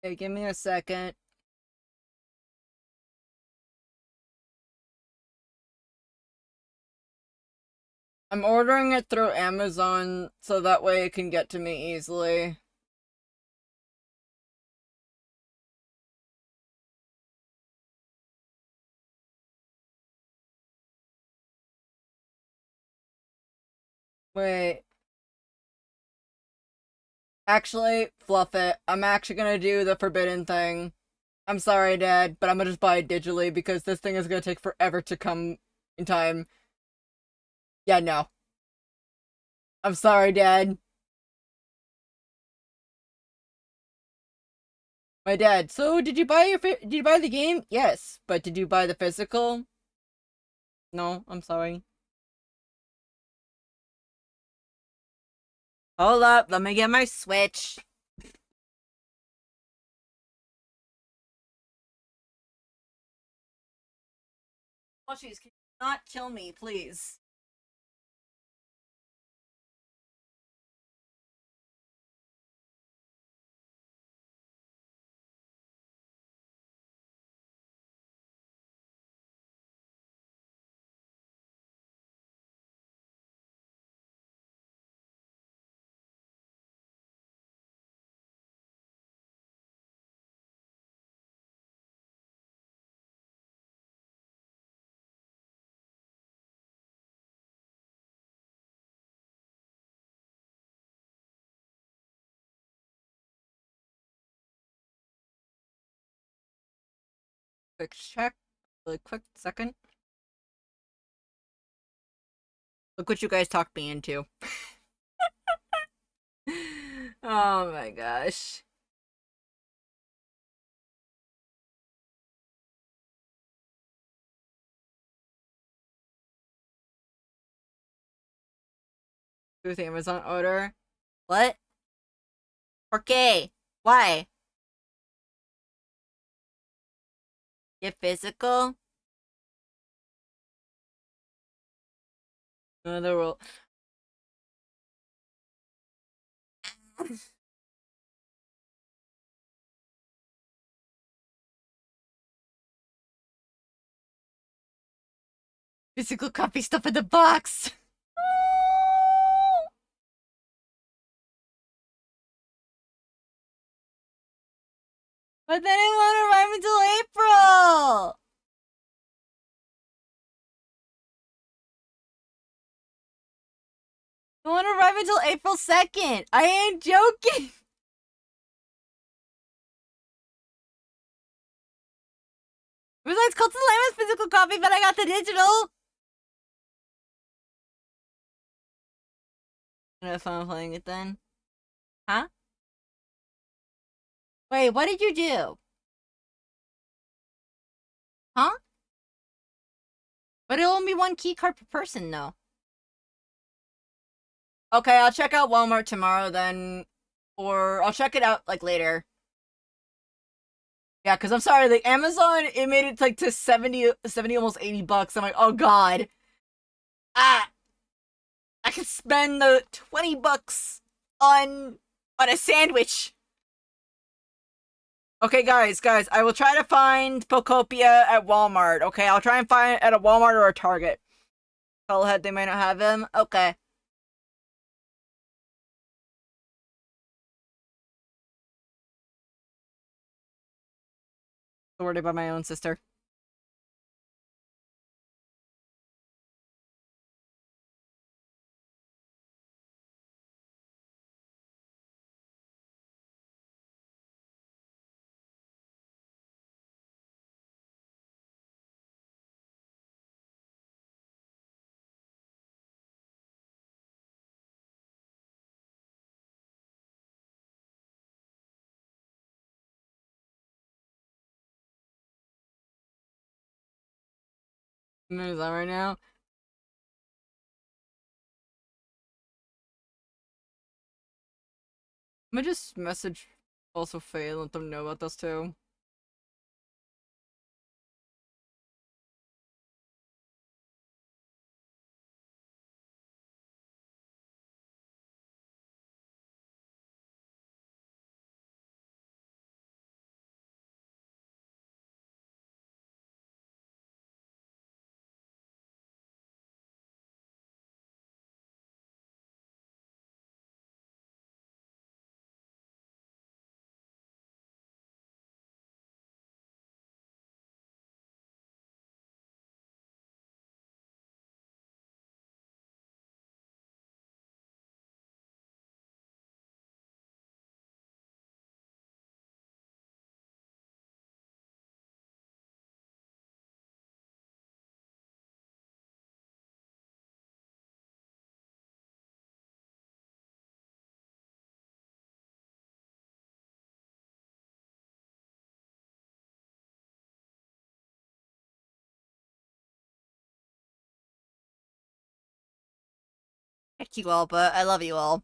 Okay, give me a second. I'm ordering it through Amazon so that way it can get to me easily. Wait. Actually, fluff it. I'm actually gonna do the forbidden thing. I'm sorry, Dad, but I'm gonna just buy it digitally because this thing is gonna take forever to come in time. Yeah, no. I'm sorry, Dad. My dad. So, did you buy did you buy the game? Yes, but did you buy the physical? No, I'm sorry. Hold up, let me get my Switch. Oh, jeez, can you not kill me, please? Quick check. Really quick second. Look what you guys talked me into. Oh my gosh. With Amazon order. What? Okay. Why? Get physical? Another rule. Physical copy stuff in the box. But then it won't arrive until April. It won't arrive until April 2nd. I ain't joking. Besides, Cult of the Lamb is physical copy, but I got the digital. I'm gonna have fun playing it then. Huh? Wait, what did you do? Huh? But it'll only be one key card per person, though. Okay, I'll check out Walmart tomorrow then. Or I'll check it out, like, later. Yeah, because I'm sorry, like, Amazon, it made it, like, to 70, almost 80 bucks. I'm like, oh god. Ah! I could spend the 20 bucks on a sandwich. Okay, guys, I will try to find Pocopia at Walmart. Okay, I'll try and find it at a Walmart or a Target. Hellhead, they might not have them. Okay. Sorted by my own sister. Is that right now? I'm gonna just message also Faye and let them know about this too. Fuck you all, but I love you all.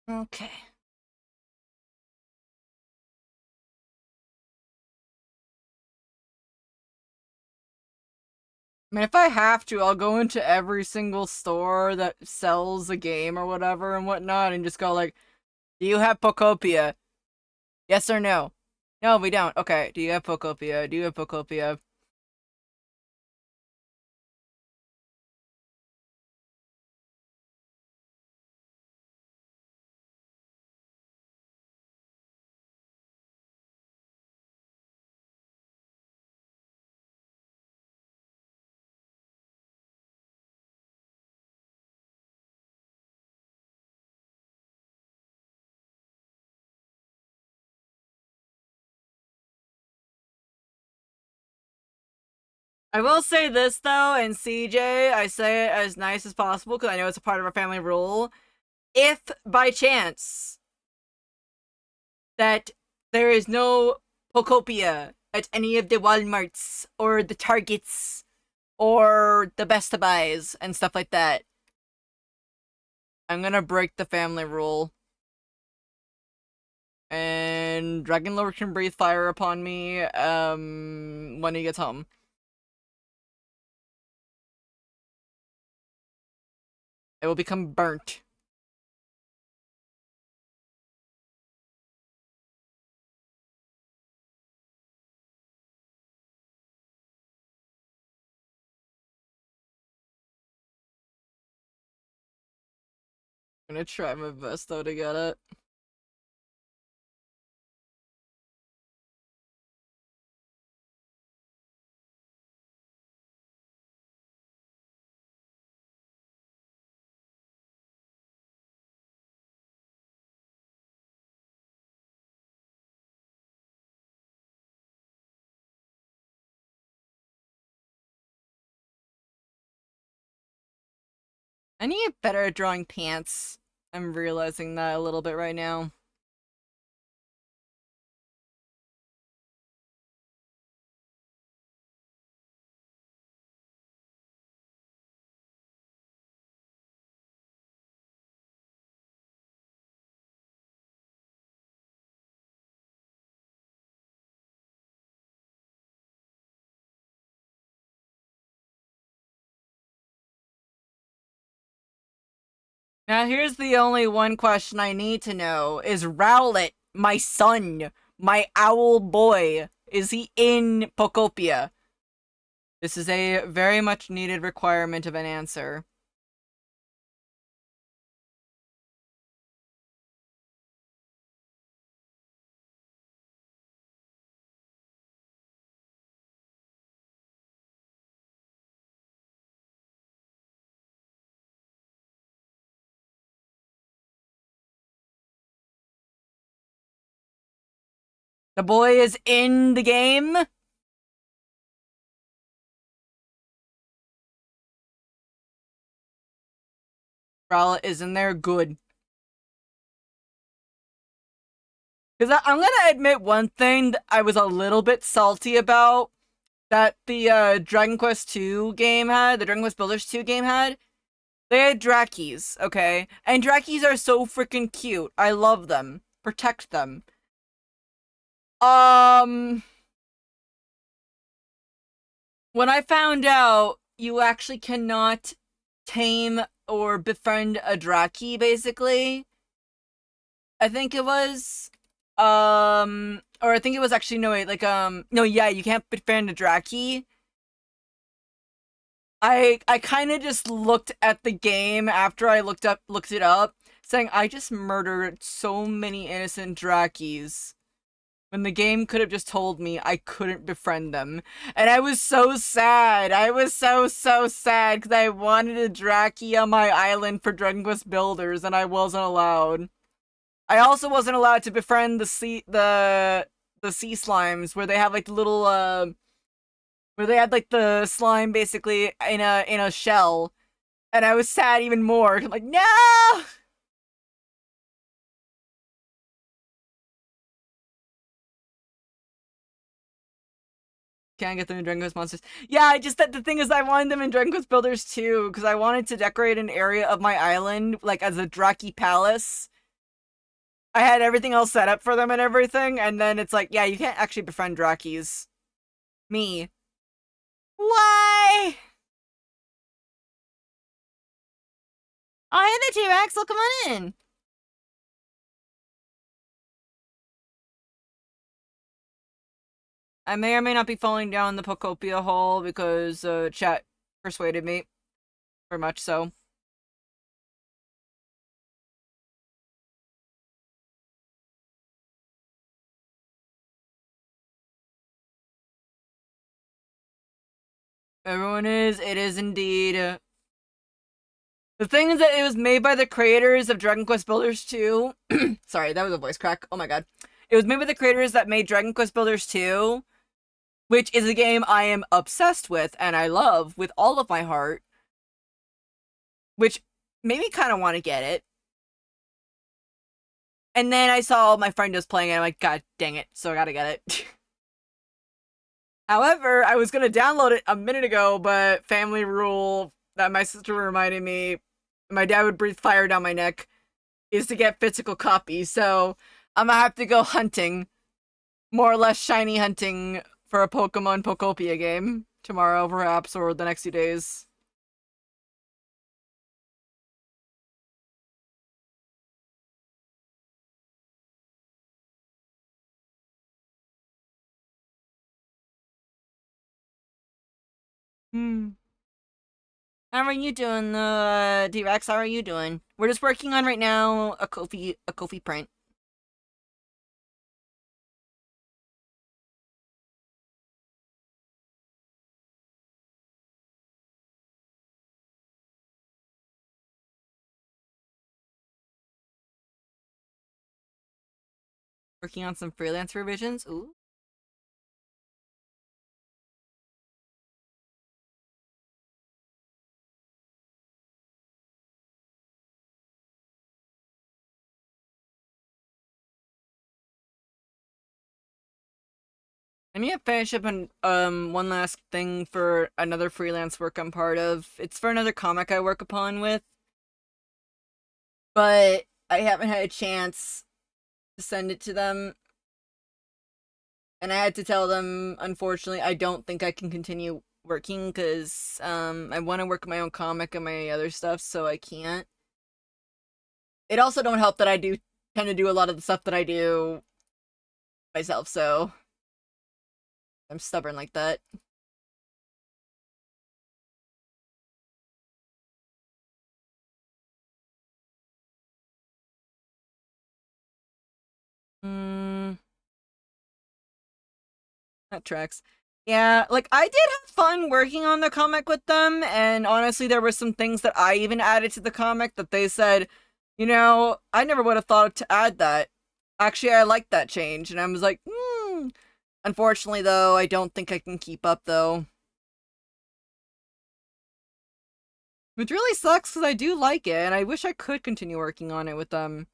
Okay. I mean, if I have to, I'll go into every single store that sells a game or whatever and whatnot and just go like, do you have Pokopia? Yes or no? No, we don't. Okay, do you have Pokopia? Do you have Pokopia? I will say this though, and CJ, I say it as nice as possible because I know it's a part of our family rule. If by chance that there is no Pokopia at any of the Walmarts or the Targets or the Best Buys and stuff like that, I'm gonna break the family rule. And Dragon Lord can breathe fire upon me when he gets home. It will become burnt. I'm gonna try my best though to get it. I need to get better at drawing pants. I'm realizing that a little bit right now. Now here's the only one question I need to know. Is Rowlet, my son, my owl boy, is he in Pokopia? This is a very much needed requirement of an answer. The boy is in the game? Rowlet is in there? Good. Because I'm gonna admit one thing that I was a little bit salty about that the Dragon Quest 2 game had, the Dragon Quest Builders 2 game had. They had Drakis, okay? And Drakis are so freaking cute. I love them. Protect them. When I found out you actually cannot tame or befriend a Draki, basically, I think it was, or I think it was actually, no, wait, like, no, yeah, you can't befriend a Draki. I kind of just looked at the game after I looked it up, saying I just murdered so many innocent Drakis when the game could have just told me I couldn't befriend them. And I was so sad. I was so sad because I wanted a Draki on my island for Dragon Quest Builders and I wasn't allowed. I also wasn't allowed to befriend the sea slimes where they have like the little where they had like the slime basically in a shell. And I was sad even more. I'm like, no! Can't get them in Dragon Quest Monsters. Yeah, I just that the thing is I wanted them in Dragon Quest Builders too, because I wanted to decorate an area of my island like as a Draki Palace. I had everything else set up for them and everything, and then it's like, yeah, you can't actually befriend Drakis. Me. Why? Oh, hey there, T-Rex. Well, come on in. I may or may not be falling down the Pokopia hole because chat persuaded me. Very much so. Everyone is. It is indeed. The thing is that it was made by the creators of Dragon Quest Builders 2. Sorry, that was a voice crack. Oh my god. It was made by the creators that made Dragon Quest Builders 2, which is a game I am obsessed with and I love with all of my heart. Which made me kind of want to get it. And then I saw my friend just playing it. I'm like, god dang it. So I gotta get it. However, I was gonna download it a minute ago, but family rule that my sister reminded me my dad would breathe fire down my neck is to get physical copies. So I'm gonna have to go hunting, more or less shiny hunting for a Pokemon Pokopia game tomorrow, perhaps, or the next few days. Hmm. How are you doing, D-Rex? How are you doing? We're just working on right now a Kofi print. Working on some freelance revisions. Ooh. I need to finish up one last thing for another freelance work I'm part of. It's for another comic I work upon with, but I haven't had a chance to send it to them. And I had to tell them, unfortunately, I don't think I can continue working because I want to work on my own comic and my other stuff, so I can't. It also don't help that I do tend to do a lot of the stuff that I do myself, so I'm stubborn like that. Hmm, that tracks. Yeah, like I did have fun working on the comic with them, and honestly, there were some things that I even added to the comic that they said, I never would have thought to add that. Actually, I like that change, and I was like, hmm. Unfortunately, though, I don't think I can keep up, though. Which really sucks, because I do like it, and I wish I could continue working on it with them.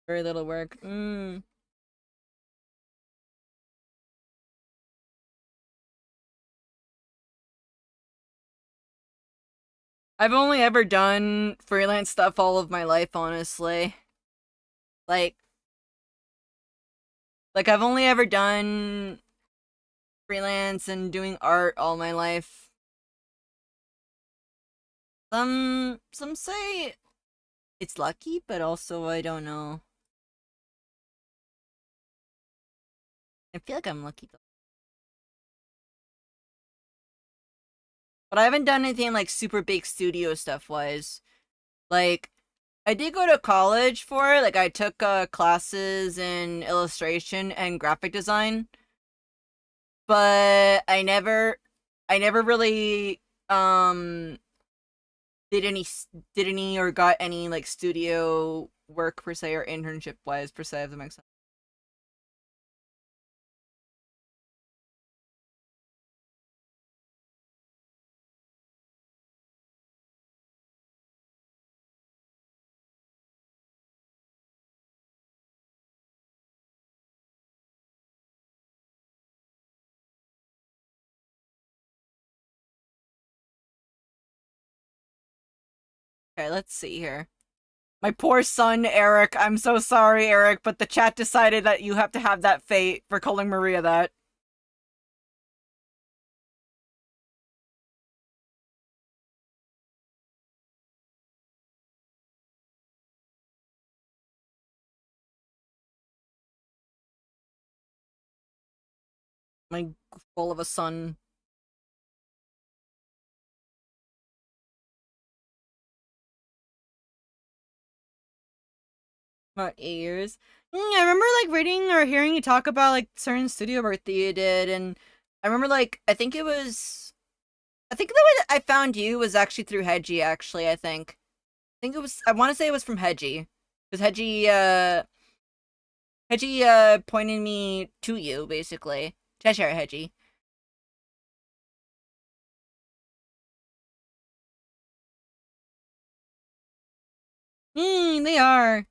Very little work. I've only ever done freelance stuff all of my life, honestly. Like, I've only ever done freelance and doing art all my life. Some say it's lucky, but also I don't know. I feel like I'm lucky though. But I haven't done anything like super big studio stuff wise. Like, I did go to college for it. Like, I took classes in illustration and graphic design, but I never really um did any or got any like studio work per se or internship wise per se. If that makes sense. Okay, let's see here. My poor son, Eric. I'm so sorry, Eric, but the chat decided that you have to have that fate for calling Maria that. My full of a son. About 8 years. I remember like reading or hearing you talk about like certain studio work that you did, and I remember like I think the way that I found you was actually through Hedgie. Actually, I think it was I want to say it was from Hedgie because Hedgie pointed me to you basically. Cheshire Hedgie. They are.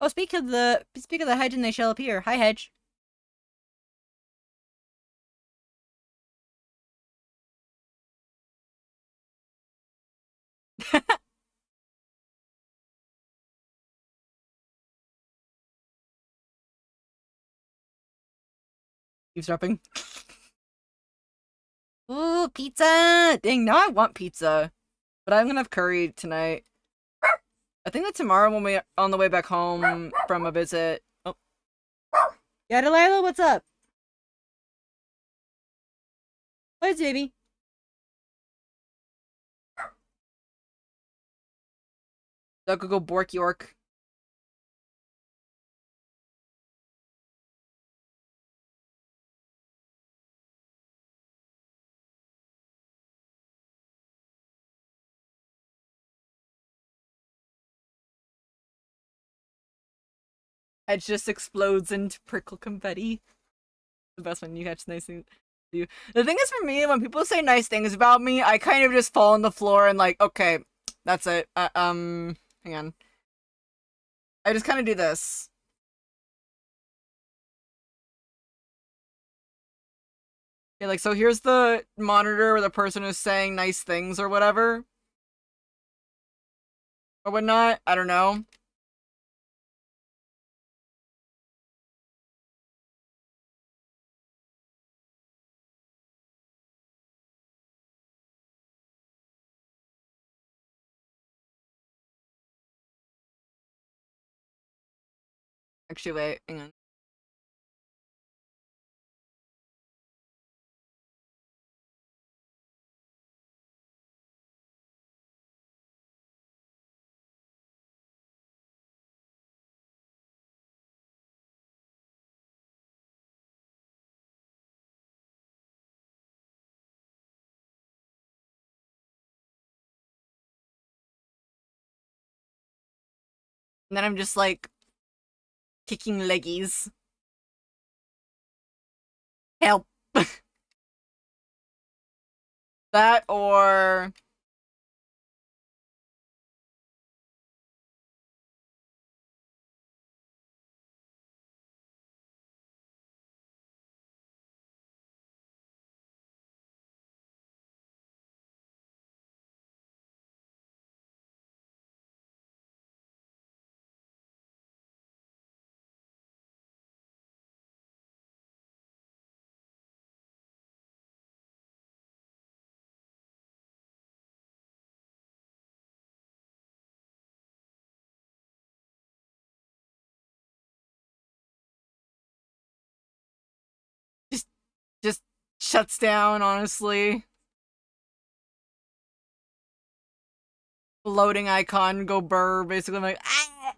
Oh, speak of the hedge, and they shall appear. Hi, Hedge. Eavesdropping. Ooh, pizza! Dang, now I want pizza. But I'm gonna have curry tonight. I think that tomorrow when we on the way back home from a visit. Oh, yeah, Delilah, what's up? Where's baby? Go Bork York. It just explodes into prickle confetti. The best one you catch nice thing to do. The thing is for me, when people say nice things about me, I kind of just fall on the floor and like, okay, that's it. Hang on. I just kind of do this. Yeah, like so here's the monitor where the person is saying nice things or whatever. Or whatnot. I don't know. Actually, wait, hang on. And then I'm just like kicking leggies. Help. That or just just shuts down, honestly. Loading icon, go burr, basically. I'm like, ah!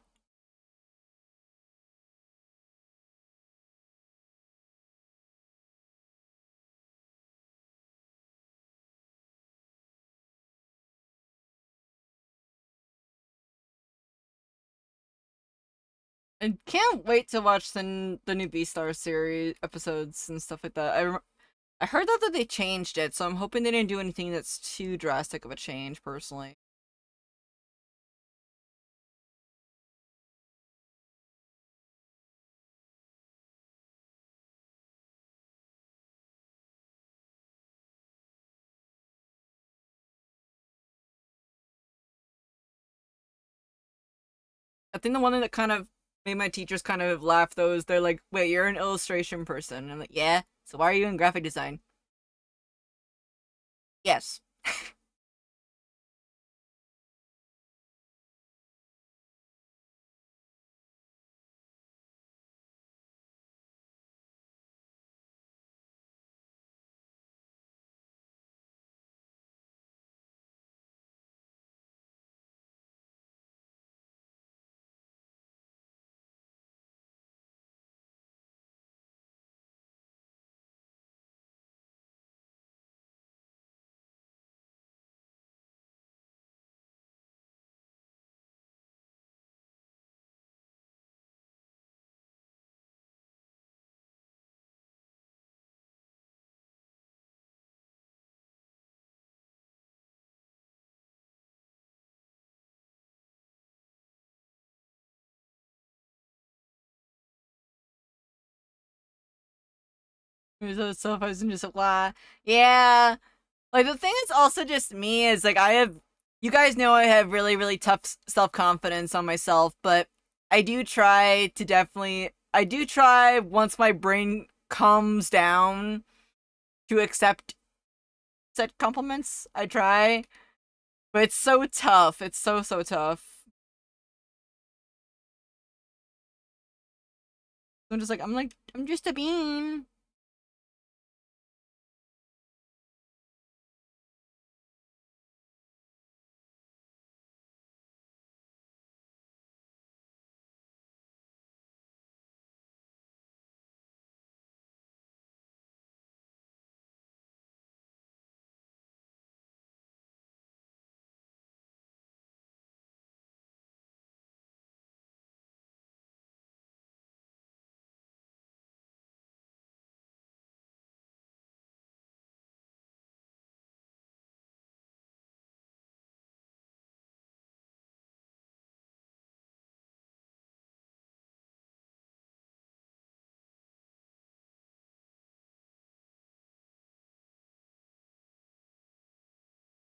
I can't wait to watch the new Beastar series episodes and stuff like that. I heard that they changed it, so I'm hoping they didn't do anything that's too drastic of a change, personally. I think the one that kind of made my teachers kind of laugh, those they're like, wait, you're an illustration person. And I'm like, yeah, so why are you in graphic design? Yes. So if I was just like, blah. Yeah. Like, the thing is also just me is, like, you guys know I have really, really tough self confidence on myself, but I do try once my brain calms down to accept said compliments. I try, but it's so tough. It's so, so tough. I'm just a bean.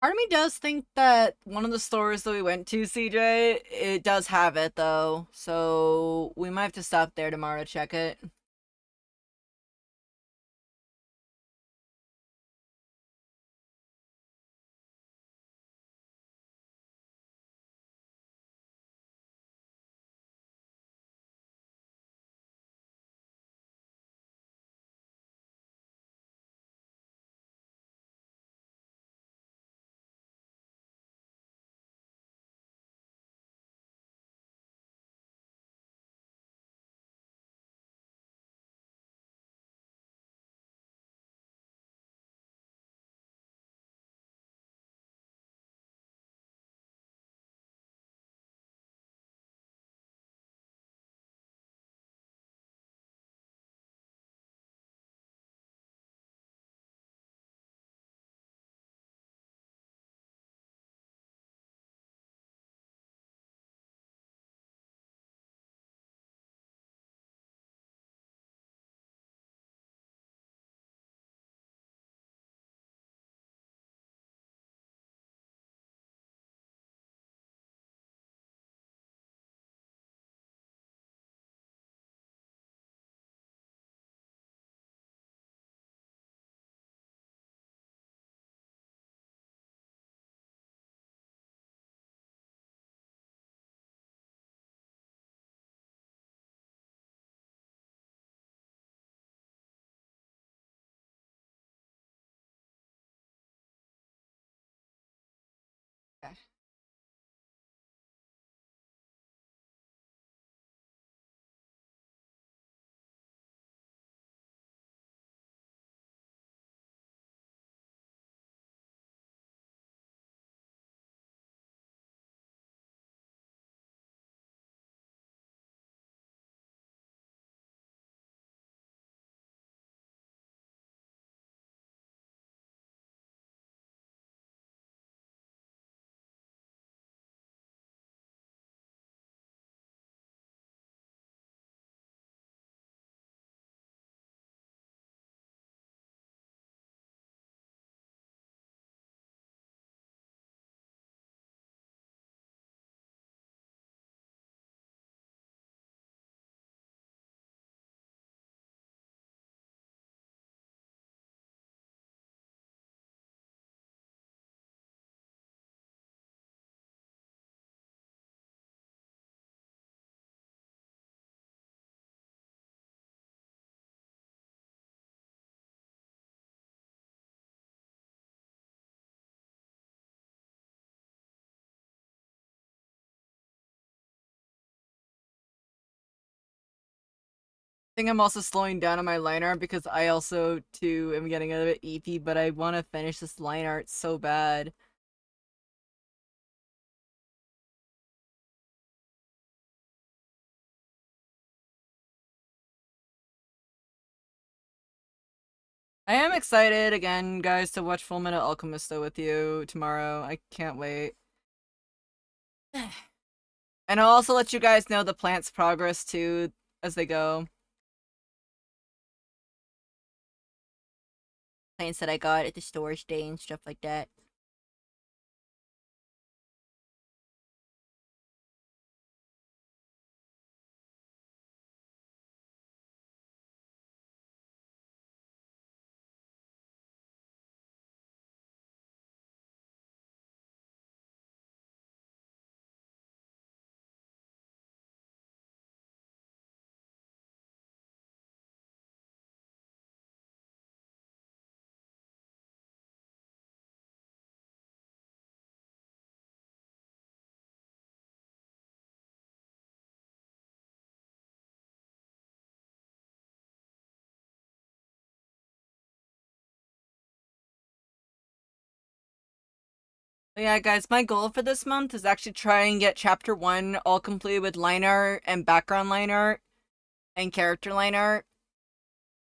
Part of me does think that one of the stores that we went to, CJ, it does have it though. So we might have to stop there tomorrow to check it. think I'm also slowing down on my line art because I also too am getting a bit EP, but I want to finish this line art so bad. I am excited again, guys, to watch Full Metal Alchemist though with you tomorrow. I can't wait. And I'll also let you guys know the plant's progress too as they go. Plants that I got at the store today and stuff like that. But yeah, guys, my goal for this month is actually try and get chapter 1 all complete with line art and background line art and character line art.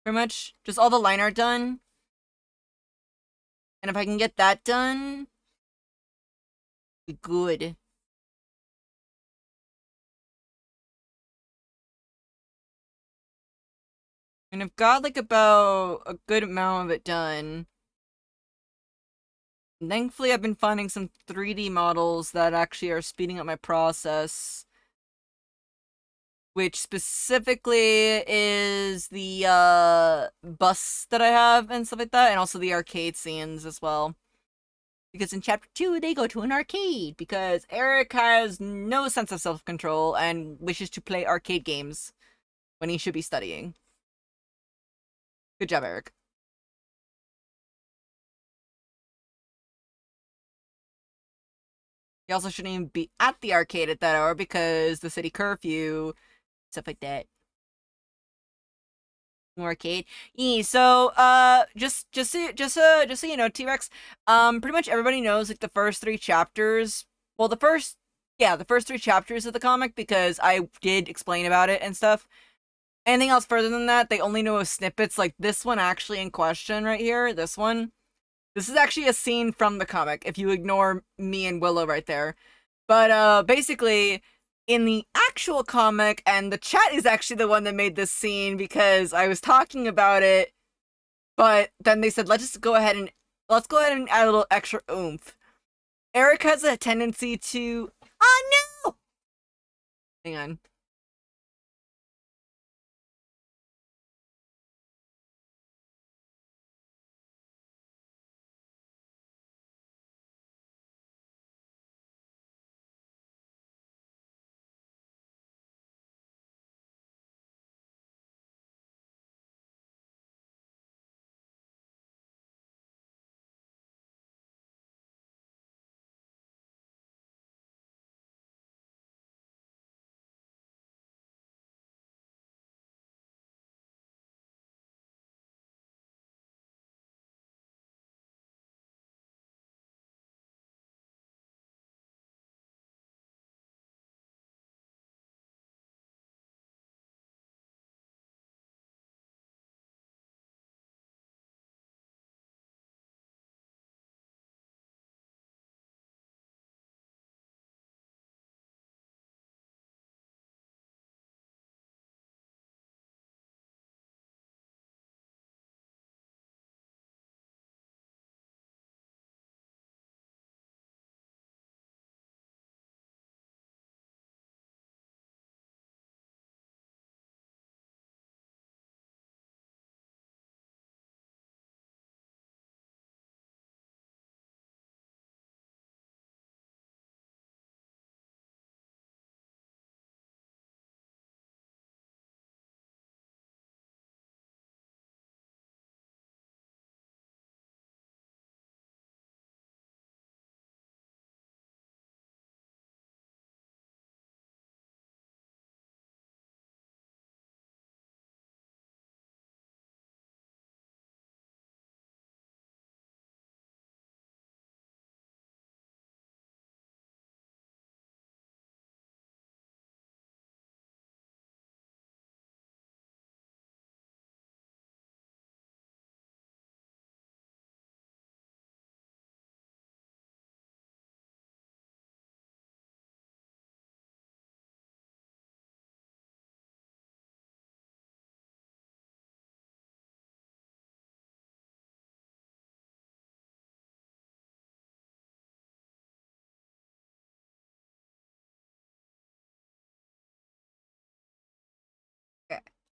Pretty much just all the line art done. And if I can get that done, be good. And I've got like about a good amount of it done. And thankfully, I've been finding some 3D models that actually are speeding up my process. Which specifically is the bus that I have and stuff like that, and also the arcade scenes as well. Because in chapter 2, they go to an arcade because Eric has no sense of self-control and wishes to play arcade games when he should be studying. Good job, Eric. He also shouldn't even be at the arcade at that hour because the city curfew, stuff like that. Arcade. Yeah, so just so you know, T-Rex, pretty much everybody knows like the first 3 chapters. Well, the first 3 chapters of the comic because I did explain about it and stuff. Anything else further than that, they only know snippets like this one actually in question right here, this one. This is actually a scene from the comic if you ignore me and Willow right there. But basically in the actual comic, and the chat is actually the one that made this scene because I was talking about it, but then they said let's go ahead and add a little extra oomph. Eric has a tendency to no! Hang on.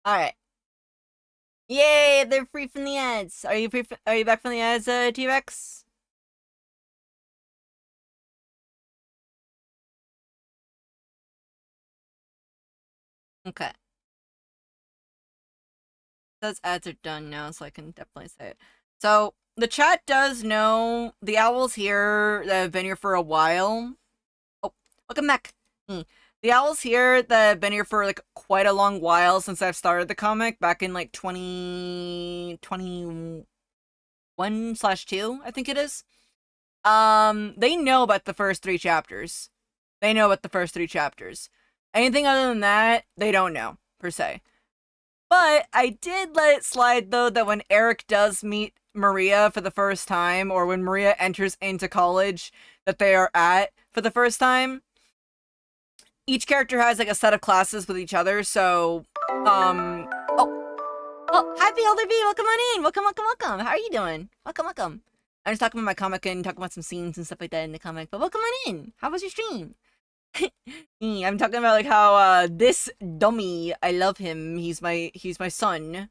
All right. Yay! They're free from the ads. Are you free? Are you back from the ads, T-Rex? Okay. Those ads are done now, so I can definitely say it. So the chat does know the owls here that have been here for a while. Oh, welcome back. The owls here that have been here for like quite a long while since I've started the comic back in like 2021/2, I think it is. They know about the first 3 chapters. They know about the first 3 chapters. Anything other than that, they don't know, per se. But I did let it slide, though, that when Eric does meet Maria for the first time, or when Maria enters into college that they are at for the first time, each character has like a set of classes with each other. So, happy Elder V, welcome on in. Welcome. How are you doing? Welcome. I'm just talking about my comic and talking about some scenes and stuff like that in the comic. But welcome on in. How was your stream? I'm talking about like how this dummy, I love him. He's my son.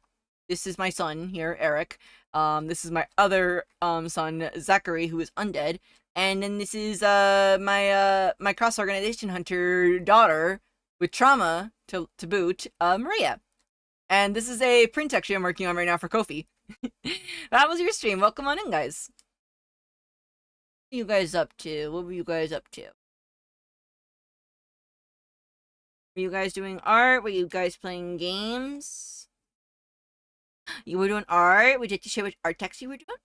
This is my son here, Eric. This is my other son, Zachary, who is undead. And then this is my cross organization hunter daughter with trauma to boot, Maria. And this is a print actually I'm working on right now for Kofi. That was your stream. Welcome on in, guys. What are you guys up to? What were you guys up to? Were you guys doing art? Were you guys playing games? You were doing art? Would you like to share which art text you were doing?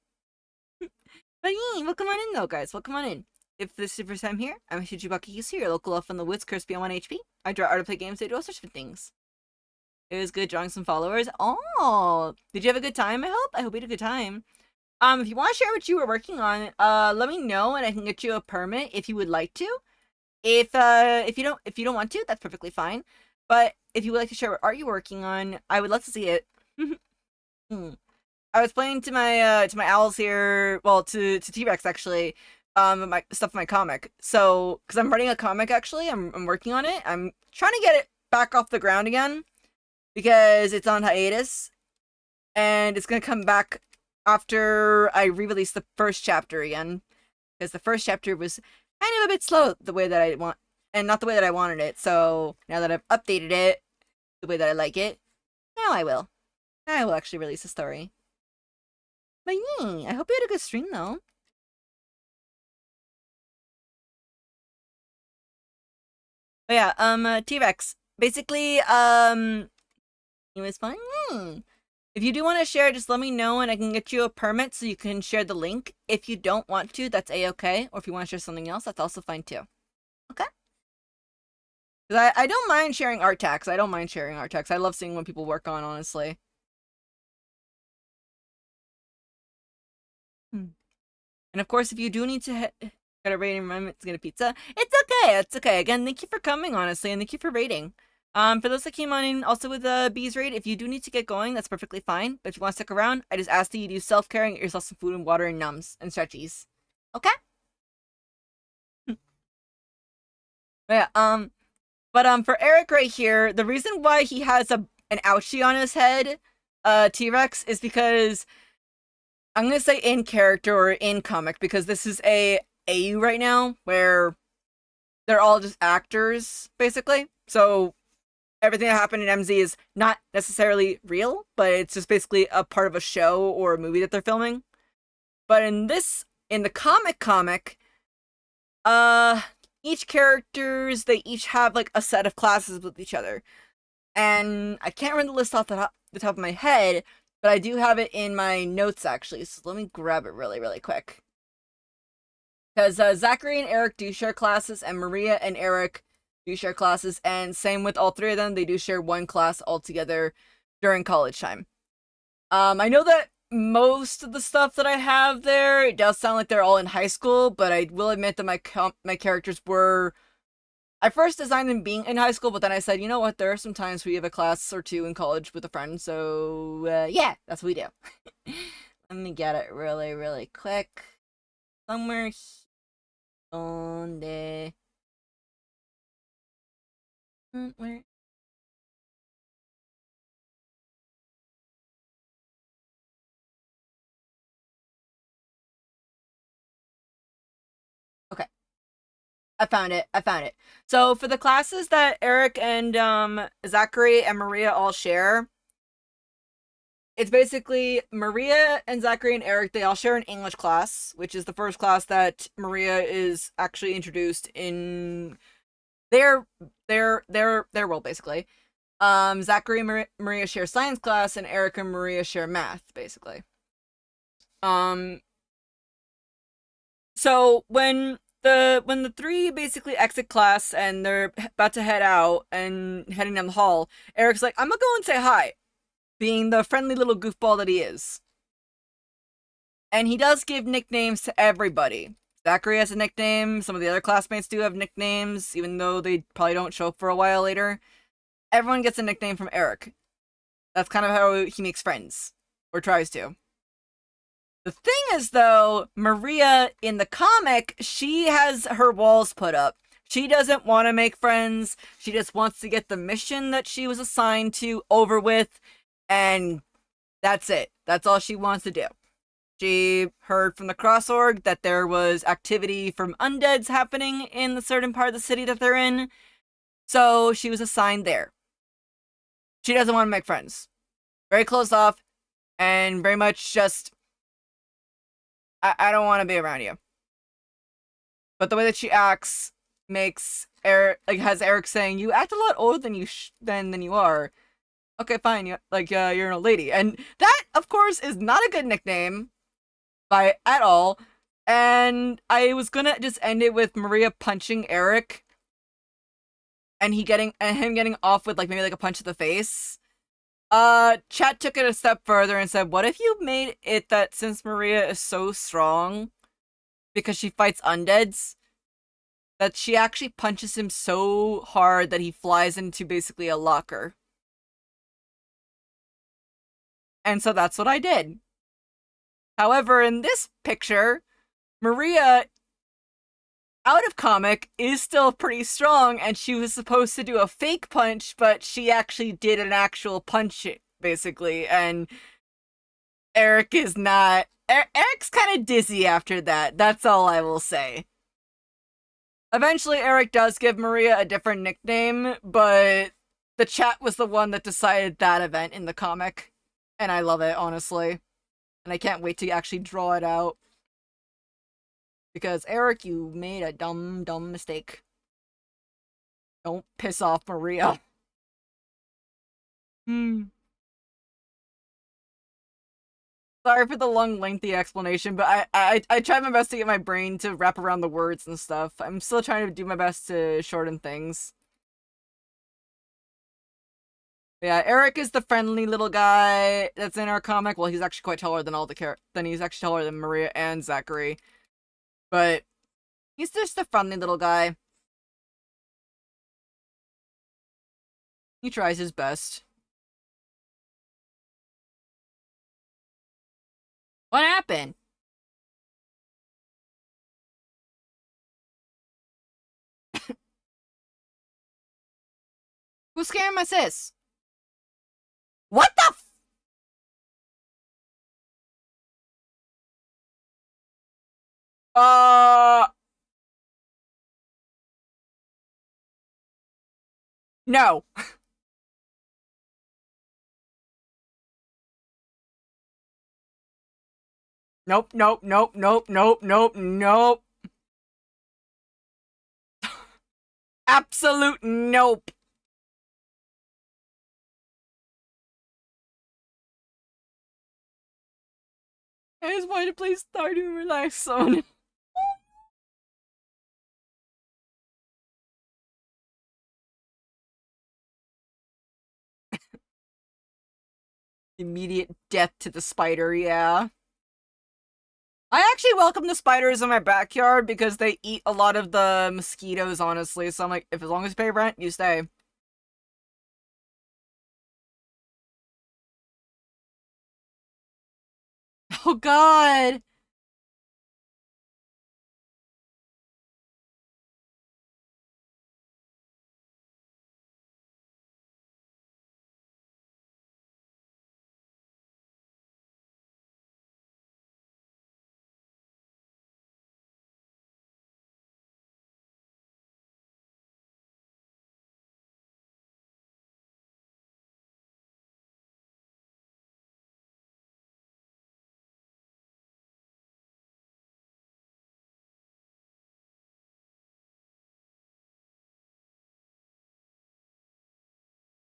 But yeah, welcome on in though, guys. Welcome on in. If this is your first time here, I'm Shijibaki Yusu, your local elf in the woods, cursed beyond 1 HP. I draw art to play games, I do all sorts of things. It was good drawing some followers. Oh, did you have a good time, I hope? I hope you had a good time. If you want to share what you were working on, let me know and I can get you a permit if you would like to. If you don't want to, that's perfectly fine. But if you would like to share what art you're working on, I would love to see it. I was playing to my owls here, well, to T-Rex actually, my stuff in my comic. So, because I'm writing a comic actually, I'm working on it. I'm trying to get it back off the ground again because it's on hiatus, and it's gonna come back after I re-release the first chapter again, because the first chapter was kind of a bit slow the way that I want, and not the way that I wanted it. So now that I've updated it the way that I like it, now I will. I will actually release a story. But yeah, I hope you had a good stream though. But yeah, T-Rex. Basically, it was fun. If you do want to share, just let me know and I can get you a permit so you can share the link. If you don't want to, that's a-okay. Or if you want to share something else, that's also fine too. Okay? Because I don't mind sharing art tags. I don't mind sharing art tags. I love seeing what people work on, honestly. And of course, if you do need to get a rating remember to get a pizza, it's okay. It's okay. Again, thank you for coming, honestly, and thank you for rating. For those that came on in also with the Bees raid, if you do need to get going, that's perfectly fine. But if you want to stick around, I just ask that you do self-care and get yourself some food and water and nums and stretchies. Okay? Yeah, but for Eric right here, the reason why he has an ouchie on his head, T-Rex, is because I'm gonna say in character or in comic, because this is a AU right now where they're all just actors, basically. So everything that happened in MZ is not necessarily real, but it's just basically a part of a show or a movie that they're filming. But in the comic, uh, each characters, they each have like a set of classes with each other. And I can't remember the list off the top of my head, but I do have it in my notes actually. So let me grab it really quick. Because Zachary and Eric do share classes, and Maria and Eric do share classes, and same with all 3 of them, they do share one class altogether during college time. I know that most of the stuff that I have there, it does sound like they're all in high school, but I will admit that my characters were... I first designed them being in high school, but then I said, you know what, there are some times where you have a class or 2 in college with a friend, so yeah, that's what we do. Let me get it really quick. Somewhere on the... Where? I found it. I found it. So for the classes that Eric and Zachary and Maria all share, it's basically Maria and Zachary and Eric, they all share an English class, which is the first class that Maria is actually introduced in their world, basically. Zachary and Maria share science class, and Eric and Maria share math, basically. Um, so when the three basically exit class and they're about to head out and heading down the hall, Eric's like, "I'm gonna go and say hi," being the friendly little goofball that he is. And he does give nicknames to everybody. Zachary has a nickname. Some of the other classmates do have nicknames, even though they probably don't show up for a while later. Everyone gets a nickname from Eric. That's kind of how he makes friends, or tries to. The thing is, though, Maria in the comic, she has her walls put up. She doesn't want to make friends. She just wants to get the mission that she was assigned to over with, and that's it. That's all she wants to do. She heard from the Cross Org that there was activity from undeads happening in the certain part of the city that they're in, so she was assigned there. She doesn't want to make friends. Very closed off, and very much just, I don't want to be around you. But the way that she acts makes Eric, like, has Eric saying, "You act a lot older than you are." Okay, fine. You're an old lady, and that, of course, is not a good nickname by at all. And I was gonna just end it with Maria punching Eric, and him getting off with maybe a punch to the face. Chat took it a step further and said, "What if you made it that since Maria is so strong because she fights undeads, that she actually punches him so hard that he flies into basically a locker?" And so that's what I did. However, in this picture, Maria, out of comic, is still pretty strong, and she was supposed to do a fake punch, but she actually did an actual punch, basically, and Eric is not. Eric's kind of dizzy after that. That's all I will say. Eventually, Eric does give Maria a different nickname, but the chat was the one that decided that event in the comic. And I love it, honestly. And I can't wait to actually draw it out. Because, Eric, you made a dumb, dumb mistake. Don't piss off Maria. Sorry for the long, lengthy explanation, but I tried my best to get my brain to wrap around the words and stuff. I'm still trying to do my best to shorten things. Yeah, Eric is the friendly little guy that's in our comic. Well, he's actually quite taller than he's actually taller than Maria and Zachary. But he's just a friendly little guy. He tries his best. What happened? Who's scaring my sis? What the f- No. Nope, nope, nope, nope, nope, nope, nope. Absolute nope. I just wanted to play Stardew Relax Zone. Immediate death to the spider, yeah. I actually welcome the spiders in my backyard because they eat a lot of the mosquitoes, honestly. So I'm like, if as long as you pay rent, you stay. Oh god.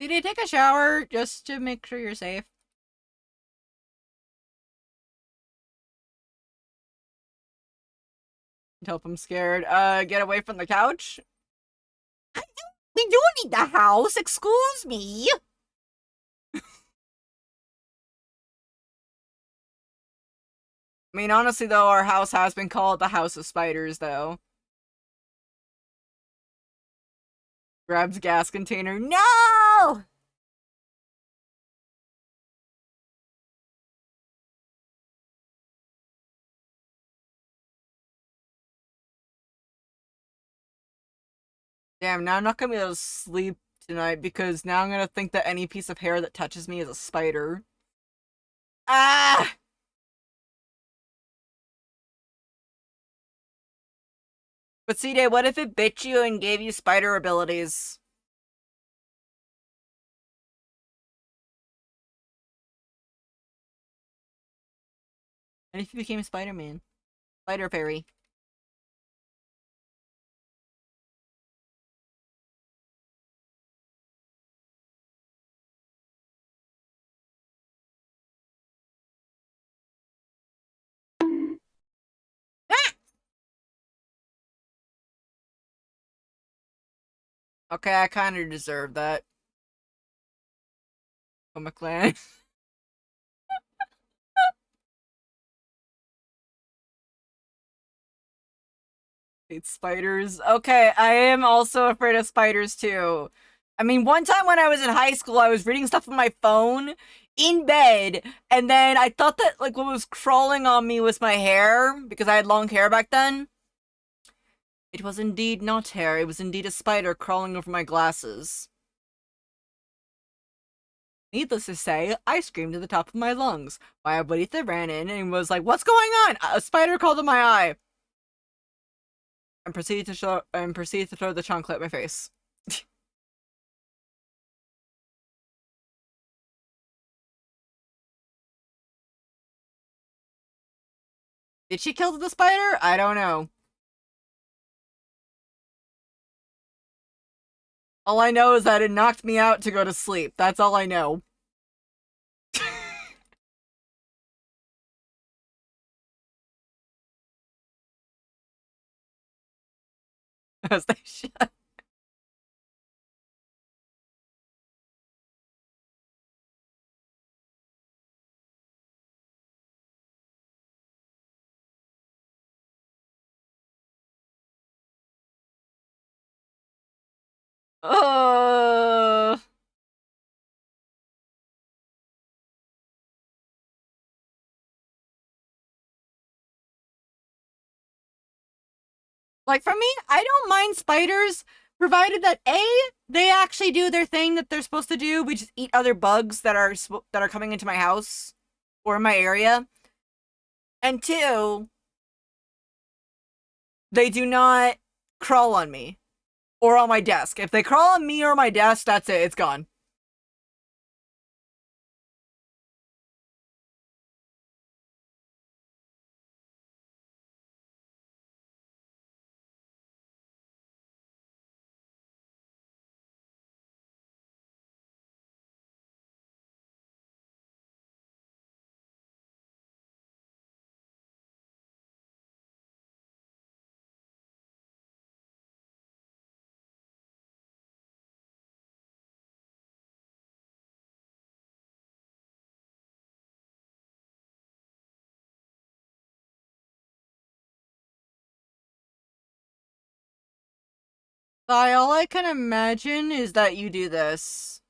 Did you take a shower just to make sure you're safe? Hope I'm scared. Get away from the couch. We do need the house. Excuse me. I mean, honestly, though, our house has been called the House of Spiders, though. Grabs gas container. No! Damn, now I'm not gonna be able to sleep tonight because now I'm gonna think that any piece of hair that touches me is a spider. Ah! But C-Day, what if it bit you and gave you spider abilities? And if you became Spider-Man? Spider Fairy. Okay, I kind of deserve that. Oh, McLaren. Hate spiders. Okay, I am also afraid of spiders too. I mean, one time when I was in high school, I was reading stuff on my phone in bed, and then I thought that like what was crawling on me was my hair because I had long hair back then. It was indeed not hair, it was indeed a spider crawling over my glasses. Needless to say, I screamed at the top of my lungs. My abuelita ran in and was like, "What's going on?" A spider crawled in my eye. And proceeded to throw the chocolate at my face. Did she kill the spider? I don't know. All I know is that it knocked me out to go to sleep. That's all I know. As they should. Uh, like for me, I don't mind spiders, provided that A, they actually do their thing that they're supposed to do, which is eat other bugs that are coming into my house or in my area. And two, they do not crawl on me or on my desk. If they crawl on me or my desk, that's it. It's gone. All I can imagine is that you do this.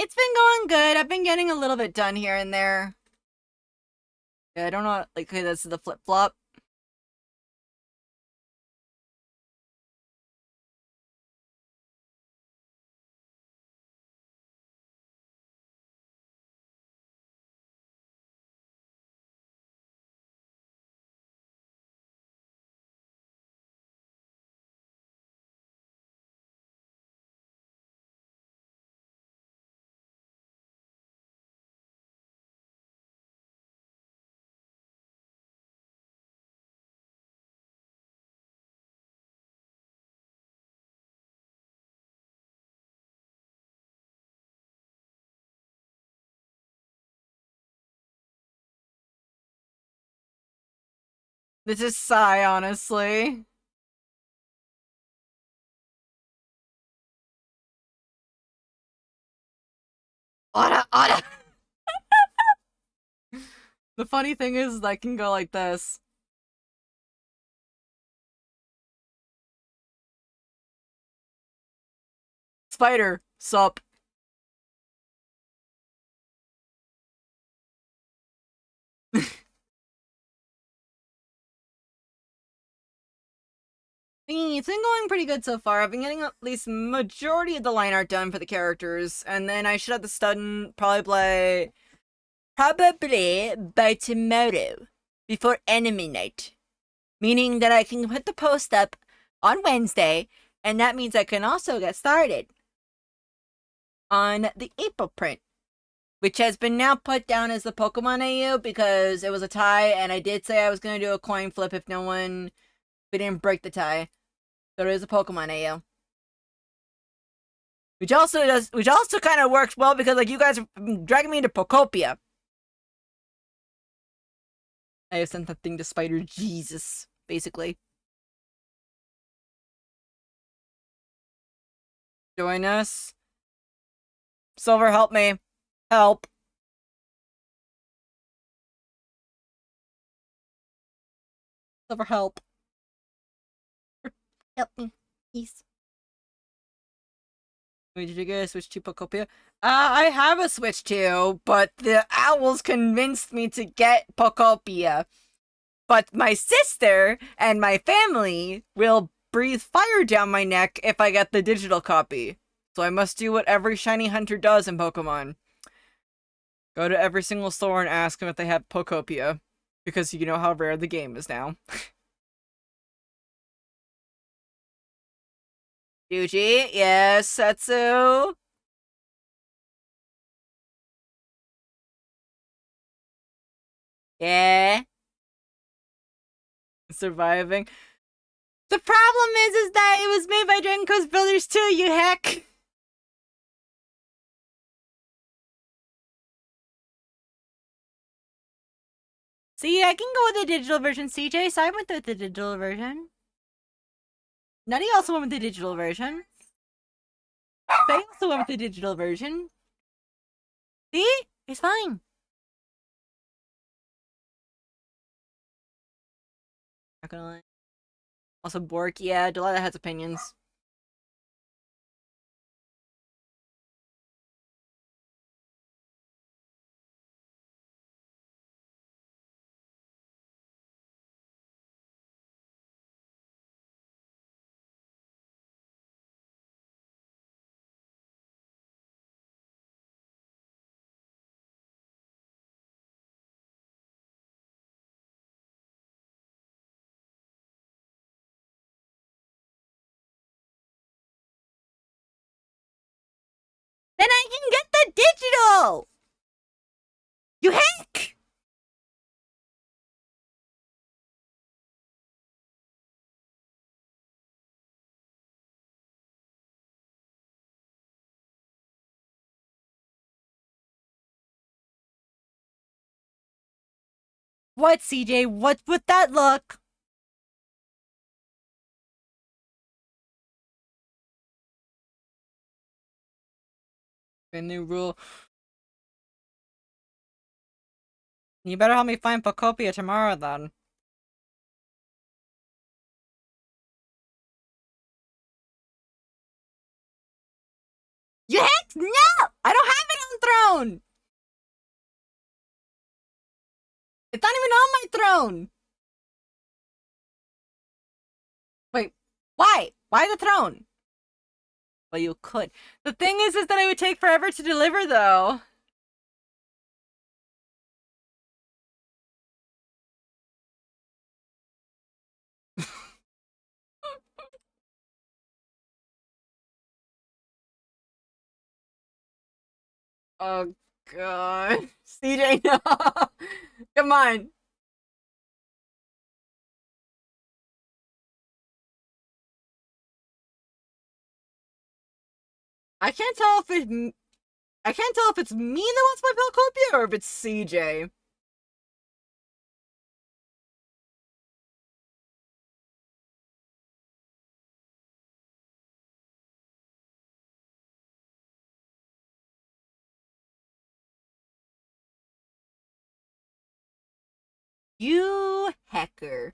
It's been going good. I've been getting a little bit done here and there. Yeah, I don't know, like, okay, this is the flip-flop. This is sigh, honestly. Ora, ora! The funny thing is, I can go like this. Spider, sup. It's been going pretty good so far. I've been getting at least majority of the line art done for the characters, and then I should have this done probably by tomorrow, before enemy night. Meaning that I can put the post up on Wednesday, and that means I can also get started on the April print, which has been now put down as the Pokemon AU because it was a tie, and I did say I was going to do a coin flip if we didn't break the tie. So it is a Pokemon AU. Which also kind of works well because, like, you guys are dragging me into Pokopia. I have sent that thing to Spider Jesus, basically. Join us. Silver, help me. Help. Silver, help. Help me, please. Wait, did you get a Switch to Pokopia? I have a Switch 2, but the owls convinced me to get Pokopia. But my sister and my family will breathe fire down my neck if I get the digital copy. So I must do what every shiny hunter does in Pokemon. Go to every single store and ask them if they have Pokopia. Because you know how rare the game is now. Yuji, yes, Setsu. Yeah. Surviving. The problem is that it was made by Dragon Quest Builders too, you heck! See, I can go with the digital version, CJ, so I went with the digital version. Nutty also went with the digital version. Faye also went with the digital version. See? It's fine. Not gonna lie. Also, Bork, yeah, Delilah has opinions. Then I can get the digital! You heck! What, CJ? What would that look? A new rule. You better help me find Pokopia tomorrow, then. You heck? No! I don't have throne! It's not even on my throne! Wait, why? Why the throne? Well, you could. The thing is that it would take forever to deliver, though. Oh, God. CJ, no! Come on. I can't tell if it. I can't tell if it's me that wants my Pelcopia or if it's CJ. You hacker.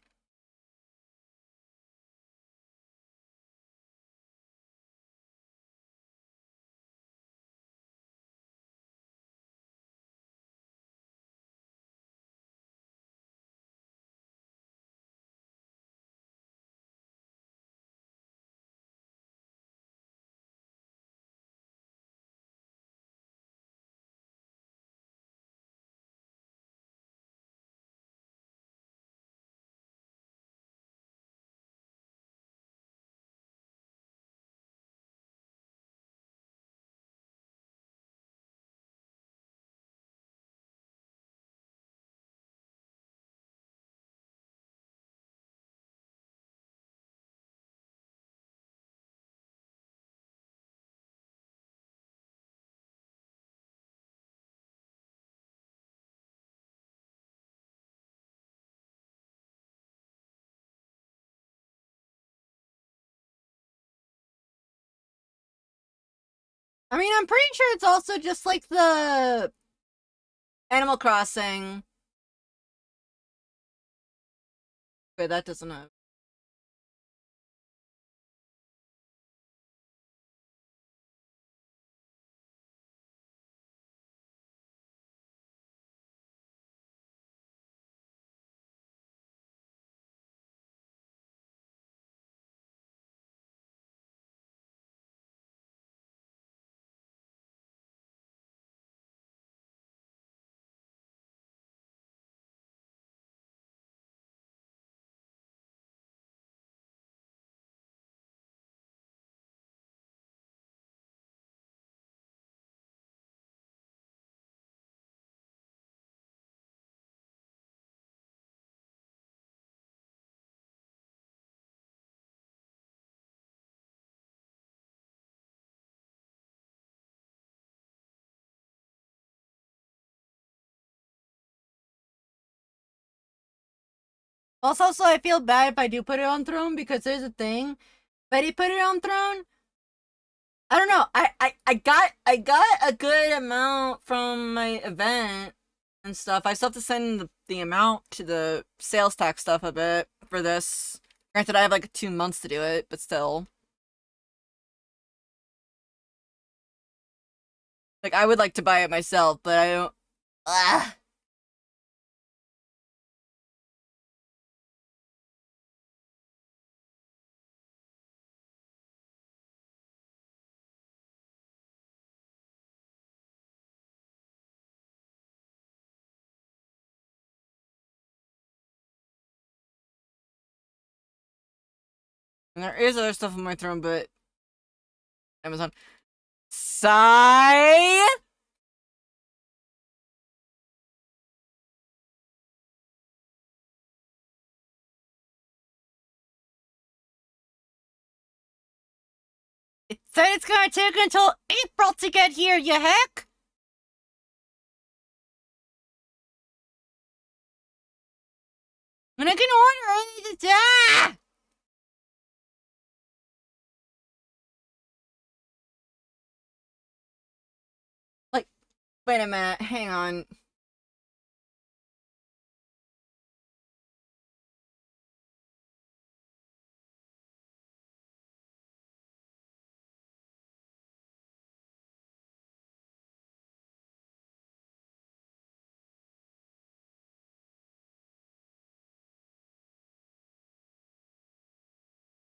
I mean, I'm pretty sure it's also just like the Animal Crossing. Wait, that doesn't have. Also, I feel bad if I do put it on Throne because there's a thing. If I did put it on Throne, I don't know. I got a good amount from my event and stuff. I still have to send the amount to the sales tax stuff a bit for this. Granted, I have like 2 months to do it, but still. Like, I would like to buy it myself, but I don't. Ah. And there is other stuff on my throne, but Amazon. Sigh. It said it's gonna take until April to get here, you heck! And I can order it. Ah! Like, wait a minute, hang on.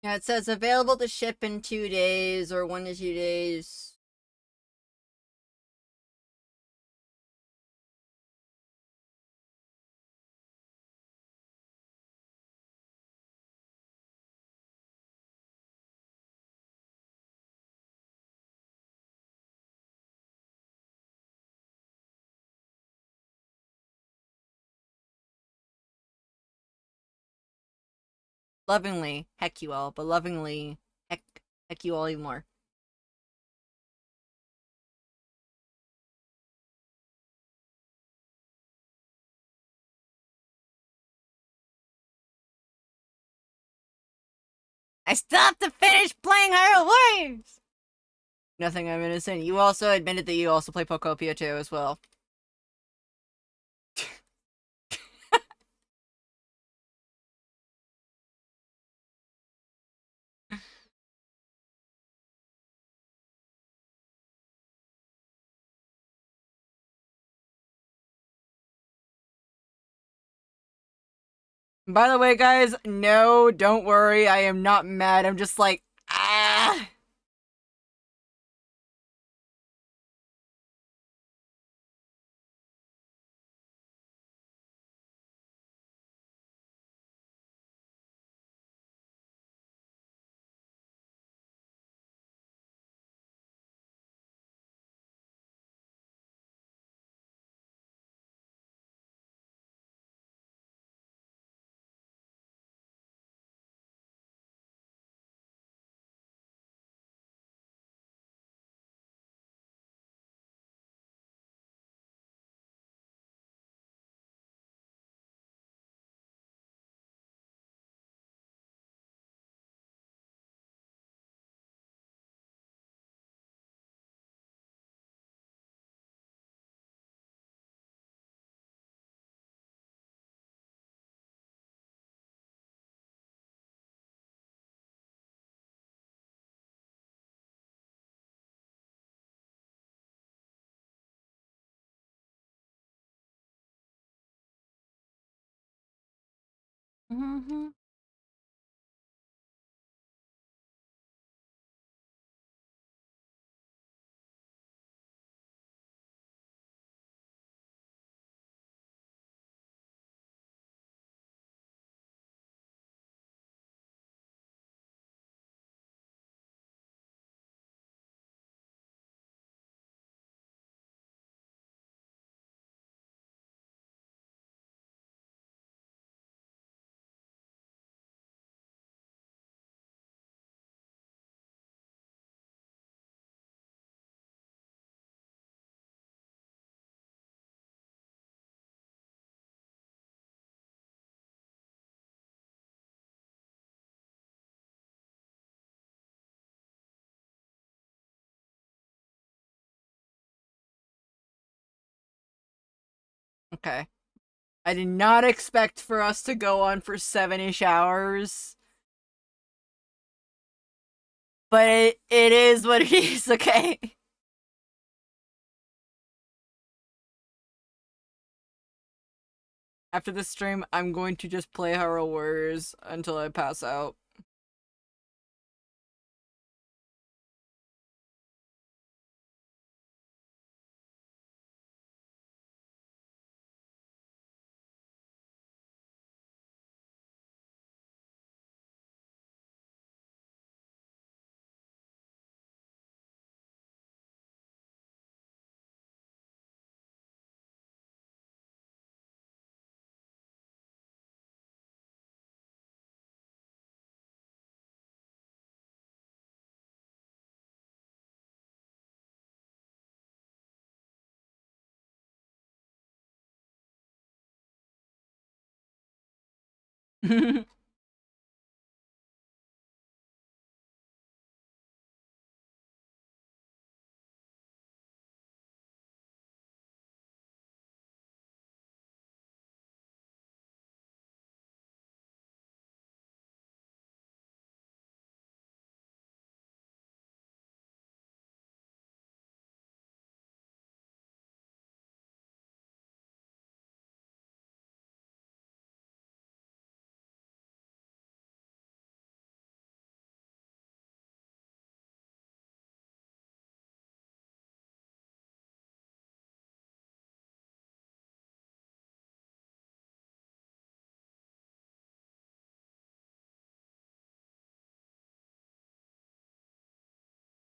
Yeah, it says available to ship in 2 days or 1 to 2 days. Lovingly, heck you all, but lovingly, heck you all even more. I still have to finish playing Hyrule Warriors! Nothing I'm innocent. You also admitted that you also play Pokopia too, as well. By the way, guys, no, don't worry. I am not mad. I'm just like, ah. Mm-hmm. Okay. I did not expect for us to go on for 7-ish hours. But it is what it is, okay? After this stream, I'm going to just play Hyrule Warriors until I pass out.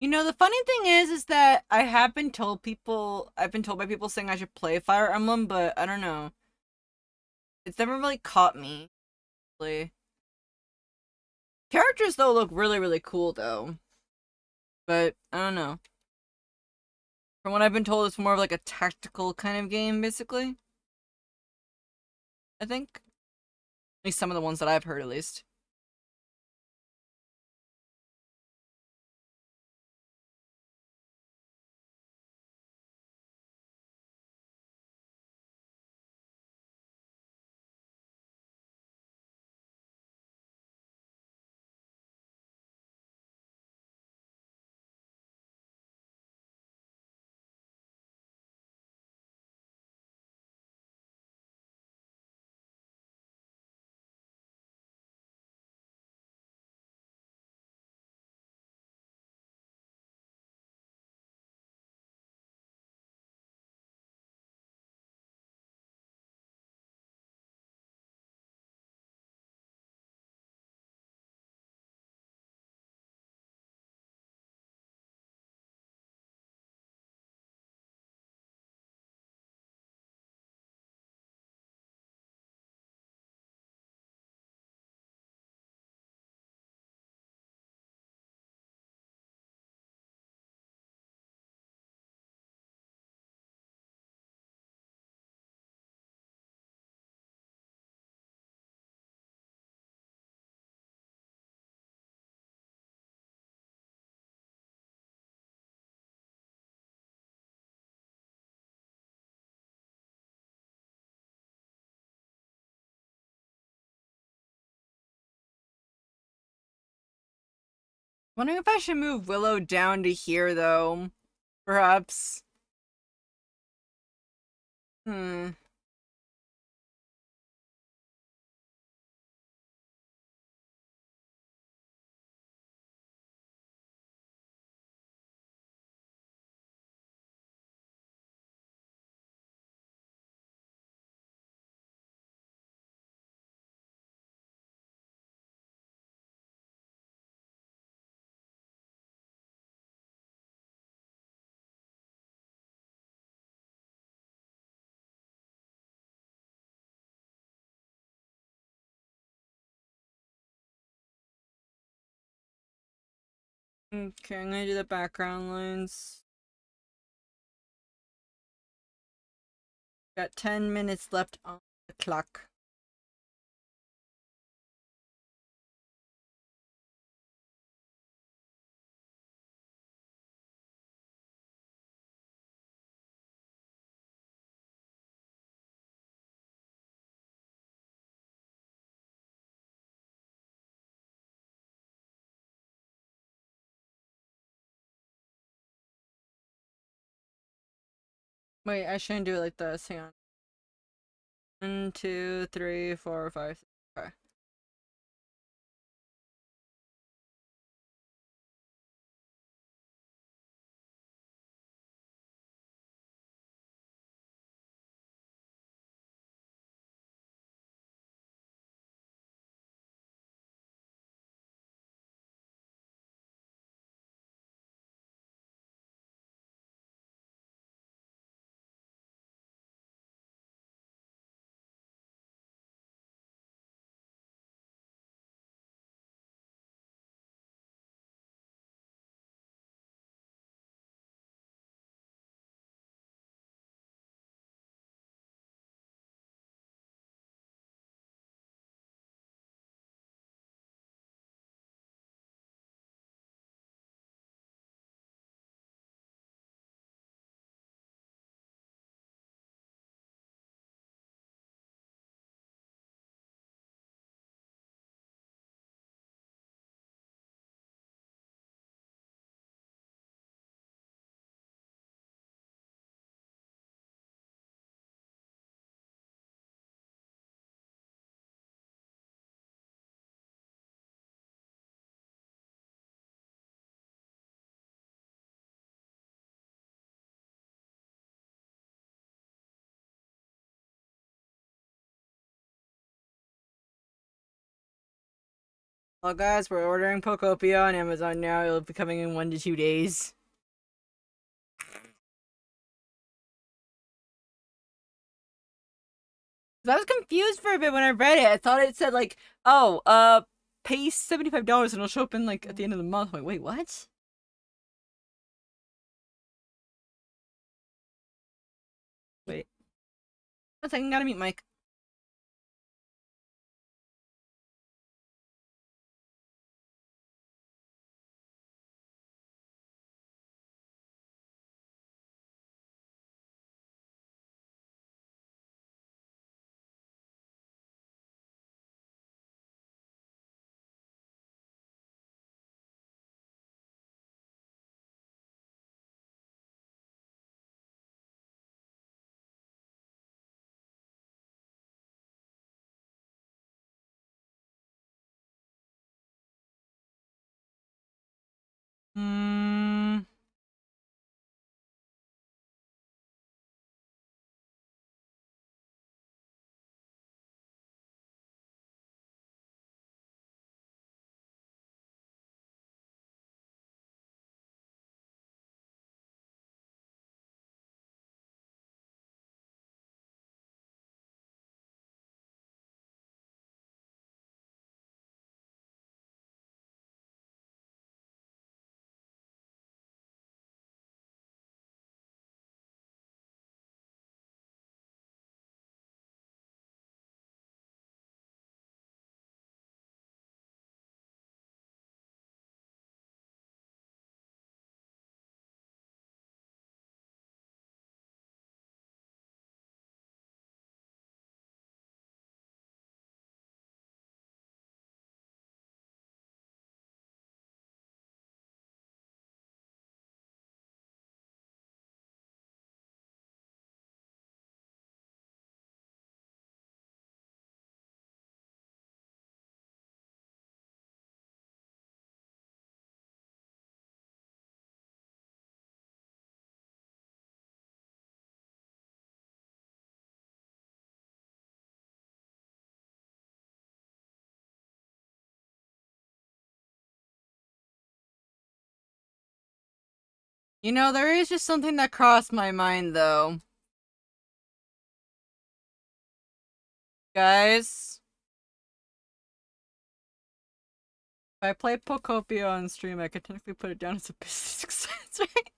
You know, the funny thing is that I've been told by people saying I should play Fire Emblem, but I don't know. It's never really caught me. Really. Characters though look really, really cool though. But I don't know. From what I've been told, it's more of like a tactical kind of game, basically. I think. At least some of the ones that I've heard, at least. Wondering if I should move Willow down to here though. Perhaps. Hmm. Okay, I'm gonna do the background lines. Got 10 minutes left on the clock. Wait, I shouldn't do it like this. Hang on. 1, 2, 3, 4, 5, 6. Okay. Well, guys, we're ordering Pokopia on Amazon now. It'll be coming in 1 to 2 days. I was confused for a bit when I read it. I thought it said, like, oh, pay $75 and it'll show up in, like, at the end of the month. I'm like, wait, what? Wait. 1 second, gotta meet Mike. Hmm. You know, there is just something that crossed my mind, though. Guys, if I play Pokopia on stream, I could technically put it down as a business expense, right?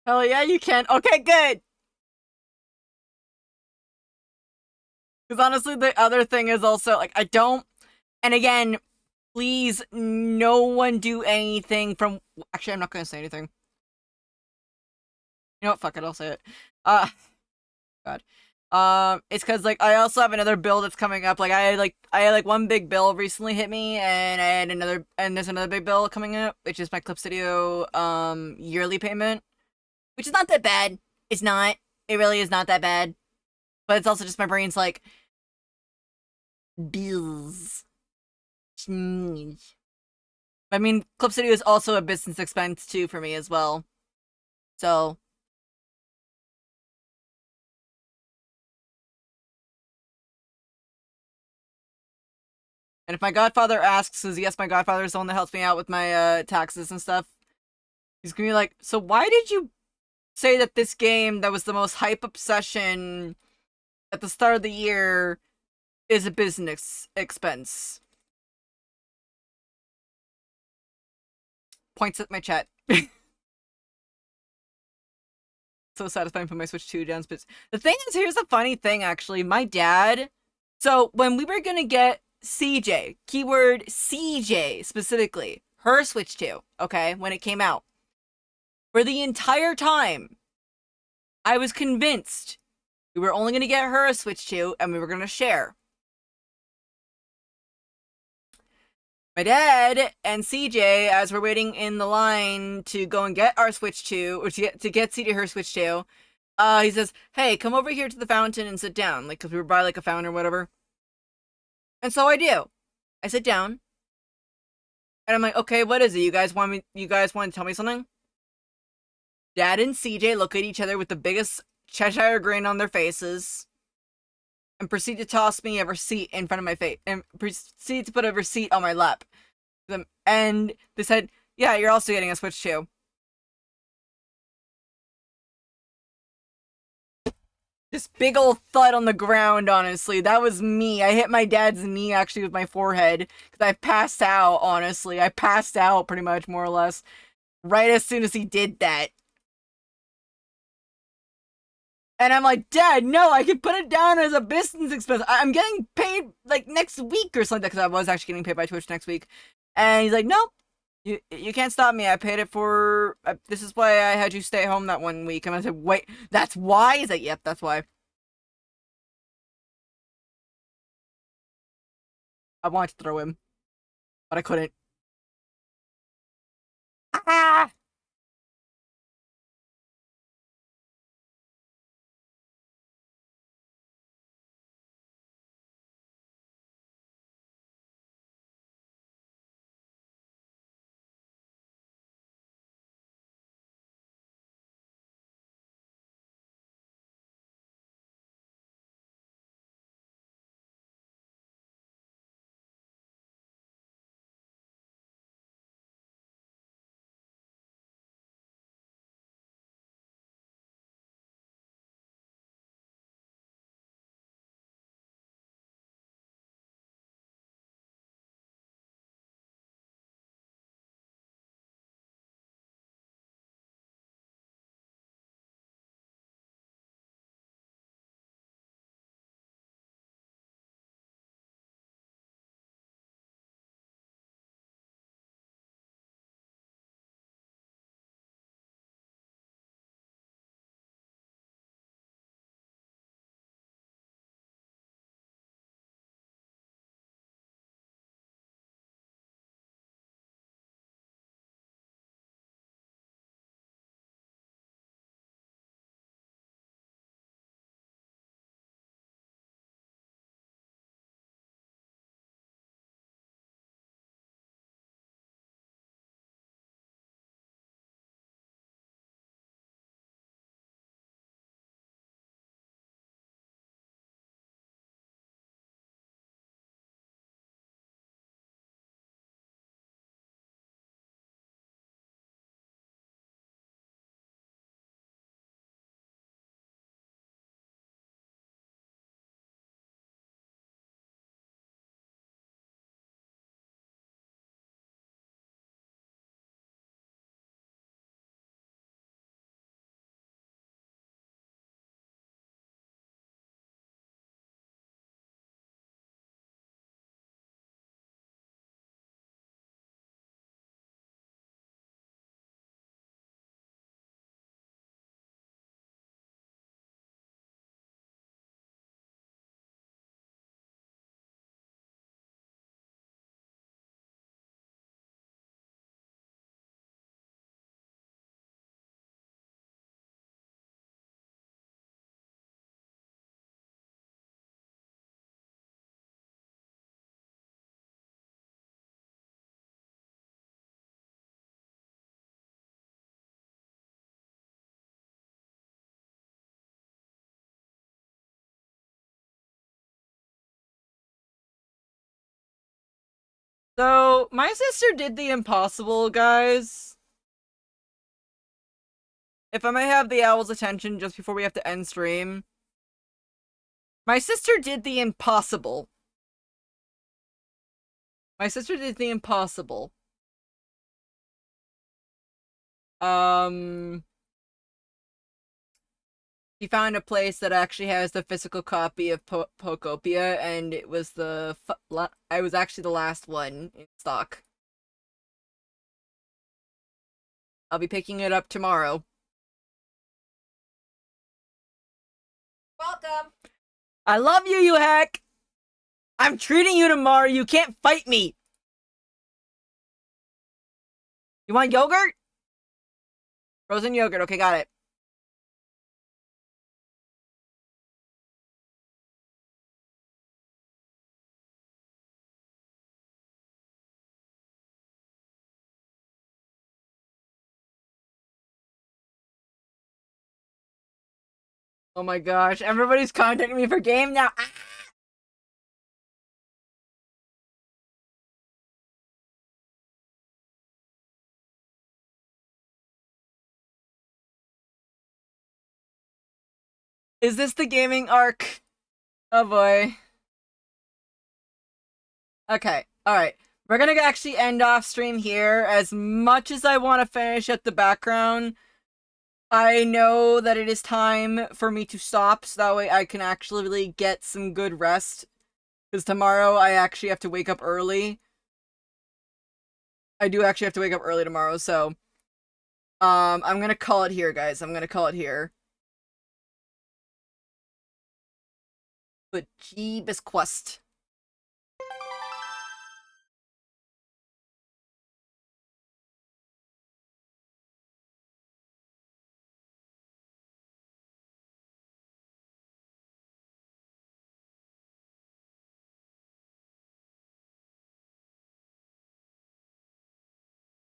Hell yeah, you can. Okay, good. Because honestly, the other thing is also, like, I don't... And again, please, no one do anything from... Actually, I'm not going to say anything. You know what? Fuck it, I'll say it. God. It's because, like, I also have another bill that's coming up. Like, I had, like, one big bill recently hit me, and I had another... And there's another big bill coming up, which is my Clip Studio, yearly payment. Which is not that bad. It's not. It really is not that bad. But it's also just my brain's like... Bills. I mean, Clip Studio is also a business expense too for me as well. So. And if my godfather asks, because yes, my godfather is the one that helps me out with my taxes and stuff, he's gonna be like, so why did you say that this game that was the most hype obsession at the start of the year is a business expense? Points at my chat. So satisfying for my Switch 2 down spits. The thing is, here's the funny thing, actually. My dad... So, when we were gonna get CJ, keyword CJ specifically, her Switch 2, okay, when it came out, for the entire time, I was convinced we were only gonna get her a Switch 2 and we were gonna share. My dad and CJ, as we're waiting in the line to go and get our Switch 2, or to get CJ her Switch 2, he says, hey, come over here to the fountain and sit down, like, because we were by, like, a fountain or whatever. And so I do. I sit down, And I'm like, okay, what is it? You guys want to tell me something? Dad and CJ look at each other with the biggest Cheshire grin on their faces and proceed to toss me a receipt in front of my face and proceed to put a receipt on my lap. And they said, yeah, you're also getting a Switch too. This big old thud on the ground, honestly. That was me. I hit my dad's knee actually with my forehead because I passed out, honestly. I passed out pretty much, more or less, right as soon as he did that. And I'm like, Dad, no, I can put it down as a business expense. I'm getting paid like next week or something because I was actually getting paid by Twitch next week. And he's like, no, you can't stop me. I paid it for. This is why I had you stay home that one week. And I said, wait, that's why? He's like, yep, that's why. I wanted to throw him, but I couldn't. Ah! So, my sister did the impossible, guys. If I may have the owl's attention just before we have to end stream. My sister did the impossible. My sister did the impossible. Um, He found a place that actually has the physical copy of Pokopia, and it was I was actually the last one in stock. I'll be picking it up tomorrow. Welcome. I love you, you hack. I'm treating you tomorrow. You can't fight me. You want yogurt? Frozen yogurt. Okay, got it. Oh my gosh, everybody's contacting me for game now. Ah! Is this the gaming arc? Oh boy. Okay, alright. We're gonna actually end off stream here. As much as I want to finish up the background, I know that it is time for me to stop, so that way I can actually really get some good rest. Because tomorrow I actually have to wake up early. I do actually have to wake up early tomorrow, so... I'm gonna call it here, guys. I'm gonna call it here. But Jeebus Quest.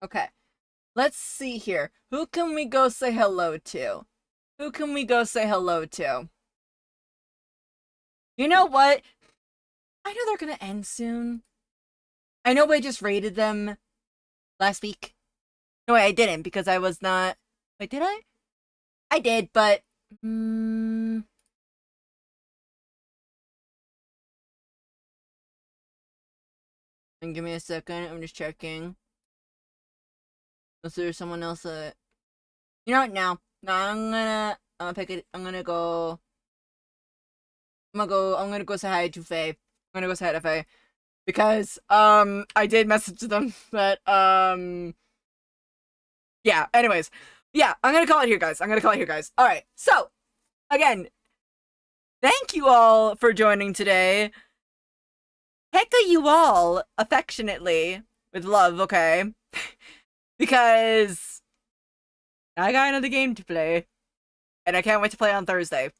Okay. Let's see here. Who can we go say hello to? Who can we go say hello to? You know what? I know they're gonna end soon. I know I just rated them last week. No, wait, I didn't because I was not... Wait, did I? I did, but... And give me a second, I'm just checking. Unless there's someone else that... You know what, no. No, I'm gonna pick it, I'm gonna go say hi to Faye. I'm gonna go say hi to Faye. Because, I did message them, but, yeah, anyways. Yeah, I'm gonna call it here, guys. Alright, so, again, thank you all for joining today. Hecka you all, affectionately, with love, okay? Because I got another game to play, and I can't wait to play on Thursday.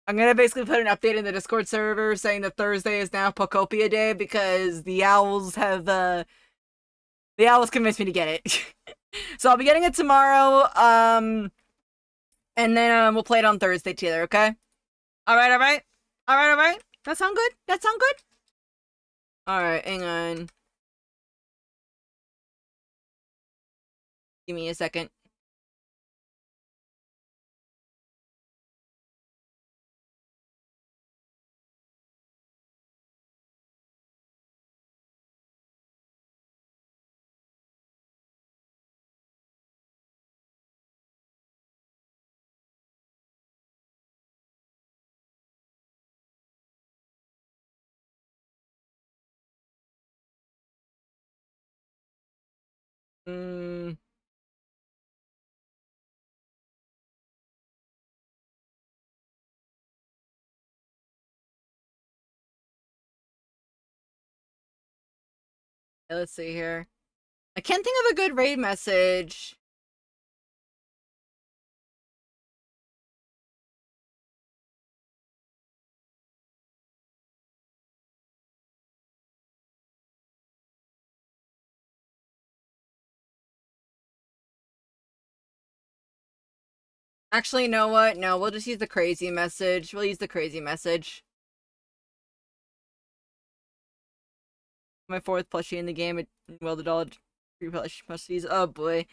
I'm gonna basically put an update in the Discord server saying that Thursday is now Pokopia Day because the owls have, the owls convinced me to get it. So I'll be getting it tomorrow, and then, we'll play it on Thursday together, okay? Alright? That sound good? Alright, hang on. Give me a second. Let's see here. I can't think of a good raid message. Actually, you know what? No, we'll just use the crazy message. My fourth plushie in the game. Well, the dollar 3 plushies. Oh boy.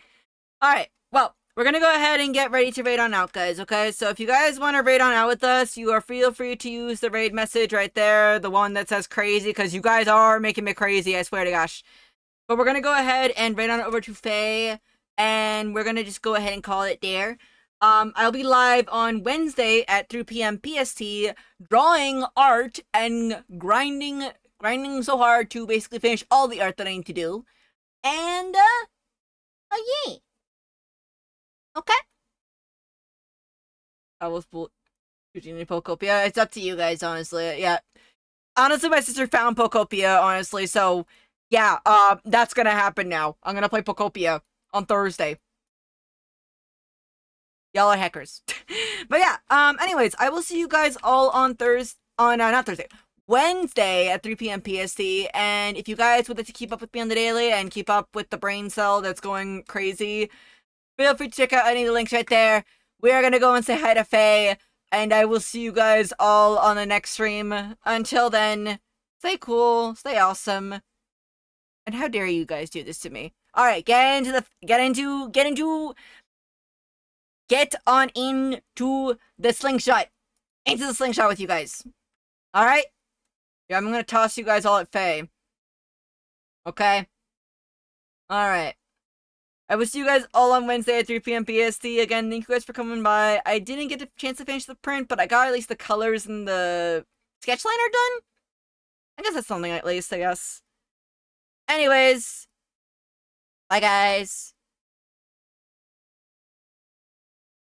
Alright, well, we're gonna go ahead and get ready to raid on out, guys, okay? So if you guys want to raid on out with us, you are feel free to use the raid message right there, the one that says crazy, because you guys are making me crazy, I swear to gosh. But we're gonna go ahead and raid on over to Faye, and we're gonna just go ahead and call it there. I'll be live on Wednesday at 3 p.m. PST, drawing art and grinding so hard to basically finish all the art that I need to do. And, yeah. Okay. I was shooting in Pokopia. It's up to you guys, honestly. Yeah. Honestly, my sister found Pokopia, honestly, so yeah, that's gonna happen now. I'm gonna play Pokopia on Thursday. Y'all are hackers. But yeah, anyways, I will see you guys all on not Thursday, Wednesday at 3 p.m. PST, and if you guys would like to keep up with me on the daily and keep up with the brain cell that's going crazy, feel free to check out any of the links right there. We are gonna go and say hi to Faye. And I will see you guys all on the next stream. Until then, stay cool, stay awesome. And how dare you guys do this to me? Alright, get on into the slingshot. Into the slingshot with you guys. Alright? Yeah, I'm gonna toss you guys all at Faye. Okay? Alright. I will see you guys all on Wednesday at 3 p.m. BST. Again, thank you guys for coming by. I didn't get a chance to finish the print, but I got at least the colors and the sketch liner done? I guess that's something at least, I guess. Anyways. Bye, guys.